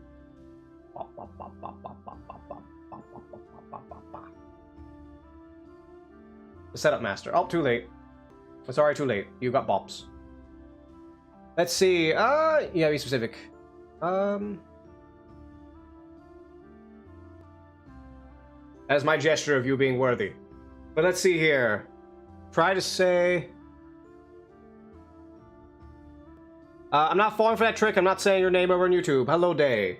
The setup master. Oh, too late. Sorry, too late. You got bops. Let's see. Yeah, be specific. That is my gesture of you being worthy. But let's see here. Try to say... I'm not falling for that trick. I'm not saying your name over on YouTube. Hello, Day.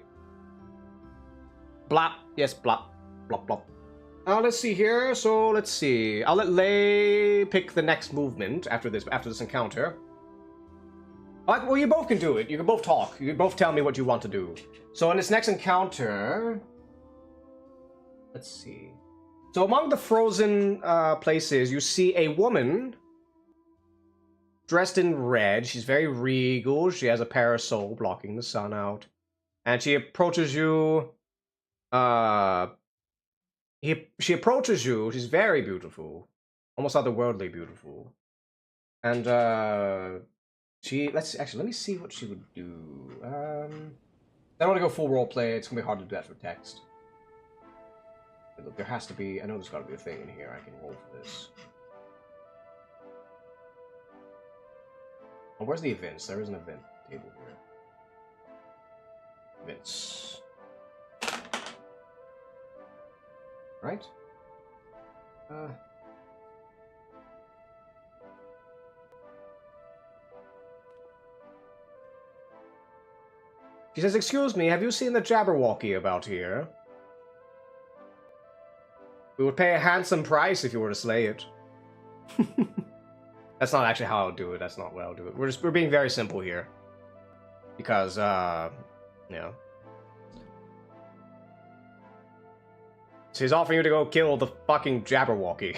Blop. Yes, blop. Blop, blop. Let's see here. So, let's see. I'll let Lay pick the next movement after this encounter. Well, you both can do it. You can both talk. You can both tell me what you want to do. So, in this next encounter... Let's see. So among the frozen places, you see a woman dressed in red. She's very regal. She has a parasol blocking the sun out. And she approaches you. She approaches you. She's very beautiful. Almost otherworldly beautiful. And let me see what she would do. I don't want to go full roleplay. It's going to be hard to do that for text. Look, there has to be... I know there's got to be a thing in here I can roll for this. Oh, where's the events? There is an event table here. Events. Right? She says, "Excuse me, have you seen the Jabberwocky about here? We would pay a handsome price if you were to slay it." That's not actually how I would do it. That's not what I would do it. We're being very simple here. Because, you know. So he's offering you to go kill the fucking Jabberwocky.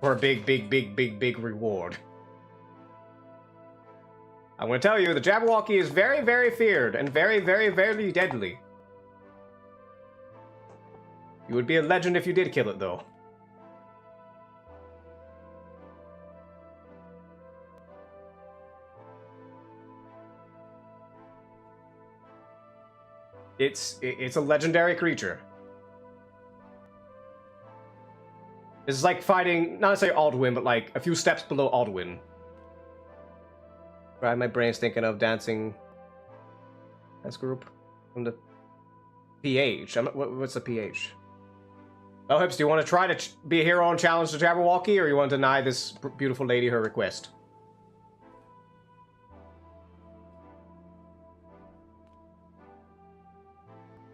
For a big reward. I'm gonna tell you, the Jabberwocky is very, very feared, and very, very, very deadly. You would be a legend if you did kill it, though. It's a legendary creature. It's like fighting, not necessarily Alduin, but like a few steps below Alduin. Right, my brain's thinking of dancing. Dance group from the PH. What's the PH? Oh, Hips, do you want to try to be a hero and challenge the Jabberwocky, or you want to deny this beautiful lady her request?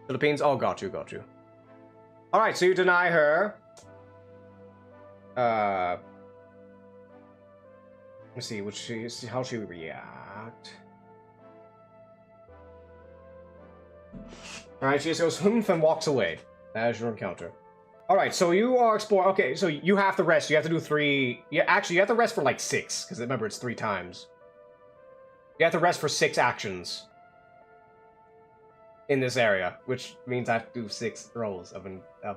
Philippines? Oh, got you. Alright, so you deny her. Let's see, how she would react. Alright, she just goes humph and walks away. That is your encounter. Alright, so you are exploring. Okay, so you have to rest. You have to do 3. Yeah, actually, you have to rest for like 6, because remember, it's 3 times. You have to rest for 6 actions in this area, which means I have to do 6 rolls of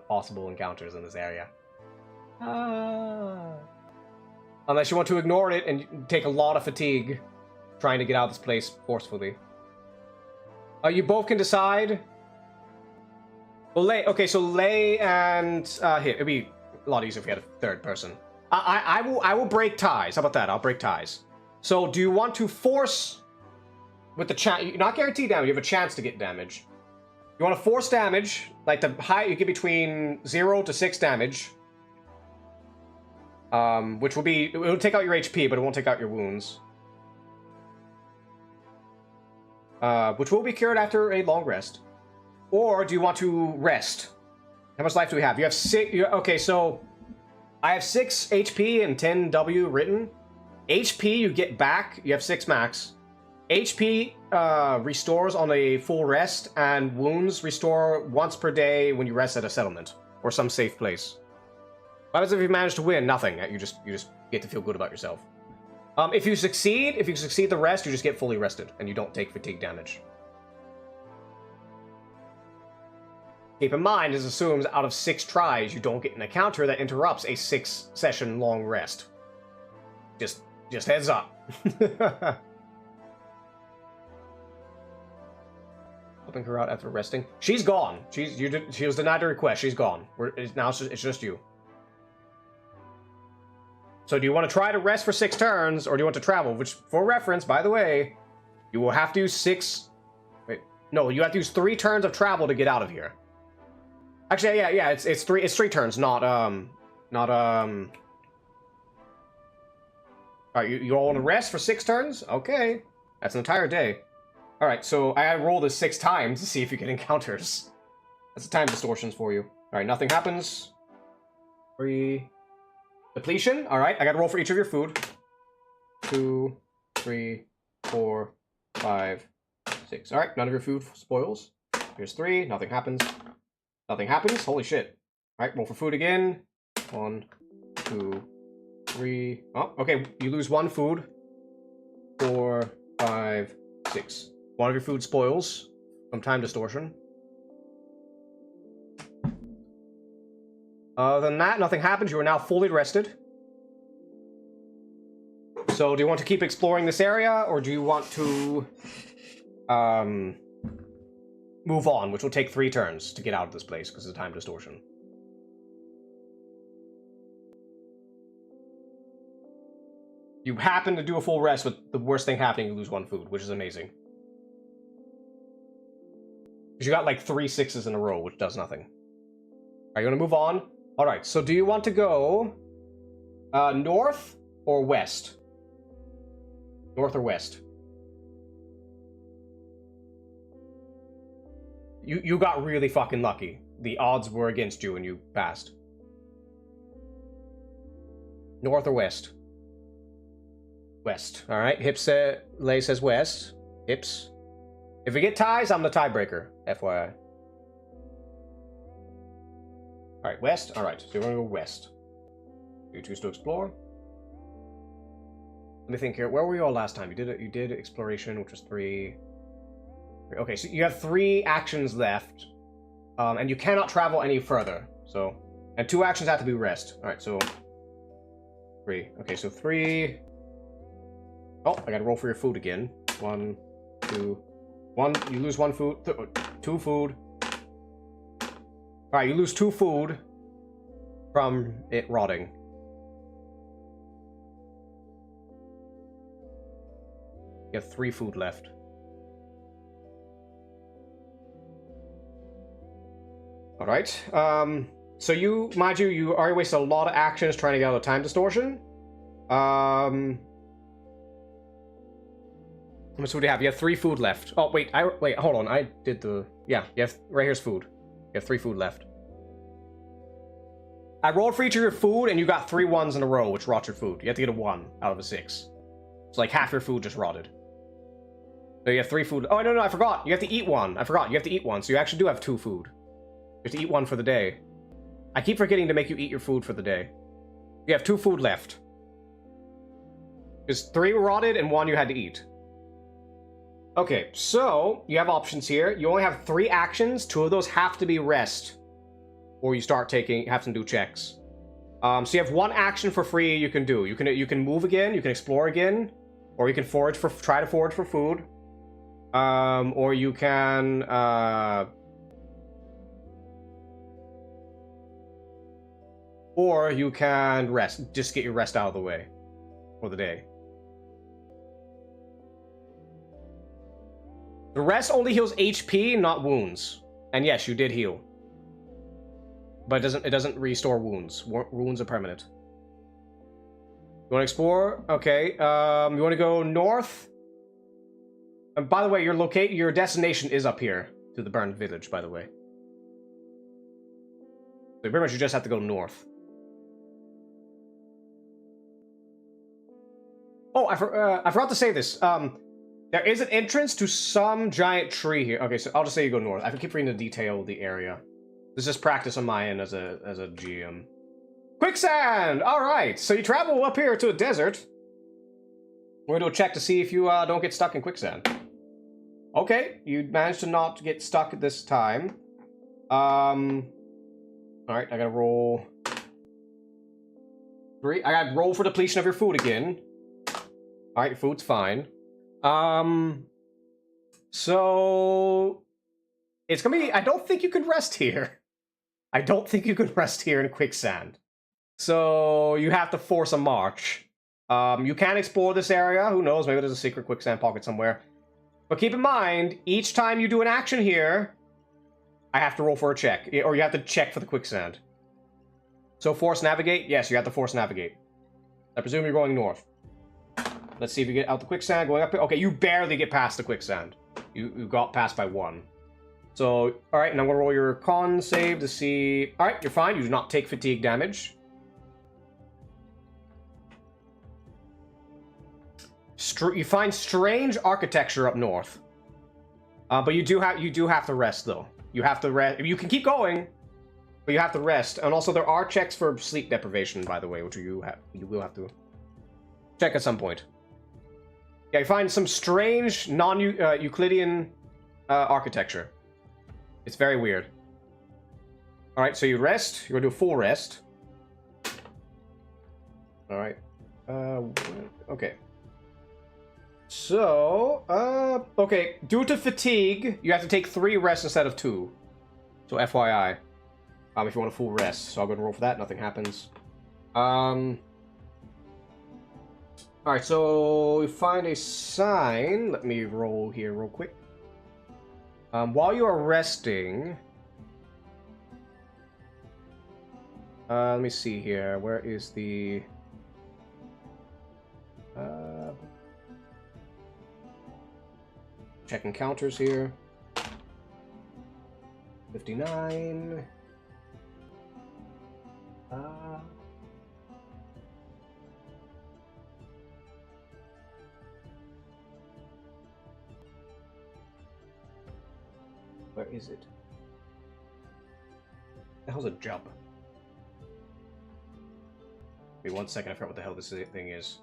possible encounters in this area. Unless you want to ignore it and take a lot of fatigue trying to get out of this place forcefully. You both can decide. Well, Lay, okay, so Lay and here, it'd be a lot easier if we had a third person. I will break ties. How about that? I'll break ties. So, do you want to force with the chance? You're not guaranteed damage. You have a chance to get damage. You want to force damage, like the high. You get between 0 to 6 damage, which will be it will take out your HP, but it won't take out your wounds. Which will be cured after a long rest. Or do you want to rest? How much life do we have? You have 6. Okay, so I have 6 HP and 10 W written. HP you get back. You have 6 max. HP restores on a full rest, and wounds restore once per day when you rest at a settlement or some safe place. What happens if you manage to win? Nothing. You just get to feel good about yourself. If you succeed the rest, you just get fully rested, and you don't take fatigue damage. Keep in mind, this assumes out of 6 tries, you don't get an encounter that interrupts a 6-session long rest. Just heads up. Helping her out after resting. She's gone. She was denied a request. She's gone. Now it's just you. So do you want to try to rest for 6 turns, or do you want to travel? Which, for reference, by the way, you will have to use 6... Wait, no, you have to use 3 turns of travel to get out of here. Actually, yeah, it's 3 turns, not. Alright, you all want to rest for 6 turns? Okay, that's an entire day. Alright, so I roll this 6 times to see if you get encounters. That's the time distortions for you. Alright, nothing happens. 3... Depletion? Alright, I gotta roll for each of your food. 2, 3, 4, 5, 6. Alright, none of your food spoils. Here's 3, nothing happens. Nothing happens? Holy shit. Alright, roll for food again. 1, 2, 3. Oh, okay, you lose 1 food. 4, 5, 6. One of your food spoils from time distortion. Other than that, nothing happens. You are now fully rested. So, do you want to keep exploring this area, or do you want to move on, which will take 3 turns to get out of this place because of the time distortion? You happen to do a full rest with the worst thing happening, you lose 1 food, which is amazing. Because you got like 3 6s in a row, which does nothing. Are you going to move on? Alright, so do you want to go north or west? North or west? You got really fucking lucky. The odds were against you and you passed. North or west? West. Alright, Lay says west. Hips. If we get ties, I'm the tiebreaker, FYI. Alright, west? Alright, so we're gonna go west. You choose to explore? Let me think here. Where were you all last time? You did exploration, which was 3. Okay, so you have 3 actions left. And you cannot travel any further. So, and 2 actions have to be rest. Alright, so 3. Okay, so 3. Oh, I gotta roll for your food again. 1, 2, 1. You lose 1 food. 2 food. Alright, you lose 2 food from it rotting. You have 3 food left. Alright, so you, mind you, you already wasted a lot of actions trying to get out of time distortion. How much food do you have? You have 3 food left. Oh, wait, hold on, I did the... Yeah, you have, right here's food. You have 3 food left. I rolled for each of your food, and you got 3 1s in a row, which rot your food. You have to get a 1 out of a 6. So like half your food just rotted. So you have 3 food. Oh, no, I forgot. You have to eat 1. I forgot. You have to eat 1, so you actually do have 2 food. You have to eat 1 for the day. I keep forgetting to make you eat your food for the day. You have 2 food left. Because 3 were rotted, and 1 you had to eat. Okay, so you have options here. You only have 3 actions. 2 of those have to be rest, or you start have to do checks. So you have 1 action for free you can do. You can move again. You can explore again, or you can try to forage for food. Or you can rest. Just get your rest out of the way for the day. The rest only heals HP, not wounds. And yes, you did heal. But it doesn't restore wounds. Wounds are permanent. You want to explore? Okay. You want to go north? And by the way, your destination is up here to the burned village, by the way. So pretty much you just have to go north. Oh, I forgot to say this. There is an entrance to some giant tree here. Okay, so I'll just say you go north. I can keep reading the detail of the area. This is practice on my end as a GM. Quicksand! Alright, so you travel up here to a desert. We're gonna do a check to see if you don't get stuck in quicksand. Okay, you managed to not get stuck at this time. Alright, I gotta roll... 3. I gotta roll for depletion of your food again. Alright, your food's fine. So... It's gonna be... I don't think you can rest here. I don't think you can rest here in quicksand. So, you have to force a march. You can explore this area. Who knows, maybe there's a secret quicksand pocket somewhere. But keep in mind, each time you do an action here, I have to roll for a check. Or you have to check for the quicksand. So force navigate? Yes, you have to force navigate. I presume you're going north. Let's see if you get out the quicksand. Going up here. Okay, you barely get past the quicksand. You got past by 1. So, alright, and I'm going to roll your con save to see... Alright, you're fine. You do not take fatigue damage. You find strange architecture up north. But you do have to rest, though. You have to rest. You can keep going, but you have to rest. And also, there are checks for sleep deprivation, by the way, which you will have to check at some point. Yeah, you find some strange non-Euclidean architecture. It's very weird. All right, so you rest. You're gonna do a full rest. All right. Okay. So, okay, due to fatigue, you have to take 3 rests instead of 2. So, FYI. If you want a full rest. So, I'll go and roll for that, nothing happens. Alright, so, we find a sign. Let me roll here real quick. While you are resting... let me see here. Where is the... check encounters here. 59. Where is it? The hell's a jump? Wait 1 second, I forgot what the hell this thing is.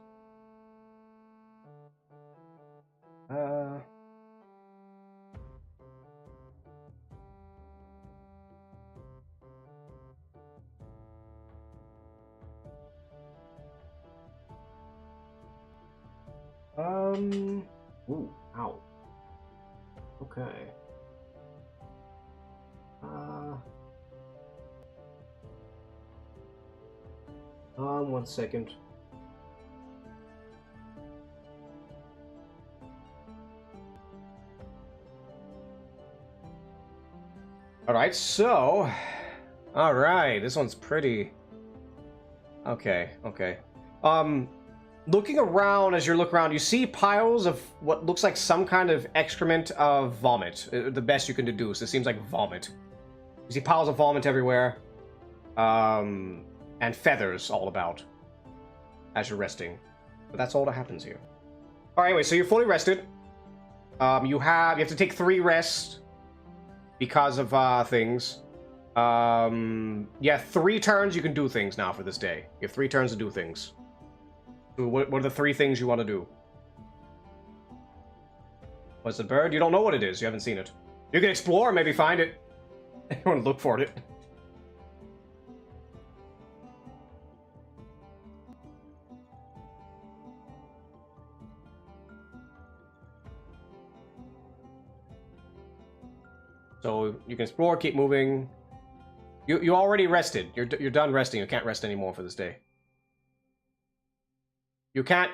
Ooh, ow. Okay. 1 second. Alright, so... Alright, this one's pretty... Okay. Looking around, as you look around, you see piles of what looks like some kind of excrement of vomit. The best you can deduce. It seems like vomit. You see piles of vomit everywhere. And feathers all about. As you're resting. But that's all that happens here. Alright, anyway, so you're fully rested. You have to take 3 rests. Because of, things. Yeah, 3 turns you can do things now for this day. You have 3 turns to do things. What are the 3 things you want to do? What's the bird? You don't know what it is. You haven't seen it. You can explore, maybe find it. You want to look for it. So you can explore, keep moving. You already rested. You're done resting. You can't rest anymore for this day. You can't.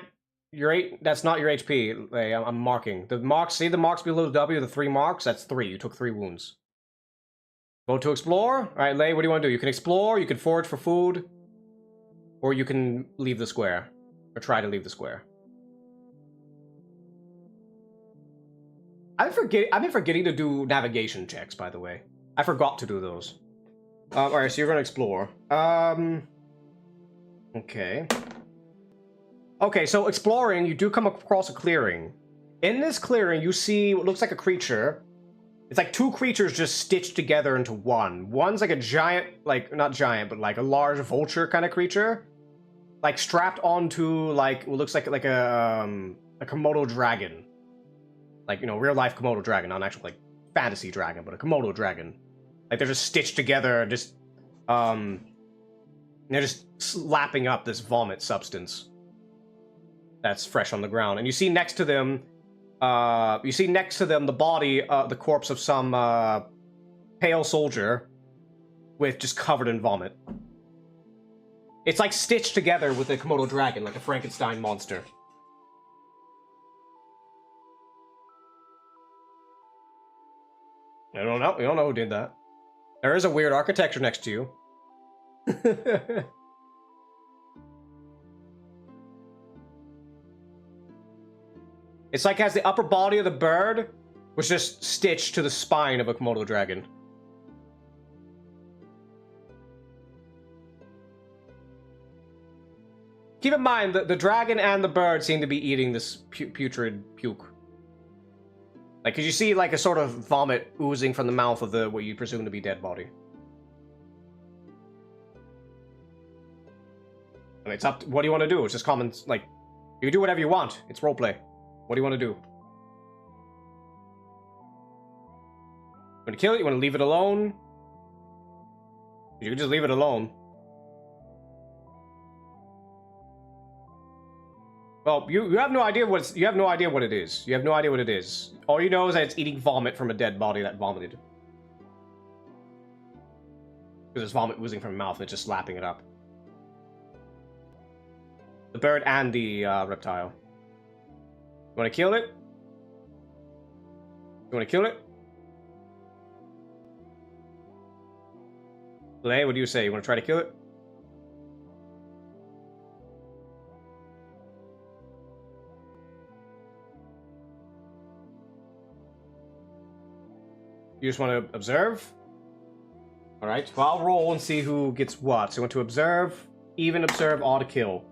That's not your HP. I'm marking the marks. See the marks below the W. The 3 marks. That's 3. You took 3 wounds. Go to explore. All right, Lay. What do you want to do? You can explore. You can forage for food, or you can leave the square, or try to leave the square. I've been forgetting to do navigation checks. By the way, I forgot to do those. All right, so you're gonna explore. Okay. Okay, so exploring, you do come across a clearing. In this clearing, you see what looks like a creature. It's like two creatures just stitched together into one. One's like a giant, like, not giant, but like a large vulture kind of creature. Like strapped onto like, what looks like a Komodo dragon. Like, you know, real life Komodo dragon, not an actual like fantasy dragon, but a Komodo dragon. Like they're just stitched together, just, they're just slapping up this vomit substance that's fresh on the ground. And you see next to them, the body, the corpse of some pale soldier with just covered in vomit. It's like stitched together with a Komodo dragon, like a Frankenstein monster. I don't know. We don't know who did that. There is a weird architecture next to you. It's like has the upper body of the bird was just stitched to the spine of a Komodo dragon. Keep in mind that the dragon and the bird seem to be eating this putrid puke. Like, cause you see like a sort of vomit oozing from the mouth of the what you presume to be dead body. And it's up to, what do you want to do? It's just common, like, you can do whatever you want. It's roleplay. What do you want to do? You want to kill it? You want to leave it alone? You can just leave it alone. Well, you have no idea what you have no idea what it is. You have no idea what it is. All you know is that it's eating vomit from a dead body that vomited. Because there's vomit oozing from the mouth and it's just lapping it up. The bird and the reptile. You want to kill it? You want to kill it? Lay, what do you say? You want to try to kill it? You just want to observe? Alright, well, I'll roll and see who gets what. So you want to observe, even observe, odd kill.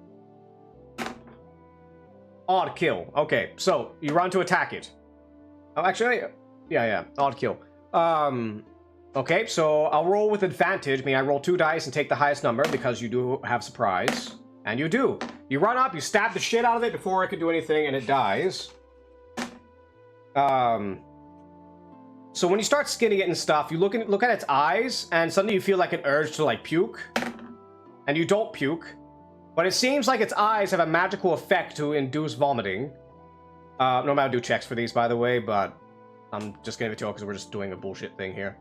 Odd kill. Okay, so you run to attack it. Oh, actually, yeah, odd kill. Okay, so I'll roll with advantage. I roll 2 dice and take the highest number because you do have surprise. And you do. You run up, you stab the shit out of it before it can do anything, and it dies. So when you start skinning it and stuff, you look at its eyes, and suddenly you feel like an urge to like puke. And you don't puke. But it seems like its eyes have a magical effect to induce vomiting. Normally I do checks for these, by the way, but I'm just gonna give it to you because we're just doing a bullshit thing here.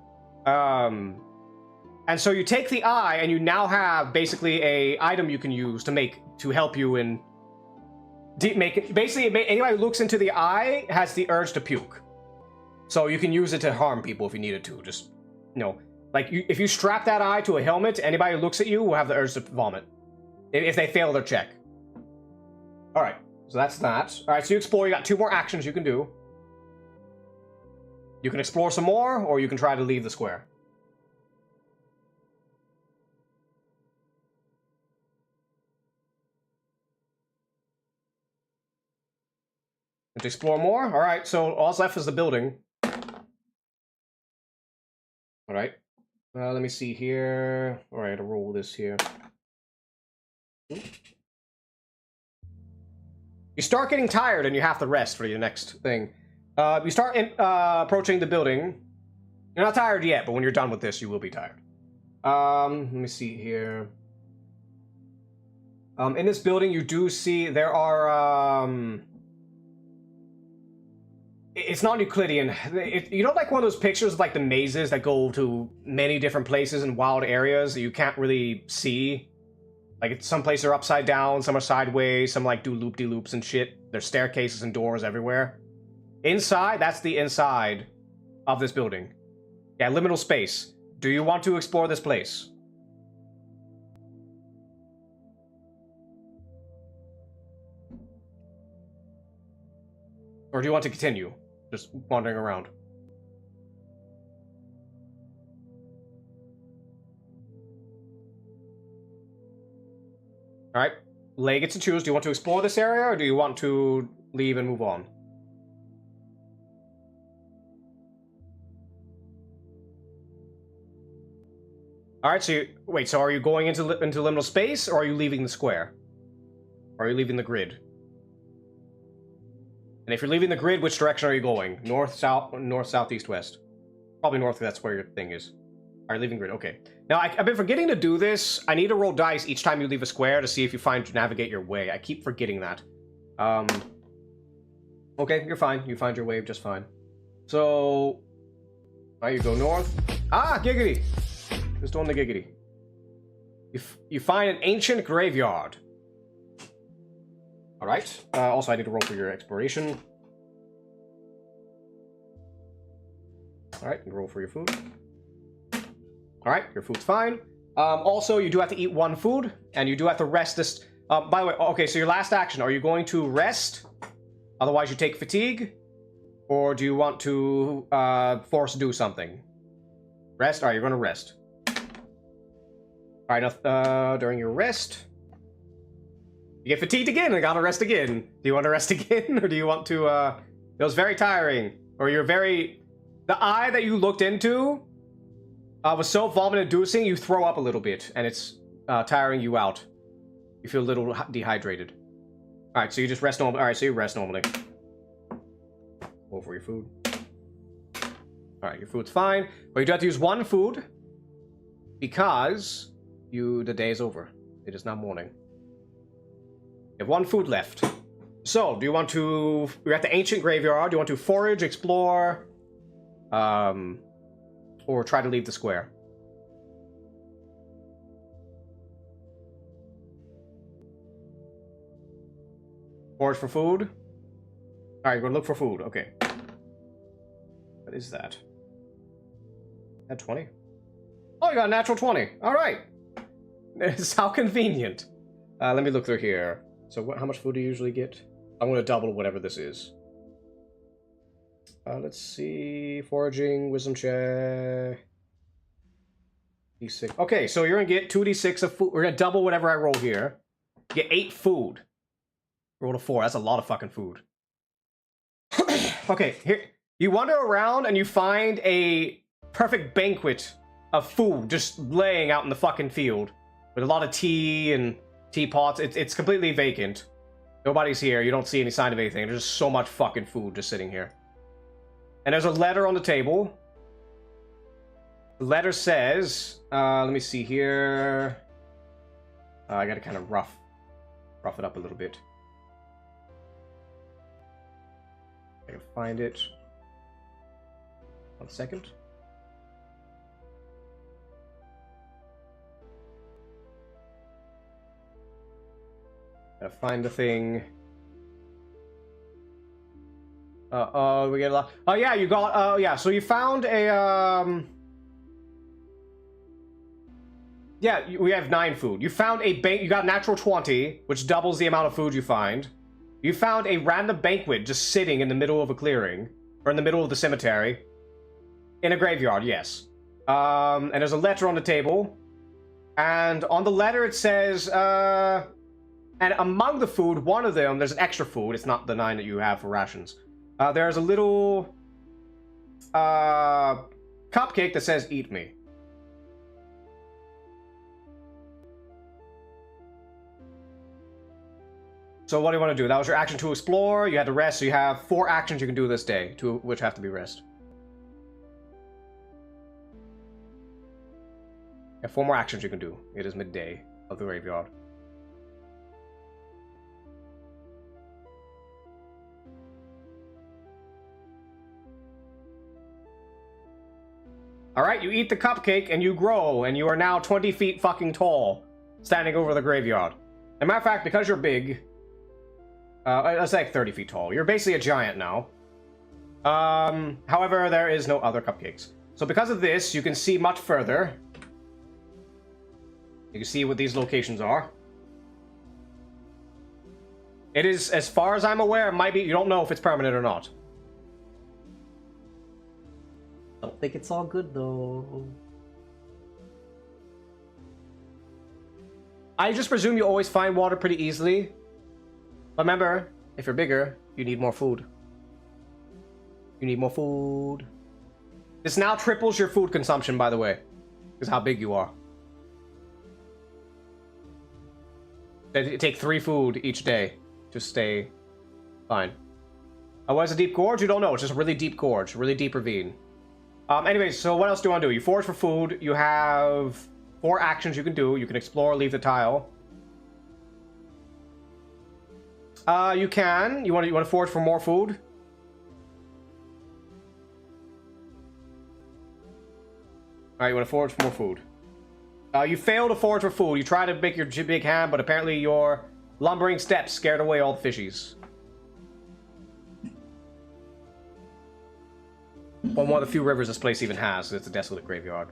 And so you take the eye, and you now have basically a item you can use to help you in anybody who looks into the eye has the urge to puke. So you can use it to harm people if you needed to. Just, you know, like if you strap that eye to a helmet, anybody who looks at you will have the urge to vomit if they fail their check. All right, so that's that. All right, so you explore. You got 2 more actions you can do. You can explore some more, or you can try to leave the square. To explore more? All right, so all that's left is the building. All right. Let me see here. All right, I'll roll this here. You start getting tired and you have to rest for your next thing. You start approaching the building. You're not tired yet, but when you're done with this, you will be tired. Let me see here. In this building, you do see there are... It's not Euclidean. You know, like one of those pictures of like the mazes that go to many different places in wild areas that you can't really see? Like some places are upside down, some are sideways, some like do loop-de-loops and shit. There's staircases and doors everywhere. Inside, that's the inside of this building. Yeah, liminal space. Do you want to explore this place? Or do you want to continue? Just wandering around. Alright. Lay gets to choose. Do you want to explore this area, or do you want to leave and move on? All right. So wait. So are you going into liminal space, or are you leaving the square? Or are you leaving the grid? And if you're leaving the grid, which direction are you going? North, south, east, west. Probably north. That's where your thing is. All right, leaving grid. Okay. Now I've been forgetting to do this. I need to roll dice each time you leave a square to see if you navigate your way. I keep forgetting that. Okay, you're fine. You find your way just fine. So, all right, you go north. Ah, giggity. Just doing the giggity. You find an ancient graveyard. All right. Also, I need to roll for your exploration. All right, you roll for your food. All right, your food's fine. Also, you do have to eat one food, and you do have to rest this. By the way, okay, so your last action, are you going to rest? Otherwise, you take fatigue? Or do you want to force do something? Rest? All right, you're going to rest. All right, now, during your rest, you get fatigued again and gotta rest again. Do you want to rest again, or do you want to, it was very tiring, or you're very... The eye that you looked into was so vomit-inducing, you throw up a little bit, and it's tiring you out. You feel a little dehydrated. Alright, so you just rest normally. Alright, so you rest normally. Go for your food. Alright, your food's fine. But you do have to use one food, because the day is over. It is now morning. You have one food left. So, do you want to... You're at the ancient graveyard. Do you want to forage, explore, or try to leave the square? Forage for food? Alright, go look for food. Okay. What is that? At 20? Oh, you got a natural 20. Alright. How convenient. Let me look through here. So how much food do you usually get? I'm going to double whatever this is. Let's see. Foraging, wisdom check. D6. Okay, so you're going to get 2d6 of food. We're going to double whatever I roll here. Get 8 food. Roll a 4. That's a lot of fucking food. Okay, here. You wander around and you find a perfect banquet of food just laying out in the fucking field. With a lot of tea and teapots. It's completely vacant. Nobody's here. You don't see any sign of anything. There's just so much fucking food just sitting here. And there's a letter on the table. The letter says... let me see here. I gotta kind of rough it up a little bit. I can find it. 1 second. Gotta find the thing. We get a lot. Oh yeah, you got. Yeah. So you found a. Yeah, we have 9 food. You found a bank. You got natural 20, which doubles the amount of food you find. You found a random banquet just sitting in the middle of a clearing, or in the middle of the cemetery, in a graveyard. Yes. And there's a letter on the table, and on the letter it says. And among the food, one of them, there's an extra food. It's not the 9 that you have for rations. There's a little cupcake that says, "Eat me." So what do you want to do? That was your action to explore. You had to rest, so you have 4 actions you can do this day, 2 of which have to be rest. You have 4 more actions you can do. It is midday of the graveyard. Alright, you eat the cupcake and you grow, and you are now 20 feet fucking tall, standing over the graveyard. As a matter of fact, because you're big, it's like 30 feet tall. You're basically a giant now. However, there is no other cupcakes. So because of this, you can see much further. You can see what these locations are. It is, as far as I'm aware, it might be, you don't know if it's permanent or not. I don't think it's all good, though. I just presume you always find water pretty easily. But remember, if you're bigger, you need more food. You need more food. This now triples your food consumption, by the way. Because how big you are. Take 3 food each day to stay fine. What's a deep gorge? You don't know. It's just a really deep gorge, really deep ravine. Anyways, so what else do you want to do? You forage for food. You have 4 actions you can do. You can explore, leave the tile. You can. You want to forage for more food? Alright, you want to forage for more food. You fail to forage for food. You try to make your big hand, but apparently your lumbering steps scared away all the fishies. On one of the few rivers this place even has. It's a desolate graveyard.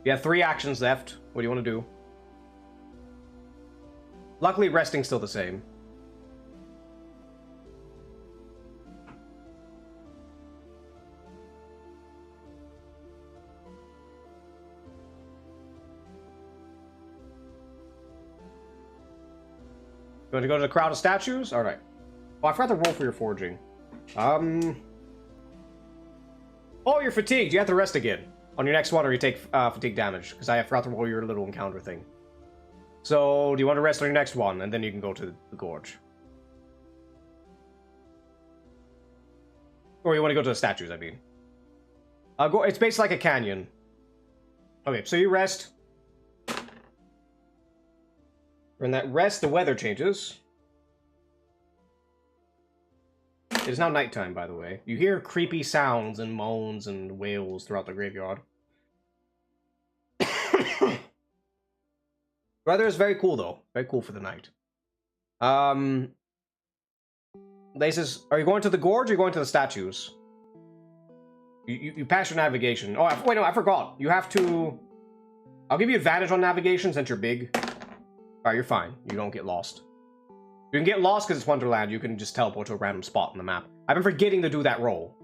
You have 3 actions left. What do you want to do? Luckily, resting's still the same. You want to go to the crowd of statues? Alright. Oh, I forgot to roll for your foraging. Oh, you're fatigued. You have to rest again. On your next one, or you take fatigue damage. Because I forgot to roll your little encounter thing. So, do you want to rest on your next one? And then you can go to the gorge. Or you want to go to the statues, I mean. It's basically like a canyon. Okay, so you rest. In that rest, the weather changes. It is now nighttime, by the way. You hear creepy sounds and moans and wails throughout the graveyard. Weather is very cool, though. Very cool for the night. They says, are you going to the gorge or are you going to the statues? You pass your navigation. Oh, wait, no, I forgot. You have to... I'll give you advantage on navigation since you're big. Alright, you're fine. You don't get lost. You can get lost because it's Wonderland. You can just teleport to a random spot on the map. I've been forgetting to do that roll.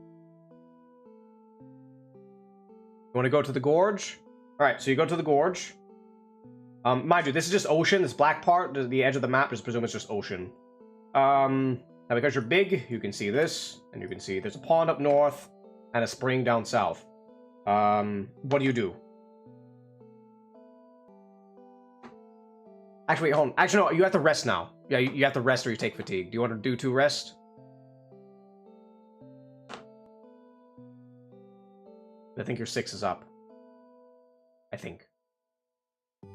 You want to go to the gorge? Alright, so you go to the gorge. Mind you, this is just ocean. This black part, the edge of the map, just presume it's just ocean. Now because you're big, you can see this. And you can see there's a pond up north and a spring down south. What do you do? Actually, wait, hold on. Actually, no, you have to rest now. Yeah, you have to rest or you take fatigue. Do you want to do 2 rest? I think your 6 is up. I think. You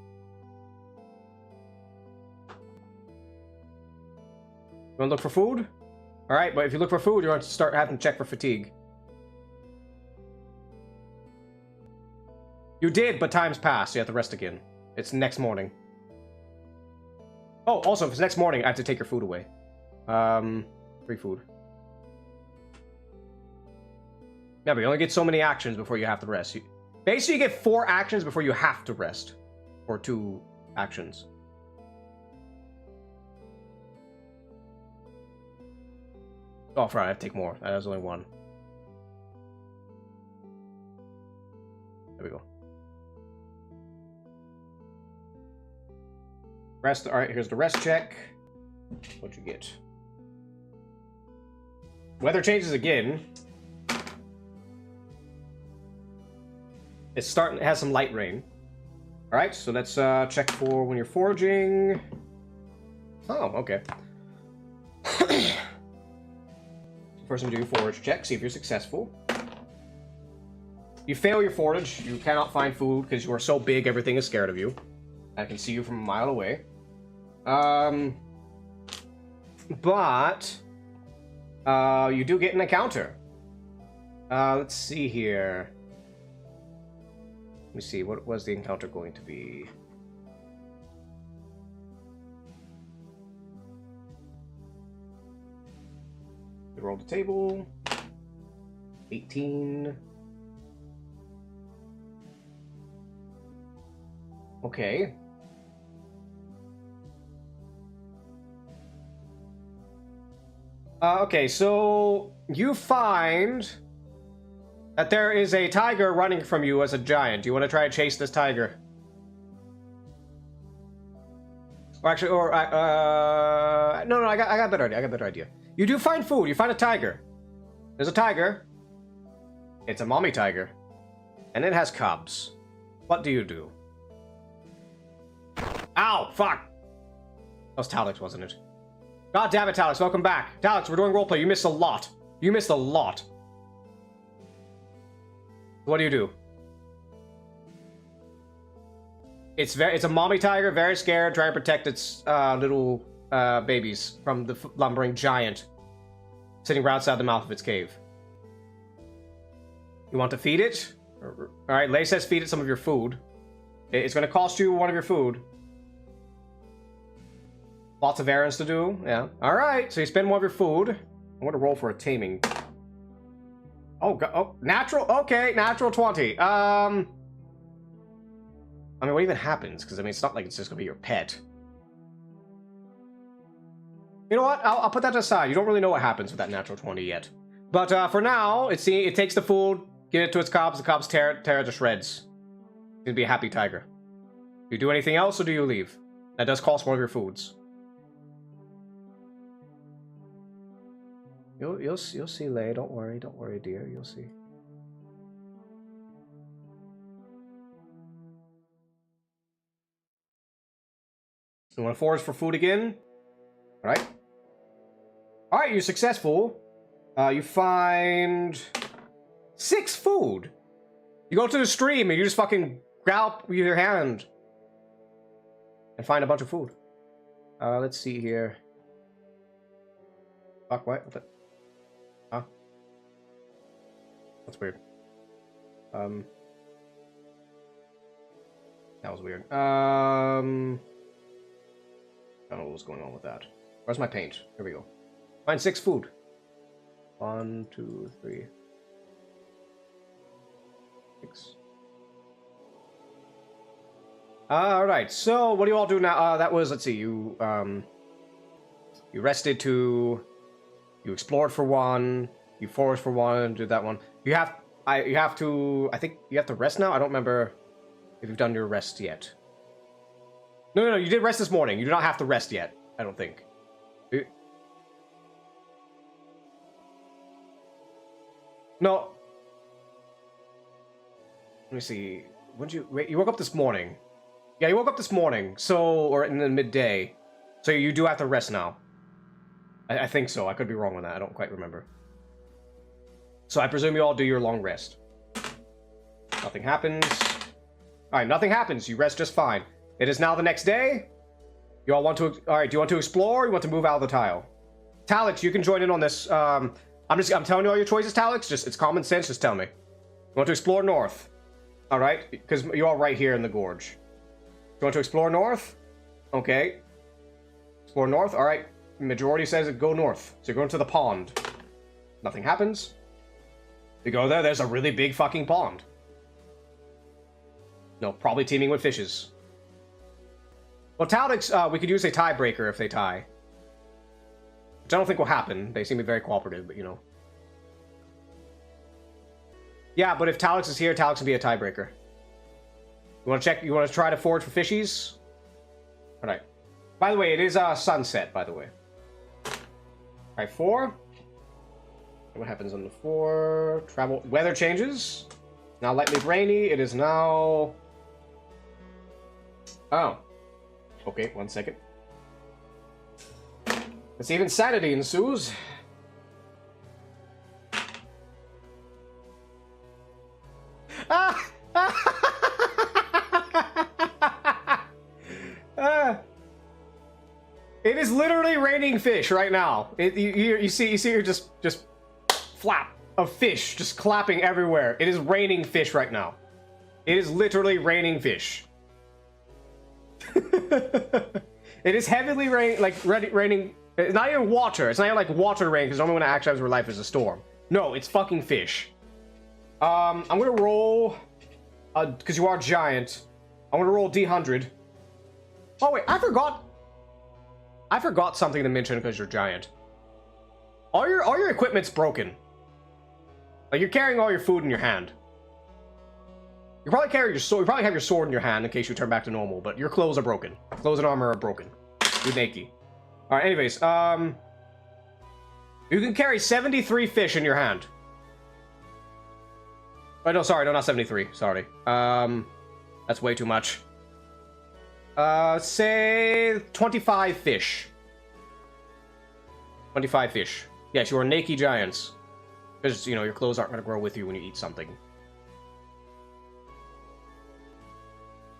want to look for food? Alright, but if you look for food, you're going to start having to check for fatigue. You did, but time's passed, so you have to rest again. It's next morning. Oh, also, if it's next morning, I have to take your food away. Free food. Yeah, but you only get so many actions before you have to rest. Basically, you get 4 actions before you have to rest. Or 2 actions. Oh, right, I have to take more. That was only 1. There we go. Rest. Alright, here's the rest check. What'd you get? Weather changes again. It's starting. It has some light rain. Alright, so let's check for when you're foraging. Oh, okay. First thing, do your forage check, see if you're successful. You fail your forage. You cannot find food because you are so big, everything is scared of you. I can see you from a mile away. But you do get an encounter. Let's see here. Let me see, what was the encounter going to be? We roll the table. 18. Okay. Okay, so you find that there is a tiger running from you as a giant. Do you want to try to chase this tiger? Or actually, no, I got a better idea. I got a better idea. You do find food. You find a tiger. There's a tiger. It's a mommy tiger. And it has cubs. What do you do? Ow! Fuck! That was Talix, wasn't it? God damn it, Talix, welcome back. Talix, we're doing roleplay. You missed a lot. You missed a lot. What do you do? It's a mommy tiger, very scared, trying to protect its little babies from the lumbering giant sitting right outside the mouth of its cave. You want to feed it? Alright, Lay says feed it some of your food. It's going to cost you one of your food. Lots of errands to do, yeah. Alright, so you spend one of your food. I'm going to roll for a taming. Oh, natural, okay, natural 20. I mean, what even happens? Because, I mean, it's not like it's just going to be your pet. You know what? I'll put that aside. You don't really know what happens with that natural 20 yet. But for now, it takes the food, get it to its cubs, the cubs tear it to shreds. It's going to be a happy tiger. Do you do anything else, or do you leave? That does cost one of your foods. You'll see, Lay. Don't worry, dear. You'll see. You want to forage for food again? All right. All right, you're successful. You find 6 food. You go to the stream and you just fucking grab with your hand and find a bunch of food. Let's see here. Fuck, what the? Huh? That's weird. That was weird. I don't know what was going on with that. Where's my paint? Here we go. Find 6 food. 1, 2, 3, 6. Alright, so what do you all do now? That was, let's see, you rested 2, you explored for 1, you foraged for 1, did that one. You have to, I think you have to rest now? I don't remember if you've done your rest yet. No, you did rest this morning. You do not have to rest yet, I don't think. No. Let me see. When did you woke up this morning? Yeah, you woke up this morning. So, or in the midday. So you do have to rest now. I think so. I could be wrong on that. I don't quite remember. So I presume you all do your long rest. Nothing happens. Alright, nothing happens. You rest just fine. It is now the next day. You all want to... Alright, do you want to explore or you want to move out of the tile? Talix, you can join in on this. I'm telling you all your choices, Talix. Just, it's common sense. Just tell me. You want to explore north? Alright, because you're all right here in the gorge. You want to explore north? Okay. Explore north? Alright. Majority says go north. So you're going to the pond. Nothing happens. You go there, there's a really big fucking pond. No, probably teeming with fishes. Well, Talix, we could use a tiebreaker if they tie. Which I don't think will happen. They seem to be very cooperative, but you know. Yeah, but if Talix is here, Talix can be a tiebreaker. You want to check? You want to try to forage for fishies? Alright. By the way, it is sunset, by the way. Alright, 4. What happens on the 4? Travel. Weather changes. Now lightly rainy. It is now... Oh. Okay, 1 second. Let's see if insanity ensues. It is literally raining fish right now. You see here just flap of fish just clapping everywhere. It is raining fish right now. It is literally raining fish. It is heavily raining. It's not even water. It's not even like water rain, because normally when it actually happens in real life is a storm. No, it's fucking fish. I'm gonna roll, because you are giant. I'm gonna roll D100. Oh wait, I forgot something to mention because you're giant. All your equipment's broken. Like, you're carrying all your food in your hand. You probably carry your sword. You probably have your sword in your hand in case you turn back to normal. But your clothes are broken. Clothes and armor are broken. You're naked. All right. Anyways, you can carry 73 fish in your hand. Oh no, sorry, no, not 73. Sorry. That's way too much. Say 25 fish. 25 fish. Yes, you are naked giants. Because, you know, your clothes aren't going to grow with you when you eat something.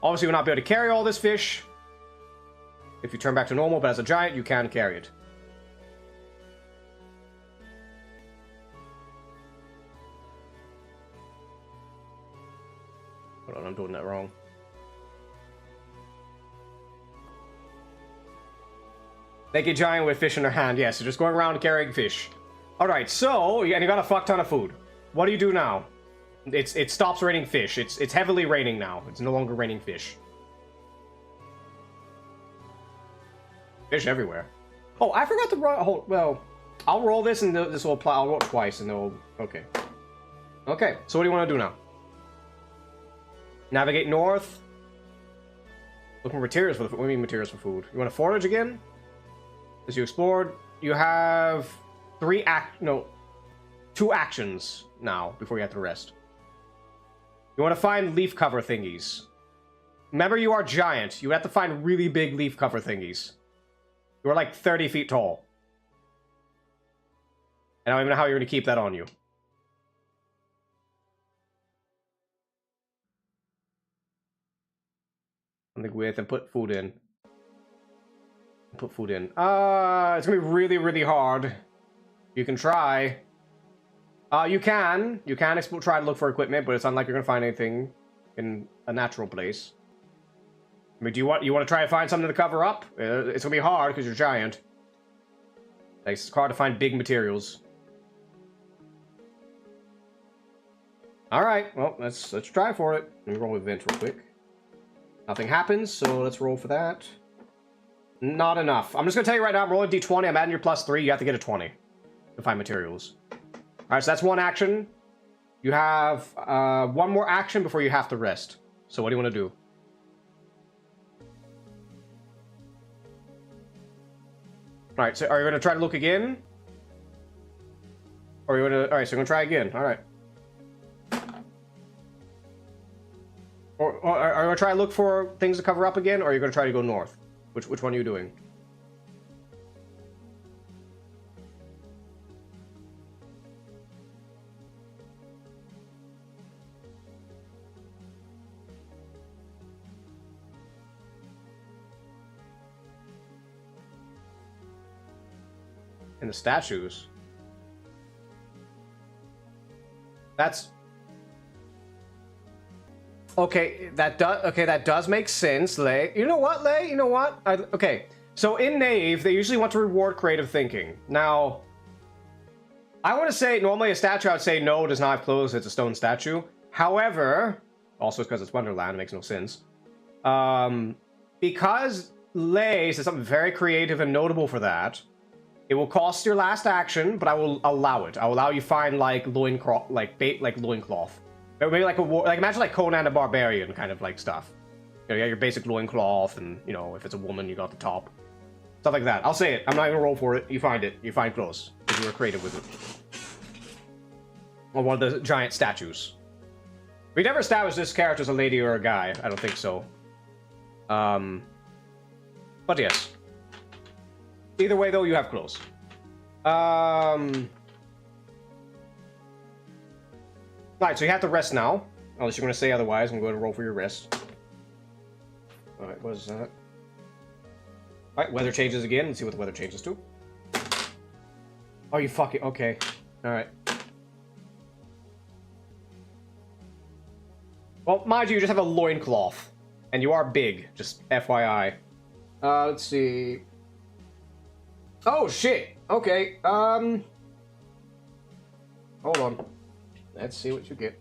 Obviously, you'll not be able to carry all this fish if you turn back to normal, but as a giant, you can carry it. Hold on, I'm doing that wrong. Naked giant with fish in their hand. Yes, so just going around carrying fish. Alright, so, and you got a fuck ton of food. What do you do now? It stops raining fish. It's heavily raining now. It's no longer raining fish. Fish everywhere. Oh, I forgot to roll. Well, I'll roll this and this will apply. I'll roll it twice and they'll. Okay. Okay, so what do you want to do now? Navigate north. Looking for materials for the food. What do you mean materials for food? You want to forage again? As you explored, you have 2 actions now before you have to rest. You want to find leaf cover thingies. Remember, you are giant. You have to find really big leaf cover thingies. You are like 30 feet tall. I don't even know how you're going to keep that on you. Something with and put food in. Put food in. It's going to be really, really hard. You can try. You can try to look for equipment, but it's unlikely you're going to find anything in a natural place. I mean, do you want to try to find something to cover up? It's going to be hard because you're giant. Like, it's hard to find big materials. All right, well, let's try for it. Let me roll event real quick. Nothing happens, so let's roll for that. Not enough. I'm just going to tell you right now, I'm rolling d20. I'm adding your +3. You have to get a 20 to find materials. Alright, so that's one action. You have one more action before you have to rest. So what do you want to do? Alright, so are you going to try to look again? Or are you going to... Alright, so you're going to try again. Alright. Or are you going to try to look for things to cover up again? Or are you going to try to go north? Which one are you doing? And the statues. That's okay. That does make sense, Lay. You know what, Lay? You know what? Okay. So in Knave, they usually want to reward creative thinking. Now, I want to say normally a statue I would say no, does not have clothes. It's a stone statue. However, also because it's Wonderland, it makes no sense. Because Lay says something very creative and notable for that. It will cost your last action, but I will allow it. I'll allow you find like loincloth, like loincloth. Or maybe like imagine like Conan the Barbarian kind of like stuff. You know, you have your basic loincloth, and you know, if it's a woman, you got the top. Stuff like that. I'll say it. I'm not gonna roll for it. You find it. You find clothes. Because you were creative with it. Or one of the giant statues. We never established this character as a lady or a guy. I don't think so. But yes. Either way, though, you have clothes. Alright, so you have to rest now. Unless you're going to say otherwise, I'm going to roll for your rest. Alright, what is that? Alright, weather changes again. Let's see what the weather changes to. Oh, you fucking... Okay. Alright. Well, mind you, you just have a loincloth. And you are big, just FYI. Let's see... Oh, shit! Okay, hold on. Let's see what you get.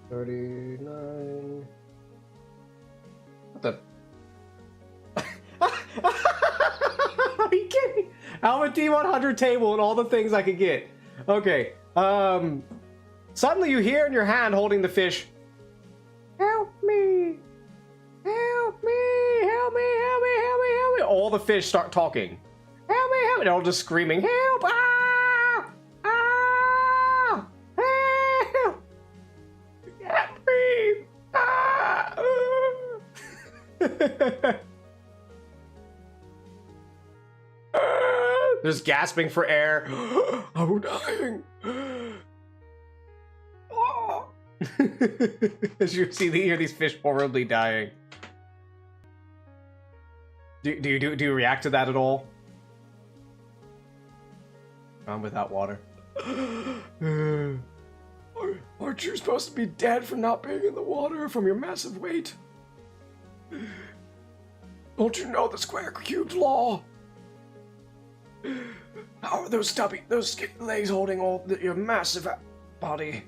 $39... What the... Are you kidding? I'm a T100 table and all the things I could get. Okay, suddenly you hear in your hand holding the fish, "Help me! Help me! Help me! Help me! Help me! Help me!" All the fish start talking. "Help me! Help me!" They're all just screaming, "Help! Ah! Ah!" just gasping for air. I'm dying. As you hear these fish horribly dying. Do you react to that at all? I'm without water. Aren't you supposed to be dead for not being in the water from your massive weight? Don't you know the square cubed law? How are those skinny legs holding your massive body?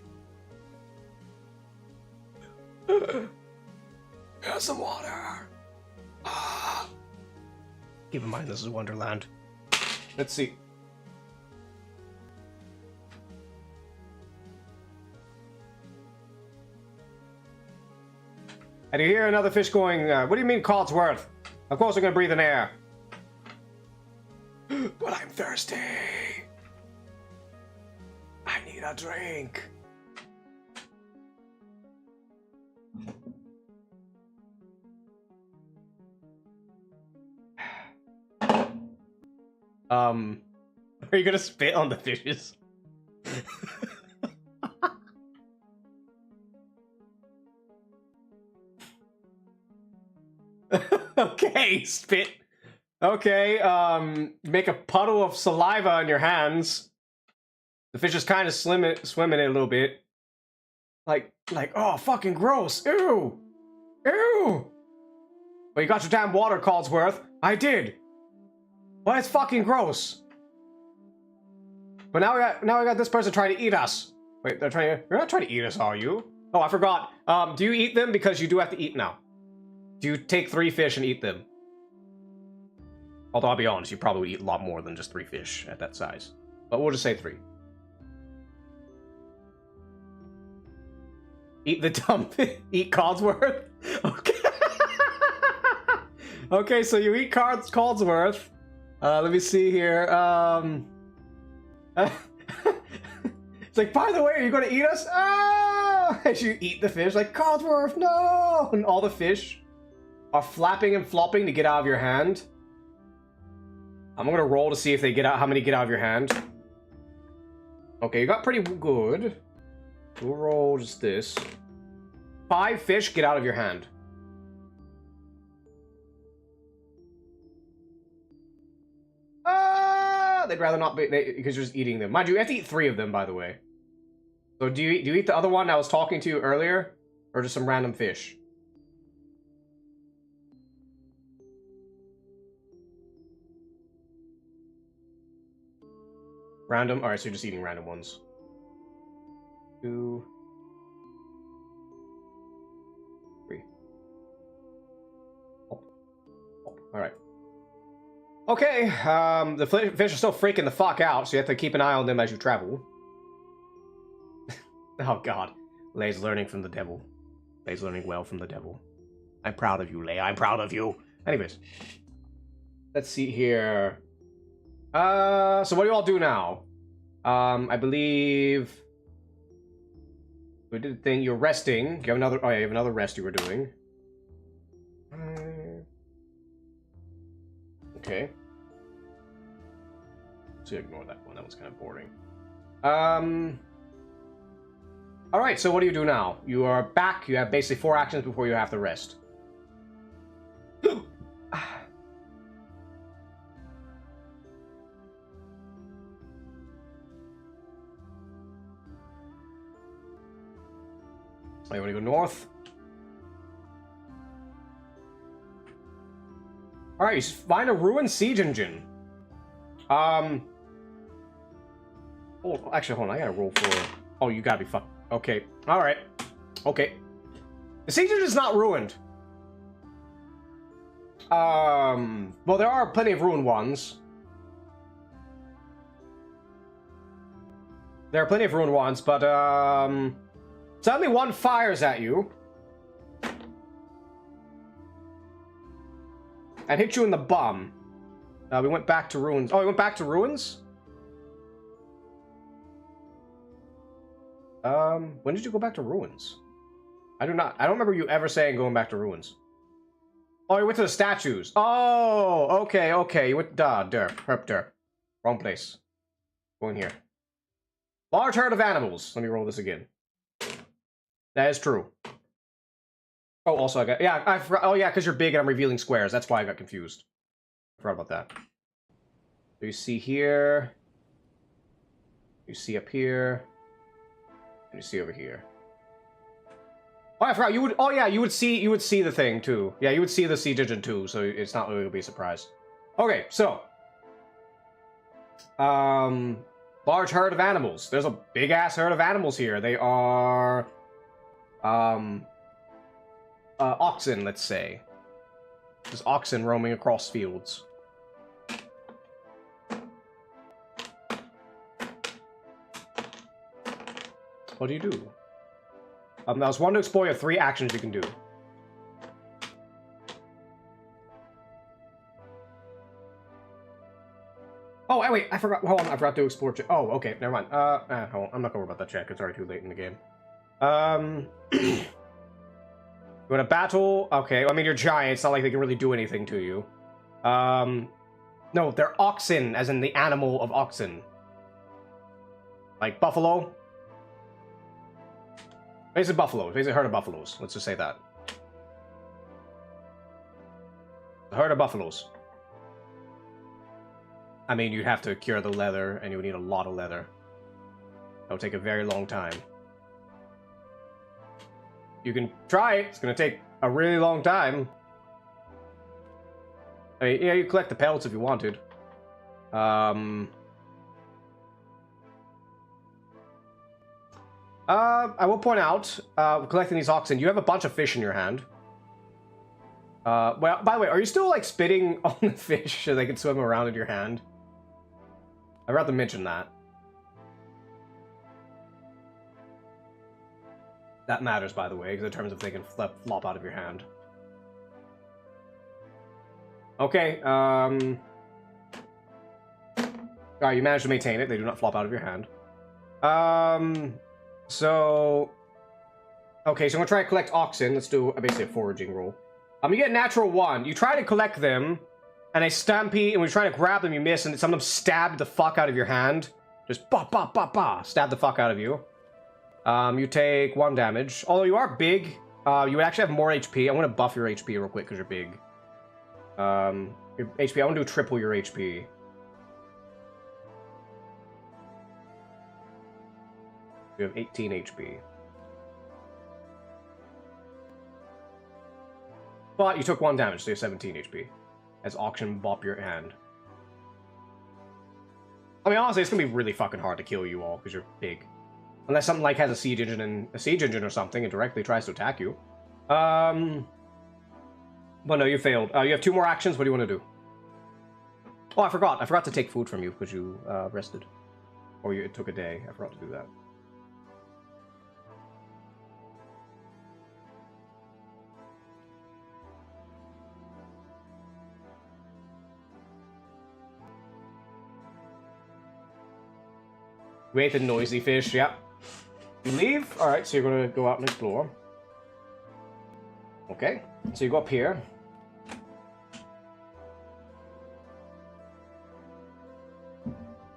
Have some water. Keep in mind, this is Wonderland. Let's see. And you hear another fish going, what do you mean Codsworth? Of course we're gonna breathe in air. But I'm thirsty. I need a drink. Are you gonna spit on the fishes? Okay, spit. Okay, make a puddle of saliva on your hands. The fish is kind of swimming it a little bit. Like, oh, fucking gross. Ew. Ew. Well, you got your damn water, Codsworth. I did. Well, it's fucking gross. But now we got this person trying to eat us. Wait, you're not trying to eat us, are you? Oh, I forgot. Do you eat them? Because you do have to eat now. Do you take 3 fish and eat them? Although I'll be honest, you probably would eat a lot more than just 3 fish at that size. But we'll just say 3. Eat the dump. Eat Codsworth? Okay. Okay, so you eat Codsworth. Let me see here. It's like, by the way, are you gonna eat us? Ah! As you eat the fish, like, Codsworth, no! And all the fish are flapping and flopping to get out of your hand. I'm gonna roll to see if they get out, how many get out of your hand. Okay, you got pretty good. We'll roll just this. 5 fish get out of your hand. They'd rather not be, because you're just eating them. Mind you, you have to eat 3 of them, by the way. So do you eat the other one I was talking to you earlier? Or just some random fish? Random? Alright, so you're just eating random ones. 2... 3. Oh. Oh. Alright. Okay, the fish are still freaking the fuck out, so you have to keep an eye on them as you travel. Oh god. Lei's learning from the devil. Lei's learning well from the devil. I'm proud of you, Lei. I'm proud of you. Anyways. Let's see here. So what do you all do now? I believe... we did a thing. You're resting. You have another... oh yeah, you have another rest you were doing. Okay. So ignore that one. That one's kind of boring. Alright, so what do you do now? You are back. You have basically 4 actions before you have to rest. You want to go north? Alright, you find a ruined siege engine. Oh, actually, hold on. I gotta roll for... oh, you gotta be fucked. Okay. Alright. Okay. The siege engine is not ruined. Well, there are plenty of ruined ones. There are plenty of ruined ones, but, suddenly one fires at you. And hit you in the bum. We went back to ruins. Oh, we went back to ruins? When did you go back to ruins? I don't remember you ever saying going back to ruins. Oh, you went to the statues. Oh, okay. You went, derp, herp, derp. Wrong place. Going here. Large herd of animals. Let me roll this again. That is true. Oh, also I got... Yeah, I forgot... Oh, yeah, because you're big and I'm revealing squares. That's why I got confused. I forgot about that. So you see here... You see up here... And you see over here. Oh, I forgot. You would... Oh, yeah, you would see the thing, too. Yeah, you would see the siege engine, too, so it's not really going to be a surprise. Okay, so... Large herd of animals. There's a big-ass herd of animals here. They are... oxen, let's say. There's oxen roaming across fields. What do you do? There's one to explore. You have 3 actions you can do. Oh, wait, I forgot. Hold on, I forgot to explore. Oh, okay, never mind. Hold on. I'm not gonna worry about that check. It's already too late in the game. You want to battle? Okay, I mean, you're giant. It's not like they can really do anything to you. No, they're oxen, as in the animal of oxen. Like buffalo. Basically buffaloes. Basically a herd of buffaloes. Let's just say that. A herd of buffaloes. I mean, you'd have to cure the leather, and you would need a lot of leather. That would take a very long time. You can try it. It's going to take a really long time. I mean, yeah, you collect the pellets if you wanted. I will point out, collecting these oxen, you have a bunch of fish in your hand. Well, by the way, are you still, like, spitting on the fish so they can swim around in your hand? I forgot to mention that. That matters, by the way, because in terms of they can flop out of your hand. Okay, alright, you managed to maintain it. They do not flop out of your hand. So... Okay, so I'm gonna try to collect oxen. Let's do basically a foraging roll. You get natural 1. You try to collect them, and they stampede, and when you try to grab them, you miss, and some of them stab the fuck out of your hand. Just ba-ba-ba-ba, stab the fuck out of you. You take 1 damage. Although you are big, you would actually have more HP. I'm gonna buff your HP real quick, because you're big. Your HP, I want to do triple your HP. You have 18 HP. But you took 1 damage, so you have 17 HP. As auction bop your hand. I mean, honestly, it's gonna be really fucking hard to kill you all, because you're big. Unless something like has a siege engine or something and directly tries to attack you. But no, you failed. You have 2 more actions. What do you want to do? Oh, I forgot. I forgot to take food from you because you rested. Or it took a day. I forgot to do that. You ate the noisy fish, yep. You leave? Alright, so you're gonna go out and explore. Okay, so you go up here.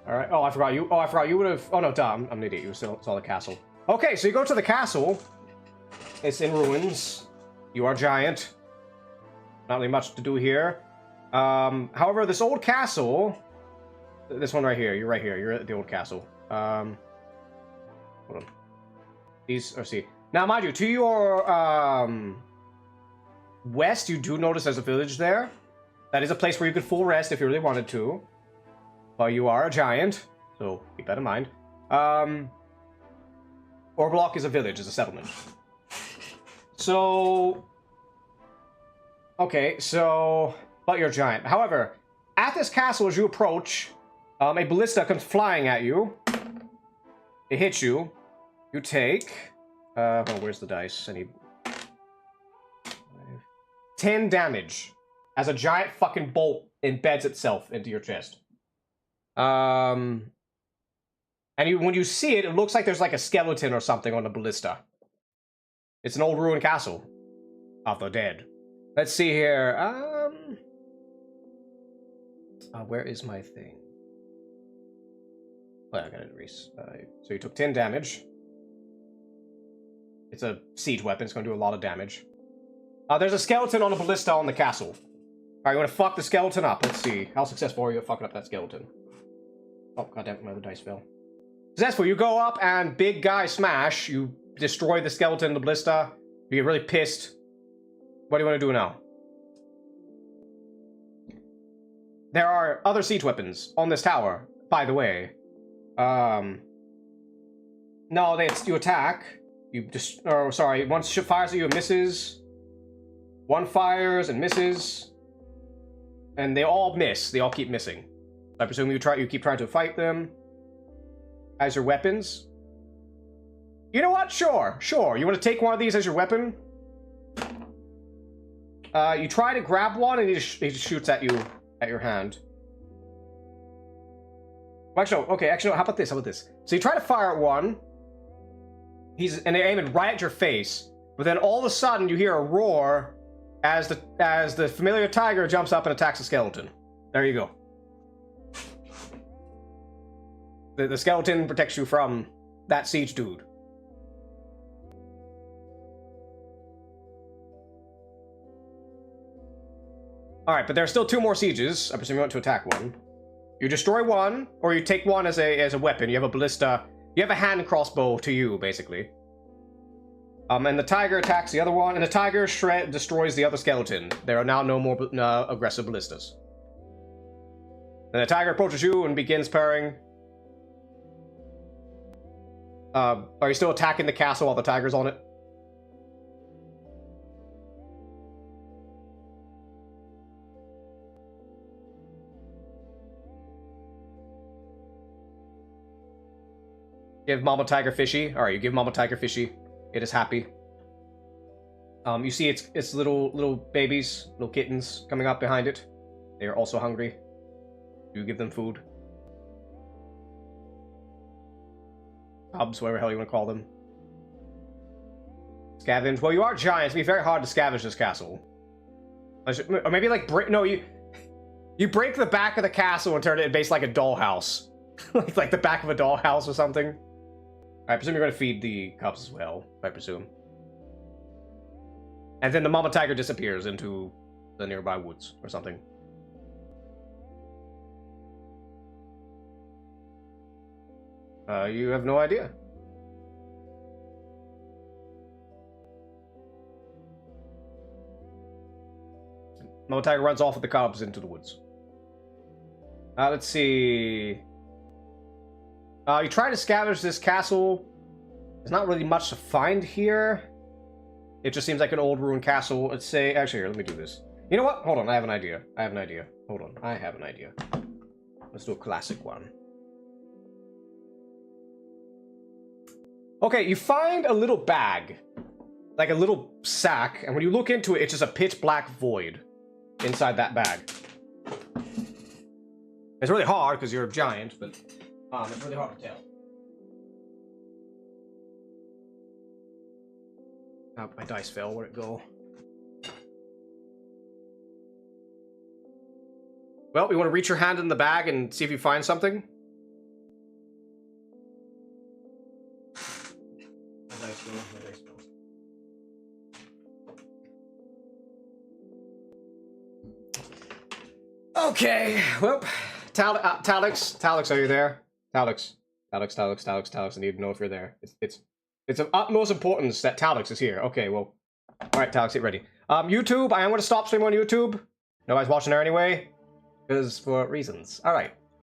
Alright, oh, I forgot you. Oh, I forgot you would have. Oh, no, duh, I'm an idiot. You saw the castle. Okay, so you go to the castle. It's in ruins. You are giant. Not really much to do here. However, this old castle. This one right here. You're right here. You're at the old castle. Hold on. These are see. Now, mind you, to your west, you do notice there's a village there. That is a place where you could full rest if you really wanted to. But you are a giant, so keep that in mind. Orblock is a village, is a settlement. So, okay, so, but you're a giant. However, at this castle, as you approach, a ballista comes flying at you. It hits you. You take... oh, where's the dice? I need... 10 damage. As a giant fucking bolt embeds itself into your chest. And when you see it, it looks like there's like a skeleton or something on the ballista. It's an old ruined castle. Of the dead. Let's see here. Where is my thing? Well, I got it erase. So you took 10 damage. It's a siege weapon. It's going to do a lot of damage. There's a skeleton on a ballista on the castle. Alright, you want to fuck the skeleton up. Let's see. How successful are you at fucking up that skeleton? Oh, goddammit, my other dice fell. Successful. You go up and big guy smash. You destroy the skeleton in the ballista. You get really pissed. What do you want to do now? There are other siege weapons on this tower, by the way. No, you attack. You just, or sorry, one fires at you and misses. One fires and misses. And they all miss. They all keep missing. I presume you keep trying to fight them. As your weapons. You know what? Sure. You want to take one of these as your weapon? You try to grab one and he just shoots at you at your hand. Well, actually, how about this? So you try to fire at one. And they're aiming right at your face. But then all of a sudden you hear a roar as the familiar tiger jumps up and attacks the skeleton. There you go. The skeleton protects you from that siege dude. Alright, but there are still 2 more sieges. I presume you want to attack one. You destroy one, or you take one as a weapon. You have a ballista. You have a hand crossbow to you, basically. And the tiger attacks the other one, and the tiger destroys the other skeleton. There are now no more aggressive ballistas. And the tiger approaches you and begins purring. Are you still attacking the castle while the tiger's on it? Give Mama Tiger Fishy. Alright, you give Mama Tiger Fishy. It is happy. You see its little babies, little kittens coming up behind it. They are also hungry. You give them food. Cubs, whatever the hell you want to call them. Scavenge. Well, you are giants. It'd be very hard to scavenge this castle. Or maybe like break. No, you break the back of the castle and turn it basically like a dollhouse, like the back of a dollhouse or something. I presume you're going to feed the cubs as well. I presume. And then the mama tiger disappears into the nearby woods or something. You have no idea. Mama tiger runs off with the cubs into the woods. Let's see. You try to scavenge this castle. There's not really much to find here. It just seems like an old ruined castle. Let's say, actually, here, let me do this. You know what? Hold on, I have an idea. Hold on, I have an idea. Let's do a classic one. Okay, you find a little bag. Like a little sack, and when you look into it, it's just a pitch black void inside that bag. It's really hard because you're a giant, but it's really hard to tell. Oh, my dice fell. Where'd it go? Well, you want to reach your hand in the bag and see if you find something? My dice fell. Okay, well, Talix, are you there? Talix, I need to know if you're there. It's of utmost importance that Talix is here. Okay, well, all right, Talix, get ready. YouTube, I am going to stop streaming on YouTube. Nobody's watching there anyway, because for reasons. All right.